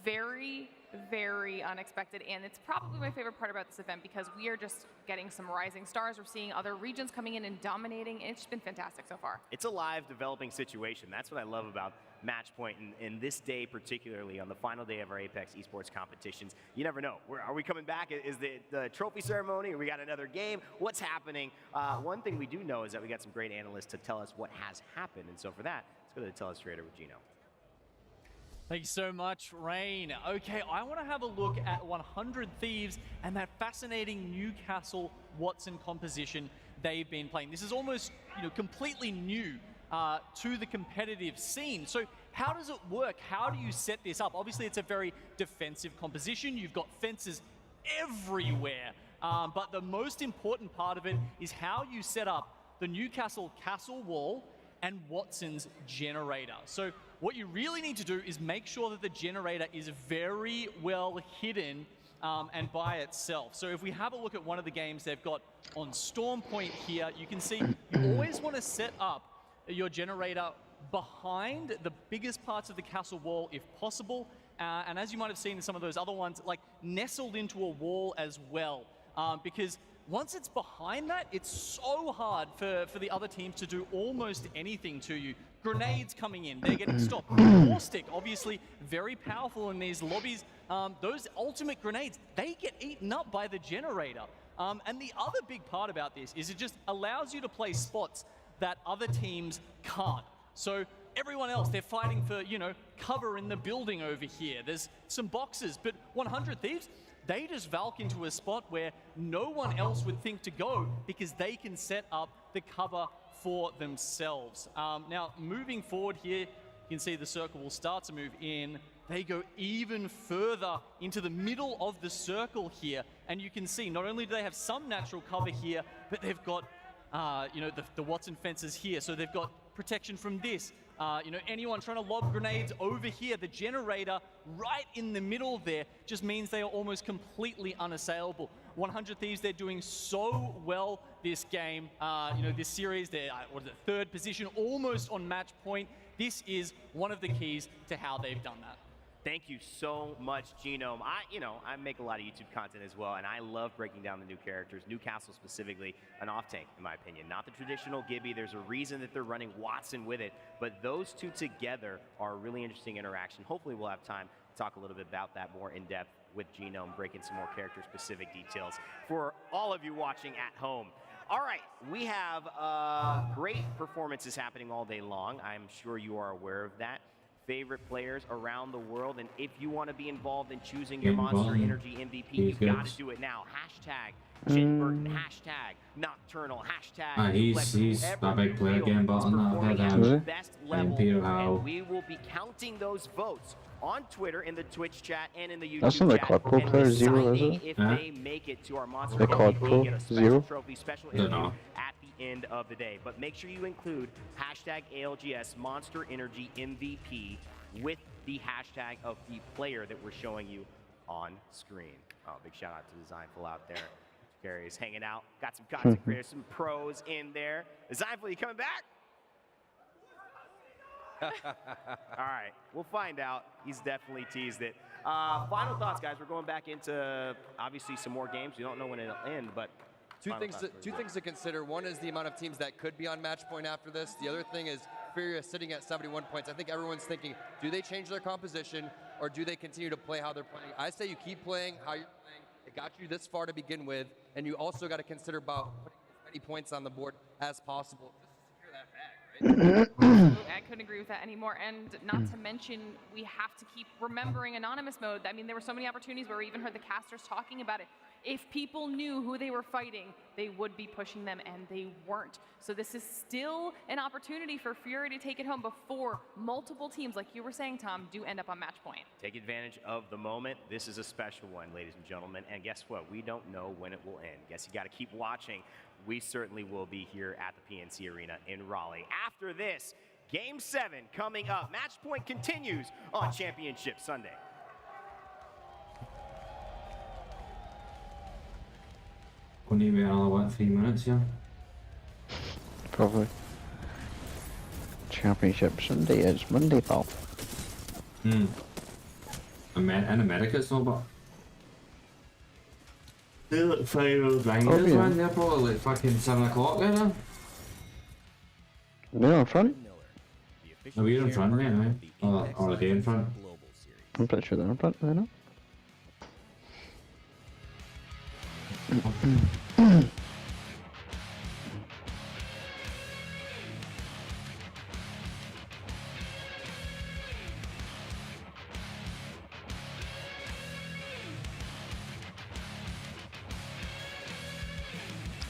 very, very unexpected, and it's probably my favorite part about this event because we are just getting some rising stars. We're seeing other regions coming in and dominating. It's been fantastic so far. It's a live developing situation. That's what I love about match point and this day particularly on the final day of our Apex esports competitions. You never know. Are we coming back? Is the trophy ceremony? Or we got another game? What's happening? One thing we do know is that we got some great analysts to tell us what has happened. And so for that, let's go to the Telestrator with Gino. Thank you so much, Rain. Okay, I want to have a look at 100 Thieves and that fascinating Newcastle Watson composition they've been playing. This is almost, completely new to the competitive scene. So how does it work? How do you set this up? Obviously, it's a very defensive composition. You've got fences everywhere. But the most important part of it is how you set up the Newcastle castle wall and Watson's generator. So what you really need to do is make sure that the generator is very well hidden and by itself. So if we have a look at one of the games they've got on Storm Point here, you can see you always want to set up your generator behind the biggest parts of the castle wall if possible. And as you might have seen in some of those other ones, like nestled into a wall as well. Because once it's behind that, it's so hard for the other teams to do almost anything to you. Grenades coming in, they're getting stopped. Caustic, obviously very powerful in these lobbies. Those ultimate grenades, they get eaten up by the generator. And the other big part about this is it just allows you to play spots that other teams can't. So everyone else, they're fighting for, cover in the building over here. There's some boxes, but 100 Thieves, they just valk into a spot where no one else would think to go because they can set up the cover for themselves. Now, moving forward here, you can see the circle will start to move in. They go even further into the middle of the circle here. And you can see not only do they have some natural cover here, but they've got, the Watson fences here. So they've got protection from this. Anyone trying to lob grenades over here, the generator right in the middle there just means they are almost completely unassailable. 100 Thieves, they're doing so well this game. This series, they're third position, almost on match point. This is one of the keys to how they've done that. Thank you so much, Genome. I make a lot of YouTube content as well, and I love breaking down the new characters. Newcastle specifically, an off-tank, in my opinion. Not the traditional Gibby. There's a reason that they're running Watson with it, but those two together are a really interesting interaction. Hopefully we'll have time to talk a little bit about that more in depth with Genome, breaking some more character-specific details for all of you watching at home. All right, we have great performances happening all day long. I'm sure you are aware of that. Favorite players around the world, and if you want to be involved in choosing your Monster Energy MVP, you've got to do it now. Hashtag Jin Burton, hashtag Nocturnal, hashtag he's a big player again, but on that best level, and we will be counting those votes on Twitter, in the Twitch chat, and in the YouTube That's not the chat, Cloud Pro player zero, is it? if they make it to our Monster The Cloud MVP, Pro get a special zero? trophy, special interview at the end of the day. But make sure you include hashtag ALGS Monster Energy MVP with the hashtag of the player that we're showing you on screen. Oh, big shout out to Designful out there. Gary is hanging out. Got some content creators, some pros in there. Designful, you coming back? All right, we'll find out. He's definitely teased it. Final thoughts, guys. We're going back into, obviously, some more games. We don't know when it'll end, but Two things to consider. One is the amount of teams that could be on match point after this. The other thing is Furia sitting at 71 points. I think everyone's thinking, do they change their composition or do they continue to play how they're playing? I say you keep playing how you're playing. It got you this far to begin with, and you also got to consider about putting as many points on the board as possible just to secure that bag, right? I couldn't agree with that anymore. And not to mention, we have to keep remembering anonymous mode. I mean, there were so many opportunities where we even heard the casters talking about it. If people knew who they were fighting, they would be pushing them, and they weren't. So this is still an opportunity for Fury to take it home before multiple teams, like you were saying, Tom, do end up on match point. Take advantage of the moment. This is a special one, ladies and gentlemen. And guess what? We don't know when it will end. Guess you got to keep watching. We certainly will be here at the PNC Arena in Raleigh. After this, Game 7 coming up. Match point continues on Championship Sunday. Only be another, what, 3 minutes, yeah? Probably. Championship Sunday is Monday, pal. In America, it's not, but... They're like 5-year-old grinders, man. They're probably like fucking 7 o'clock there, then. They're in front? No, we're in front, mate, right? Or are they in front? I'm pretty sure they're in front, I know.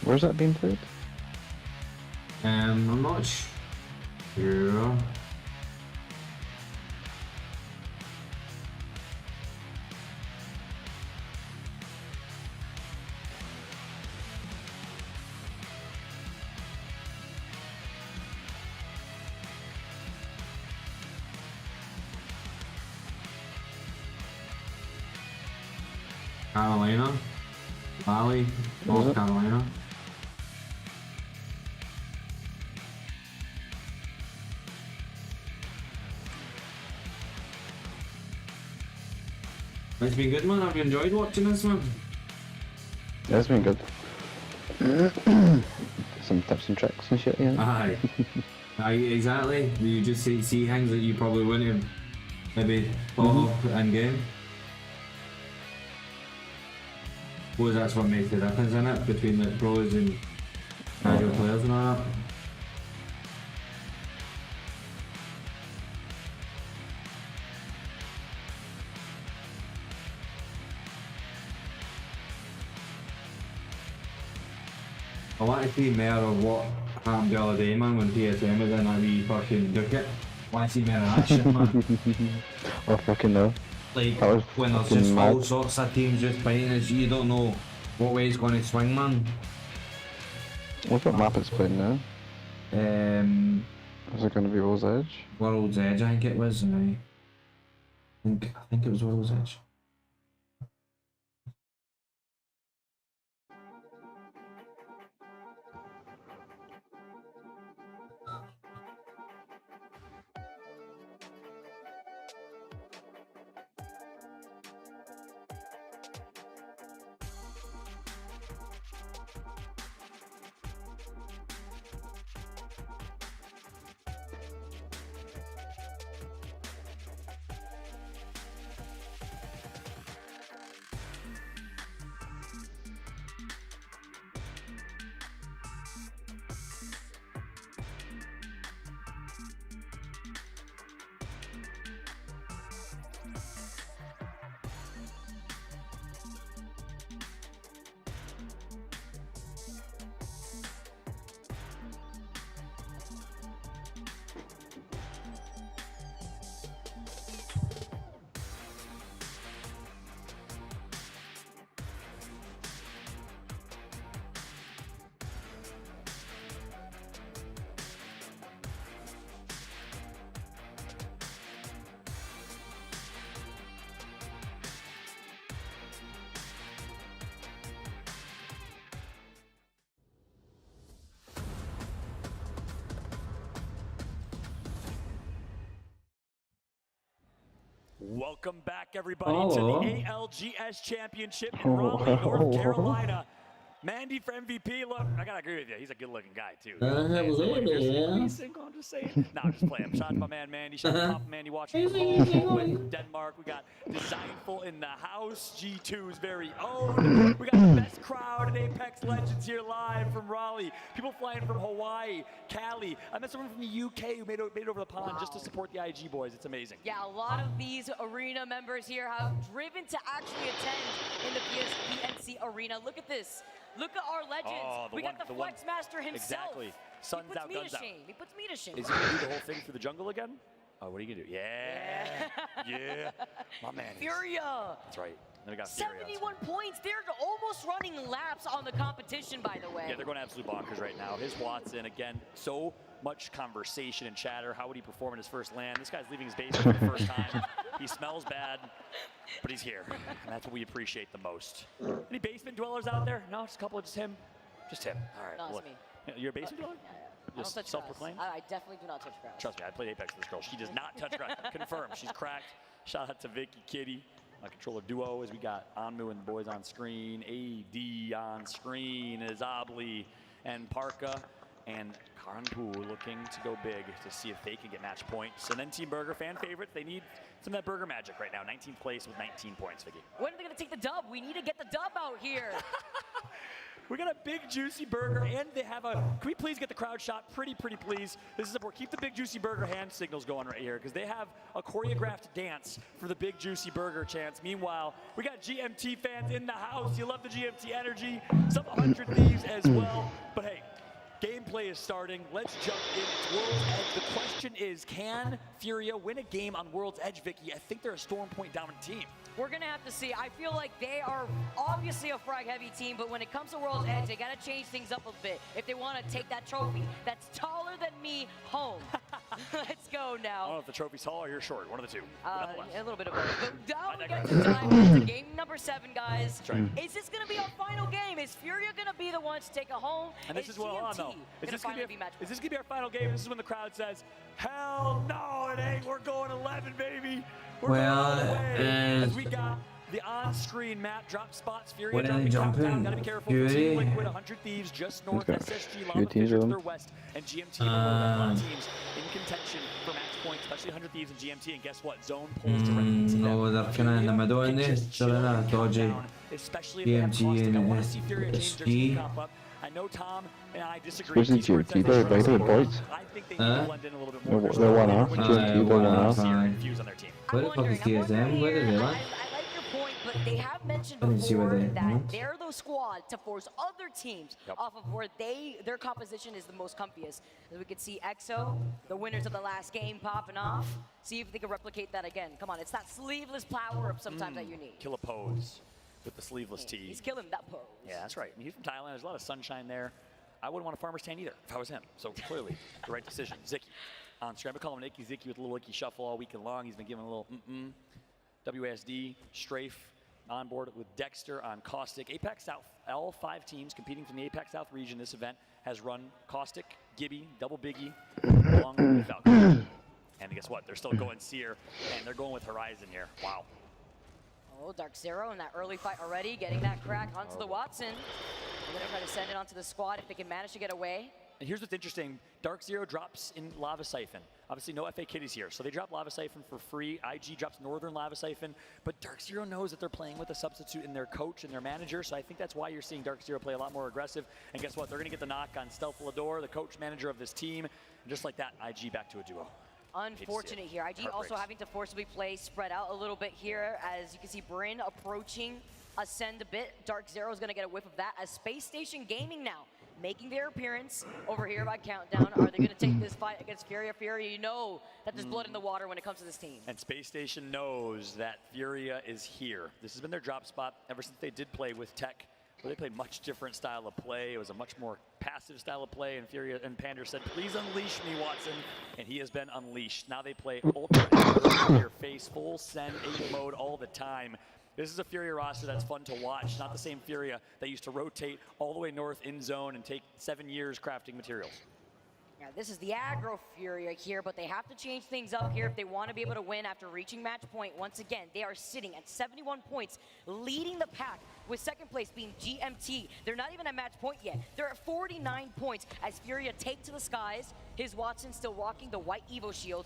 Where's that being played? I'm not sure. Carolina, Valley, North Carolina. It's been good, man. Have you enjoyed watching this, man? Yeah, it's been good. Some tips and tricks and shit, yeah. Aye. Aye, exactly. You just see things that you probably wouldn't have maybe thought of in game. Suppose that's what makes the difference in it between the pros and casual players and all that. I want to see more of what happened the other day, man, when TSM was in that wee fucking ducket. I want to see more of that shit, man. I fucking know. Like, when there's just all sorts of teams just fighting, you don't know what way it's going to swing, man. What map it's playing now? Is it going to be World's Edge? World's Edge, I think it was. I think it was World's Edge. Welcome back, everybody, Hello. to the ALGS Championship in Raleigh, North Carolina. Mandy for MVP. Look, I gotta agree with you. He's a good-looking guy too. You know what I'm saying? So, look, if you're single, I'm just saying. No, I'm just playing. Shout out to my man Mandy. Shout out to Papa Mandy watching from home with Denmark. We got Designful in the house. G2's very own. We got the best crowd at Apex Legends here live from Raleigh. People flying from Hawaii, Cali. I met someone from the UK who made it over the pond just to support the IG boys. It's amazing. Yeah, a lot of these arena members here have driven to actually attend in the PNC arena. Look at this. Look at our legends. Oh, we got the Flex Master himself. Exactly. Sun's out, guns out. He puts me to shame. Is he going to do the whole thing through the jungle again? Oh, what are you going to do? Yeah. Yeah. My man. Furia. That's right. Then we got Furia. 71 points. They're almost running laps on the competition, by the way. Yeah, they're going absolute bonkers right now. His Watson, again, so much conversation and chatter. How would he perform in his first land? This guy's leaving his basement for the first time. He smells bad, but he's here. And that's what we appreciate the most. Any basement dwellers out there? No, just a couple, just him. Just him. All right. No, look. it's me. You're a basement dweller? I don't Just touch self-proclaimed? grass. I definitely do not touch grass. Trust me, I played Apex with this girl. She does not touch grass. Confirmed. She's cracked. Shout out to Vicky, Kitty, my controller duo, as we got Anmu and the boys on screen, AD on screen, Azabli and Parka, and Karanpu looking to go big to see if they can get match points. And then Team Burger, fan favorites, they need some of that burger magic right now. 19th place with 19 points, Vicky. When are they going to take the dub? We need to get the dub out here. We got a big juicy burger, and they have a. Can we please get the crowd shot? Pretty please. This is important. Keep the big juicy burger hand signals going right here, because they have a choreographed dance for the big juicy burger chants. Meanwhile, we got GMT fans in the house. You love the GMT energy. Some 100 Thieves as well. But hey, gameplay is starting. Let's jump in. It's World's Edge. The question is, can Furia win a game on World's Edge, Vicky? I think they're a storm point dominant team. We're going to have to see. I feel like they are obviously a frag-heavy team, but when it comes to World's Edge, they got to change things up a bit if they want to take that trophy that's taller than me home. Let's go now. I don't know if the trophy's tall or you're short. One of the two. A little bit of both. But now we get to dive into game number 7, guys. That's right. Is this going to be our final game? Is Furia going to be the ones to take it home? And this is well on though. Is this going to be our final game? This is when the crowd says, "Hell no, it ain't. We're going 11, baby. We're going all the way." As we got the on-screen map drop spots. Furia dropping countdown. Gotta be careful. Team Liquid, 100 Thieves just north. SSG, Lava Fisher to their west, and GMT below that. A lot of teams in contention for match points, especially 100 Thieves and GMT. And guess what? Zone pulls directly to them. ذكرنا لما دوّني اشتغلنا توجي BMG and SSG. I know Tom and I disagree. Especially GMT, they're better points. I think they need to blend in a little bit more. They're one off. GMT, they're one off. Where the fuck is TSM? Where did they land? Point, but they have mentioned before that they're the squad to force other teams off of where their composition is the most comfiest. As we could see EXO, the winners of the last game, popping off. See if they can replicate that again. Come on, it's that sleeveless power up sometimes that you need. Kill a pose with the sleeveless tee. He's killing that pose. Yeah, that's right. I mean, he's from Thailand. There's a lot of sunshine there. I wouldn't want a farmer's tan either if I was him. So clearly, the right decision. Zicky on stream. I call him an Icky Zicky with a little Icky shuffle all weekend long. He's been giving a little WASD, Strafe on board with Dexter on Caustic. Apex South, all 5 teams competing from the Apex South region. This event has run Caustic, Gibby, Double Biggie, along with Falcon. And guess what? They're still going Seer, and they're going with Horizon here. Wow. Oh, Dark Zero in that early fight already, getting that crack onto the Watson. They're going to try to send it onto the squad if they can manage to get away. And here's what's interesting. Dark Zero drops in Lava Siphon. Obviously, no FA Kitties here, so they drop Lava Siphon for free. IG drops Northern Lava Siphon, but Dark Zero knows that they're playing with a substitute in their coach and their manager, so I think that's why you're seeing Dark Zero play a lot more aggressive. And guess what? They're going to get the knock on Stealth Lador, the coach manager of this team. And just like that, IG back to a duo. Unfortunate here. IG also having to forcibly play spread out a little bit here. As you can see, Bryn approaching Ascend a bit. Dark Zero is going to get a whiff of that as Space Station Gaming now making their appearance over here by Countdown. Are they going to take this fight against Furia? Furia, you know that there's blood in the water when it comes to this team. And Space Station knows that Furia is here. This has been their drop spot ever since they did play with Tech, where they played much different style of play. It was a much more passive style of play, and Furia and Pander said, "Please unleash me, Watson," and he has been unleashed. Now they play ultimate in your face, full send 8 mode all the time. This is a Furia roster that's fun to watch, not the same Furia that used to rotate all the way north in zone and take 7 years crafting materials. Yeah, this is the aggro Furia here, but they have to change things up here if they want to be able to win after reaching match point. Once again, they are sitting at 71 points, leading the pack, with second place being GMT. They're not even at match point yet. They're at 49 points as Furia take to the skies. His Watson still rocking the white Evo shield.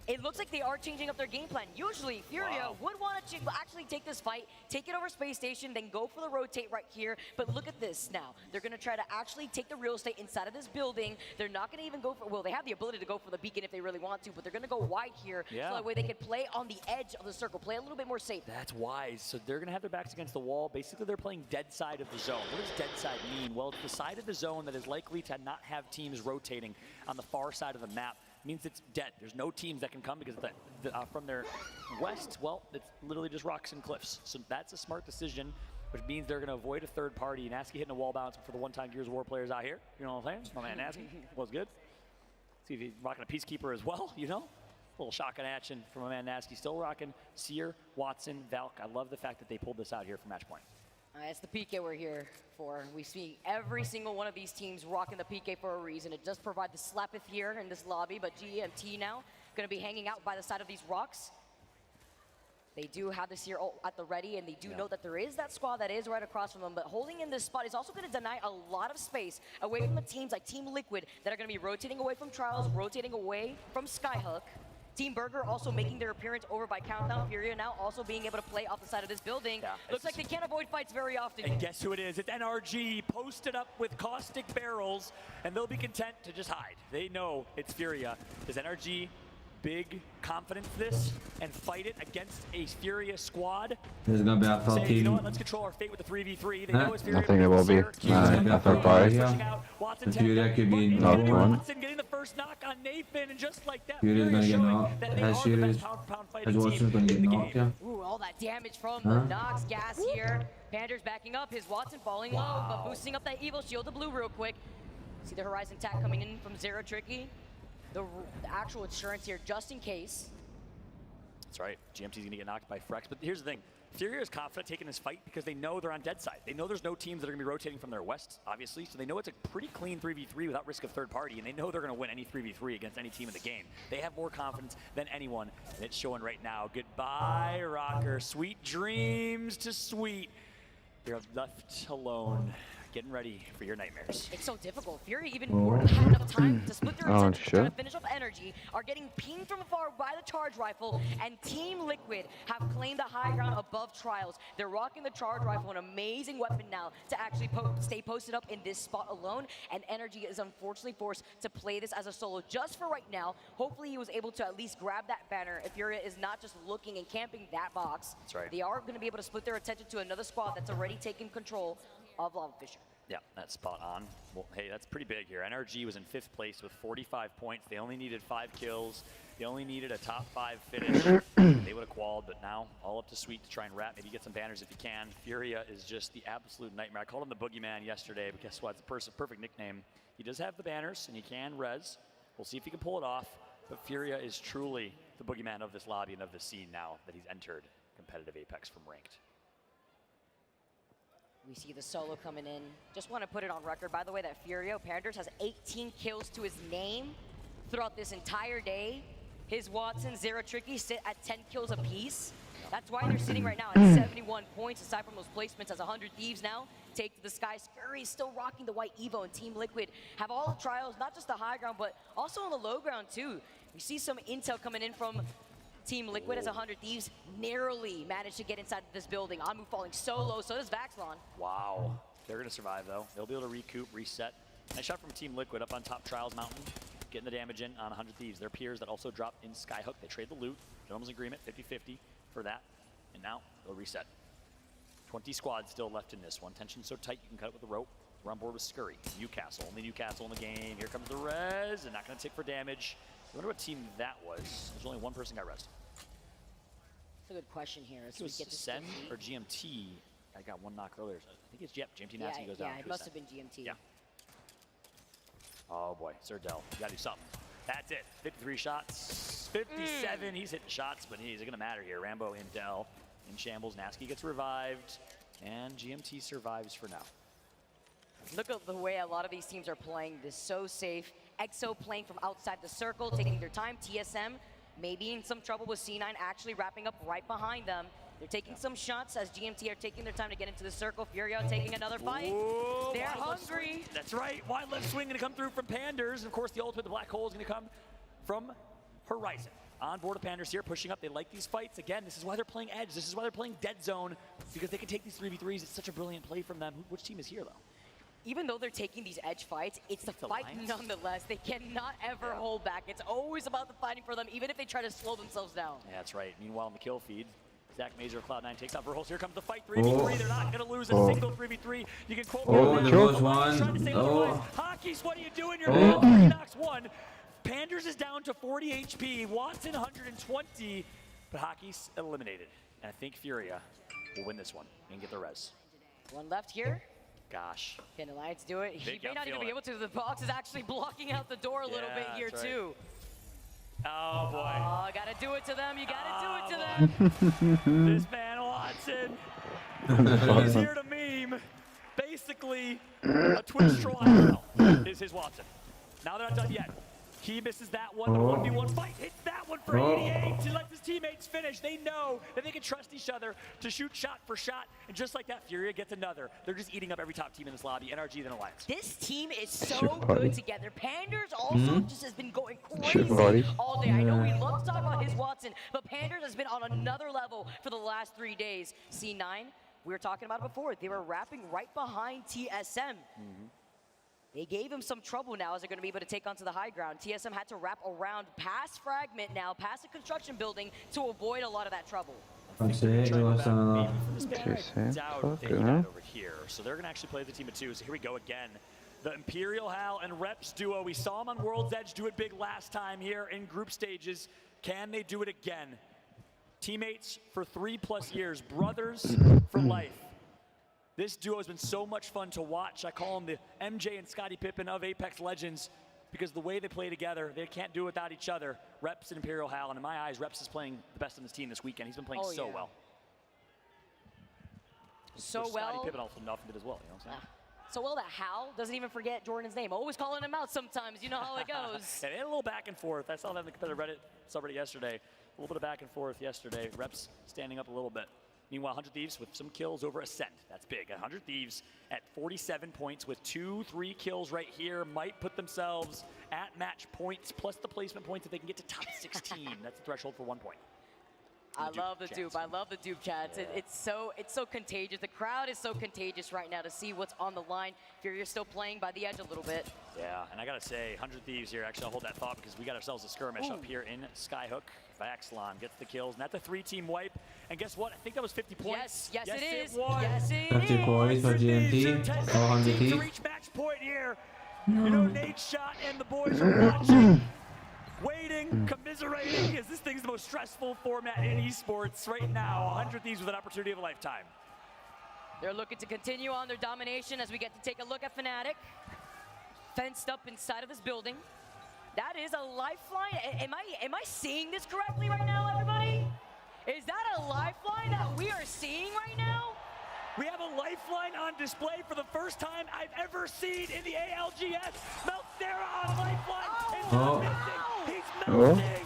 It looks like they are changing up their game plan. Usually, Furia would want to actually take this fight, take it over Space Station, then go for the rotate right here. But look at this now. They're going to try to actually take the real estate inside of this building. They're not going to even go for, well, they have the ability to go for the beacon if they really want to, but they're going to go wide here. So that way they can play on the edge of the circle, play a little bit more safe. That's wise. So they're going to have their backs against the wall. Basically, they're playing dead side of the zone. What does dead side mean? Well, it's the side of the zone that is likely to not have teams rotating on the far side of the map. Means it's dead. There's no teams that can come because from their west, well, it's literally just rocks and cliffs. So that's a smart decision, which means they're going to avoid a third party. Nasky hitting a wall bounce for the one-time Gears of War players out here. You know what I'm saying? My man Nasky was good. See if he's rocking a Peacekeeper as well, you know? A little shotgun action from my man Nasky. Still rocking Seer, Watson, Valk. I love the fact that they pulled this out here for match point. It's the PK we're here for. We see every single one of these teams rocking the PK for a reason. It does provide the slappeth here in this lobby, but GMT now going to be hanging out by the side of these rocks. They do have this here at the ready, and they do know that there is that squad that is right across from them, but holding in this spot is also going to deny a lot of space away from the teams like Team Liquid that are going to be rotating away from Trials, rotating away from Skyhook. Team Burger also making their appearance over by Countdown. Furia now also being able to play off the side of this building. Looks like they can't avoid fights very often. And guess who it is? It's NRG posted up with caustic barrels, and they'll be content to just hide. They know it's Furia. Does NRG big confidence this and fight it against a Furia squad? There's gonna be a third Say, team. you know what, let's control our fate with the 3v3. They know it's Furia. I think it will be. A third party. The Furia could be Not one. Watson getting the first knock on Nathan, and just like that, Furia's gonna get knocked. that they Has are the Furia's, best pound-for-pound has fighting Watson's team gonna get in the knocked, game. yeah. Ooh, all that damage from the Nox gas here. Pander's backing up, his Watson falling low, but boosting up that Evil Shield, the blue real quick. See the Horizon Tack coming in from Zero Tricky. The actual insurance here, just in case. That's right. GMT's going to get knocked by Frex. But here's the thing. Furia is confident taking this fight because they know they're on dead side. They know there's no teams that are going to be rotating from their west, obviously. So they know it's a pretty clean 3v3 without risk of third party. And they know they're going to win any 3v3 against any team in the game. They have more confidence than anyone. And it's showing right now. Goodbye, Rocker. Sweet dreams to Sweet. You're left alone. Getting ready for your nightmares. It's so difficult. Fury even more than had enough time to split their attention to try to finish off energy, are getting pinged from afar by the charge rifle, and Team Liquid have claimed the high ground above Trials. They're rocking the charge rifle, an amazing weapon now to actually stay posted up in this spot alone, and Energy is unfortunately forced to play this as a solo just for right now. Hopefully he was able to at least grab that banner if Furia is not just looking and camping that box. That's right. They are going to be able to split their attention to another squad that's already taken control of Lava Fisher. Yeah, that's spot on. Well, hey, that's pretty big here. NRG was in 5th place with 45 points. They only needed 5 kills. They only needed a top 5 finish. They would have qualled, but now all up to Sweet to try and wrap. Maybe get some banners if you can. Furia is just the absolute nightmare. I called him the Boogeyman yesterday, but guess what? It's a perfect nickname. He does have the banners, and he can res. We'll see if he can pull it off. But Furia is truly the Boogeyman of this lobby and of this scene now that he's entered competitive Apex from Ranked. We see the solo coming in. Just want to put it on record, by the way, that Furio Panders has 18 kills to his name throughout this entire day. His Watson, Zero Tricky sit at 10 kills apiece. That's why they're sitting right now at 71 points, aside from those placements as 100 Thieves now take to the sky. Scurry still rocking the white Evo, and Team Liquid have all the trials, not just the high ground, but also on the low ground too. We see some intel coming in from Team Liquid as 100 Thieves narrowly managed to get inside this building. Amu falling so low, so does Vaxlon. Wow. They're going to survive, though. They'll be able to recoup, reset. Nice shot from Team Liquid up on top Trials Mountain, getting the damage in on 100 Thieves. Their peers that also drop in Skyhook. They trade the loot. Gentleman's agreement, 50-50 for that. And now they'll reset. 20 squads still left in this one. Tension so tight you can cut it with the rope. We're on board with Scurry. Newcastle, only Newcastle in the game. Here comes the res, and not going to tick for damage. I wonder what team that was. There's only one person got rested. That's a good question here. As It was we get to Sen or GMT. I got one knock earlier. I think it's GMT Nasty goes down. Yeah, it must have been GMT. Yeah. Oh boy, Sir Dell, you gotta do something. That's it. 53 shots, 57. He's hitting shots, but he's gonna matter here. Rambo and Dell in shambles. Nasty gets revived, and GMT survives for now. Look at the way a lot of these teams are playing this so safe. EXO playing from outside the circle, taking their time. TSM maybe in some trouble with C9 actually wrapping up right behind them. They're taking some shots as GMT are taking their time to get into the circle. Furio taking another fight. Ooh, They're wide left hungry. swing. That's right. Wide left swing going to come through from Panders. And of course, the ultimate, the black hole is going to come from Horizon. On board of Panders here, pushing up. They like these fights. Again, this is why they're playing Edge. This is why they're playing Dead Zone, because they can take these 3v3s. It's such a brilliant play from them. Which team is here, though? Even though they're taking these edge fights, it's the fight nonetheless. They cannot ever hold back. It's always about the fighting for them, even if they try to slow themselves down. Yeah, that's right. Meanwhile, in the kill feed, Zach Mazur of Cloud9 takes out Verholz. Here comes the fight, 3v3. They're not going to lose a single 3v3. You can quote me. There was one. Hockey's, what are you doing? You're he knocks one. Panders is down to 40 HP. Watson 120. But Hockey's eliminated. And I think Furia will win this one and get the res. One left here. Gosh. Can Alliance do it? He Big, may not even be able to. The box is actually blocking out the door a little bit here, that's right. too. Oh, boy. Oh, gotta do it to them. You gotta do it to them. This man, Watson, he's here to meme. Basically, a Twitch troll is his Watson. Now they're not done yet. He misses that one, but a 1v1 fight. Hits that one for 88 to let his teammates finish. They know that they can trust each other to shoot shot for shot. And just like that, Furia gets another. They're just eating up every top team in this lobby, NRG then Alliance. This team is so good together. Panders also just has been going crazy all day. I know we love to talk about his Watson, but Panders has been on another level for the last 3 days. C9, we were talking about it before. They were wrapping right behind TSM. They gave him some trouble now as they're going to be able to take onto the high ground. TSM had to wrap around past Fragment now, past the construction building to avoid a lot of that trouble. Doubt they got over here. So they're going to actually play the team of two. So here we go again. The Imperial Hal and Reps duo. We saw them on World's Edge do it big last time here in group stages. Can they do it again? Teammates for 3+ years, brothers for life. This duo has been so much fun to watch. I call them the MJ and Scottie Pippen of Apex Legends because the way they play together, they can't do it without each other. Reps and Imperial Hal, and in my eyes, Reps is playing the best on this team this weekend. He's been playing so well. So well. Scottie Pippen also often did as well, you know what I'm saying? So well that Hal doesn't even forget Jordan's name. Always calling him out sometimes. You know how it goes. And a little back and forth. I saw that in the competitive Reddit subreddit yesterday. A little bit of back and forth yesterday. Reps standing up a little bit. Meanwhile, 100 Thieves with some kills over Ascent. That's big. 100 Thieves at 47 points with 2-3 kills right here might put themselves at match points plus the placement points if they can get to top 16. That's the threshold for 1 point. I love the dupe. I love the dupe chats. Yeah. It's so contagious. The crowd is so contagious right now to see what's on the line. Fury's still playing by the edge a little bit. Yeah, and I gotta say, 100 Thieves here. Actually, I'll hold that thought because we got ourselves a skirmish up here in Skyhook. Baxlon gets the kills, and that's a 3-team wipe. And guess what? I think that was 50 points. Yes, it is. Was. Yes, it 50 is. points for GMT. 100 to Thieves. reach match point here. You know, Nate shot, and the boys are watching. Waiting, commiserating, as this thing's the most stressful format in esports right now. 100 Thieves with an opportunity of a lifetime. They're looking to continue on their domination as we get to take a look at Fnatic. Fenced up inside of this building. That is a lifeline. Am I seeing this correctly right now, everybody? Is that a lifeline that we are seeing right now? We have a lifeline on display for the first time I've ever seen in the ALGS. Meltera on lifeline. He's melting.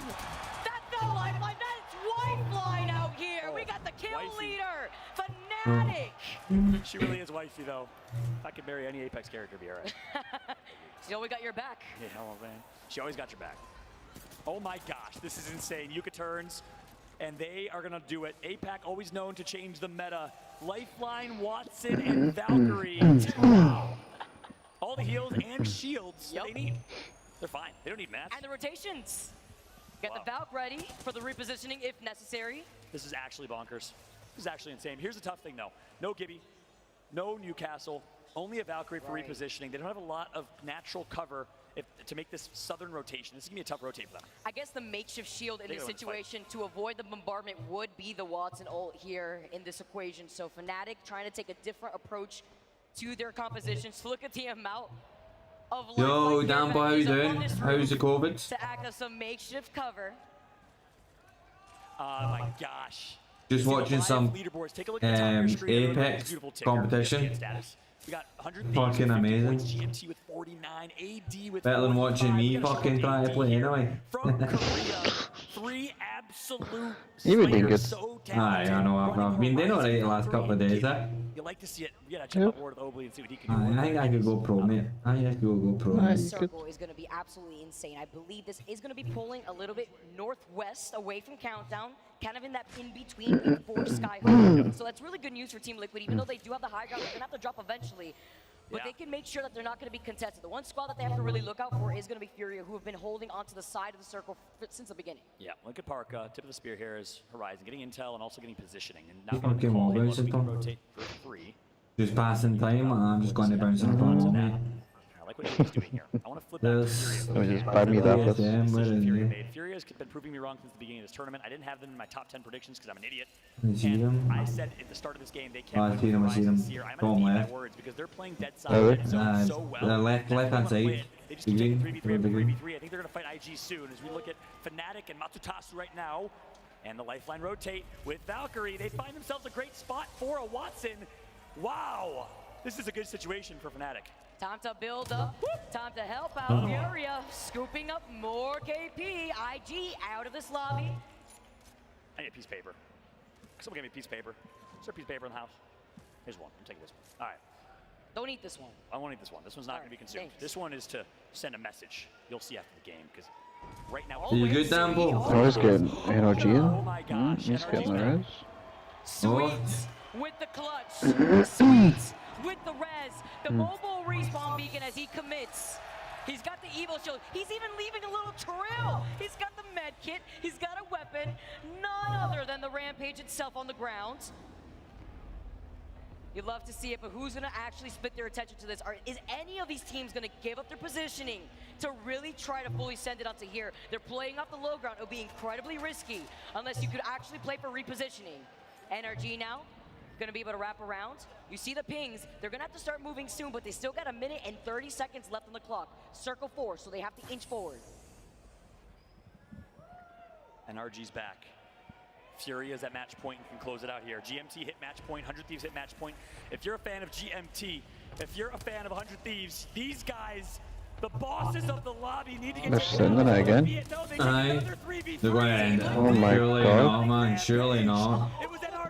That's not lifeline. That's Wifeline out here. We got the kill leader, Fnatic. She really is wifey, though. If I could marry any Apex character, it'd be all right. She always got your back. Yeah, well, man. She always got your back. Oh my gosh, this is insane. Yuka turns, and they are gonna do it. APAC always known to change the meta. Lifeline, Watson, and Valkyrie. Wow. All the heals and shields they need. They're fine. They don't need mats. And the rotations. Get the Valk ready for the repositioning if necessary. This is actually bonkers. This is actually insane. Here's the tough thing, though. No Gibby, no Newcastle, only a Valkyrie for repositioning. They don't have a lot of natural cover to make this southern rotation. This is going to be a tough rotate for them. I guess the makeshift shield in this situation to avoid the bombardment would be the Watson ult here in this equation. So Fnatic trying to take a different approach to their compositions. Look at the amount of Yo, Dan boy, how you doing? How's the COVID? To act as some makeshift cover. Oh my gosh. Just watching some Apex competition. We got 100 Fucking amazing. GMT with 49, AD with Better than 45. watching me We got a fucking strong try to AD play here anyway. From Korea, 3 absolute You would be slayers, good. so Aye, I know. I've been doing alright the last couple of days. You like to see it. We gotta check out more with Obley and see what he can do. I think I could go pro, mate. I think I could go pro. This circle is going to be absolutely insane. I believe this is going to be pulling a little bit northwest away from Countdown, kind of in that in-between before Skyhook. So that's really good news for Team Liquid, even though they do have the high ground. They're going to have to drop eventually. But they can make sure that they're not going to be contested. The one squad that they have to really look out for is going to be Furia, who have been holding onto the side of the circle since the beginning. Yeah, look at Park. Tip of the spear here is Horizon, getting intel and also getting positioning. And You now fucking call wall him, bounce look, we can it, rotate for 3. Just passing time, I'm just going to bounce in front of me. I like what he's doing here. I want to flip back to Furia. Just buy me that. Furia made. Furia's been proving me wrong since the beginning of this tournament. I didn't have them in my top 10 predictions because I'm an idiot. And I said at the start of this game they can't win Horizon this year. I'm going to eat my words because they're playing dead side so well. Left hand side. They just keep taking 3v3 after 3v3. I think they're going to fight IG soon as we look at Fnatic and Matsutasu right now. And the lifeline rotate with Valkyrie. They find themselves a great spot for a Watson. Wow. This is a good situation for Fnatic. Time to build up, time to help out Furia, scooping up more KP. IG out of this lobby. I need a piece of paper. Someone give me a piece of paper. Is there a piece of paper in the house? Here's one. I'm taking this one. All right. Don't eat this one. I won't eat this one. This one's not going to be consumed. Thanks. This one is to send a message. You'll see after the game, because right now... Are you good, Dambo? Oh, he's getting NRG in. Oh my gosh. He's getting the res. Sweets with the clutch. Sweets with the res. The mobile respawn beacon as he commits. He's got the evil shield. He's even leaving a little trail. He's got the med kit. He's got a weapon. None other than the Rampage itself on the ground. You'd love to see it, but who's going to actually split their attention to this? Is any of these teams going to give up their positioning to really try to fully send it onto here? They're playing off the low ground. It would be incredibly risky unless you could actually play for repositioning. NRG now going to be able to wrap around. You see the pings. They're going to have to start moving soon, but they still got 1 minute and 30 seconds left on the clock. Circle 4, so they have to inch forward. NRG's back. Furia is at match point and can close it out here. GMT hit match point, 100 Thieves hit match point. If you're a fan of GMT, if you're a fan of 100 Thieves, these guys, the bosses of the lobby need to get They're sending it again. Aye. They're going to end it. Oh my surely god. not, man. Surely not.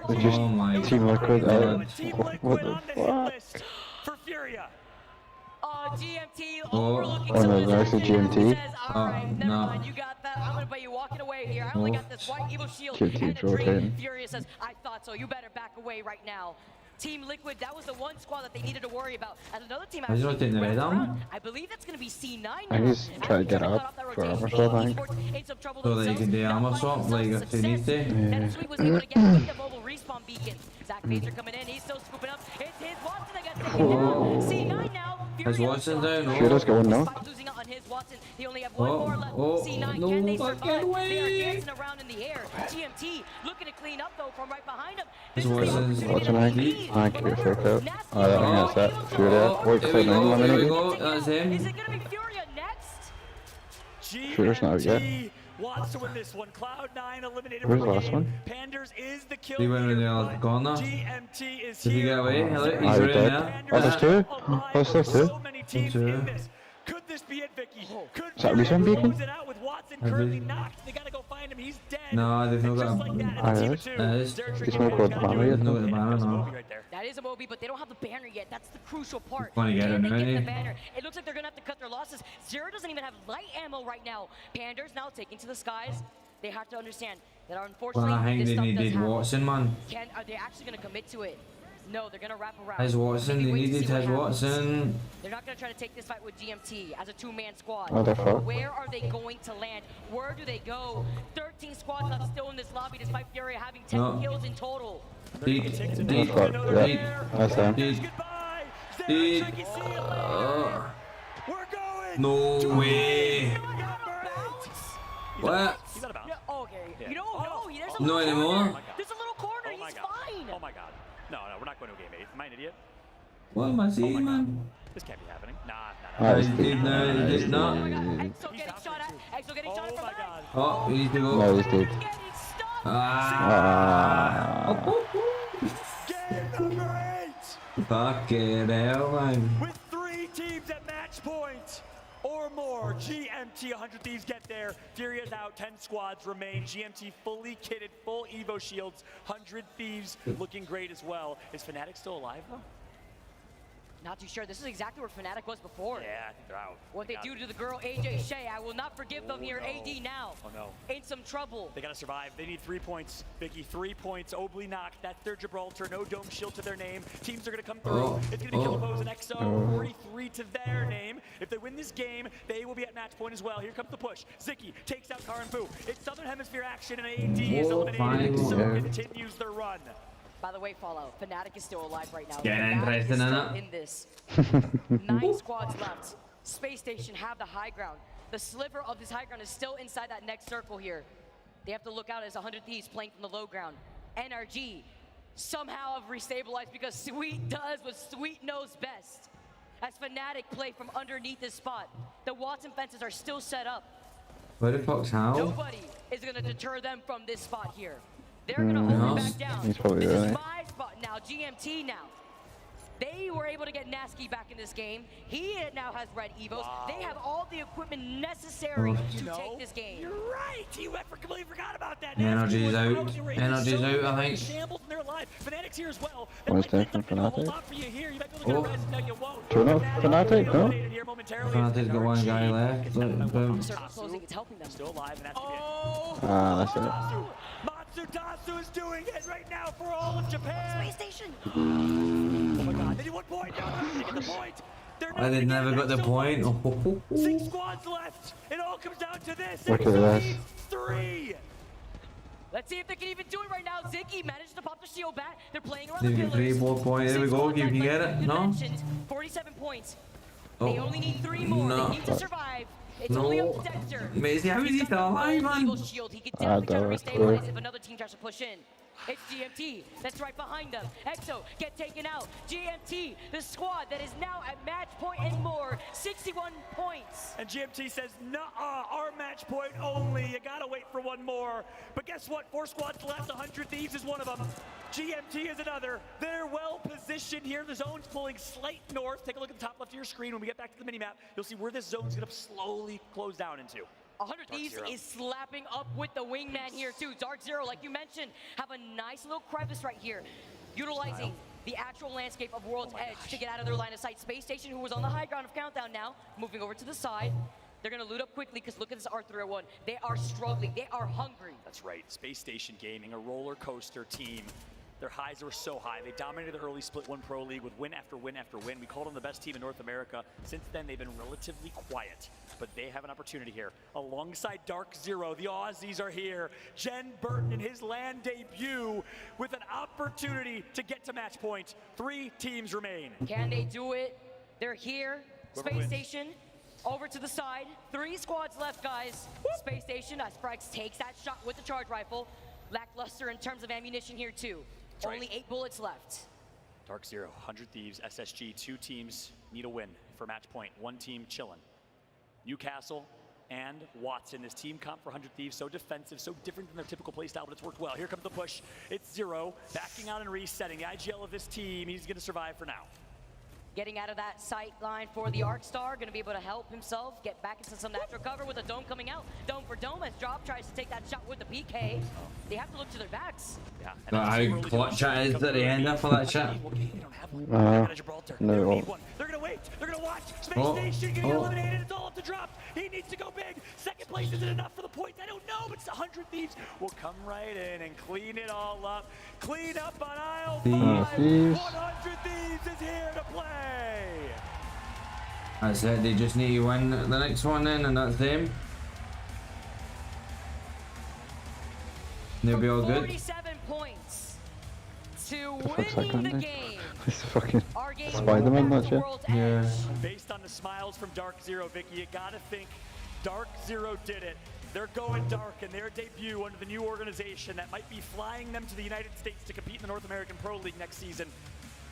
They just Oh my Team Liquid what the fuck? For Furia. GMT Oh, overlooking no, some that's the GMT. says, all right, never mind, you got that. I'm gonna bet you walking away here. I only got this white evil shield GMT and a dream. rotating. Furia says, I thought so. You better back away right now. Team Liquid, that was the one squad that they needed to worry about. And another team Is he actually rotating the red wrapped arm? around. I believe that's gonna be C9 I now. just try to get up for armor swap, I think. So that you can do armor swap like if they need to. And Sweet was able to get with the mobile respawn beacon. Zach Major coming in, he's still scooping up. It's his Watson that gets taken down. C9 now. Has Watson down? Furia's going now. Losing out on his Watson. They only have one more left. C9, no, can they fucking survive? way. They are dancing around in the air. GMT looking to clean up though from right behind him. Has Watson's Watson Aggie? I can get fake out. I think that's that. Furia. Wait, Here we Cloud9 go, here we eliminated. go. That's him. Is it gonna be Furia next? Furia's not out yet. Wants to win this one. Cloud9 eliminated Where's from the the last game. one? Panders is the kill He went in the other corner. GMT is Did he here. get away? Hello, Ah, he's you're right dead. there. Oh, there's two? Oh, there's still two? So many teams Two. in this. Could this be it, Vicky? Could Is that Furia respawn beacon? close it out with Watson Have currently they- knocked? They gotta go find him. He's dead. No, they've not got Just like that, Ah, it's a team yes. of two. Yes. Derek He's Tricky not got gotta the do banner it. yet, no? Yeah, The banner, that's no. Moby right there. That is a Moby, but they don't have the banner yet. That's the crucial part. Wanna get Can him, they get the ain't he? banner? It looks like they're gonna have to cut their losses. Zero doesn't even have light ammo right now. Panders now taking to the skies. They have to understand that unfortunately Well, I think this they stuff does needed happen. Watson, man. Are they actually gonna commit to it? No, they're gonna wrap around. Has Watson, Maybe they wait to needed see what his happens. Watson. They're not gonna try to take this fight with GMT as a two-man squad. Oh, they're fucked. Where are they going to land? Where do they go? 13 squads left still in this lobby despite Furia having 10 No. kills in total. Deep, Oh, deep, fuck. deep, Yeah, that's them. deep, deep. No way. What? He's out of bounds. Yeah, okay. Yeah. You don't know. There's a No little anymore? corner. There's a little corner. Oh my He's God. fine. Oh my god. No, we're not going to game 8. Am I an idiot? What am I seeing, man? This can't be happening. Nah. Oh, he did, no, he did not. Exo getting shot at. Exo getting shot at from behind. Oh, he needs to go. No, he's dead. Ah. Game number 8. Fucking hell, man. With 3 teams at match point or more, GMT 100 Thieves get there. Furia's out, 10 squads remain. GMT fully kitted, full Evo shields. 100 Thieves looking great as well. Is Fnatic still alive though? Not too sure. This is exactly where Fnatic was before. Yeah, I think they're out. What they do to the girl AJ Shea, I will not forgive them here. No. AD now. Oh no. In some trouble. They gotta survive. They need 3 points. Vicky, 3 points. Obly knocked. That's their Gibraltar. No dome shield to their name. Teams are gonna come through. It's gonna be Killpose and EXO. 43 to their name. If they win this game, they will be at match point as well. Here comes the push. Ziki takes out Karin Fu. It's Southern Hemisphere action, and AD is eliminated. EXO continues their run. By the way, Fallout, Fnatic is still alive right now. Yeah, Fnatic is interesting, still isn't in this. 9 squads left. Space Station have the high ground. The sliver of this high ground is still inside that next circle here. They have to look out as 100 Thieves playing from the low ground. NRG somehow have restabilized because Sweet does what Sweet knows best. As Fnatic play from underneath this spot, the Watson fences are still set up. Where the fuck's Hal? Nobody is going to deter them from this spot here. They're going to hold it back down. He's probably This right. is my spot now, GMT now. They were able to get Nasky back in this game. He now has red Evos. Wow. They have all the equipment necessary to take this game. You're right. You completely forgot about that. Energy's out. Energy's out, I think. Shambles and they're alive. Fnatic's here as well. What's that from Fnatic? Oh. Turn off Fnatic, no? Fnatic's got one guy left. Boom. Circle closing, it's helping them. Still alive, and that's Ah, that's it. Matsudasu is doing it right now for all of Japan. Space Station. Oh my God! They need 1 point. No, they get the point. I did never got the point. 6 squads left. It all comes down to this. Look at this. 3. Let's see if they can even do it right now. Ziki managed to pop the shield back. They're playing around They the get pillars. 3 more points. There we go. You can get it. No? 47 points. Oh. They only need 3 more. No. They need to survive. It's only up No. to Dexter. Mate, how is he He's still got the alive, gold man? Eagle shield. He could definitely try to restabilize if another team tries to push in. It's GMT that's right behind them. EXO get taken out. GMT, the squad that is now at match point and more, 61 points. And GMT says, nuh-uh, our match point only. You gotta wait for 1 more. But guess what? 4 squads left. 100 Thieves is one of them. GMT is another. They're well positioned here. The zone's pulling slight north. Take a look at the top left of your screen. When we get back to the minimap, you'll see where this zone's gonna slowly close down into. 100 Thieves is slapping up with the wingman here too. Dark Zero, like you mentioned, have a nice little crevice right here, utilizing the actual landscape of World's Edge to get out of their line of sight. Space Station, who was on the high ground of Countdown now, moving over to the side. They're gonna loot up quickly because look at this R301. They are struggling, they are hungry. That's right, Space Station Gaming, a roller coaster team. Their highs were so high. They dominated the early Split 1 Pro League with win after win after win. We called them the best team in North America. Since then, they've been relatively quiet, but they have an opportunity here. Alongside Dark Zero, the Aussies are here. Jen Burton in his LAN debut with an opportunity to get to match point. 3 teams remain. Can they do it? They're here. Whoever Space wins. Station over to the side. 3 squads left, guys. Space Station, as Frax takes that shot with the charge rifle. Lackluster in terms of ammunition here too. That's right. Only 8 bullets left. Dark Zero, 100 Thieves, SSG, 2 teams need a win for match point. 1 team chillin'. Newcastle and Watson, this team comp for 100 Thieves, so defensive, so different than their typical playstyle, but it's worked well. Here comes the push. It's Zero, backing out and resetting. The IGL of this team, he's gonna survive for now. Getting out of that sight line for the Arc Star, gonna be able to help himself get back into some natural cover with a dome coming out. Dome for dome as Drop tries to take that shot with the PK. They have to look to their backs. Yeah. But how clutch that is at the end for that shot. No. They're gonna wait. They're gonna watch. Space Station getting eliminated. It's all up to Drop. He needs to go big. Second place isn't enough for the points. I don't know, but 100 Thieves will come right in and clean it all up. Clean up on aisle 5. 100 Thieves is here to play. I said they just need to win the next one then, and that's them. They'll be all good. 47 points to winning the game. It's fucking Spider-Man, not you? Yeah. Based on the smiles from Dark Zero, Vicky, you gotta think Dark Zero did it. They're going dark in their debut under the new organization that might be flying them to the United States to compete in the North American Pro League next season.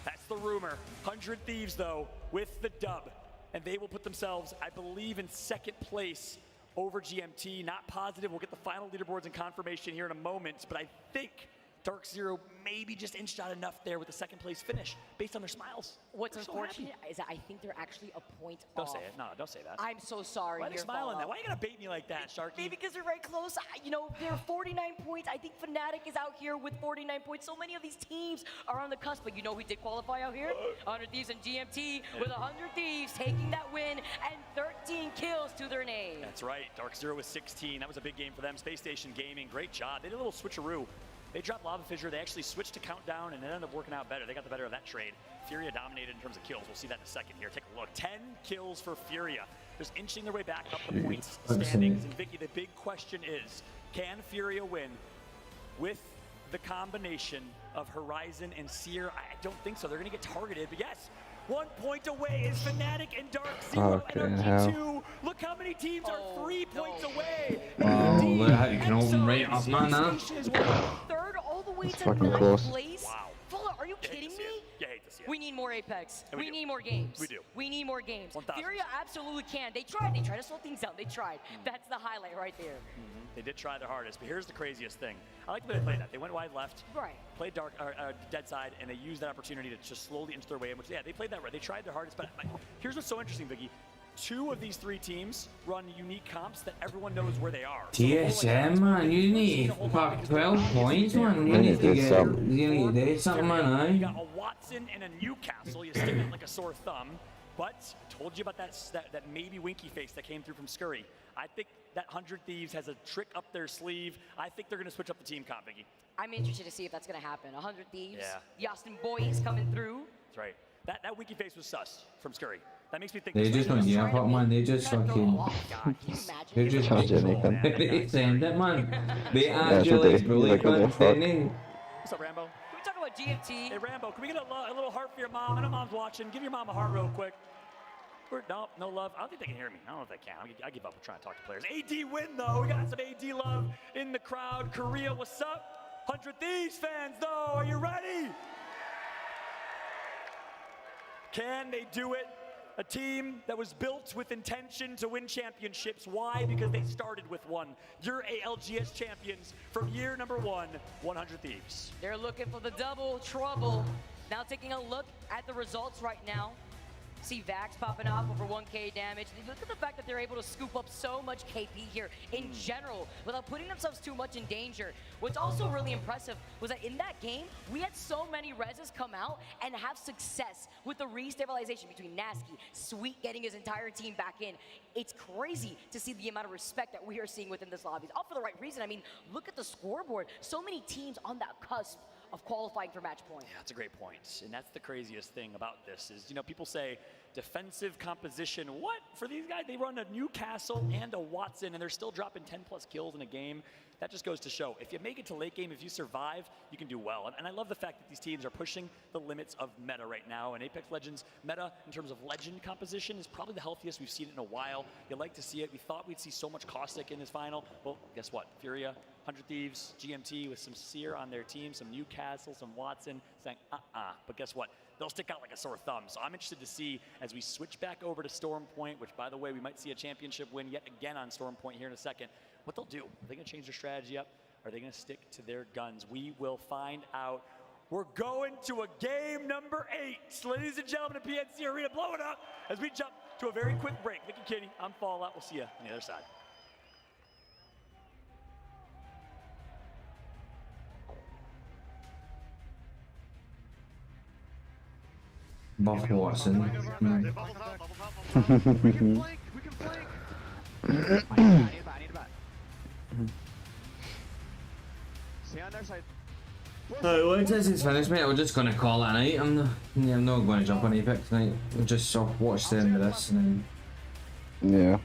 That's the rumor. 100 Thieves, though, with the dub. And they will put themselves, I believe, in 2nd place over GMT. Not positive. We'll get the final leaderboards and confirmation here in a moment. But I think Dark Zero maybe just inched out enough there with the second place finish based on their smiles. What's They're so unfortunate happy. is that I think they're actually a point Don't off. say it. No, don't say that. I'm so sorry. Why are they here, smiling Fallout. that? Why are you gonna bait me like that, Sharky? Maybe because they're right close. You know, they're 49 points. I think Fnatic is out here with 49 points. So many of these teams are on the cusp. But you know who did qualify out here? 100 Thieves and GMT with 100 Thieves taking that win and 13 kills to their name. That's right. Dark Zero was 16. That was a big game for them. Space Station Gaming, great job. They did a little switcheroo. They dropped Lava Fissure. They actually switched to Countdown, and it ended up working out better. They got the better of that trade. Furia dominated in terms of kills. We'll see that in a second here. Take a look. 10 kills for Furia. Just inching their way back up the points standings. And Vicky, the big question is, can Furia win with the combination of Horizon and Seer? I don't think so. They're going to get targeted, but yes. 1 point away is Fnatic and Dark Zero. NRG2. Look how many teams are 3 points away. Wow, look how you can open right up, man. Third all the way It's to fucking 9th close. place. Wow. Fuller, are you kidding me? You hate to see it. We need more Apex. And We need more games. We do. We need more games. 1000%. Furia absolutely can. They tried. They tried to slow things down. They tried. That's the highlight right there. They did try their hardest, but here's the craziest thing. I like the way they played that. They went wide left, Right. played dead side, and they used that opportunity to just slowly inch their way in, which, yeah, they played that right. They tried their hardest, but here's what's so interesting, Vicky. 2 of these 3 teams run unique comps that everyone knows where they are. TSM, man, you need to fuck 12 points, man. You need to get, you need to do something, man, You got a Watson and a Newcastle. You stick it like a sore thumb. But I told you about that maybe winky face that came through from Scurry. I think that 100 Thieves has a trick up their sleeve. I think they're going to switch up the team comp, Vicky. I'm interested to see if that's going to happen. 100 Thieves. Yeah. The Austin boys coming through. That's right. That winky face was sus from Scurry. That makes me think. They just don't give up, man. They just fucking. They just they send it, man. They actually fully condescending. What's up, Rambo? Can we talk about GMT? Hey, Rambo, can we get a little heart for your mom? I know mom's watching. Give your mom a heart real quick. No love. I don't think they can hear me. I don't know if they can. I give up trying to talk to players. AD win, though. We got some AD love in the crowd. Korea, what's up? 100 Thieves fans, though. Are you ready? Can they do it? A team that was built with intention to win championships. Why? Because they started with one. You're ALGS champions from year number 1, 100 Thieves. They're looking for the double trouble. Now taking a look at the results right now. See Vax popping off over 1k damage. Look at the fact that they're able to scoop up so much KP here in general without putting themselves too much in danger. What's also really impressive was that in that game, we had so many reses come out and have success with the restabilization between Nasky, Sweet getting his entire team back in. It's crazy to see the amount of respect that we are seeing within this lobby. All for the right reason. I mean, look at the scoreboard. So many teams on that cusp of qualifying for match point. Yeah, that's a great point. And that's the craziest thing about this is, you know, people say defensive composition. What? For these guys, they run a Newcastle and a Watson, and they're still dropping 10 plus kills in a game. That just goes to show, if you make it to late game, if you survive, you can do well. And I love the fact that these teams are pushing the limits of meta right now. And Apex Legends meta, in terms of legend composition, is probably the healthiest we've seen it in a while. You like to see it. We thought we'd see so much Caustic in this final. Well, guess what? Furia, 100 Thieves, GMT with some Seer on their team, some Newcastle, some Watson, saying, But guess what? They'll stick out like a sore thumb. So I'm interested to see as we switch back over to Storm Point, which, by the way, we might see a championship win yet again on Storm Point here in a second, what they'll do. Are they going to change their strategy up? Are they going to stick to their guns? We will find out. We're going to a game number 8. Ladies and gentlemen, at PNC Arena, blow it up as we jump to a very quick break. Vicky Kitty, I'm Fallout. We'll see you on the other side. Buff Watson. We can flank. We can flank. I need a bat. Stay on their side. Right, once this is finished, mate, we're just gonna call it a night. I'm not going to jump on Apex tonight. We'll just watch the end of this and then. Yeah.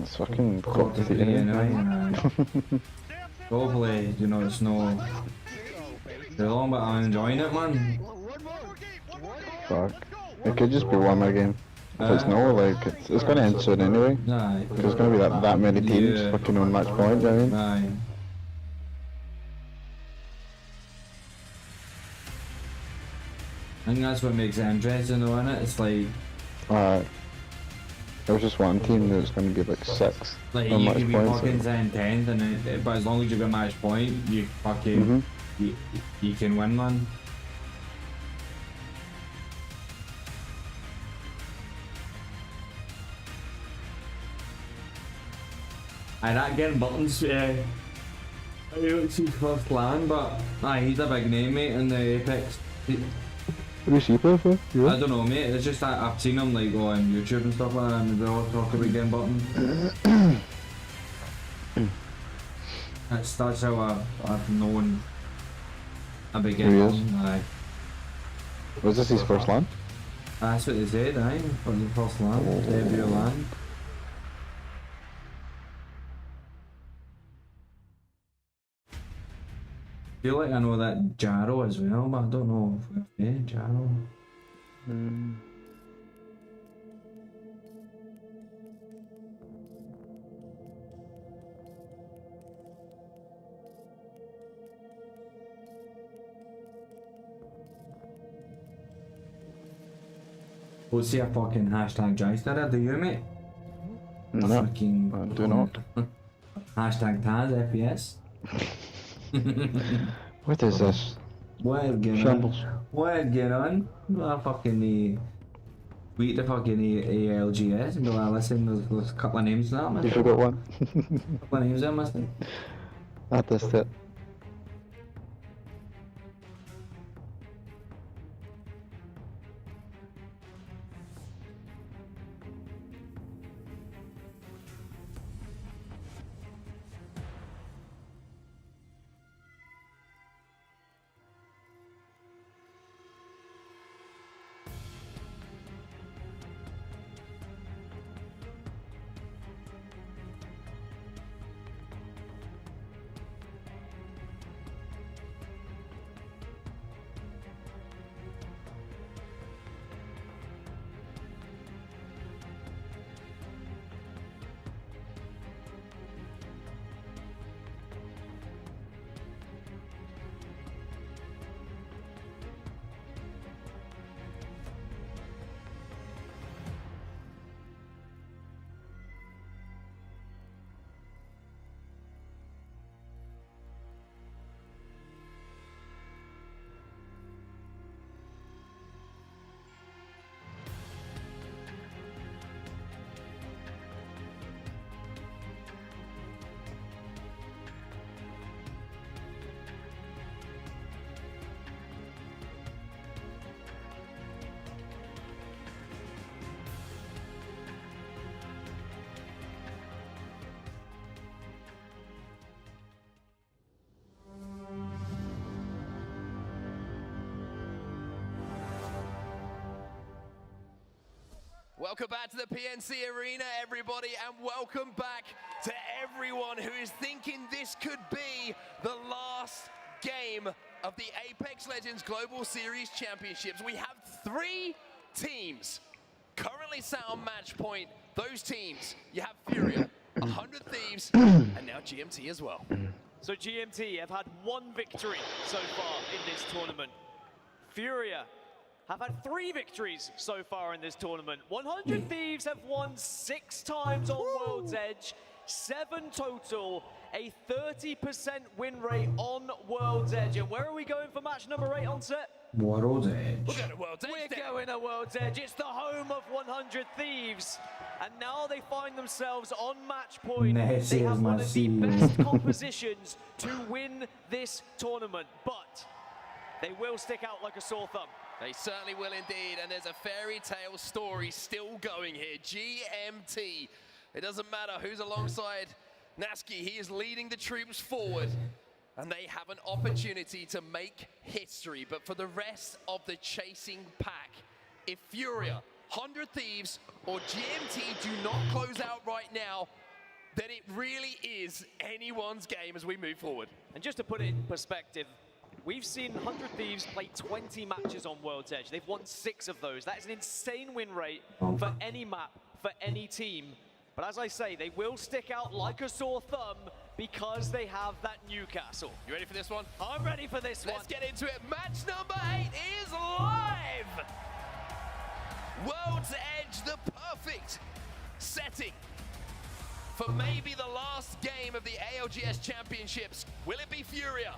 It's fucking clock to the anyway. Hopefully, you know, it's no too long, but I'm enjoying it, man. Fuck. It could just be one more game. If it's no, like, it's gonna end soon anyway. Aye. Because there's gonna be that many teams fucking on match point, you know what I mean? Aye. I think that's what makes it interesting though, innit? It's like... There's just one team that's gonna be like 6 like on you match can be points. fucking 10-10, but as long as you get match point, you fucking... You can win, man. Aye, that getting buttons, I don't see first land, but aye, he's a big name, mate, in the Apex. Who does he play for? You? I don't know, mate, it's just that I've seen him like on YouTube and stuff like that, and they all talk about getting buttons. That's how I've known about getting buttons, aye. Was this his first land? That's what they said, aye, for the first land, debut land. I feel like I know that Jaro as well, but I don't know if we've met Jaro. We'll see a fucking hashtag Jyster, do you, mate? No, fucking I do not. Hashtag Taz FPS. What is this? What is Shambles. What is on? I fucking tweet the fucking ALGS and be like, listen, there's a couple of names in that, man. You forgot one. Couple of names there, must be. I missed it. Welcome back to the PNC Arena, everybody, and welcome back to everyone who is thinking this could be the last game of the Apex Legends Global Series Championships. We have 3 teams currently sat on match point. Those teams, you have Furia, 100 Thieves, and now GMT as well. So GMT have had 1 victory so far in this tournament. Furia have had 3 victories so far in this tournament. 100 Thieves have won 6 times on World's Edge, 7 total, a 30% win rate on World's Edge. And where are we going for match number 8 on set? World's Edge. We're going to World's Edge. We're going to World's Edge. It's the home of 100 Thieves. And now they find themselves on match point. They have one of the best compositions to win this tournament, but they will stick out like a sore thumb. They certainly will indeed, and there's a fairy tale story still going here. GMT, it doesn't matter who's alongside Naski, he is leading the troops forward, and they have an opportunity to make history. But for the rest of the chasing pack, if Furia, 100 Thieves, or GMT do not close out right now, then it really is anyone's game as we move forward. And just to put it in perspective, we've seen 100 Thieves play 20 matches on World's Edge. They've won 6 of those. That is an insane win rate for any map, for any team. But as I say, they will stick out like a sore thumb because they have that Newcastle. You ready for this one? I'm ready for this one. Let's get into it. Match number 8 is live. World's Edge, the perfect setting for maybe the last game of the ALGS Championships. Will it be Furia?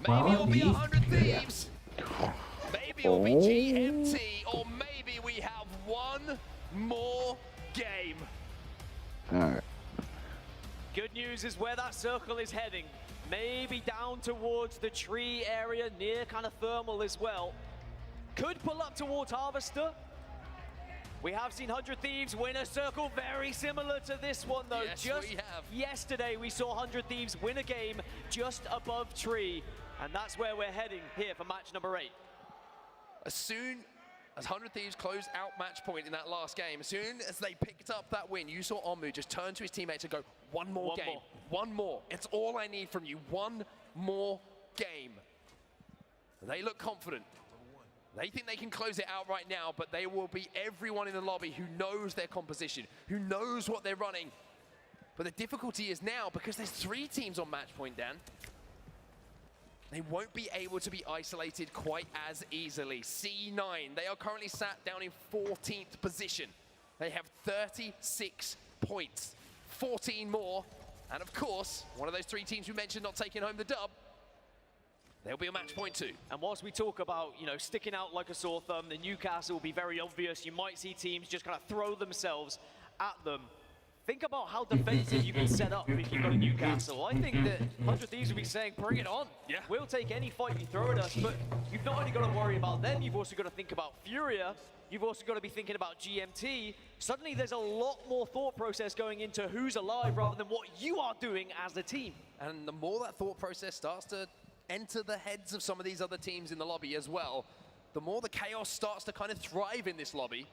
Maybe it'll be 100 Thieves. Maybe it'll be GMT, or maybe we have one more game. Alright. Good news is where that circle is heading. Maybe down towards the tree area, near kind of thermal as well. Could pull up towards Harvester. We have seen 100 Thieves win a circle very similar to this one though. Yes, just we have. yesterday we saw 100 Thieves win a game just above tree. And that's where we're heading here for match number 8. As soon as 100 Thieves closed out match point in that last game, as soon as they picked up that win, you saw Onmu just turn to his teammates and go, one more game. One more. It's all I need from you. One more game. They look confident. They think they can close it out right now, but they will be everyone in the lobby who knows their composition, who knows what they're running. But the difficulty is now, because there's 3 teams on match point, Dan, they won't be able to be isolated quite as easily. C9, they are currently sat down in 14th position. They have 36 points, 14 more. And of course, one of those 3 teams we mentioned not taking home the dub, they'll be a match point too. And whilst we talk about, you know, sticking out like a sore thumb, the Newcastle will be very obvious. You might see teams just kind of throw themselves at them. Think about how defensive you can set up if you've got a Newcastle. I think that 100 Thieves will be saying, bring it on. Yeah. We'll take any fight you throw at us, but you've not only got to worry about them, you've also got to think about Furia. You've also got to be thinking about GMT. Suddenly there's a lot more thought process going into who's alive rather than what you are doing as a team. And the more that thought process starts to enter the heads of some of these other teams in the lobby as well, the more the chaos starts to kind of thrive in this lobby,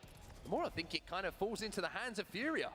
the more I think it kind of falls into the hands of Furia.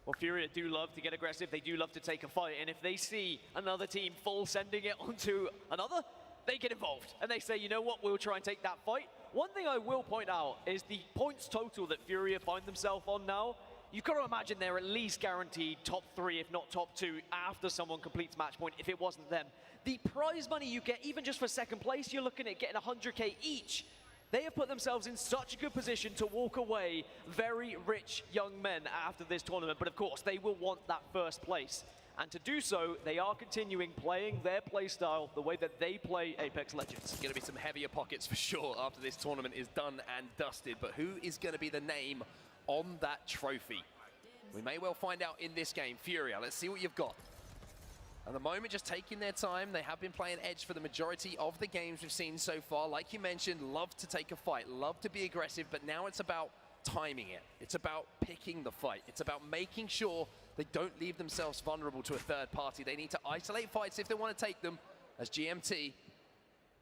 Well, Furia do love to get aggressive. They do love to take a fight. And if they see another team full sending it onto another, they get involved. And they say, you know what, we'll try and take that fight. One thing I will point out is the points total that Furia find themselves on now. You've got to imagine they're at least guaranteed top 3, if not top 2, after someone completes match point, if it wasn't them. The prize money you get, even just for second place, you're looking at getting 100K each. They have put themselves in such a good position to walk away very rich young men after this tournament. But of course, they will want that first place. And to do so, they are continuing playing their play style the way that they play Apex Legends. Going to be some heavier pockets for sure after this tournament is done and dusted. But who is going to be the name on that trophy? We may well find out in this game. Furia, let's see what you've got. At the moment, just taking their time. They have been playing Edge for the majority of the games we've seen so far. Like you mentioned, love to take a fight, love to be aggressive, but now it's about timing it. It's about picking the fight. It's about making sure they don't leave themselves vulnerable to a third party. They need to isolate fights if they want to take them. As GMT,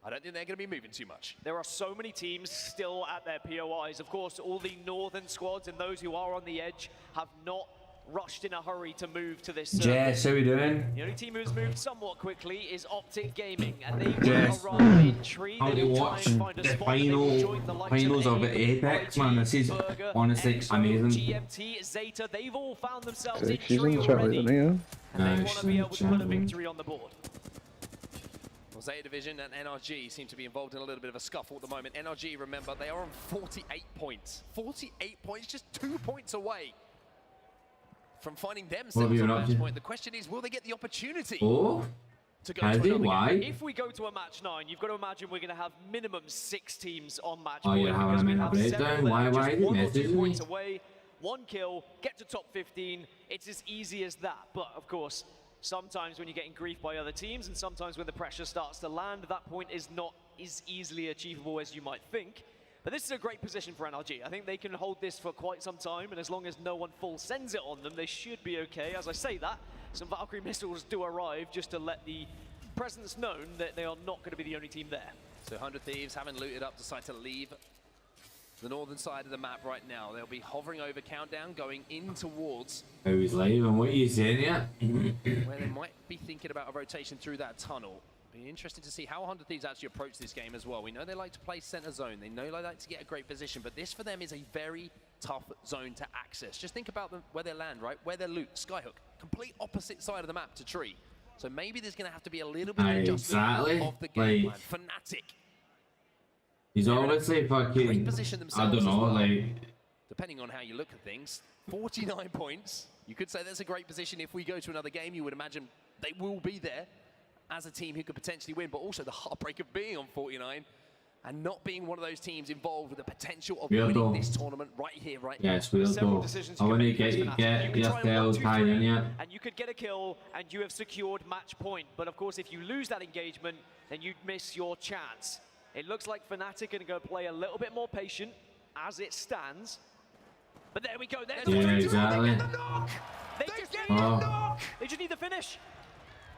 I don't think they're going to be moving too much. There are so many teams still at their POIs. Of course, all the northern squads and those who are on the edge have not rushed in a hurry to move to this circuit. Jess, how we doing? The only team who's moved somewhat quickly is Optic Gaming, and they Jess, will arrive in tree. how They to will try watch and find a the spot. They will join the likes finals of Apex, man. This is honestly amazing. GMT, Zeta, they've all found themselves in She's tree in the chat already, with me, and they want to be able to put a victory on the board. Well, Zeta Division and NRG seem to be involved in a little bit of a scuffle at the moment. NRG, remember, they are on 48 points. 48 points, just 2 points away from finding themselves on match point. The question is, will they get the opportunity to go to another game? If we go to a match 9, you've got to imagine we're going to have minimum 6 teams on match Oh, point. you're having a breakdown? Why Just 1 or 2 messaging points me? away, 1 kill, get to top 15. It's as easy as that. But of course, sometimes when you're getting grief by other teams, and sometimes when the pressure starts to land, that point is not as easily achievable as you might think. But this is a great position for NRG. I think they can hold this for quite some time, and as long as no one full sends it on them, they should be okay. As I say that, some Valkyrie missiles do arrive just to let the presence known that they are not going to be the only team there. So 100 Thieves, having looted up, decide to leave the northern side of the map right now. They'll be hovering over Countdown, going in towards Who's leaving? What are you saying yet? where they might be thinking about a rotation through that tunnel. Be interesting to see how 100 Thieves actually approach this game as well. We know they like to play center zone. They know they like to get a great position, but this for them is a very tough zone to access. Just think about them, where they land, right? Where they loot, Skyhook. Complete opposite side of the map to Tree. So maybe there's going to have to be a little bit of adjustment of the game plan. Fnatic. He's obviously fucking, position I themselves don't as know, well. like, Depending on how you look at things, 49 points. You could say that's a great position. If we go to another game, you would imagine they will be there. as a team who could potentially win, but also the heartbreak of being on 49 and not being one of those teams involved with the potential of winning this tournament right here, right now. Yes, we'll go. I want to get yourselves high in yet. And you could get a kill, and you have secured match point. But of course, if you lose that engagement, then you'd miss your chance. It looks like Fnatic are going to go play a little bit more patient as it stands. But there we go. There's yeah, exactly. They just get the knock. They just need the finish.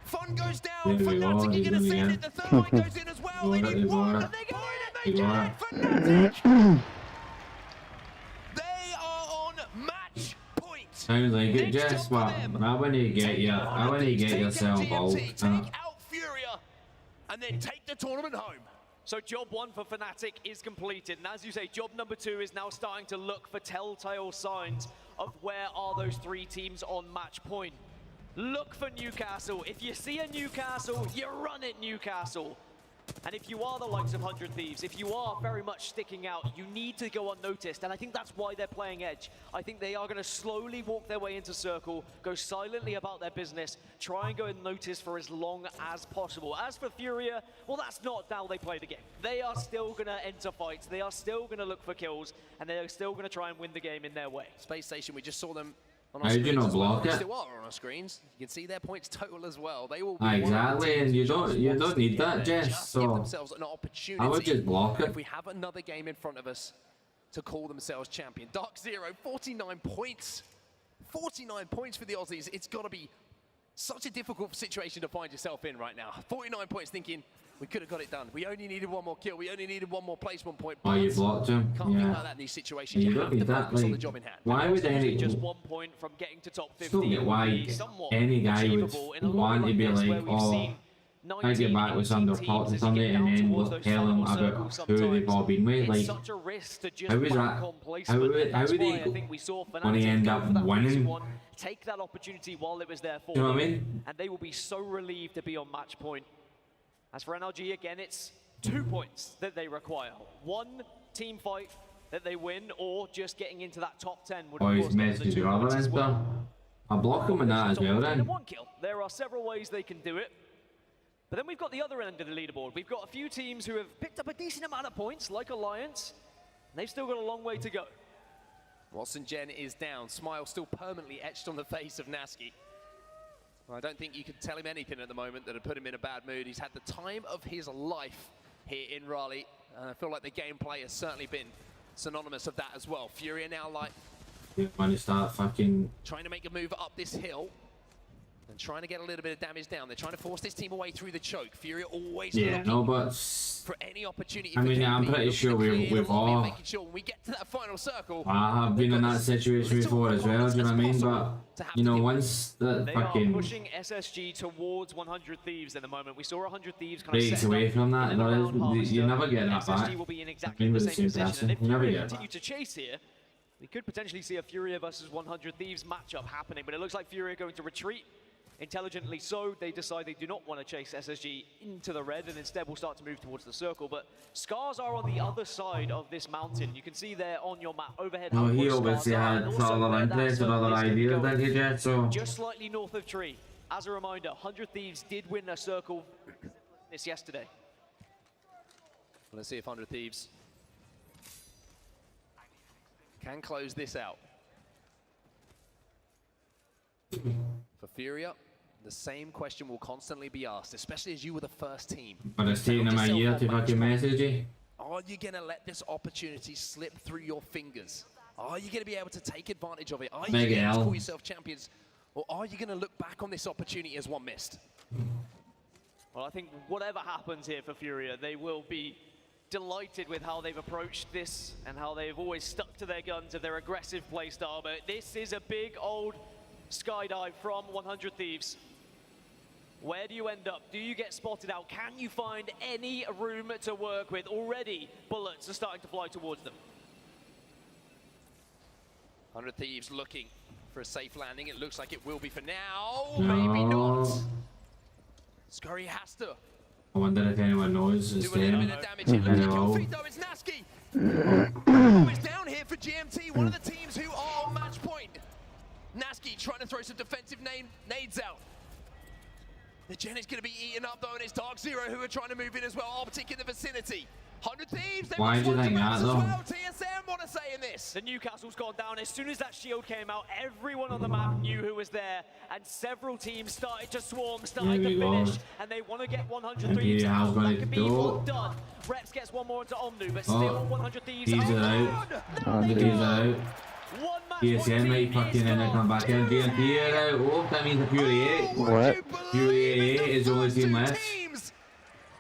Fun goes down. Fnatic are going to send it. The third line goes in as well. They need one, and they go in, and they get it. Fnatic. They are on match point. Sounds like it, Jess, but I want to get yourself involved. Take out Furia, and then take the tournament home. So job one for Fnatic is completed, and as you say, job number two is now starting to look for telltale signs of where are those three teams on match point. Look for Newcastle. If you see a Newcastle, you run it, Newcastle. And if you are the likes of 100 Thieves, if you are very much sticking out, you need to go unnoticed. And I think that's why they're playing Edge. I think they are going to slowly walk their way into Circle, go silently about their business, try and go unnoticed for as long as possible. As for Furia, well, that's not how they play the game. They are still going to enter fights. They are still going to look for kills, and they are still going to try and win the game in their way. Space Station, we just saw them on How our did you screens not as well. block They it? still are on our screens. You can see their points total as well. They will be Exactly, and you don't need that, Jess. just give So themselves an opportunity. I would just block it. If we have another game in front of us to call themselves champion. Dark Zero, 49 points. 49 points for the Aussies. It's got to be such a difficult situation to find yourself in right now. 49 points thinking, we could have got it done. We only needed one more kill. We only needed one more placement point. Oh, you blocked him. Can't think Yeah. like that in these situations. You You don't have to need that. focus on the Like, job in hand. why would any Just 1 point from getting to top 50 still get why would be somewhat any guy would achievable in a want to be this where like, we've oh, seen I get back with some of talk to somebody and then we'll tell them about who they've all been with. Like, such a risk to just how is bank that? on placement. And How that's would why they I think we saw when they Fnatic end go up for that easy winning? one, take that opportunity while it was there for You know them, what I mean? and they will be so relieved to be on match point. As for NRG, again, it's 2 points that they require. One team fight that they win, or just getting into that top 10 would, Oh, of he's course, get the messaged 2 your other points as end well. stuff. I'll block him in that as well then. One kill. There are several ways they can do it. But then we've got the other end of the leaderboard. We've got a few teams who have picked up a decent amount of points, like Alliance, and they've still got a long way to go. Watson Gen is down. Smile still permanently etched on the face of Nasky. Well, I don't think you could tell him anything at the moment that would put him in a bad mood. He's had the time of his life here in Raleigh. I feel like the gameplay has certainly been synonymous of that as well. Furia now like When you start fucking trying to make a move up this hill and trying to get a little bit of damage down. They're trying to force this team away through the choke. Furia always yeah, looking no, but for any opportunity. I for mean, I'm KP. pretty sure we've all. making sure when we get to that final circle. I have been in that situation before as well. Do you know what I mean? But you know, once the They are fucking pushing SSG towards 100 Thieves at the moment. We saw 100 Thieves kind of breaks set away up from that, in and around Harvester. you never get that back. SSG will be in I exactly mean, the with same the same position. And person, if you never Furia get continue that. to chase here, we could potentially see a Furia versus 100 Thieves matchup happening. But it looks like Furia are going to retreat. Intelligently so, they decide they do not want to chase SSG into the red and instead will start to move towards the circle. But Scars are on the other side of this mountain. You can see there on your map overhead. No, how he close obviously Scars are, had and also other where that interests and circle other is gonna be ideas going. than he did, so Just slightly north of Tree. As a reminder, 100 Thieves did win a circle this yesterday. Let's see if 100 Thieves can close this out. For Furia, the same question will constantly be asked, especially as you were the first team. But it's taking him a year to fucking message you. Are you going to let this opportunity slip through your fingers? Are you going to be able to take advantage of it? Are you going to be able to call yourself champions? Or are you going to look back on this opportunity as one missed? Well, I think whatever happens here for Furia, they will be delighted with how they've approached this and how they've always stuck to their guns of their aggressive playstyle. But this is a big old skydive from 100 Thieves. Where do you end up? Do you get spotted out? Can you find any room to work with? Already, bullets are starting to fly towards them. 100 Thieves looking for a safe landing. It looks like it will be for now. Maybe not. Scurry has to. I wonder if anyone knows it's do a little them. bit of damage. It looks like your feet though. It's Nasky. Who is down here for GMT, one of the teams who are on match point. Nasky trying to throw some defensive nades out. The Gen is going to be eaten up though, and it's Dark Zero who are trying to move in as well. Optic in the vicinity. 100 Thieves, Why do you think that though? well. TSM want to say in this. The Newcastle's gone down. As soon as that shield came out, everyone on the map knew who was there, and several teams started to swarm, started to finish, and they want to get 100 Thieves out. That could be one done. Reps gets one more into Omnu, but still 100 Thieves Thieves are out. 100 Thieves are out. TSM might fucking in and come back in. DNT are out. Oh, that means the Fury 8. What? Fury 8 is the only team left.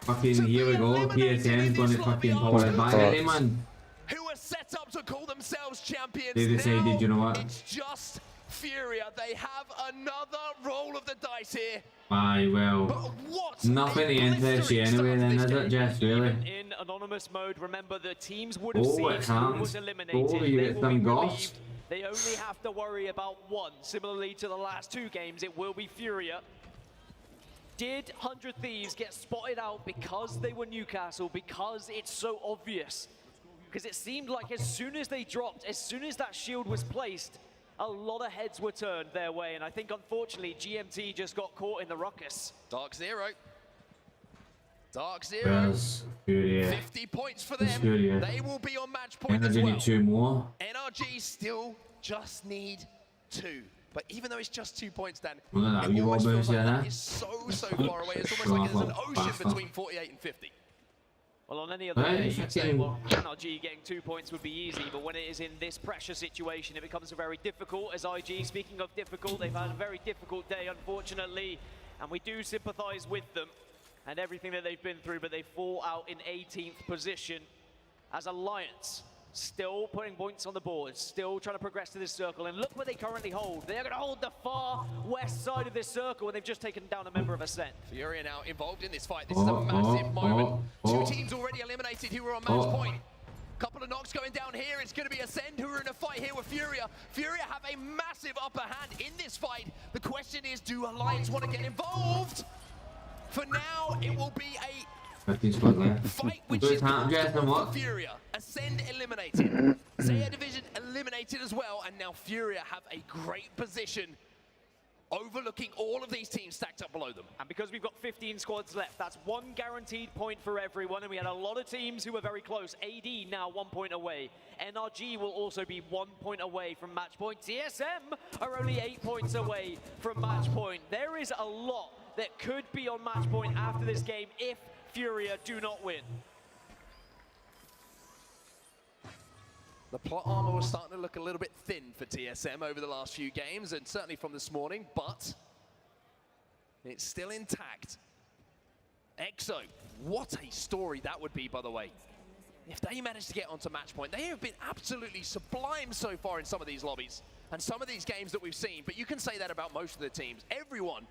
Fucking here we go. TSM's going to fucking power it back at him, man. Who are set up to call themselves champions. They decided, now, you know what? It's just Furia. They have another roll of the dice here. Aye, well, nothing to interest you anyway then, is it, Jess, really? In anonymous mode, remember the teams would have Oh, seen it's who hands. was eliminated. Oh, you They get will some be goss. relieved. They only have to worry about one. Similarly to the last two games, it will be Furia. Did 100 Thieves get spotted out because they were Newcastle, because it's so obvious? Because it seemed like as soon as they dropped, as soon as that shield was placed, a lot of heads were turned their way, and I think unfortunately GMT just got caught in the ruckus. Dark Zero. Dark Zero. Yes, Furia. 50 points for them. Furia. They will be on match point as Energy well. need 2 more. NRG still just need 2. But even though it's just 2 points, Dan, Look at that, it you almost all feels both, like yeah, that is so far away. It's almost like there's an ocean between 48 and 50. Well, on any other Right, day, you'd say, fucking- well, NRG getting 2 points would be easy, but when it is in this pressure situation, it becomes very difficult. As IG, speaking of difficult, they've had a very difficult day, unfortunately, and we do sympathize with them and everything that they've been through, but they fall out in 18th position as Alliance. Still putting points on the board, still trying to progress to this circle, and look where they currently hold. They're going to hold the far west side of this circle, and they've just taken down a member of Ascent. Furia now involved in this fight. This is a massive moment. 2 teams already eliminated who were on match point. Couple of knocks going down here. It's going to be Ascend who are in a fight here with Furia. Furia have a massive upper hand in this fight. The question is, do Alliance want to get involved? For now, it will be a 15 squad left. fight which Good is time, Jess, and for what? Furia. Ascend eliminated. Zaya Division eliminated as well, and now Furia have a great position overlooking all of these teams stacked up below them. And because we've got 15 squads left, that's 1 guaranteed point for everyone, and we had a lot of teams who were very close. AD now 1 point away. NRG will also be 1 point away from match point. TSM are only 8 points away from match point. There is a lot that could be on match point after this game if Furia do not win. The plot armor was starting to look a little bit thin for TSM over the last few games, and certainly from this morning, but it's still intact. EXO, what a story that would be, by the way. If they manage to get onto match point, they have been absolutely sublime so far in some of these lobbies and some of these games that we've seen, but you can say that about most of the teams. Everyone,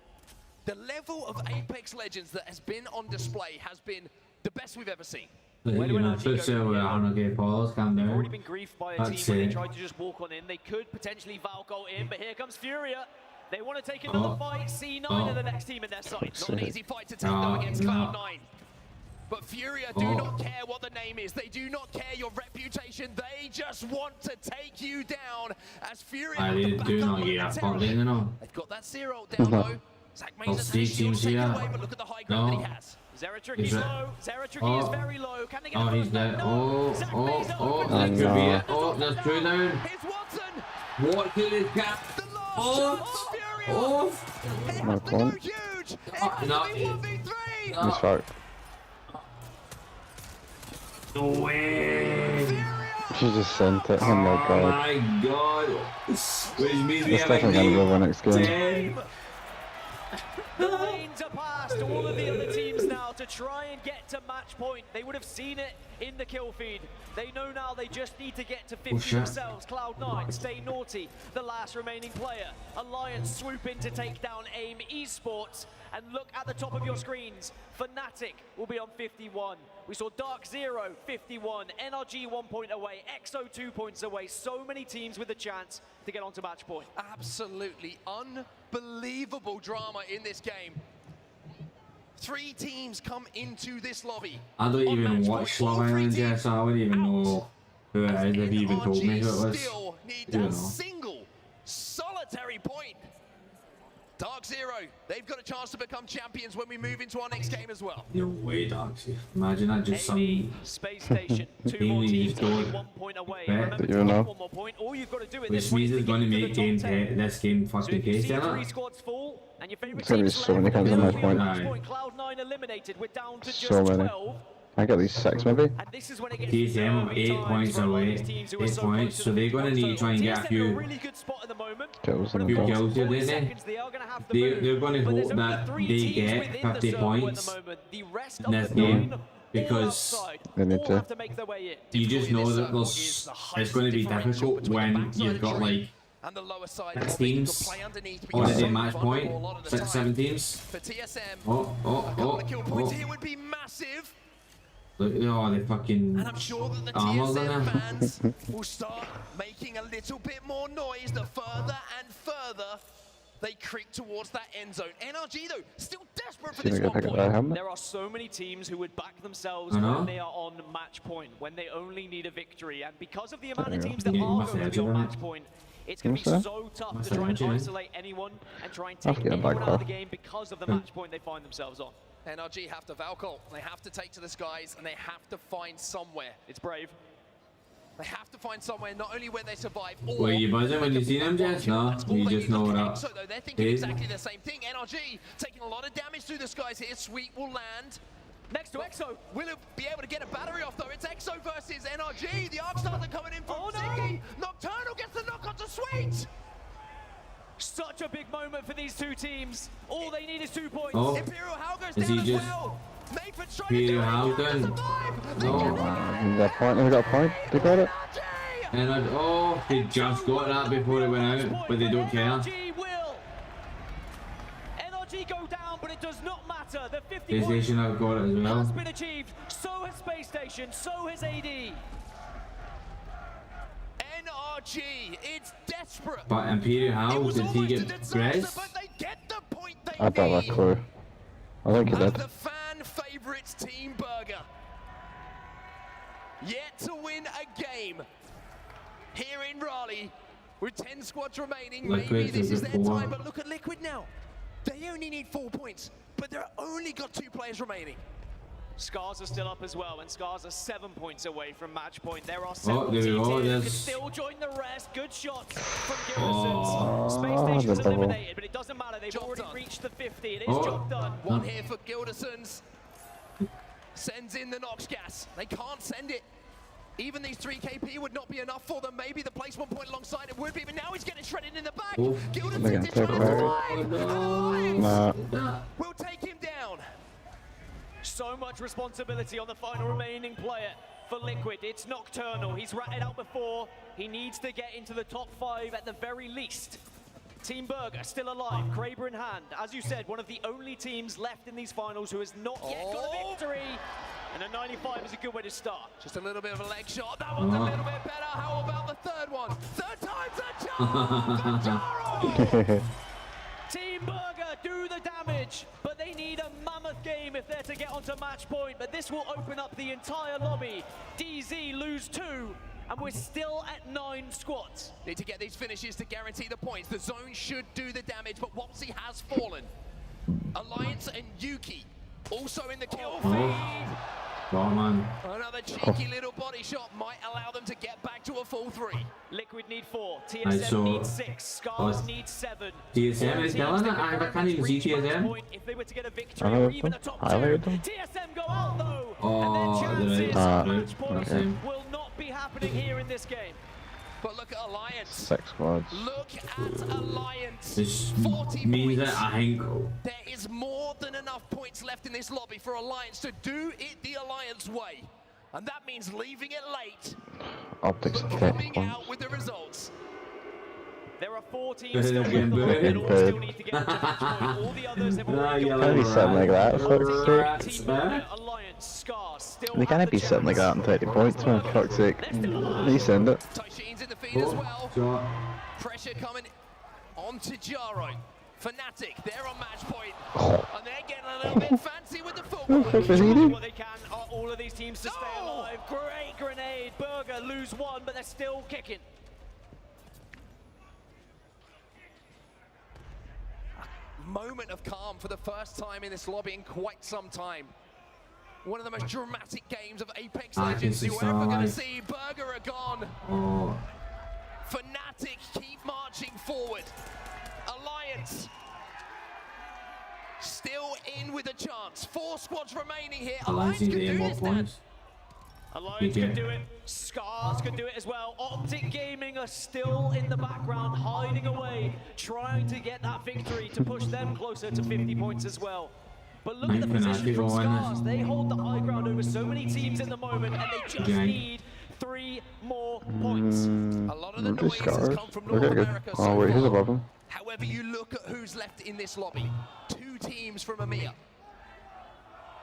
the level of Apex Legends that has been on display has been the best we've ever seen. You know, so with 100k pause, calm down. Already been griefed by a team when they tried to just walk on in. They could potentially Valko in, but here comes Furia. They want to take another fight. C9 are the next team in their sights. Not an easy fight to take though against Cloud9. But Furia do not care what the name is. They do not care your reputation. They just want to take you down as Furia have to back up momentarily. They've got that zero down low. Zach Mason's had his shield taken away, but look at the high ground that he has. Zeratrick is low. Zeratrick is very low. Can they get he's dead. That could be it. There's 2 down. Watson is capped. My phone. He's fucked. No way. She just sent it. Oh my god. Oh my god. Which means we This have definitely gonna go for next game. The lanes are past all of the other teams now to try and get to match point. They would have seen it in the kill feed. They know now they just need to get to 50 themselves. Cloud9, stay naughty, the last remaining player. Alliance swoop in to take down AIM Esports. And look at the top of your screens. Fnatic will be on 51. We saw Dark Zero 51, NRG 1 point away, EXO 2 points away. So many teams with a chance to get onto match point. Absolutely unbelievable drama in this game. 3 teams come into this lobby. I don't even watch Love Island yet, so I wouldn't even know who it is if you even told me who it was. Still need that single solitary point. Dark Zero, they've got a chance to become champions when we move into our next game as well. No way, Darksy. Imagine that just some Space Station, 2 more teams only 1 point away. Remember to get 1 more point. All you've got to do in this means it's going to make this game fucking case, see doesn't 3 it? squads fall, and your favorite It's gonna be team's so many kinds of match points. Cloud9 eliminated. We're down to just So many. 12. I get these 6 maybe. And this is when it gets TSM 8 points away. 8 points, so they're going to need to try and get a few kills in the kills goal. here, didn't they? They're going to hope that they get 50 points in this game because They need to. you just know that it's going to be difficult when you've got like And the lower side 6 Robbie, you teams could play underneath, but already you're in so match vulnerable point, a lot of the 6, time. 7 teams. For TSM, Oh, a couple of kill points here would be massive. Look at all the fucking And I'm sure that the armors in TSM there. fans will start making a little bit more noise the further and further they creep towards that end zone. NRG though, still desperate for this 1 point. There are so many teams who would back themselves I know. when they are on match point, when they only need a victory. And because of the amount of Yeah. teams that You are must going to have be on edge, match isn't it? point, it's going to be Must so tough Must to try have and edge, isolate anyone and try and I'll take get a anyone back out of the off. game because of the match point they find themselves on. NRG have to Valkyl, they have to take to the skies, and they have to find somewhere. It's brave. They have to find somewhere not only where they survive, or Were you buzzing when you seen them, Jess? No, you just know that. So though they're thinking exactly the same thing. NRG taking a lot of damage through the skies here. Sweet will land. Next to EXO. Will it be able to get a battery off though? It's EXO versus NRG. The Arcstars are coming in from Ziggy. Nocturnal gets the knock onto Sweet. Such a big moment for these two teams. All they need is 2 points. Oh, Imperial Hal goes is down he as just well. Mayford's trying Peter to Houghton? Oh, they got a point. They got a point. They got it. And oh, they just got that before it went out, but they don't care. NRG will. NRG go down, but it does not matter. The 50 Space Station have got it as has well. been achieved. So has Space Station. So has AD. NRG, it's desperate. But Imperial House, did he get Gres? I don't have a clue. I think he did. The fan favorites Team Burger. Yet to win a game here in Raleigh with 10 squads remaining. Liquid Maybe this is is their 4. time, but look at Liquid now. They only need 4 points, but they're only got 2 players remaining. Scars are still up as well, and Scars are 7 points away from match point. There are several there we teams go, here who can there's- still join the rest. Good shots from Oh. Gildersons. Space Station's the double. eliminated, but it doesn't matter. They've already reached the 50. It is Oh. job done. One here for Gildersons. Sends in the Nox gas. They can't send it. Even these 3 KP would not be enough for them. Maybe the placement point alongside it would be, but now he's getting shredded in the back. They're Gildersons gonna is take trying to back. survive. And Alliance Nah. will take him down. So much responsibility on the final remaining player for Liquid. It's Nocturnal. He's ratted out before. He needs to get into the top 5 at the very least. Team Burger still alive, Kraber in hand. As you said, one of the only teams left in these finals who has not yet got a victory. And a 95 is a good way to start. Just a little bit of a leg shot. That one's a little bit better. How about the third one? Third time's a charm! Team Burger do the damage, but they need a mammoth game if they're to get onto match point. But this will open up the entire lobby. DZ lose 2, and we're still at 9 squads. Need to get these finishes to guarantee the points. The zone should do the damage, but Wopsy has fallen. Alliance and Yuki also in the kill feed. Oh man. Another cheeky little body shot might allow them to get back to a full 3. Liquid need 4, I TSM saw- need 6, Scars need 7. TSM is killing it. I can't even see TSM. If they were to get a victory I or heard even them. a top I 2, heard them. TSM go out though, Oh, and their chances Ah, of match points okay. will not be happening here in this game. But look at Alliance. 6 squads. Look at Alliance. This 40 means points. that I think There is more than enough points left in this lobby for Alliance to do it the Alliance way. And that means leaving it late, Optics but 30 coming points. out with the results. There are 4 This teams is still getting left big. and all still need to get to match point. All the others have already yeah, got Can't be sitting like that, fuck's sake. Rats, Team man. Burger, Alliance, Scars still They have can't the be sitting like that chance. on 30 points, man. Fuck's sake. They send it. Taishin's in the feed as well. shot. Pressure coming onto Jaro. Fnatic, they're on match point. And they're getting a little bit fancy with the What the football. fuck was he Doing doing? what they can. Are all of these teams to stay alive. Great grenade. Burger lose 1, but they're still kicking. moment of calm for the first time in this lobby in quite some time. One of the most dramatic games of Apex Legends you're ever going to see. Burger are gone. Oh. Fnatic keep marching forward. Alliance still in with a chance. 4 squads remaining here. Alliance can do this, Dan. Alliance can do it, Scars can do it as well. Optic Gaming are still in the background, hiding away, trying to get that victory to push them closer to 50 points as well. But look at the position from Scars. They hold the high ground over so many teams in the moment, and they just need 3 more points. A lot of the noise has come from North America so Oh wait, he's above him. However you look at who's left in this lobby, 2 teams from EMEA.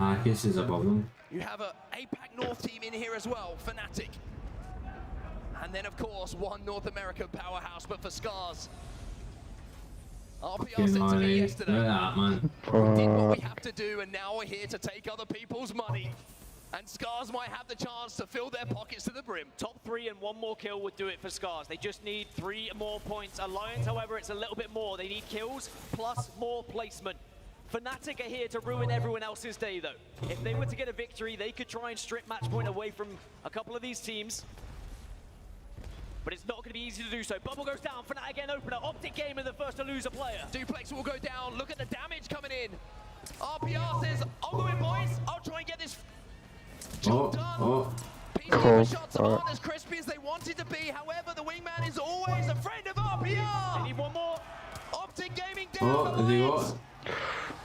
Marcus is above them. You have a APAC North team in here as well, Fnatic. And then of course, 1 North American powerhouse, but for Scars. RPR said to me yesterday, look at that, man. we did what we have to do and now we're here to take other people's money. And Scars might have the chance to fill their pockets to the brim. Top 3 and 1 more kill would do it for Scars. They just need 3 more points. Alliance, however, it's a little bit more. They need kills plus more placement. Fnatic are here to ruin everyone else's day, though. If they were to get a victory, they could try and strip match point away from a couple of these teams. But it's not going to be easy to do so. Bubble goes down, Fnatic again opener. Optic Gaming the first to lose a player. Duplex will go down. Look at the damage coming in. RPR says, I'll go in, boys. I'll try and get this job done. PC shots aren't as crispy as they wanted to be. However, the wingman is always a friend of RPR. They need 1 more. Optic Gaming down. They got.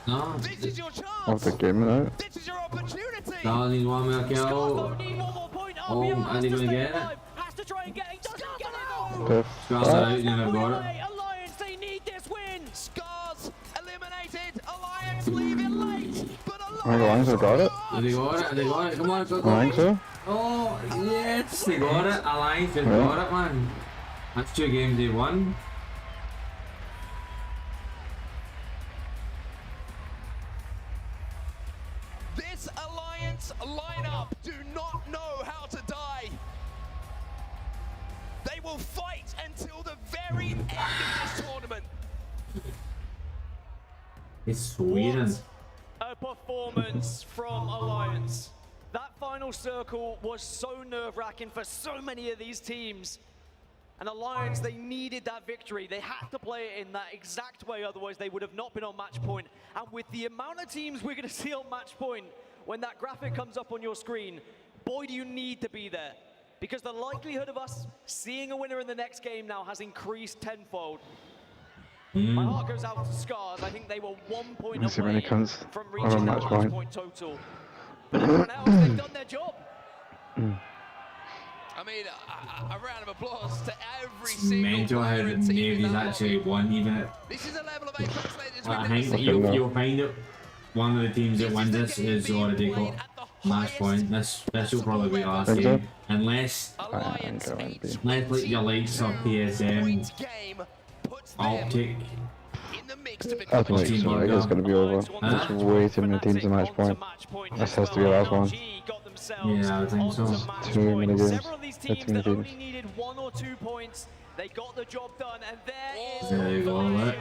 No. This is your chance. Optic Gaming out. This is your opportunity. No, need 1 more kill. Need 1 more point. Oh, and he's going to get it. Has to try and get it. Doesn't get it. Scars out, never got it. Alliance, they need this win. Scars eliminated. Alliance leaving late. But Alliance have got it. They got it, they got it. Come on, go. I think so. Oh, yes, they got it. Alliance just got it, man. That's 2 games they won. This Alliance lineup do not know how to die. They will fight until the very end of this tournament. It's Sweden. A performance from Alliance. That final circle was so nerve-wracking for so many of these teams. And Alliance, they needed that victory. They had to play it in that exact way, otherwise they would have not been on match point. And with the amount of teams we're going to see on match point, when that graphic comes up on your screen, boy, do you need to be there. Because the likelihood of us seeing a winner in the next game now has increased tenfold. My heart goes out to Scars. I think they were 1 point away from reaching that match point total. But everyone else, they've done their job. I mean, a round of applause to every single Mental player how and team in Navy's that actually won even it. This is a level of Apex Legends I we've think you'll find it. One of the teams that wins this is already got match point. This will probably be the last game. Unless like your likes of PSM, Optic. I think it's going to be over. There's way too many teams in match point. This has to be the last one. Yeah, I think so. Too many games. Several of these teams that only needed 1 or 2 points, they got the job done, and there is There you go, right?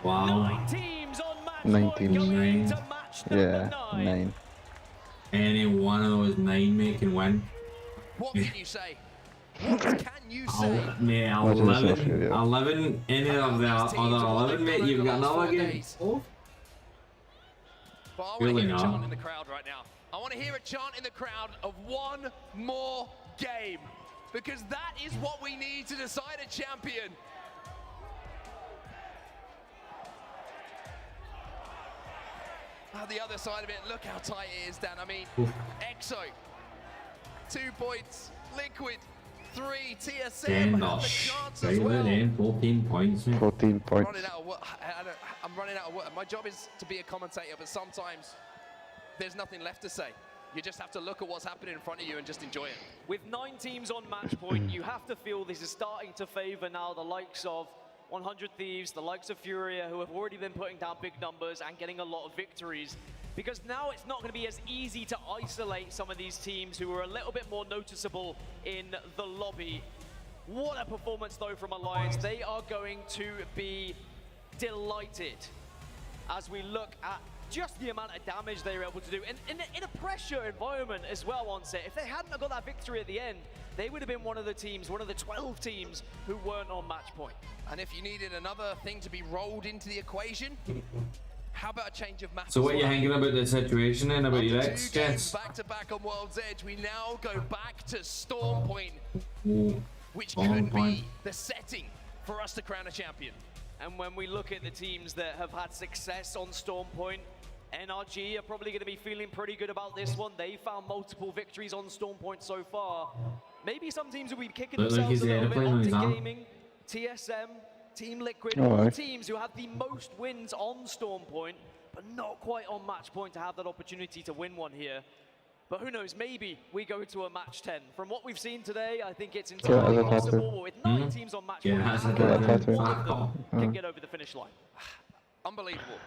Wow. 9 teams on match 9 point teams. going into match number 9. 9. Any one of those 9 make can win. What can you say? What can you say? Mate, 11, any of the other 11, mate, you've got another game. Oh. But I want to hear a chant in the crowd right now. I want to hear a chant in the crowd of 1 more game. Because that is what we need to decide a champion. The other side of it, look how tight it is, Dan. I mean, EXO, 2 points, Liquid, 3, TSM, have the chance as well. 14 points, mate. 14 points. I'm running out of words. My job is to be a commentator, but sometimes there's nothing left to say. You just have to look at what's happening in front of you and just enjoy it. With 9 teams on match point, you have to feel this is starting to favor now the likes of 100 Thieves, the likes of Furia, who have already been putting down big numbers and getting a lot of victories. Because now it's not going to be as easy to isolate some of these teams who are a little bit more noticeable in the lobby. What a performance though from Alliance. They are going to be delighted as we look at just the amount of damage they were able to do in a pressure environment as well on set. If they hadn't have got that victory at the end, they would have been one of the teams, one of the 12 teams who weren't on match point. And if you needed another thing to be rolled into the equation, how about a change of map? So what are you thinking about the situation then, about your ex, Jess? Back to back on World's Edge, we now go back to Storm Point, which could be the setting for us to crown a champion. And when we look at the teams that have had success on Storm Point, NRG are probably going to be feeling pretty good about this one. They found multiple victories on Storm Point so far. Maybe some teams will be kicking themselves a little bit. Optic Gaming, TSM, Team Liquid, all teams who have the most wins on Storm Point, but not quite on match point to have that opportunity to win one here. But who knows, maybe we go to a match 10. From what we've seen today, I think it's entirely possible, but with 9 teams on match point, one of them can get over the finish line. Unbelievable.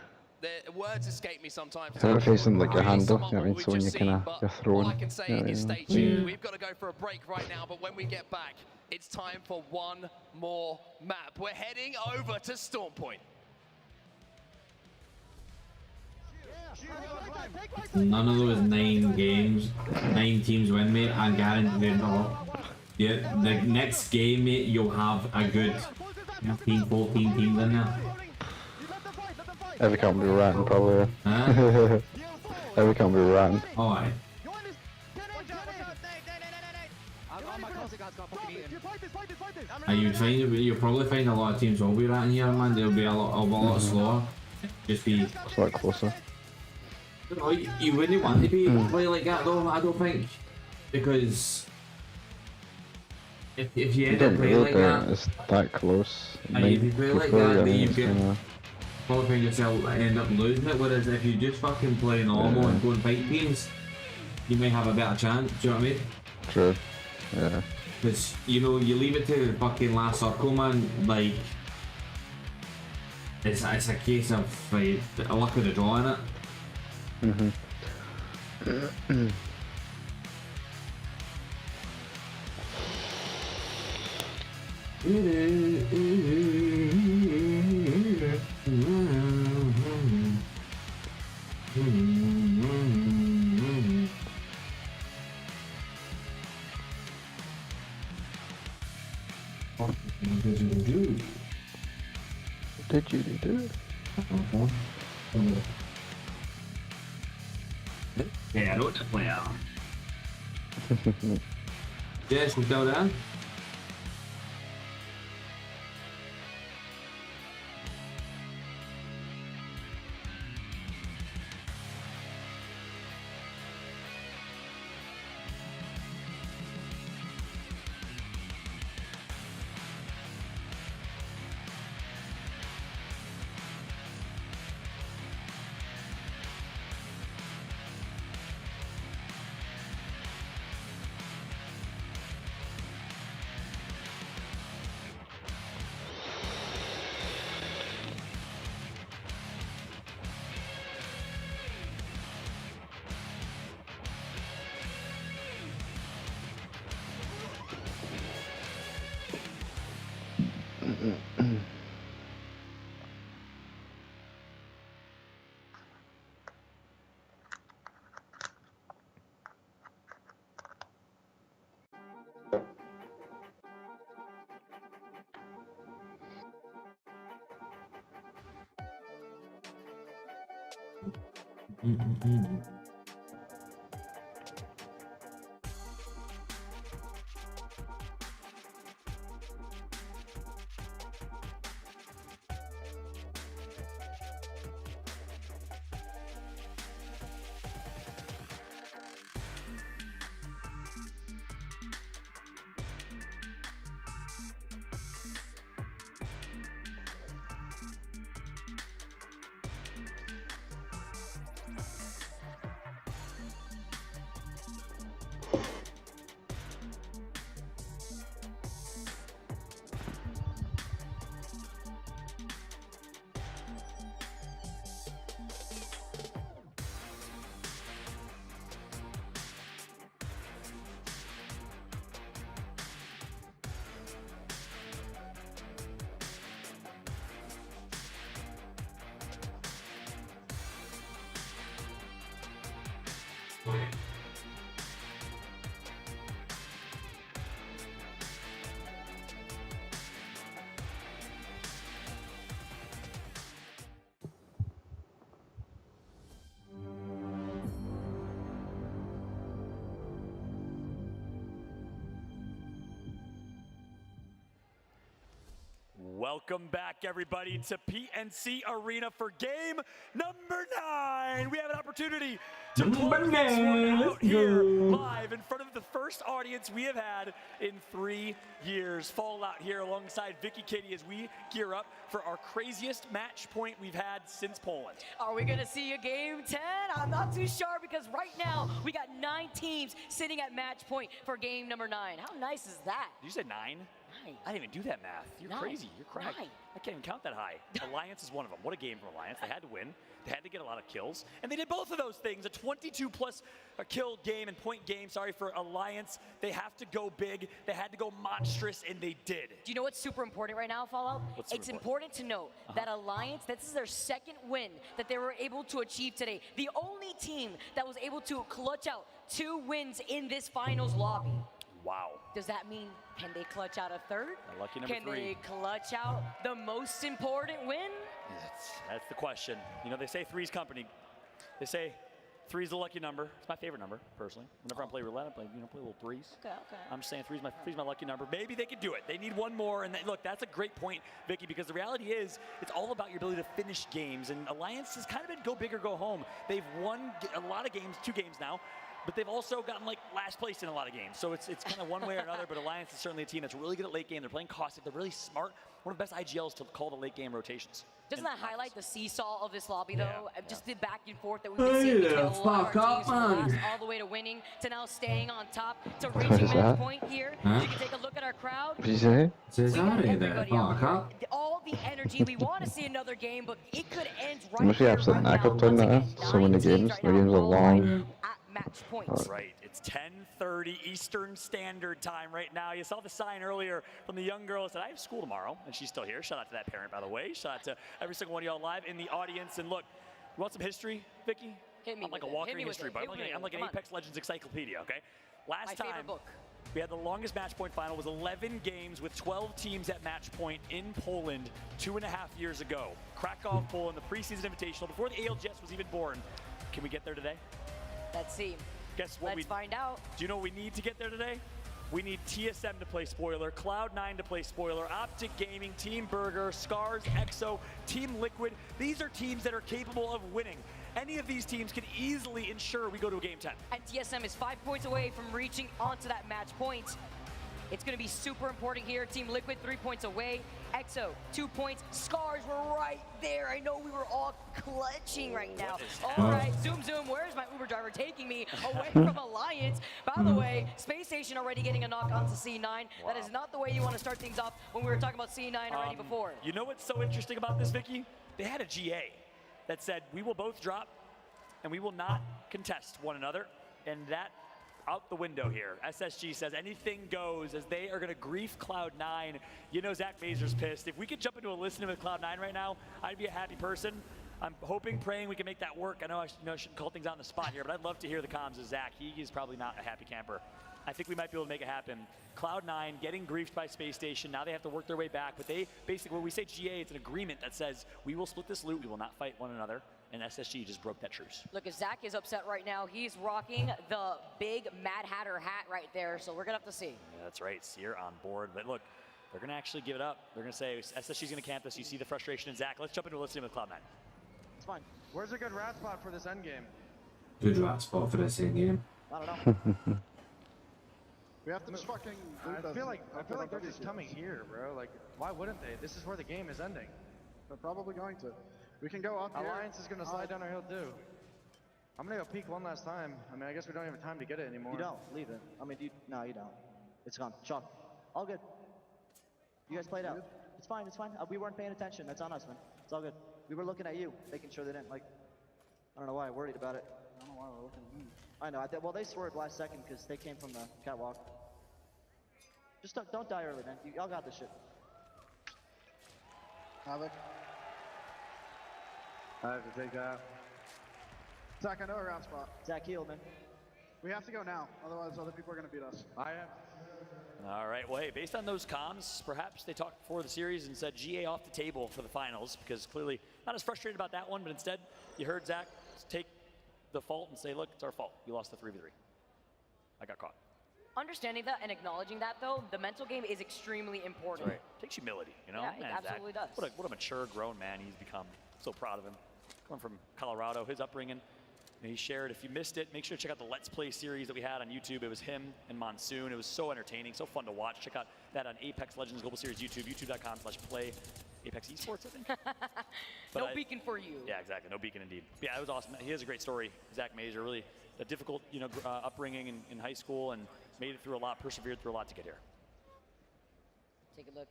The words escape me sometimes. Have it facing like your handle, you know what I mean? So when you're throwing. All I can say is stay tuned. We've got to go for a break right now, but when we get back, it's time for one more map. We're heading over to Storm Point. None of those 9 games, 9 teams win, mate. I guarantee they're not. Yeah, the next game, mate, you'll have a good 15, 14 teams in there. Every can't be ratting, probably. Huh? Every can't be ratting. Alright. Are you trying to? You'll probably find a lot of teams will be ratting here, man. They'll be a lot slower. Just be a lot closer. You wouldn't want to be play like that though, I don't think, because if you end up playing like that, it's that close. If you play like that, then you get probably find yourself end up losing it. Whereas if you just fucking play normal and go and fight teams, you may have a better chance. Do you know what I mean? True. Yeah. Because you know, you leave it to the fucking last circle, man. Like it's a case of like a luck of the draw in it. Did you do? Yeah, I don't play. Yes, we go down. Welcome back, everybody, to PNC Arena for game number 9. We have an opportunity to close this one out here live in front of the first audience we have had in 3 years. Fallout here alongside Vicky Kitty as we gear up for our craziest match point we've had since Poland. Are we gonna see a game 10? I'm not too sure because right now we got 9 teams sitting at match point for game number 9. How nice is that? Did you say 9? I didn't even do that math. You're crazy. You're cracked. 9. I can't even count that high. Alliance is one of them. What a game from Alliance. They had to win. They had to get a lot of kills. And they did both of those things. A 22-plus kill game and point game, for Alliance. They have to go big. They had to go monstrous, and they did. Do you know what's super important right now, Fallout? What's It's important to note that Alliance, this is their second win that they were able to achieve today. The only team that was able to clutch out 2 wins in this finals lobby. Wow. Does that mean, can they clutch out a third? Lucky number 3. Can they clutch out the most important win? That's the question. You know, they say 3's company. They say 3's the lucky number. It's my favorite number, personally. Whenever I play roulette, I play little 3s. Okay. I'm just saying 3's my lucky number. Maybe they could do it. They need one more. And look, that's a great point, Vicky, because the reality is it's all about your ability to finish games. And Alliance has kind of been go big or go home. They've won a lot of games, 2 games now. But they've also gotten last place in a lot of games. So it's kind of one way or another, but Alliance is certainly a team that's really good at late game. They're playing caustic. They're really smart. One of the best IGLs to call the late game rotations. Doesn't that highlight the seesaw of this lobby, though? Just the back and forth that we've been seeing between a lot of our teams from last all the way to winning, to now staying on top, to reaching match point here. You can take a look at our crowd. What did you say? We got everybody out here. All the energy. We want to see another game, but it could end right Must be here, absolute right knack now. up there. So many games. The games are long. Match points. Right, it's 10:30 Eastern Standard Time right now. You saw the sign earlier from the young girl that said, I have school tomorrow, and she's still here. Shout out to that parent, by the way. Shout out to every single one of y'all live in the audience. And look, you want some history, Vicky? Hit me I'm like a with it. walking Hit me with history it. buff. Hit me I'm with like it. an Come on. Apex Legends encyclopedia, okay? My Last favorite time, book. we had the longest match point final was 11 games with 12 teams at match point in Poland 2.5 years ago. Krakow, Poland, the preseason invitational, before the ALGS was even born. Can we get there today? Let's see. Guess what? Let's find out. Do you know what we need to get there today? We need TSM to play spoiler, Cloud9 to play spoiler, Optic Gaming, Team Burger, Scars, EXO, Team Liquid. These are teams that are capable of winning. Any of these teams can easily ensure we go to a game 10. And TSM is 5 points away from reaching onto that match point. It's going to be super important here. Team Liquid 3 points away. EXO 2 points. Scars were right there. I know we were all clutching right now. All right, zoom. Where's my Uber driver taking me away from Alliance? By the way, Space Station already getting a knock onto C9. That is not the way you want to start things off when we were talking about C9 already before. You know what's so interesting about this, Vicky? They had a GA that said, we will both drop and we will not contest one another. And that out the window here. SSG says anything goes as they are going to grief Cloud9. You know Zach Mazur's pissed. If we could jump into a listening with Cloud9 right now, I'd be a happy person. I'm hoping, praying we can make that work. I know I shouldn't call things out on the spot here, but I'd love to hear the comms of Zach. He is probably not a happy camper. I think we might be able to make it happen. Cloud9 getting griefed by Space Station. Now they have to work their way back. But they basically, when we say GA, it's an agreement that says we will split this loot. We will not fight one another. And SSG just broke that truce. Look, Zach is upset right now. He's rocking the big Mad Hatter hat right there. So we're going to have to see. Yeah, that's right. Seer on board. But look, they're going to actually give it up. They're going to say SSG's going to camp this. You see the frustration in Zach. Let's jump into a listening with Cloud9. It's fine. Where's a good rat spot for this end game? Good rat spot for this end game. I don't know. We have to just fucking. I feel like they're just coming here, bro. Like, why wouldn't they? This is where the game is ending. They're probably going to. We can go up here. Alliance is gonna slide down our hill too. I'm gonna go peek one last time. I mean, I guess we don't have time to get it anymore. You don't. Leave it. I mean, no, you don't. It's gone. Chalk. All good. You guys played out. It's fine. It's fine. We weren't paying attention. That's on us, man. It's all good. We were looking at you, making sure they didn't, like, I don't know why I worried about it. I don't know why we're looking at me. I know. Well, they swerved last second because they came from the catwalk. Just don't die early, man. Y'all got this shit. Havoc. I have to take that. Zach, I know a round spot. Zach, heal, man. We have to go now, otherwise other people are going to beat us. I am. All right, well, hey, based on those comms, perhaps they talked before the series and said GA off the table for the finals, because clearly not as frustrated about that one, but instead you heard Zach take the fault and say, look, it's our fault. You lost the 3v3. I got caught. Understanding that and acknowledging that, though, the mental game is extremely important. Right. Takes humility, you know? Yeah, it Man, absolutely does. What a mature, grown man he's become. So proud of him. Coming from Colorado, his upbringing. And he shared, if you missed it, make sure to check out the Let's Play series that we had on YouTube. It was him and Monsoon. It was so entertaining, so fun to watch. Check out that on Apex Legends Global Series YouTube, youtube.com/play Apex Esports, I think. No beacon for you. Yeah, exactly. No beacon indeed. Yeah, it was awesome. He has a great story, Zach Mazur. Really a difficult, upbringing in high school and made it through a lot, persevered through a lot to get here. Take a look.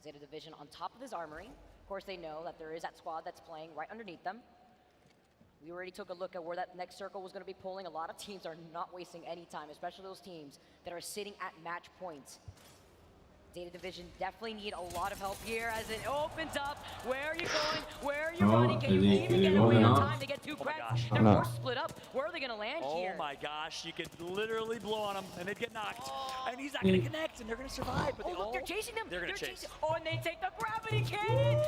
Zeta Division on top of his armory. Of course, they know that there is that squad that's playing right underneath them. We already took a look at where that next circle was going to be pulling. A lot of teams are not wasting any time, especially those teams that are sitting at match points. Zeta Division definitely need a lot of help here as it opens up. Where are you going? Where are you running? Can you even get away on time? They get two cracks. They're forced to split up. Where are they going to land here? Oh my gosh, you could literally blow on him and they'd get knocked. And he's not going to connect and they're going to survive. But look, they're chasing them. They're going to chase. Oh, and they take the gravity cannon.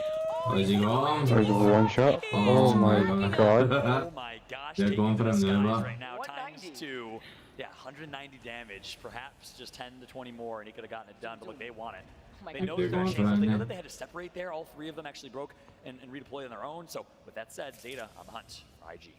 Where's he going? There's a one shot. Oh my god. Oh my gosh. They're going for him there, right now. Times 2. Yeah, 190 damage, perhaps just 10 to 20 more, and he could have gotten it done, but look, they want it. They know that they're chances. They know that they had to separate there. All 3 of them actually broke and redeployed on their own. So with that said, Zeta on the hunt for IG.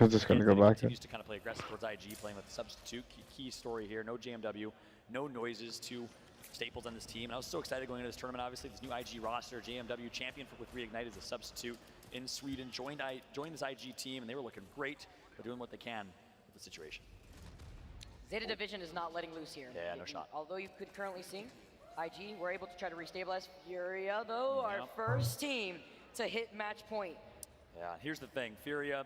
I'm just going to go back. Continues to kind of play aggressive towards IG, playing with the substitute. Key story here, no JMW, no noises, 2 staples on this team. And I was so excited going into this tournament, obviously, this new IG roster, JMW champion with Reignite as a substitute in Sweden, joined this IG team, and they were looking great. They're doing what they can with the situation. Zeta Division is not letting loose here. Yeah, no shot. Although you could currently see IG were able to try to restabilize Furia, though, our first team to hit match point. Yeah, here's the thing. Furia,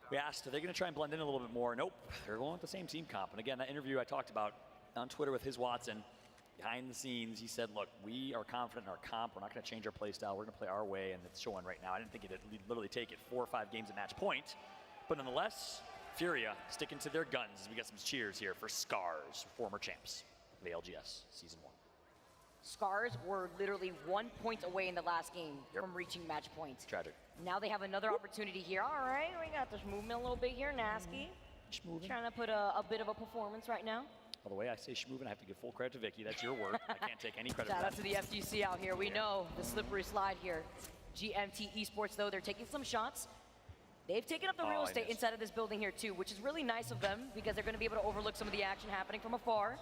we asked, are they going to try and blend in a little bit more? Nope, they're going with the same team comp. And again, that interview I talked about on Twitter with his Watson, behind the scenes, he said, look, we are confident in our comp. We're not going to change our play style. We're going to play our way, and it's showing right now. I didn't think it'd literally take it 4 or 5 games at match point. But nonetheless, Furia sticking to their guns as we get some cheers here for Scars, former champs of the LGS Season 1. Scars were literally 1 point away in the last game from reaching match point. Tragic. Now they have another opportunity here. All right, we got this movement a little bit here. Nasky trying to put a bit of a performance right now. By the way, I say schmovin', I have to give full credit to Vicky. That's your work. I can't take any credit for Shout that. out to the FGC out here. We know the slippery slide here. GMT Esports, though, they're taking some shots. They've taken up the real estate inside of this building here, too, which is really nice of them because they're going to be able to overlook some of the action happening from afar.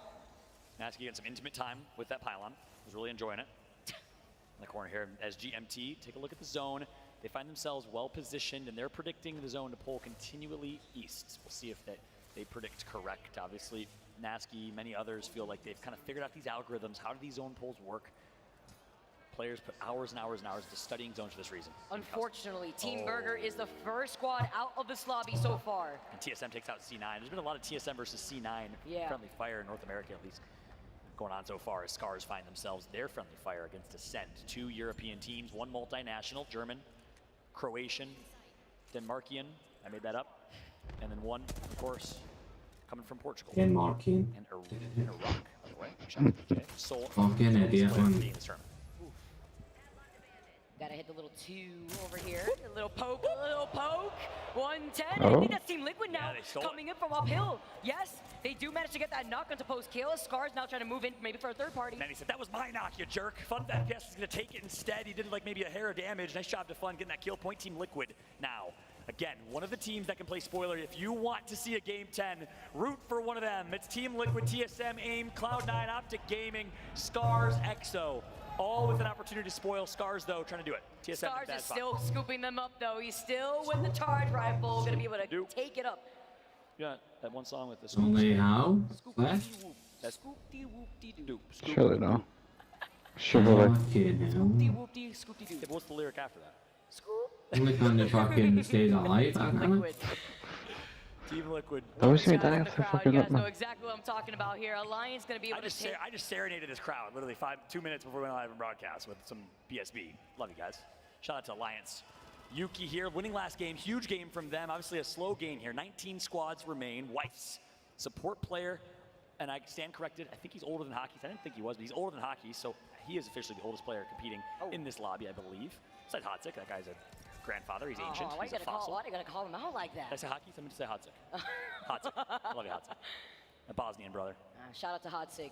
Nasky getting some intimate time with that pylon. Was really enjoying it. In the corner here, as GMT, take a look at the zone. They find themselves well positioned, and they're predicting the zone to pull continually east. We'll see if they predict correct. Obviously, Nasky, many others feel like they've kind of figured out these algorithms. How do these zone pulls work? Players put hours and hours and hours into studying zones for this reason. Unfortunately, Team Burger is the first squad out of this lobby so far. And TSM takes out C9. There's been a lot of TSM versus C9 friendly fire in North America, at least, going on so far as Scars find themselves their friendly fire against Ascent. 2 European teams, 1 multinational, German, Croatian, Denmarkian, I made that up, and then 1, of course, coming from Portugal. Denmarkian. And Iraq, by the way. Shout out to Jay. Seoul. Fucking idiot. Gotta hit the little 2 over here. A little poke, a little poke. 110. I think that's Team Liquid now coming in from uphill. Yes, they do manage to get that knock onto post kill. Scars now trying to move in maybe for a third party. And he said, that was my knock, you jerk. Fun FPS is gonna take it instead. He did like maybe a hair of damage. Nice job to Fun getting that kill point. Team Liquid now. Again, one of the teams that can play spoiler. If you want to see a Game 10, root for one of them. It's Team Liquid, TSM, AIM, Cloud9, Optic Gaming, Scars, EXO. All with an opportunity to spoil. Scars, though, trying to do it. TSM Scars is still scooping them up, though. He's still with the charge rifle, going to be able to take it up. Yeah, that one song with the Only how? Flash? Surely no. Surely. What's the lyric after that? Only kind of fucking stays alive. Team Liquid. I wish we done it for fucking You up, guys know man. exactly what I'm talking about here. Alliance going to be able to take... I just serenaded this crowd literally 2 minutes before we went live in broadcast with some BSB. Love you guys. Shout out to Alliance. Yuki here, winning last game. Huge game from them. Obviously a slow game here. 19 squads remain. Weiss, support player. And I stand corrected. I think he's older than Hockey. I didn't think he was, but he's older than Hockey. So he is officially the oldest player competing in this lobby, I believe. Besides Hotsick, that guy's a grandfather. He's ancient. Why are you going to call him out like that? Did I say Hockey? Somebody say Hotsick. Hotsick. I love you, Hotsick. A Bosnian brother. Shout out to Hodsig.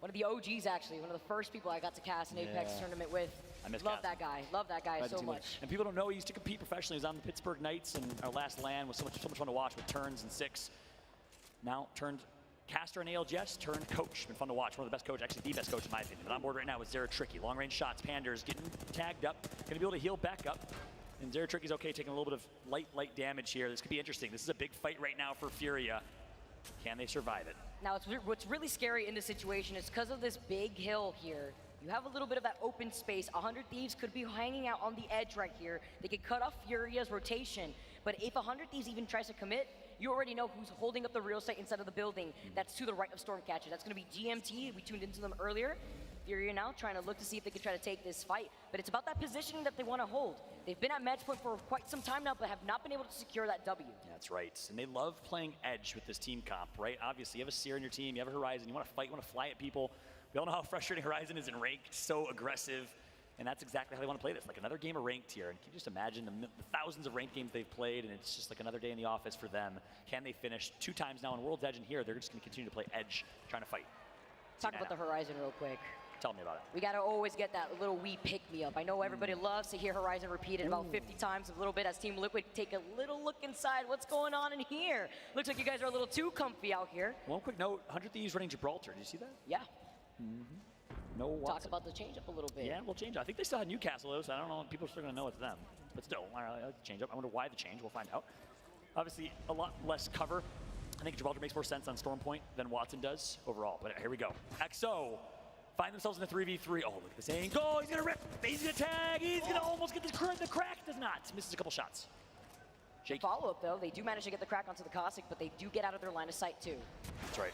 One of the OGs, actually. One of the first people I got to cast an Apex tournament with. I miss Love that guy. Love that guy so much. And people don't know he used to compete professionally. He was on the Pittsburgh Knights, and our last LAN was so much fun to watch with turns and 6. Now turned caster and ALGS, turned coach. Been fun to watch. One of the best coaches, actually the best coach in my opinion. But on board right now with Zeratricky. Long range shots. Pander's getting tagged up. Going to be able to heal back up. And Zeratricky's okay, taking a little bit of light damage here. This could be interesting. This is a big fight right now for Furia. Can they survive it? Now, what's really scary in this situation is because of this big hill here, you have a little bit of that open space. 100 Thieves could be hanging out on the edge right here. They could cut off Furia's rotation. But if 100 Thieves even tries to commit, you already know who's holding up the real estate inside of the building. That's to the right of Stormcatcher. That's going to be GMT. We tuned into them earlier. Furia now trying to look to see if they can try to take this fight. But it's about that positioning that they want to hold. They've been at match point for quite some time now, but have not been able to secure that W. That's right. And they love playing edge with this team comp, right? Obviously, you have a Seer in your team, you have a Horizon, you want to fight, you want to fly at people. We all know how frustrating Horizon is in ranked, so aggressive. And that's exactly how they want to play this, like another game of ranked here. And can you just imagine the thousands of ranked games they've played, and it's just like another day in the office for them. Can they finish 2 times now on World's Edge, and here they're just going to continue to play edge, trying to fight. Talk about the Horizon real quick. Tell me about it. We got to always get that little wee pick-me-up. I know everybody loves to hear Horizon repeated about 50 times a little bit as Team Liquid take a little look inside what's going on in here. Looks like you guys are a little too comfy out here. One quick note, 100 Thieves running Gibraltar. Did you see that? Yeah. No Watson. Talk about the change up a little bit. Yeah, we'll change up. I think they still had Newcastle though, so I don't know if people are still going to know it's them. But still, I like the change up. I wonder why the change. We'll find out. Obviously, a lot less cover. I think Gibraltar makes more sense on Storm Point than Watson does overall. But here we go. XO find themselves in the 3v3. Oh, look at this angle. He's going to rip. He's going to tag. He's going to almost get the crack. Does not. Misses a couple shots. Shaky. Follow-up, though. They do manage to get the crack onto the Cossack, but they do get out of their line of sight, too. That's right.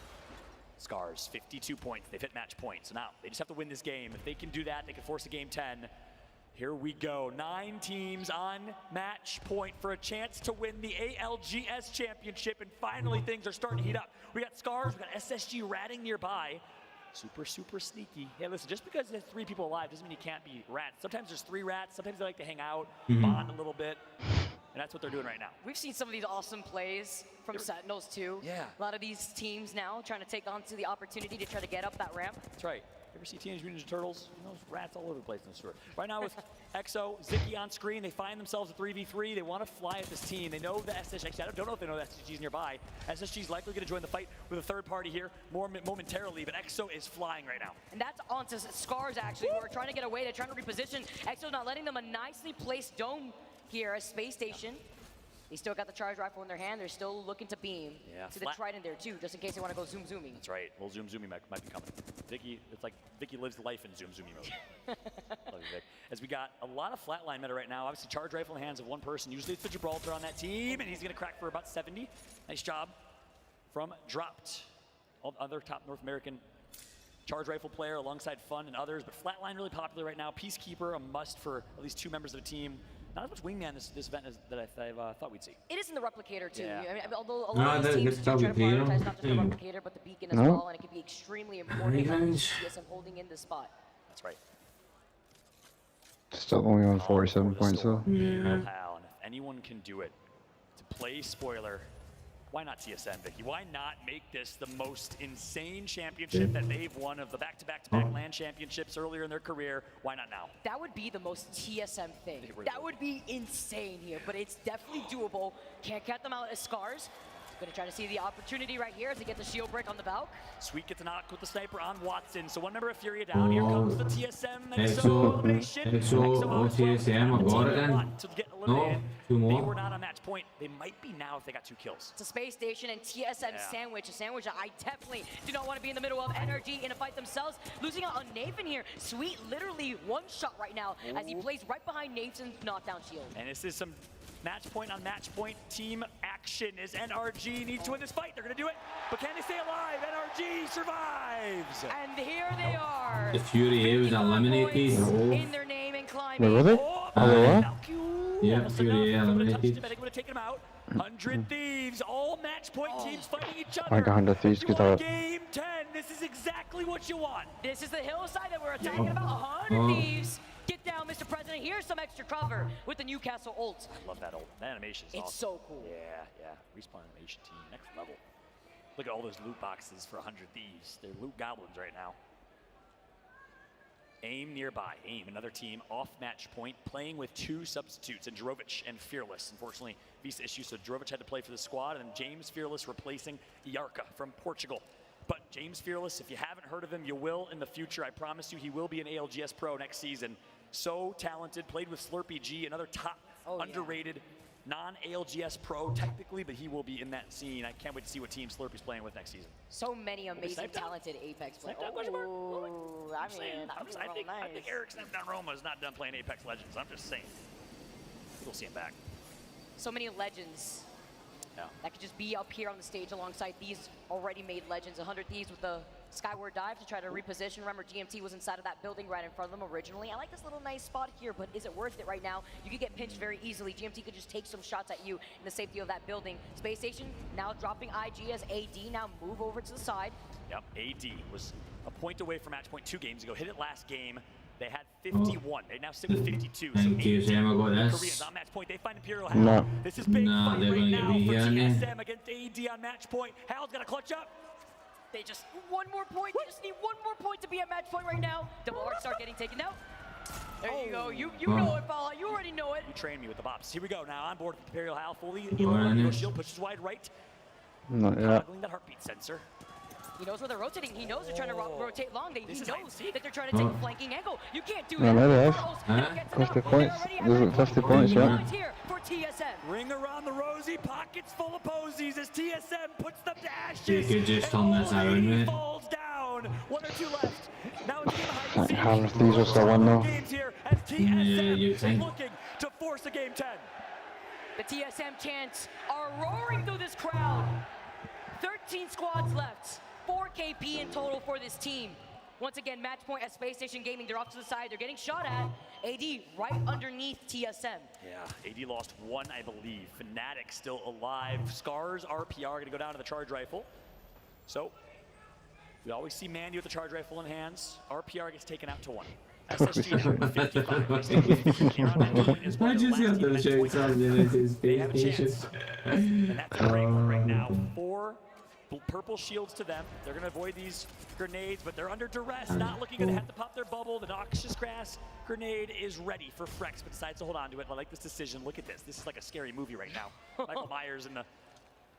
Scars, 52 points. They've hit match point. So now they just have to win this game. If they can do that, they can force a game 10. Here we go. 9 teams on match point for a chance to win the ALGS championship. And finally, things are starting to heat up. We got Scars. We got SSG ratting nearby. Super, super sneaky. Hey, listen, just because there's 3 people alive doesn't mean you can't be rats. Sometimes there's 3 rats. Sometimes they like to hang out, bond a little bit. And that's what they're doing right now. We've seen some of these awesome plays from Sentinels, too. Yeah. A lot of these teams now trying to take on to the opportunity to try to get up that ramp. That's right. You ever see Teenage Mutant Ninja Turtles? You know, rats all over the place in the store. Right now with XO, Zicky on screen, they find themselves a 3v3. They want to fly at this team. They know the SSG, I don't know if they know the SSG's nearby. SSG's likely going to join the fight with a third party here more momentarily, but XO is flying right now. And that's onto Scars, actually, who are trying to get away. They're trying to reposition. XO's not letting them a nicely placed dome here as Space Station. They still got the charge rifle in their hand. They're still looking to beam to the Trident there too, just in case they want to go zooming. That's right. Well, zooming might be coming. Vicky, it's like Vicky lives life in zooming mode. Love you, Vic. As we got a lot of flatline meta right now. Obviously, charge rifle in the hands of one person. Usually it's the Gibraltar on that team, and he's going to crack for about 70. Nice job from Dropped. All the other top North American charge rifle player alongside Fun and others, but flatline really popular right now. Peacekeeper, a must for at least 2 members of a team. Not as much wingman this event that I thought we'd see. It is in the replicator too. Yeah. I mean, although a lot of these teams do try to prioritize not just the replicator, but the beacon as well, and it can be extremely important for TSM holding in the spot. That's right. Still only on 47 points though. Yeah. And if anyone can do it, to play spoiler, why not TSM, Vicky? Why not make this the most insane championship that they've won of the back-to-back LAN championships earlier in their career? Why not now? That would be the most TSM thing. Really that would be insane here, but it's definitely doable. Can't count them out as Scars. Gonna try to see the opportunity right here to get the shield break on the Valk. Sweet gets a knock with the sniper on Watson. So one member of Furia down. Here comes the TSM elimination. TSM, I got it then. To get No, eliminated. 2 They more. were not on match point. They might be now if they got 2 kills. It's a Space Station and TSM sandwich, a sandwich that I definitely do not want to be in the middle of. NRG in a fight themselves, losing out on Nathan here. Sweet literally one shot right now as he plays right behind Nathan's knockdown shield. And this is some match point on match point team action as NRG needs to win this fight. They're going to do it, but can they stay alive? NRG survives. And here they are. The Fury was eliminated. In their name and climbing. Where were they? Yeah, Fury eliminated. I think would have taken him out. 100 Thieves, all match point teams fighting each other. Like 100 Thieves, You good want job. game 10. This is exactly what you want. This is the hillside that we're talking about. 100 Thieves. Get down, Mr. President. Here's some extra cover with the Newcastle ult. I love that ult. That animation is It's awesome. so cool. Yeah. Respawn animation team, next level. Look at all those loot boxes for 100 Thieves. They're loot goblins right now. AIM nearby. AIM, another team off match point, playing with 2 substitutes, and Drovic and Fearless. Unfortunately, visa issue, so Drovic had to play for the squad, and James Fearless replacing Yarka from Portugal. But James Fearless, if you haven't heard of him, you will in the future. I promise you, he will be an ALGS pro next season. So talented, played with Slurpee G, another top underrated non-ALGS pro technically, but he will be in that scene. I can't wait to see what team Slurpee's playing with next season. So many amazing, talented Apex players. I think Eric Snapdown Roma is not done playing Apex Legends. I'm just saying. We'll see him back. So many legends that could just be up here on the stage alongside these already made legends. 100 Thieves with the skyward dive to try to reposition. Remember, GMT was inside of that building right in front of them originally. I like this little nice spot here, but is it worth it right now? You could get pinched very easily. GMT could just take some shots at you in the safety of that building. Space Station now dropping IG as AD now move over to the side. Yep, AD was a point away from match point 2 games ago. Hit it last game. They had 51. They now sit with 52. Thank you, Sam. I got this. Koreans on match point. They find Imperial No. Hal. This is big fight they're right going to now be for here, TSM against AD on match point. Hal's got to clutch up. They just one more point. They just need one more point to be at match point right now. Double arc start getting taken out. There you go. You know it, Fallout. You already know it. You trained me with the bops. Here we go. Now on board with Imperial Hal. Fully in shield pushes wide right. Not yet. Toggling that heartbeat sensor. He knows where they're rotating. He knows they're trying to rotate long. He knows that they're trying to take a flanking angle. You can't do No, that. they have. 50 points. There's like 50 points, yeah. Here for TSM. Ring around the rosy, pockets full of posies as TSM puts them to ashes. You could just turn this around, mate. Falls down. 1 or 2 left. Now it's game behind the How much these are still one though? games here as TSM you is think. looking to force a game 10. The TSM chants are roaring through this crowd. 13 squads left. 4 KP in total for this team. Once again, match point at Space Station Gaming. They're off to the side. They're getting shot at. AD right underneath TSM. Yeah, AD lost 1, I believe. Fnatic still alive. Scars, RPR going to go down to the charge rifle. So, we always see Mandy with the charge rifle in hands. RPR gets taken out to 1. SSG now 55. I just got those shades on his They have a chance. And that's a great one right now. 4 purple shields to them. They're going to avoid these grenades, but they're under duress, not looking good. They have to pop their bubble. The Noxious Grass grenade is ready for Frex, but decides to hold on to it. I like this decision. Look at this. This is like a scary movie right now. Michael Myers in the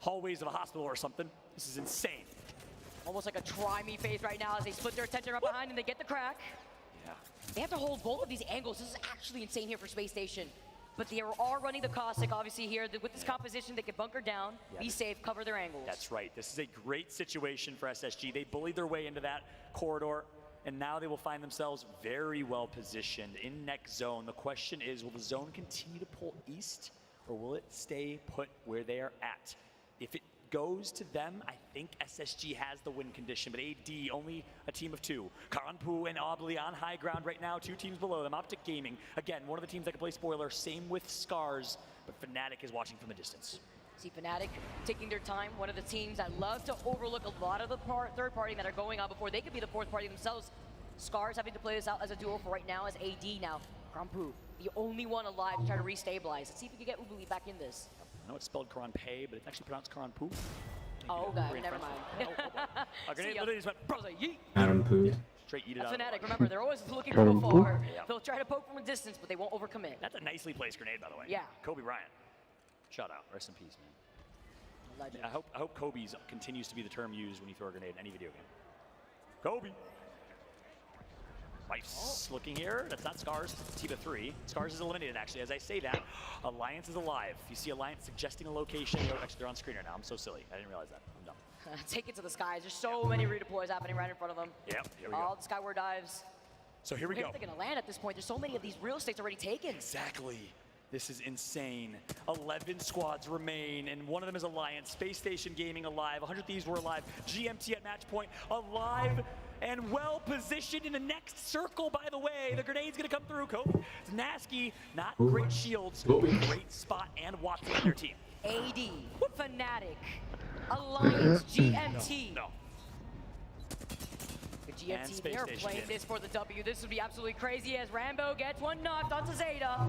hallways of a hospital or something. This is insane. Almost like a try me face right now as they split their attention right behind and they get the crack. Yeah. They have to hold both of these angles. This is actually insane here for Space Station. But they are running the Caustic, obviously, here. With this composition, they can bunker down, be safe, cover their angles. That's right. This is a great situation for SSG. They bullied their way into that corridor, and now they will find themselves very well positioned in next zone. The question is, will the zone continue to pull east, or will it stay put where they are at? If it goes to them, I think SSG has the win condition, but AD only a team of 2. Karanpu and Obli on high ground right now, 2 teams below them. Optic Gaming, again, one of the teams that can play spoiler, same with Scars, but Fnatic is watching from a distance. See Fnatic taking their time, one of the teams that love to overlook a lot of the third party that are going on before they could be the 4th party themselves. Scars having to play this out as a duo for right now as AD now. Karanpu, the only one alive to try to restabilize. Let's see if we can get Ubuli back in this. I know it's spelled Karanpay, but it's actually pronounced Karanpu. Oh, okay, never mind. A grenade literally just went Karanpu. straight eat it That's out. Fnatic. Remember, they're always looking from afar. They'll try to poke from a distance, but they won't overcommit. That's a nicely placed grenade, by the way. Yeah. Kobe Bryant. Shout out. Rest in peace, man. Legend. I hope Kobe's continues to be the term used when you throw a grenade in any video game. Kobe. Wife's looking here. That's not Scars. Team of 3. Scars is eliminated, actually. As I say that, Alliance is alive. If you see Alliance suggesting a location, actually, they're on screener now. I'm so silly. I didn't realize that. I'm dumb. Take it to the skies. There's so many redeploys happening right in front of them. Yep, here we go. All the skyward dives. So here we go. They're going to land at this point. There's so many of these real estates already taken. Exactly. This is insane. 11 squads remain, and one of them is Alliance. Space Station Gaming alive. 100 Thieves were alive. GMT at match point alive and well positioned in the next circle, by the way. The grenade's going to come through. Nasky, not great shields. Great spot and Watson on their team. AD, Fnatic, Alliance, GMT. No. The GMT, they're playing this for the W. This would be absolutely crazy as Rambo gets one knocked onto Zeta.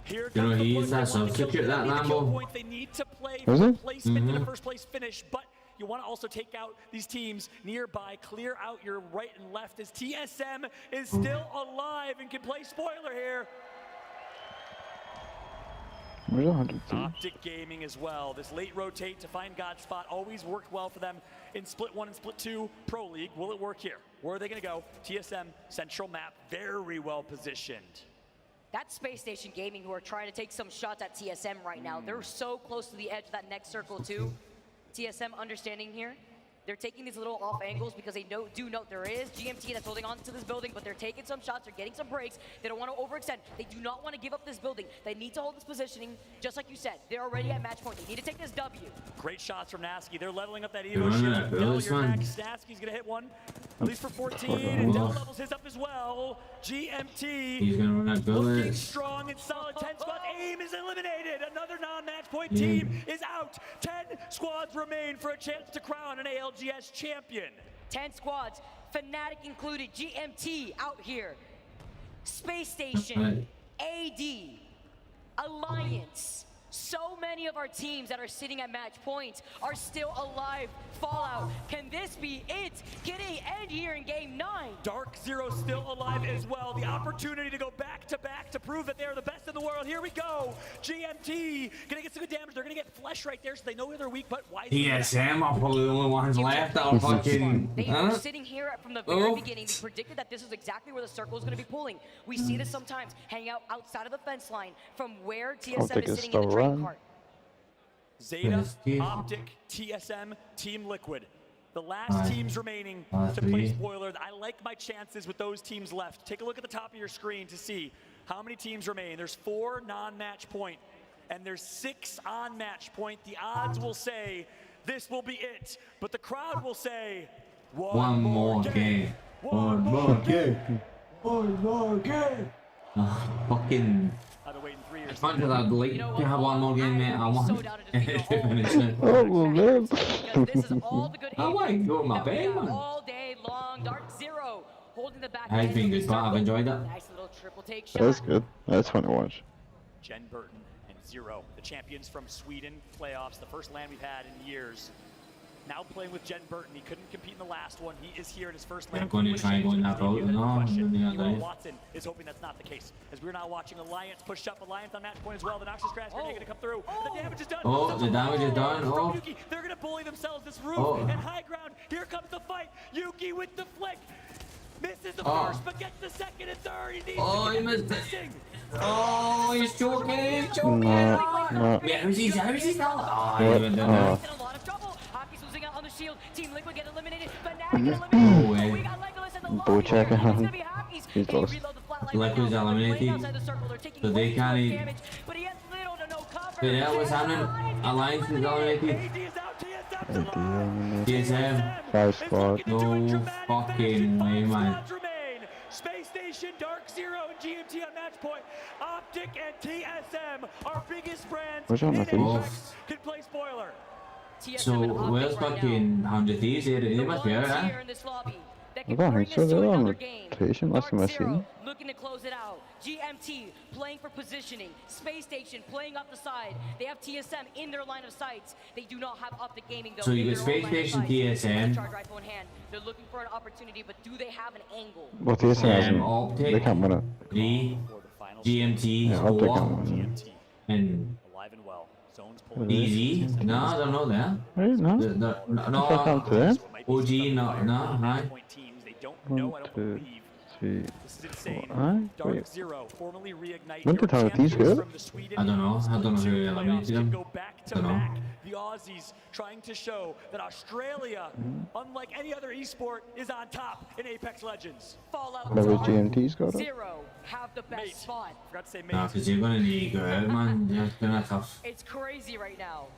Here You know, he's that substitute, that Lambo. They need to play Was for it? placement in a first place finish, but you want to also take out these teams nearby, clear out your right and left as TSM is still alive and can play spoiler here. Where's 100T? Optic Gaming as well. This late rotate to find God's spot always worked well for them in Split 1 and Split 2 Pro League. Will it work here? Where are they going to go? TSM, central map, very well positioned. That's Space Station Gaming who are trying to take some shots at TSM right now. They're so close to the edge of that next circle too. TSM understanding here. They're taking these little off angles because they do note there is GMT that's holding on to this building, but they're taking some shots, they're getting some breaks. They don't want to overextend. They do not want to give up this building. They need to hold this positioning, just like you said. They're already at match point. They need to take this W. Great shots from Nasky. They're leveling up that Evo shield. Dell, you're next. Nasky's going to hit one. At least for 14, and Dell levels his up as well. GMT He's gonna run out looking bullets. strong and solid. 10 squads. AIM is eliminated. Another non-match point team is out. 10 squads remain for a chance to crown an ALGS champion. 10 squads, Fnatic included, GMT out here. Space Station, AD, Alliance. So many of our teams that are sitting at match points are still alive. Fallout, can this be it? Can it end here in game 9? Dark Zero still alive as well. The opportunity to go back to back to prove that they're the best in the world. Here we go. GMT gonna get some good damage. They're gonna get flesh right there, so they know where they're weak, but why? TSM are probably the only ones left that are fucking. They were sitting here from the very beginning. They predicted that this is exactly where the circle is going to be pulling. We see this sometimes, hanging out outside of the fence line from where TSM is sitting in the train cart. Zeta, Optic, TSM, Team Liquid. The last teams remaining to play spoiler. I like my chances with those teams left. Take a look at the top of your screen to see how many teams remain. There's 4 non-match point, and there's 6 on match point. The odds will say this will be it, but the crowd will say one more game. One more game. One more game. Fucking. As much as I'd like to have one more game, mate, I want to finish it. Oh, man. I like going my bed, man. All day long, Dark Zero holding the back. It's been good, but I've enjoyed it. Nice little triple take shot. That's good. That's fun to watch. Jen Burton and Zero, the champions from Sweden playoffs, the first land we've had in years. Now playing with Jen Burton. He couldn't compete in the last one. He is here in his first land. I'm going to try and go in that road. No, Watson is hoping that's not the case, as we're now watching Alliance push up. Alliance on match point as well. The Noxious Crash grenade going to come through. The damage is done. Oh, the damage is done. Oh. Yuki. They're going to bully themselves this roof and high ground. Here comes the fight. Yuki with the flick. Misses the first, but gets the second and third. He needs to he missed it. Oh, he's choking. He's choking. No. Yeah, how's he still? Oh, What? he went down there. In a lot of trouble. Hockey's losing out on the shield. Team Liquid get eliminated. Fnatic get eliminated. We got Legolas and the Bow check It's him. gonna be Hockey's. He's lost. Liquid's eliminated, so they can't eat. But he has little to no cover. But yeah, what's happening? Alliance is eliminated. TSM. 5 squad. No fucking way, man. Space Station, Dark Zero, and GMT on match point. Optic and TSM, our biggest brands Where's on my in face? Apex, can play spoiler. So, where's fucking 100 Thieves here? They must be out, huh? I don't think so. They're on rotation, last time I seen. Looking to close it out. GMT playing for positioning. Space Station playing off the side. They have TSM in their line of sights. They do not have Optic Gaming though. So you got Space Station, TSM. Charge rifle in hand. They're looking for an opportunity, but do they have an angle? Well, TSM hasn't. Optic, They can't win it. 3, GMT, Yeah, Optic 4, can't win it. and Alive and well. Zones DZ. No, I don't know that. Right, no? No, to them. OG, no, right? 1, 2, 3, This is insane. 4. Dark Wait. Zero, formerly reignite. When did how these go? I don't know. I don't know who eliminated them. Go back to I don't know. back. The Aussies trying to show that Australia, unlike any other esport, is on top in Apex Legends. Fallout Whatever GMT's got it. Zero have the best spot. Forgot to say No, because you're gonna need to go out, man. You're gonna tough. It's crazy right now.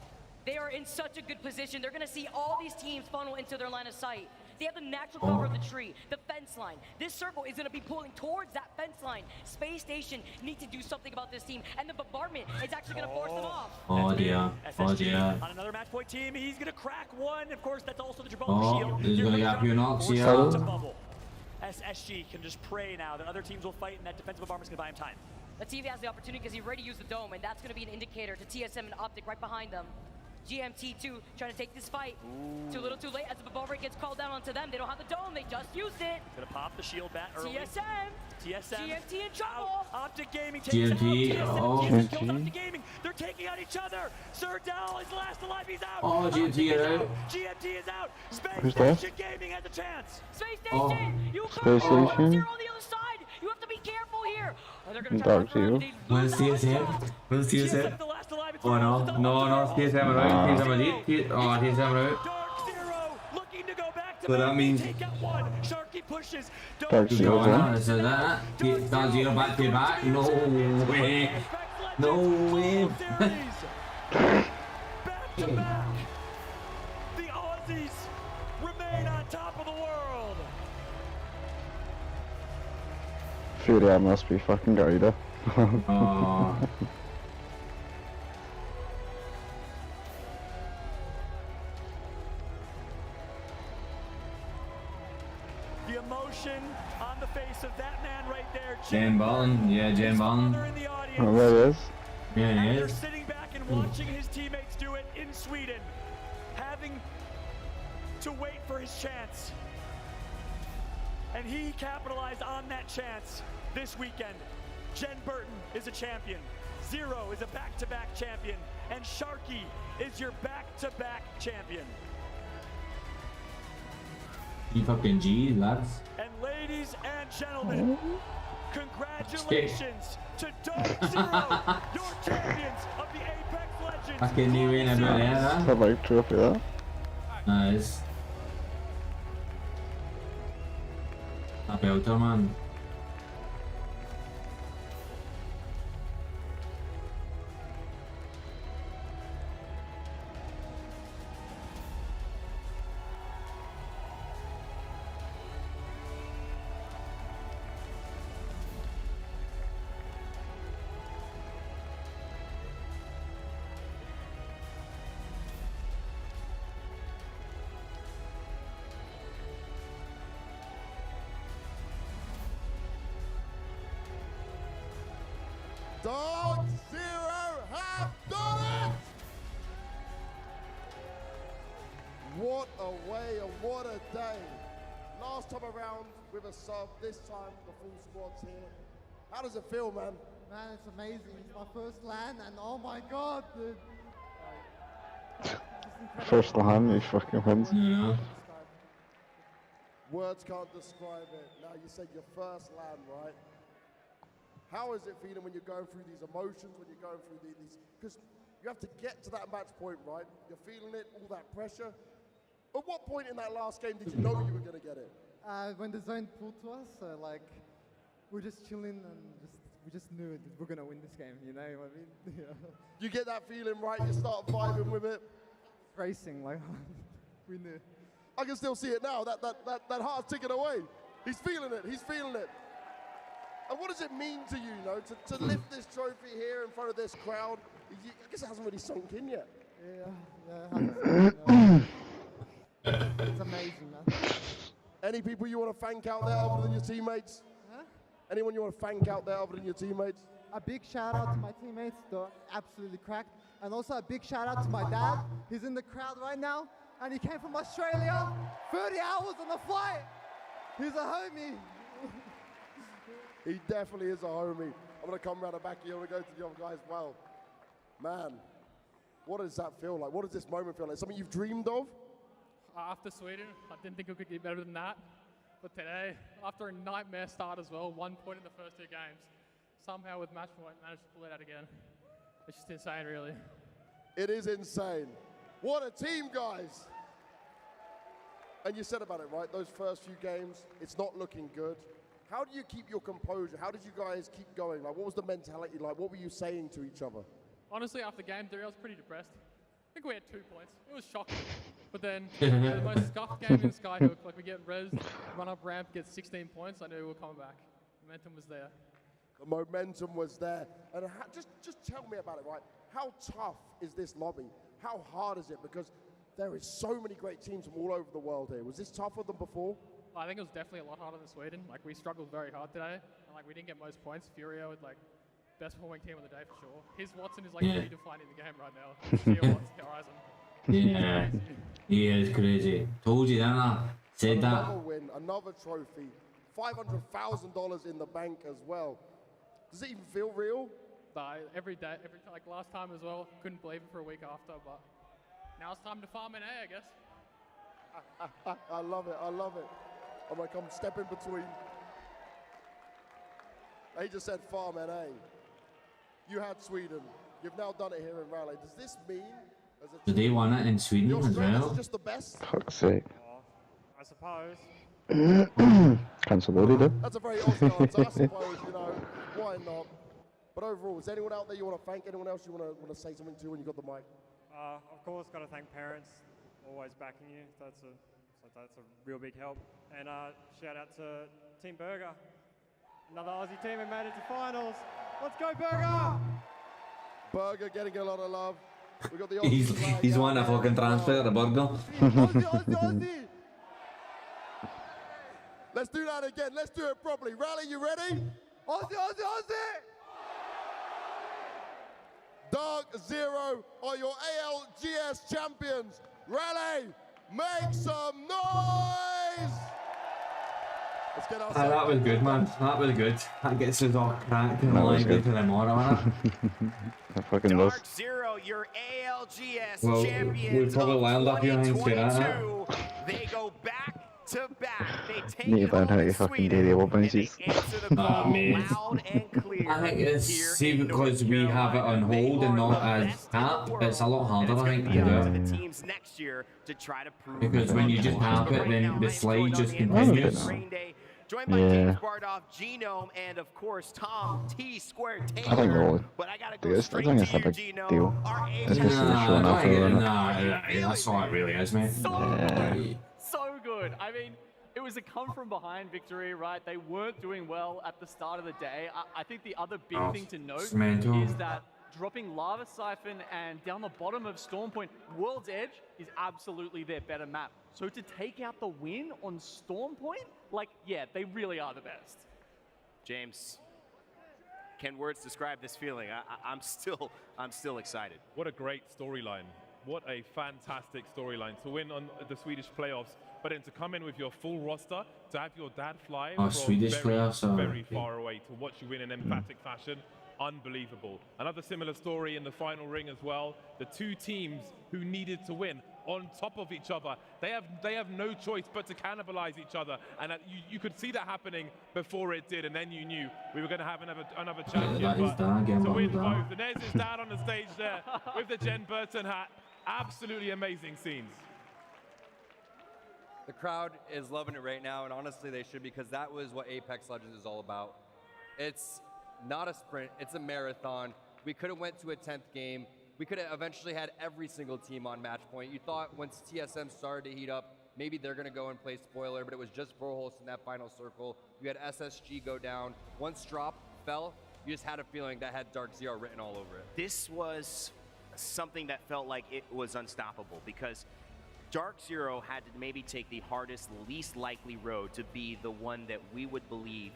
They are in such a good position. They're gonna see all these teams funnel into their line of sight. They have the natural cover of the tree, the fence line. This circle is gonna be pulling towards that fence line. Space Station need to do something about this team, and the bombardment is actually gonna force them off. Oh dear. Oh dear. On another match point team, he's gonna crack one. Of course, that's also the Jabot Oh, shield. he's gonna get a few knocks here. SSG can just pray now that other teams will fight, and that defensive bombardment's gonna buy him time. Let's see if he has the opportunity, because he already used the dome, and that's gonna be an indicator to TSM and Optic right behind them. GMT2 trying to take this fight. Too little too late as the ball rate gets called down onto them. They don't have the dome, they just used it. Gonna pop the shield bat early. TSM, GMT in trouble. Optic Gaming takes GMT, out. oh. TSM kills Optic Gaming. They're taking out each other. Serdal is last alive, he's out. Oh, GMT is out. GMT is out. Who's Space that? Station Gaming has a chance. Space Oh. Station, you Space could Station. zero on the other side. You have to be careful here. Oh, they're gonna try Dark to run Zero. through. Where's TSM? Where's TSM? Oh no, no, TSM are out. TSM are dead. Oh, TSM are out. So that means Sharky pushes. Dark Zero. so that Dark Zero back to back. No way. No way. Back to back. The Aussies remain on top of the world. Furia must be fucking Garida. Oh. The emotion on the face of that man right there. Jen Ballin. Yeah, Jen Ballin. Oh, there it is. Yeah, it After is. sitting back and watching his teammates do it in Sweden, having to wait for his chance. And he capitalized on that chance this weekend. Jen Burton is a champion. Zero is a back-to-back champion. And Sharky is your back-to-back champion. You fucking G, lads. And ladies and gentlemen, congratulations to Dark Zero, your champions of the Apex Legends. Fucking new in a bit, yeah. I'd like a trophy there. Nice. Happy auto, man. Dark Zero have done it! What a way and what a day. Last time around with a sub, this time the full squad's here. How does it feel, man? Man, it's amazing. It's my first LAN and oh my god, dude. First LAN, he fucking wins. Yeah. Words can't describe it. Now you said your first LAN, right? How is it feeling when you're going through these emotions, when you're going through these, because you have to get to that match point, right? You're feeling it, all that pressure. At what point in that last game did you know you were going to get it? When the zone pulled to us, like, we're just chilling and we just knew it, we're going to win this game, you know what I mean? Yeah. You get that feeling, right? You start vibing with it. Racing, like, we knew. I can still see it now, that heart's ticking away. He's feeling it, he's feeling it. And what does it mean to you, to lift this trophy here in front of this crowd? I guess it hasn't really sunk in yet. Yeah, it's amazing, man. Any people you want to thank out there other than your teammates? Huh? Anyone you want to thank out there other than your teammates? A big shout out to my teammates, they're absolutely cracked. And also a big shout out to my dad. He's in the crowd right now, and he came from Australia, 30 hours on the flight. He's a homie. He definitely is a homie. I'm going to come around the back here and go to the other guy as well. Man, what does that feel like? What does this moment feel like? Something you've dreamed of? After Sweden, I didn't think it could get better than that. But today, after a nightmare start as well, 1 point in the first 2 games, somehow with match point, managed to pull it out again. It's just insane, really. It is insane. What a team, guys. And you said about it, right? Those first few games, it's not looking good. How do you keep your composure? How did you guys keep going? Like, what was the mentality like? What were you saying to each other? Honestly, after game 3, I was pretty depressed. I think we had 2 points. It was shocking. But then, the most scuffed game in Skyhook, like we get res, run up ramp, get 16 points, I knew we were coming back. Momentum was there. The momentum was there. And just tell me about it, right? How tough is this lobby? How hard is it? Because there is so many great teams from all over the world here. Was this tougher than before? I think it was definitely a lot harder than Sweden. Like, we struggled very hard today. And, like, we didn't get most points. Furio with, like, best performing team of the day for sure. His Watson is like Yeah. redefining the game right now. Geo Watson, Horizon. Yeah, he is crazy. Told you, didn't I? Said that. Another win, another trophy, $500,000 in the bank as well. Does it even feel real? Every day, like last time as well. Couldn't believe it for a week after, but now it's time to farm in A, I guess. I love it, I love it. I'm gonna come step in between. They just said farm NA. You had Sweden. You've now done it here in Raleigh. Does this mean, as a So they won it in Sweden your as strategy well. is just the best? Fuck's sake. I suppose. Cancel loaded it. That's a very Aussie answer, I suppose, you know, why not? But overall, is anyone out there you want to thank? Anyone else you want to say something to when you got the mic? Of course, got to thank parents, always backing you. That's a real big help. And shout out to Team Burger, another Aussie team who made it to finals. Let's go, Burger! Burger getting a lot of love. We got the He's won a fucking transfer, the burger. Aussie. Let's do that again. Let's do it properly. Rally, you ready? Aussie! Dark Zero are your ALGS champions. Rally, make some noise! Let's get Ah, that was good, man. That was good. That gets us all cracked and That was lively good. to tomorrow, innit? I fucking love. Dark Zero, your ALGS Well, champions we'll probably of land up here and say that. 2022. They go back to back. They take Need it to learn how home to in fucking Sweden, do the and they bounces. answer the call mate. loud and clear. I think it's here see in because North we have it on Carolina. hold They and are not the as best in tap. the world, It's a lot and harder, it's I gonna think, be to up to do. the teams next year to try to prove Because when you just tap it, then the slide just continues. Joined by Yeah. James Bardoff, Genome, and of course Tom T Squared Taylor. I think we'll. But I gotta I go think straight it's to not a you, big Genome. deal. Our It's just Nah, showing off I get it. over. Nah, that's all it really is, mate. So good. I mean, it was a come from behind victory, right? They weren't doing well at the start of the day. I think the other big Oh, thing to note it's mental. is that dropping Lava Siphon and down the bottom of Storm Point, World's Edge is absolutely their better map. So to take out the win on Storm Point, like, yeah, they really are the best. James, can words describe this feeling? I'm still excited. What a great storyline. What a fantastic storyline to win on the Swedish playoffs, but then to come in with your full roster, to have your dad fly Oh, from Swedish playoffs are very okay. far away to watch you win in emphatic fashion. Unbelievable. Another similar story in the final ring as well. The two teams who needed to win on top of each other. They have no choice but to cannibalize each other, and you could see that happening before it did, and then you knew we were going to have another champion. that is But Dan again, to win Dan. both, and there's his dad on the stage there with the Jen Burton hat. Absolutely amazing scenes. The crowd is loving it right now, and honestly they should, because that was what Apex Legends is all about. It's not a sprint, it's a marathon. We could have went to a 10th game. We could have eventually had every single team on match point. You thought once TSM started to heat up, maybe they're gonna go and play spoiler, but it was just Vorholst in that final circle. You had SSG go down. Once Drop fell, you just had a feeling that had Dark Zero written all over it. This was something that felt like it was unstoppable, because Dark Zero had to maybe take the hardest, least likely road to be the one that we would believe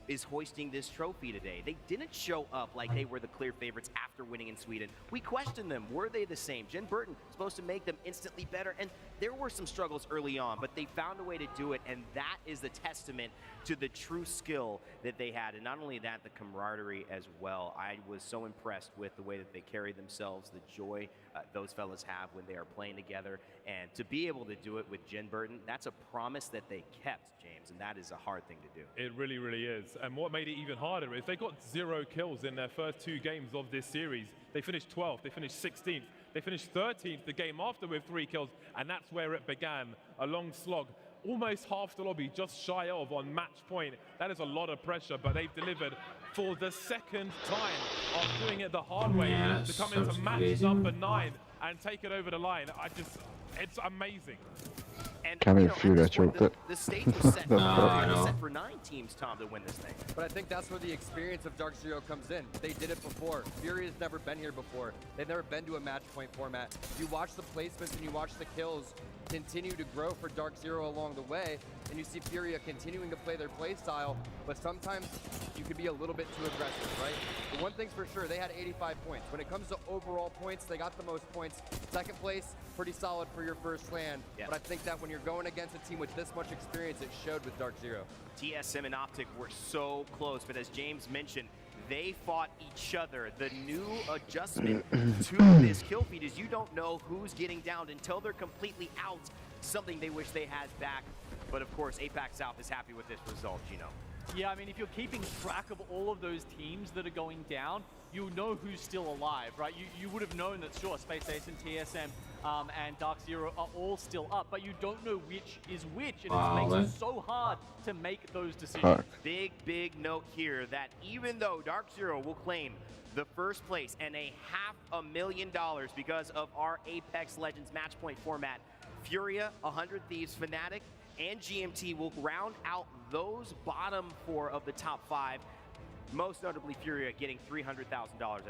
is hoisting this trophy today. They didn't show up like they were the clear favorites after winning in Sweden. We questioned them. Were they the same? Jen Burton supposed to make them instantly better, and there were some struggles early on, but they found a way to do it, and that is the testament to the true skill that they had. And not only that, the camaraderie as well. I was so impressed with the way that they carried themselves, the joy those fellas have when they are playing together, and to be able to do it with Jen Burton, that's a promise that they kept, James, and that is a hard thing to do. It really, really is. And what made it even harder is they got 0 kills in their first 2 games of this series. They finished 12th, they finished 16th, they finished 13th the game after with 3 kills, and that's where it began. A long slog, almost half the lobby, just shy of on match point. That is a lot of pressure, but they've delivered for the second time of doing it the hard way to come into match number 9 and take it over the line. It's amazing. And Can't you be know, feared at I this point, choked it. the stage was set, I it was know. set for 9 teams, Tom, to win this thing. But I think that's where the experience of Dark Zero comes in. They did it before. Fury has never been here before. They've never been to a match point format. You watch the placements and you watch the kills. continue to grow for Dark Zero along the way, and you see Furia continuing to play their play style, but sometimes you can be a little bit too aggressive, right? But one thing's for sure, they had 85 points. When it comes to overall points, they got the most points. Second place, pretty solid for your first LAN, but I think that when you're going against a team with this much experience, it showed with Dark Zero. TSM and Optic were so close, but as James mentioned, they fought each other. The new adjustment to this kill feed is you don't know who's getting downed until they're completely out, something they wish they had back. But of course, APAC South is happy with this result, Gino. Yeah, I mean, if you're keeping track of all of those teams that are going down, you'll know who's still alive, right? You would have known that, sure, Space Station, TSM, and Dark Zero are all still up, but you don't know which is which, and it makes it so hard to make those decisions. Big note here that even though Dark Zero will claim the first place and $500,000 because of our Apex Legends match point format, Furia, 100 Thieves, Fnatic, and GMT will round out those bottom 4 of the top 5. Most notably, Furia getting $300,000,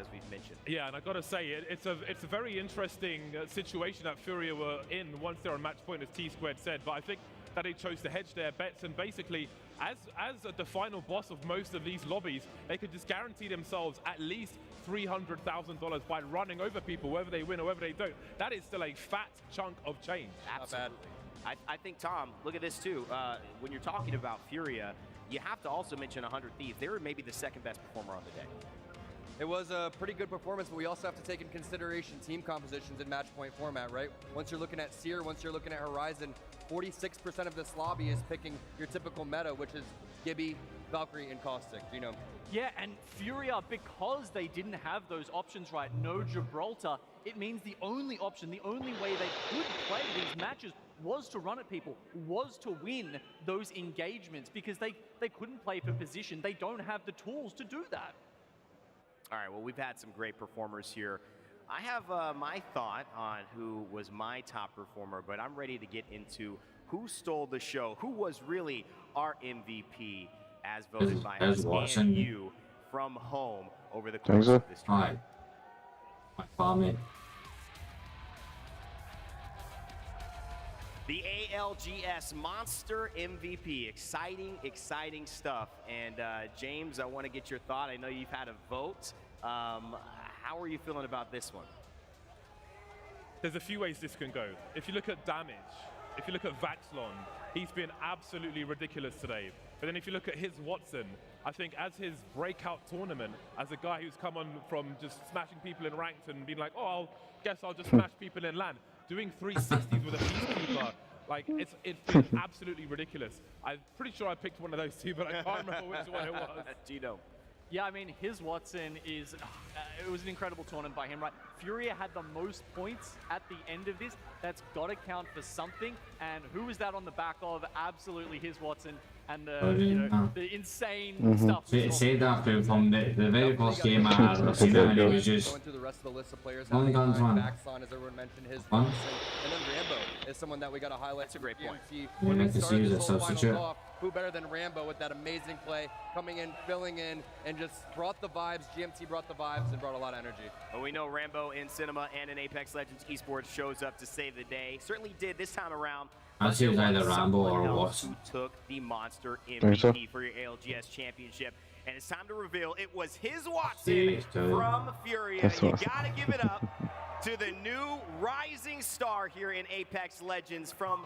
as we've mentioned. Yeah, and I gotta say, it's a very interesting situation that Furia were in once they're on match point, as T-Squared said. But I think that they chose to hedge their bets, and basically, as the final boss of most of these lobbies, they could just guarantee themselves at least $300,000 by running over people, whether they win or whether they don't. That is still a fat chunk of change. Absolutely. I think, Tom, look at this too. When you're talking about Furia, you have to also mention 100 Thieves. They were maybe the second best performer on the day. It was a pretty good performance, but we also have to take in consideration team compositions in match point format, right? Once you're looking at Seer, once you're looking at Horizon, 46% of this lobby is picking your typical meta, which is Gibby, Valkyrie, and Caustic, you know. Yeah, and Furia, because they didn't have those options right, no Gibraltar, it means the only option, the only way they could play these matches was to run at people, was to win those engagements, because they couldn't play for position. They don't have the tools to do that. All right, well, we've had some great performers here. I have my thought on who was my top performer, but I'm ready to get into who stole the show, who was really our MVP as voted by us and you from home over the course of this tournament. The ALGS Monster MVP. Exciting stuff. And James, I want to get your thought. I know you've had a vote. How are you feeling about this one? There's a few ways this can go. If you look at damage, if you look at Vaxlon, he's been absolutely ridiculous today. But then if you look at his Watson, I think as his breakout tournament, as a guy who's come on from just smashing people in ranked and being like, oh, I'll just smash people in LAN, doing 360s with a Peacekeeper, like it's been absolutely ridiculous. I'm pretty sure I picked one of those two, but I can't remember which one it was. Gino. Yeah, I mean, his Watson is, it was an incredible tournament by him, right? Furia had the most points at the end of this. That's got to count for something. And who was that on the back of? Absolutely his Watson and the insane stuff. Say that from the very first game I had, and it was just going through the rest of the list of players. only guns one. Vaxlon, as everyone mentioned, his Watson, and then Rambo is someone that we got to highlight. That's a great point. They make us use a substitute. Who better than Rambo with that amazing play, coming in, filling in, and just brought the vibes. GMT brought the vibes and brought a lot of energy. Well, we know Rambo in cinema and in Apex Legends Esports shows up to save the day. Certainly did this time around. I'd say it was either Rambo or Watson. Who took the Monster MVP for your ALGS Championship. And it's time to reveal it was his Watson from Furia. You got to give it up to the new rising star here in Apex Legends. From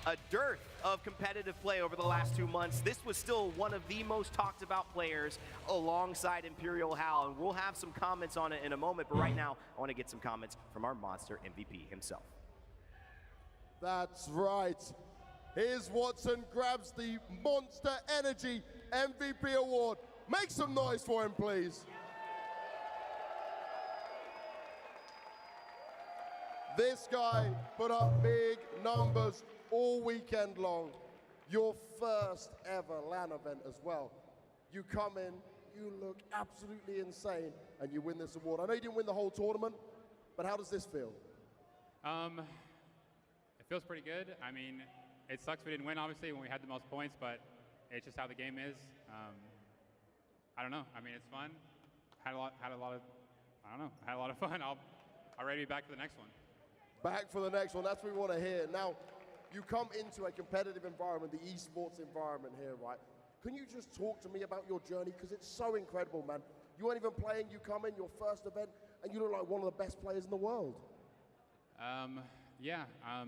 a dearth of competitive play over the last 2 months, this was still one of the most talked about players alongside Imperial Hal, and we'll have some comments on it in a moment, but right now I want to get some comments from our Monster MVP himself. That's right. Here's Watson, grabs the Monster Energy MVP award. Make some noise for him, please. This guy put up big numbers all weekend long. Your first ever LAN event as well. You come in, you look absolutely insane, and you win this award. I know you didn't win the whole tournament, but how does this feel? It feels pretty good. I mean, it sucks we didn't win, obviously, when we had the most points, but it's just how the game is. I don't know. I mean, it's fun. Had a lot of fun. I'm ready to be back for the next one. Back for the next one. That's what we want to hear. Now, you come into a competitive environment, the esports environment here, right? Can you just talk to me about your journey? Because it's so incredible, man. You weren't even playing, you come in, your first event, and you look like one of the best players in the world. Yeah. I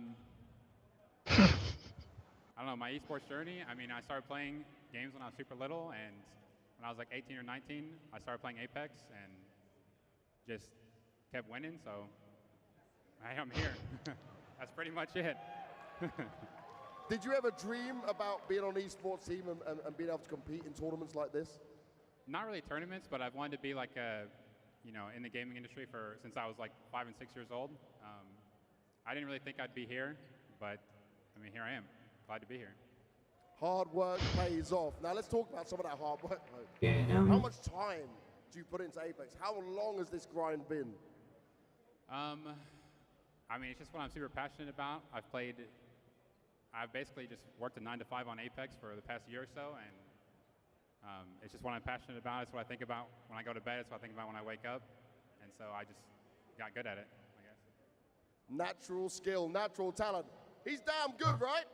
don't know, my esports journey, I mean, I started playing games when I was super little, and when I was like 18 or 19, I started playing Apex and just kept winning, so I'm here. That's pretty much it. Did you ever dream about being on an esports team and being able to compete in tournaments like this? Not really tournaments, but I've wanted to be like in the gaming industry since I was like 5 and 6 years old. I didn't really think I'd be here, but I mean, here I am. Glad to be here. Hard work pays off. Now let's talk about some of that hard work. Yeah. How much time do you put into Apex? How long has this grind been? I mean, it's just what I'm super passionate about. I've basically just worked a 9 to 5 on Apex for the past year or so, and it's just what I'm passionate about. It's what I think about when I go to bed. It's what I think about when I wake up, and so I just got good at it, I guess. Natural skill, natural talent. He's damn good, right?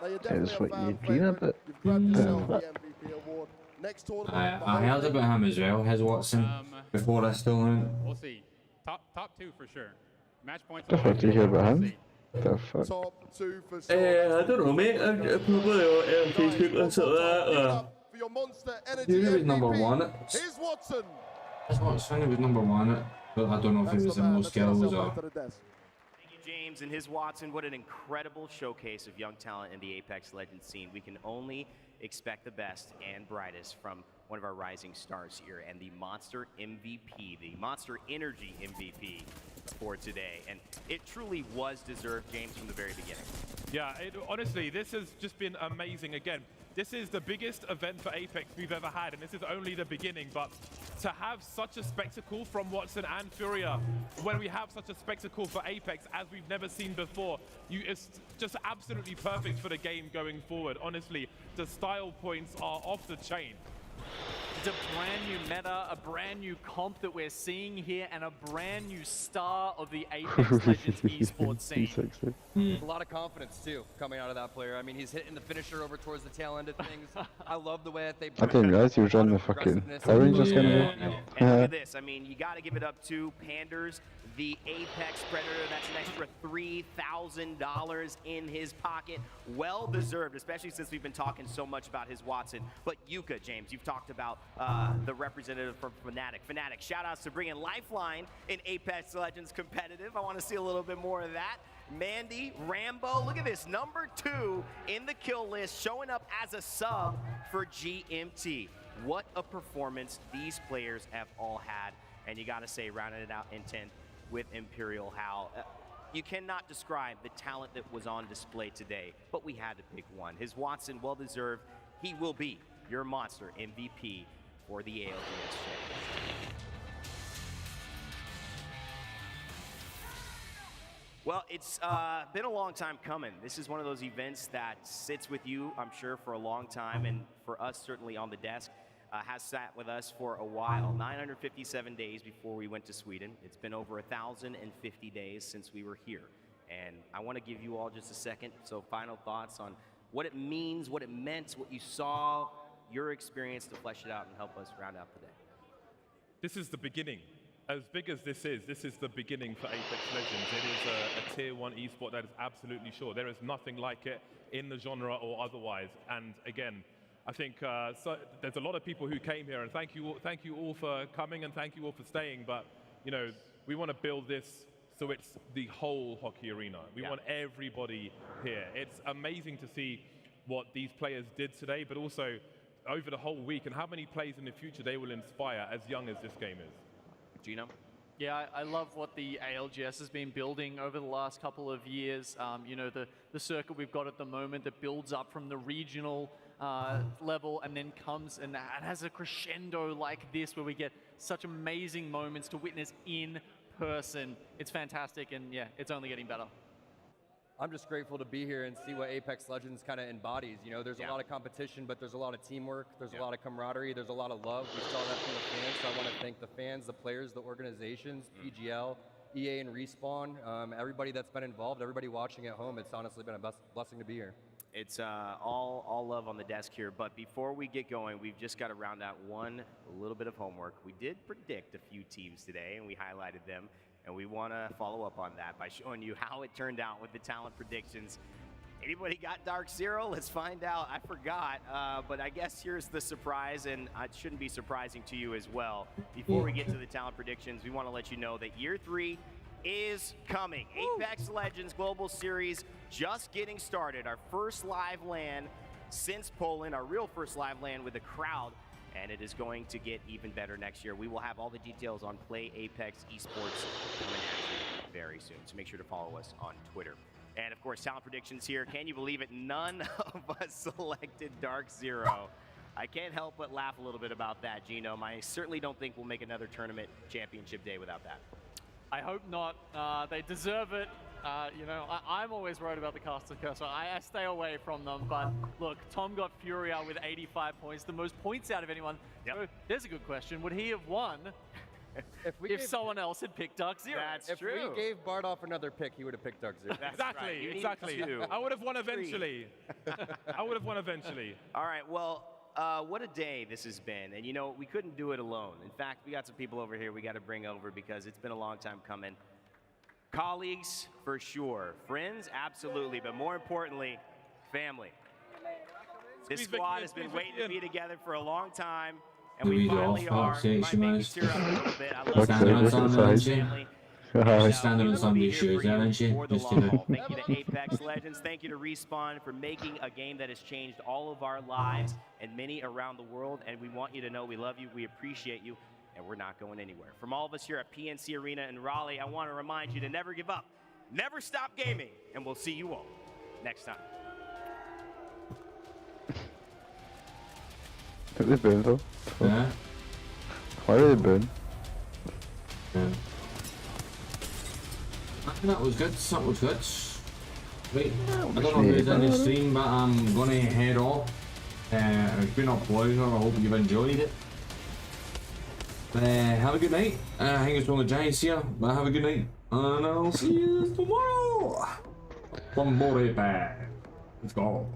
Now you're definitely a fan favorite. You've grabbed yourself the MVP award. Next tournament. I heard about him as well, his Watson, before this tournament. We'll see. Top 2 for sure. Match points. The fuck did you hear about him? The fuck? Top 2 for sure. I don't know, mate. I probably on Facebook and sort of that. For your Monster Energy He was MVP. number 1. Here's Watson. That's what I think he was number 1. But I don't know if he was the most skills or. Thank you, James, and his Watson. What an incredible showcase of young talent in the Apex Legends scene. We can only expect the best and brightest from one of our rising stars here, and the Monster MVP, the Monster Energy MVP for today. And it truly was deserved, James, from the very beginning. Yeah, honestly, this has just been amazing. Again, this is the biggest event for Apex we've ever had, and this is only the beginning. But to have such a spectacle from Watson and Furia, when we have such a spectacle for Apex as we've never seen before, it's just absolutely perfect for the game going forward. Honestly, the style points are off the chain. It's a brand new meta, a brand new comp that we're seeing here, and a brand new star of the Apex Legends esports scene. A lot of confidence, too, coming out of that player. I mean, he's hitting the finisher over towards the tail end of things. I love the way that they... I didn't realize he was on the fucking Power Rangers kind of And look at this. I mean, you got to give it up to Panders, the Apex Predator. That's an extra $3,000 in his pocket. Well deserved, especially since we've been talking so much about his Watson. But Yuka, James, you've talked about the representative from Fnatic. Fnatic, shout outs to bringing Lifeline in Apex Legends competitive. I want to see a little bit more of that. Mandy, Rambo, look at this, number 2 in the kill list, showing up as a sub for GMT. What a performance these players have all had. And you gotta say, rounding it out in 10th with Imperial Hal. You cannot describe the talent that was on display today, but we had to pick one. His Watson, well deserved. He will be your Monster MVP for the ALDS Championship. Well, it's been a long time coming. This is one of those events that sits with you, I'm sure, for a long time, and for us, certainly on the desk, has sat with us for a while. 957 days before we went to Sweden. It's been over 1,050 days since we were here. And I want to give you all just a second, so final thoughts on what it means, what it meant, what you saw, your experience to flesh it out and help us round out the day. This is the beginning. As big as this is the beginning for Apex Legends. It is a tier 1 esport, that is absolutely sure. There is nothing like it in the genre or otherwise. And again, I think so there's a lot of people who came here, and thank you all for coming, and thank you all for staying. But you know, we want to build this so it's the whole hockey arena. We want everybody here. It's amazing to see what these players did today, but also over the whole week, and how many plays in the future they will inspire as young as this game is. Gino? Yeah, I love what the ALGS has been building over the last couple of years. You know, the circuit we've got at the moment that builds up from the regional level and then comes and has a crescendo like this where we get such amazing moments to witness in person. It's fantastic, and yeah, it's only getting better. I'm just grateful to be here and see what Apex Legends kind of embodies. You know, there's a lot of competition, but there's a lot of teamwork. There's a lot of camaraderie. There's a lot of love. We saw that from the fans, so I want to thank the fans, the players, the organizations, PGL, EA and Respawn, everybody that's been involved, everybody watching at home. It's honestly been a blessing to be here. It's all love on the desk here, but before we get going, we've just got to round out a little bit of homework. We did predict a few teams today, and we highlighted them, and we want to follow up on that by showing you how it turned out with the talent predictions. Anybody got Dark Zero? Let's find out. I forgot, but I guess here's the surprise, and it shouldn't be surprising to you as well. Before we get to the talent predictions, we want to let you know that Year 3 is coming. Apex Legends Global Series just getting started. Our first live LAN since Poland, our real first live LAN with a crowd, and it is going to get even better next year. We will have all the details on Play Apex Esports coming at you very soon, so make sure to follow us on Twitter. And of course, talent predictions here. Can you believe it? None of us selected Dark Zero. I can't help but laugh a little bit about that, Genome. I certainly don't think we'll make another tournament championship day without that. I hope not. They deserve it. You know, I'm always worried about the Caster Curse, so I stay away from them. But look, Tom got Furia with 85 points, the most points out of anyone. Yep. So there's a good question. Would he have won if someone else had picked Dark Zero? If we gave Bardoff another pick, he would have picked Dark Zero. Exactly, exactly. I would have won eventually. I would have won eventually. All right, well, what a day this has been. And you know, we couldn't do it alone. In fact, we got some people over here we got to bring over because it's been a long time coming. Colleagues, for sure. Friends, absolutely. But more importantly, family. This squad has been waiting to be together for a long time. And we finally are. Might make us tear up a little bit. I love family. Standing on some issues, aren't you? Just Thank you to Apex Legends. Thank you to Respawn for making a game that has changed all of our lives and many around the world. And we want you to know we love you, we appreciate you, and we're not going anywhere. From all of us here at PNC Arena in Raleigh, I want to remind you to never give up, never stop gaming, and we'll see you all next time. Took the burn though. Yeah. Why did it burn? Yeah. That was good, that was good. Right, I don't know who's in the stream, but I'm gonna head off. It's been a pleasure, I hope you've enjoyed it. Have a good night. I think it's one of the Giants here, but have a good night. And I'll see you tomorrow. One more Apex. Let's go.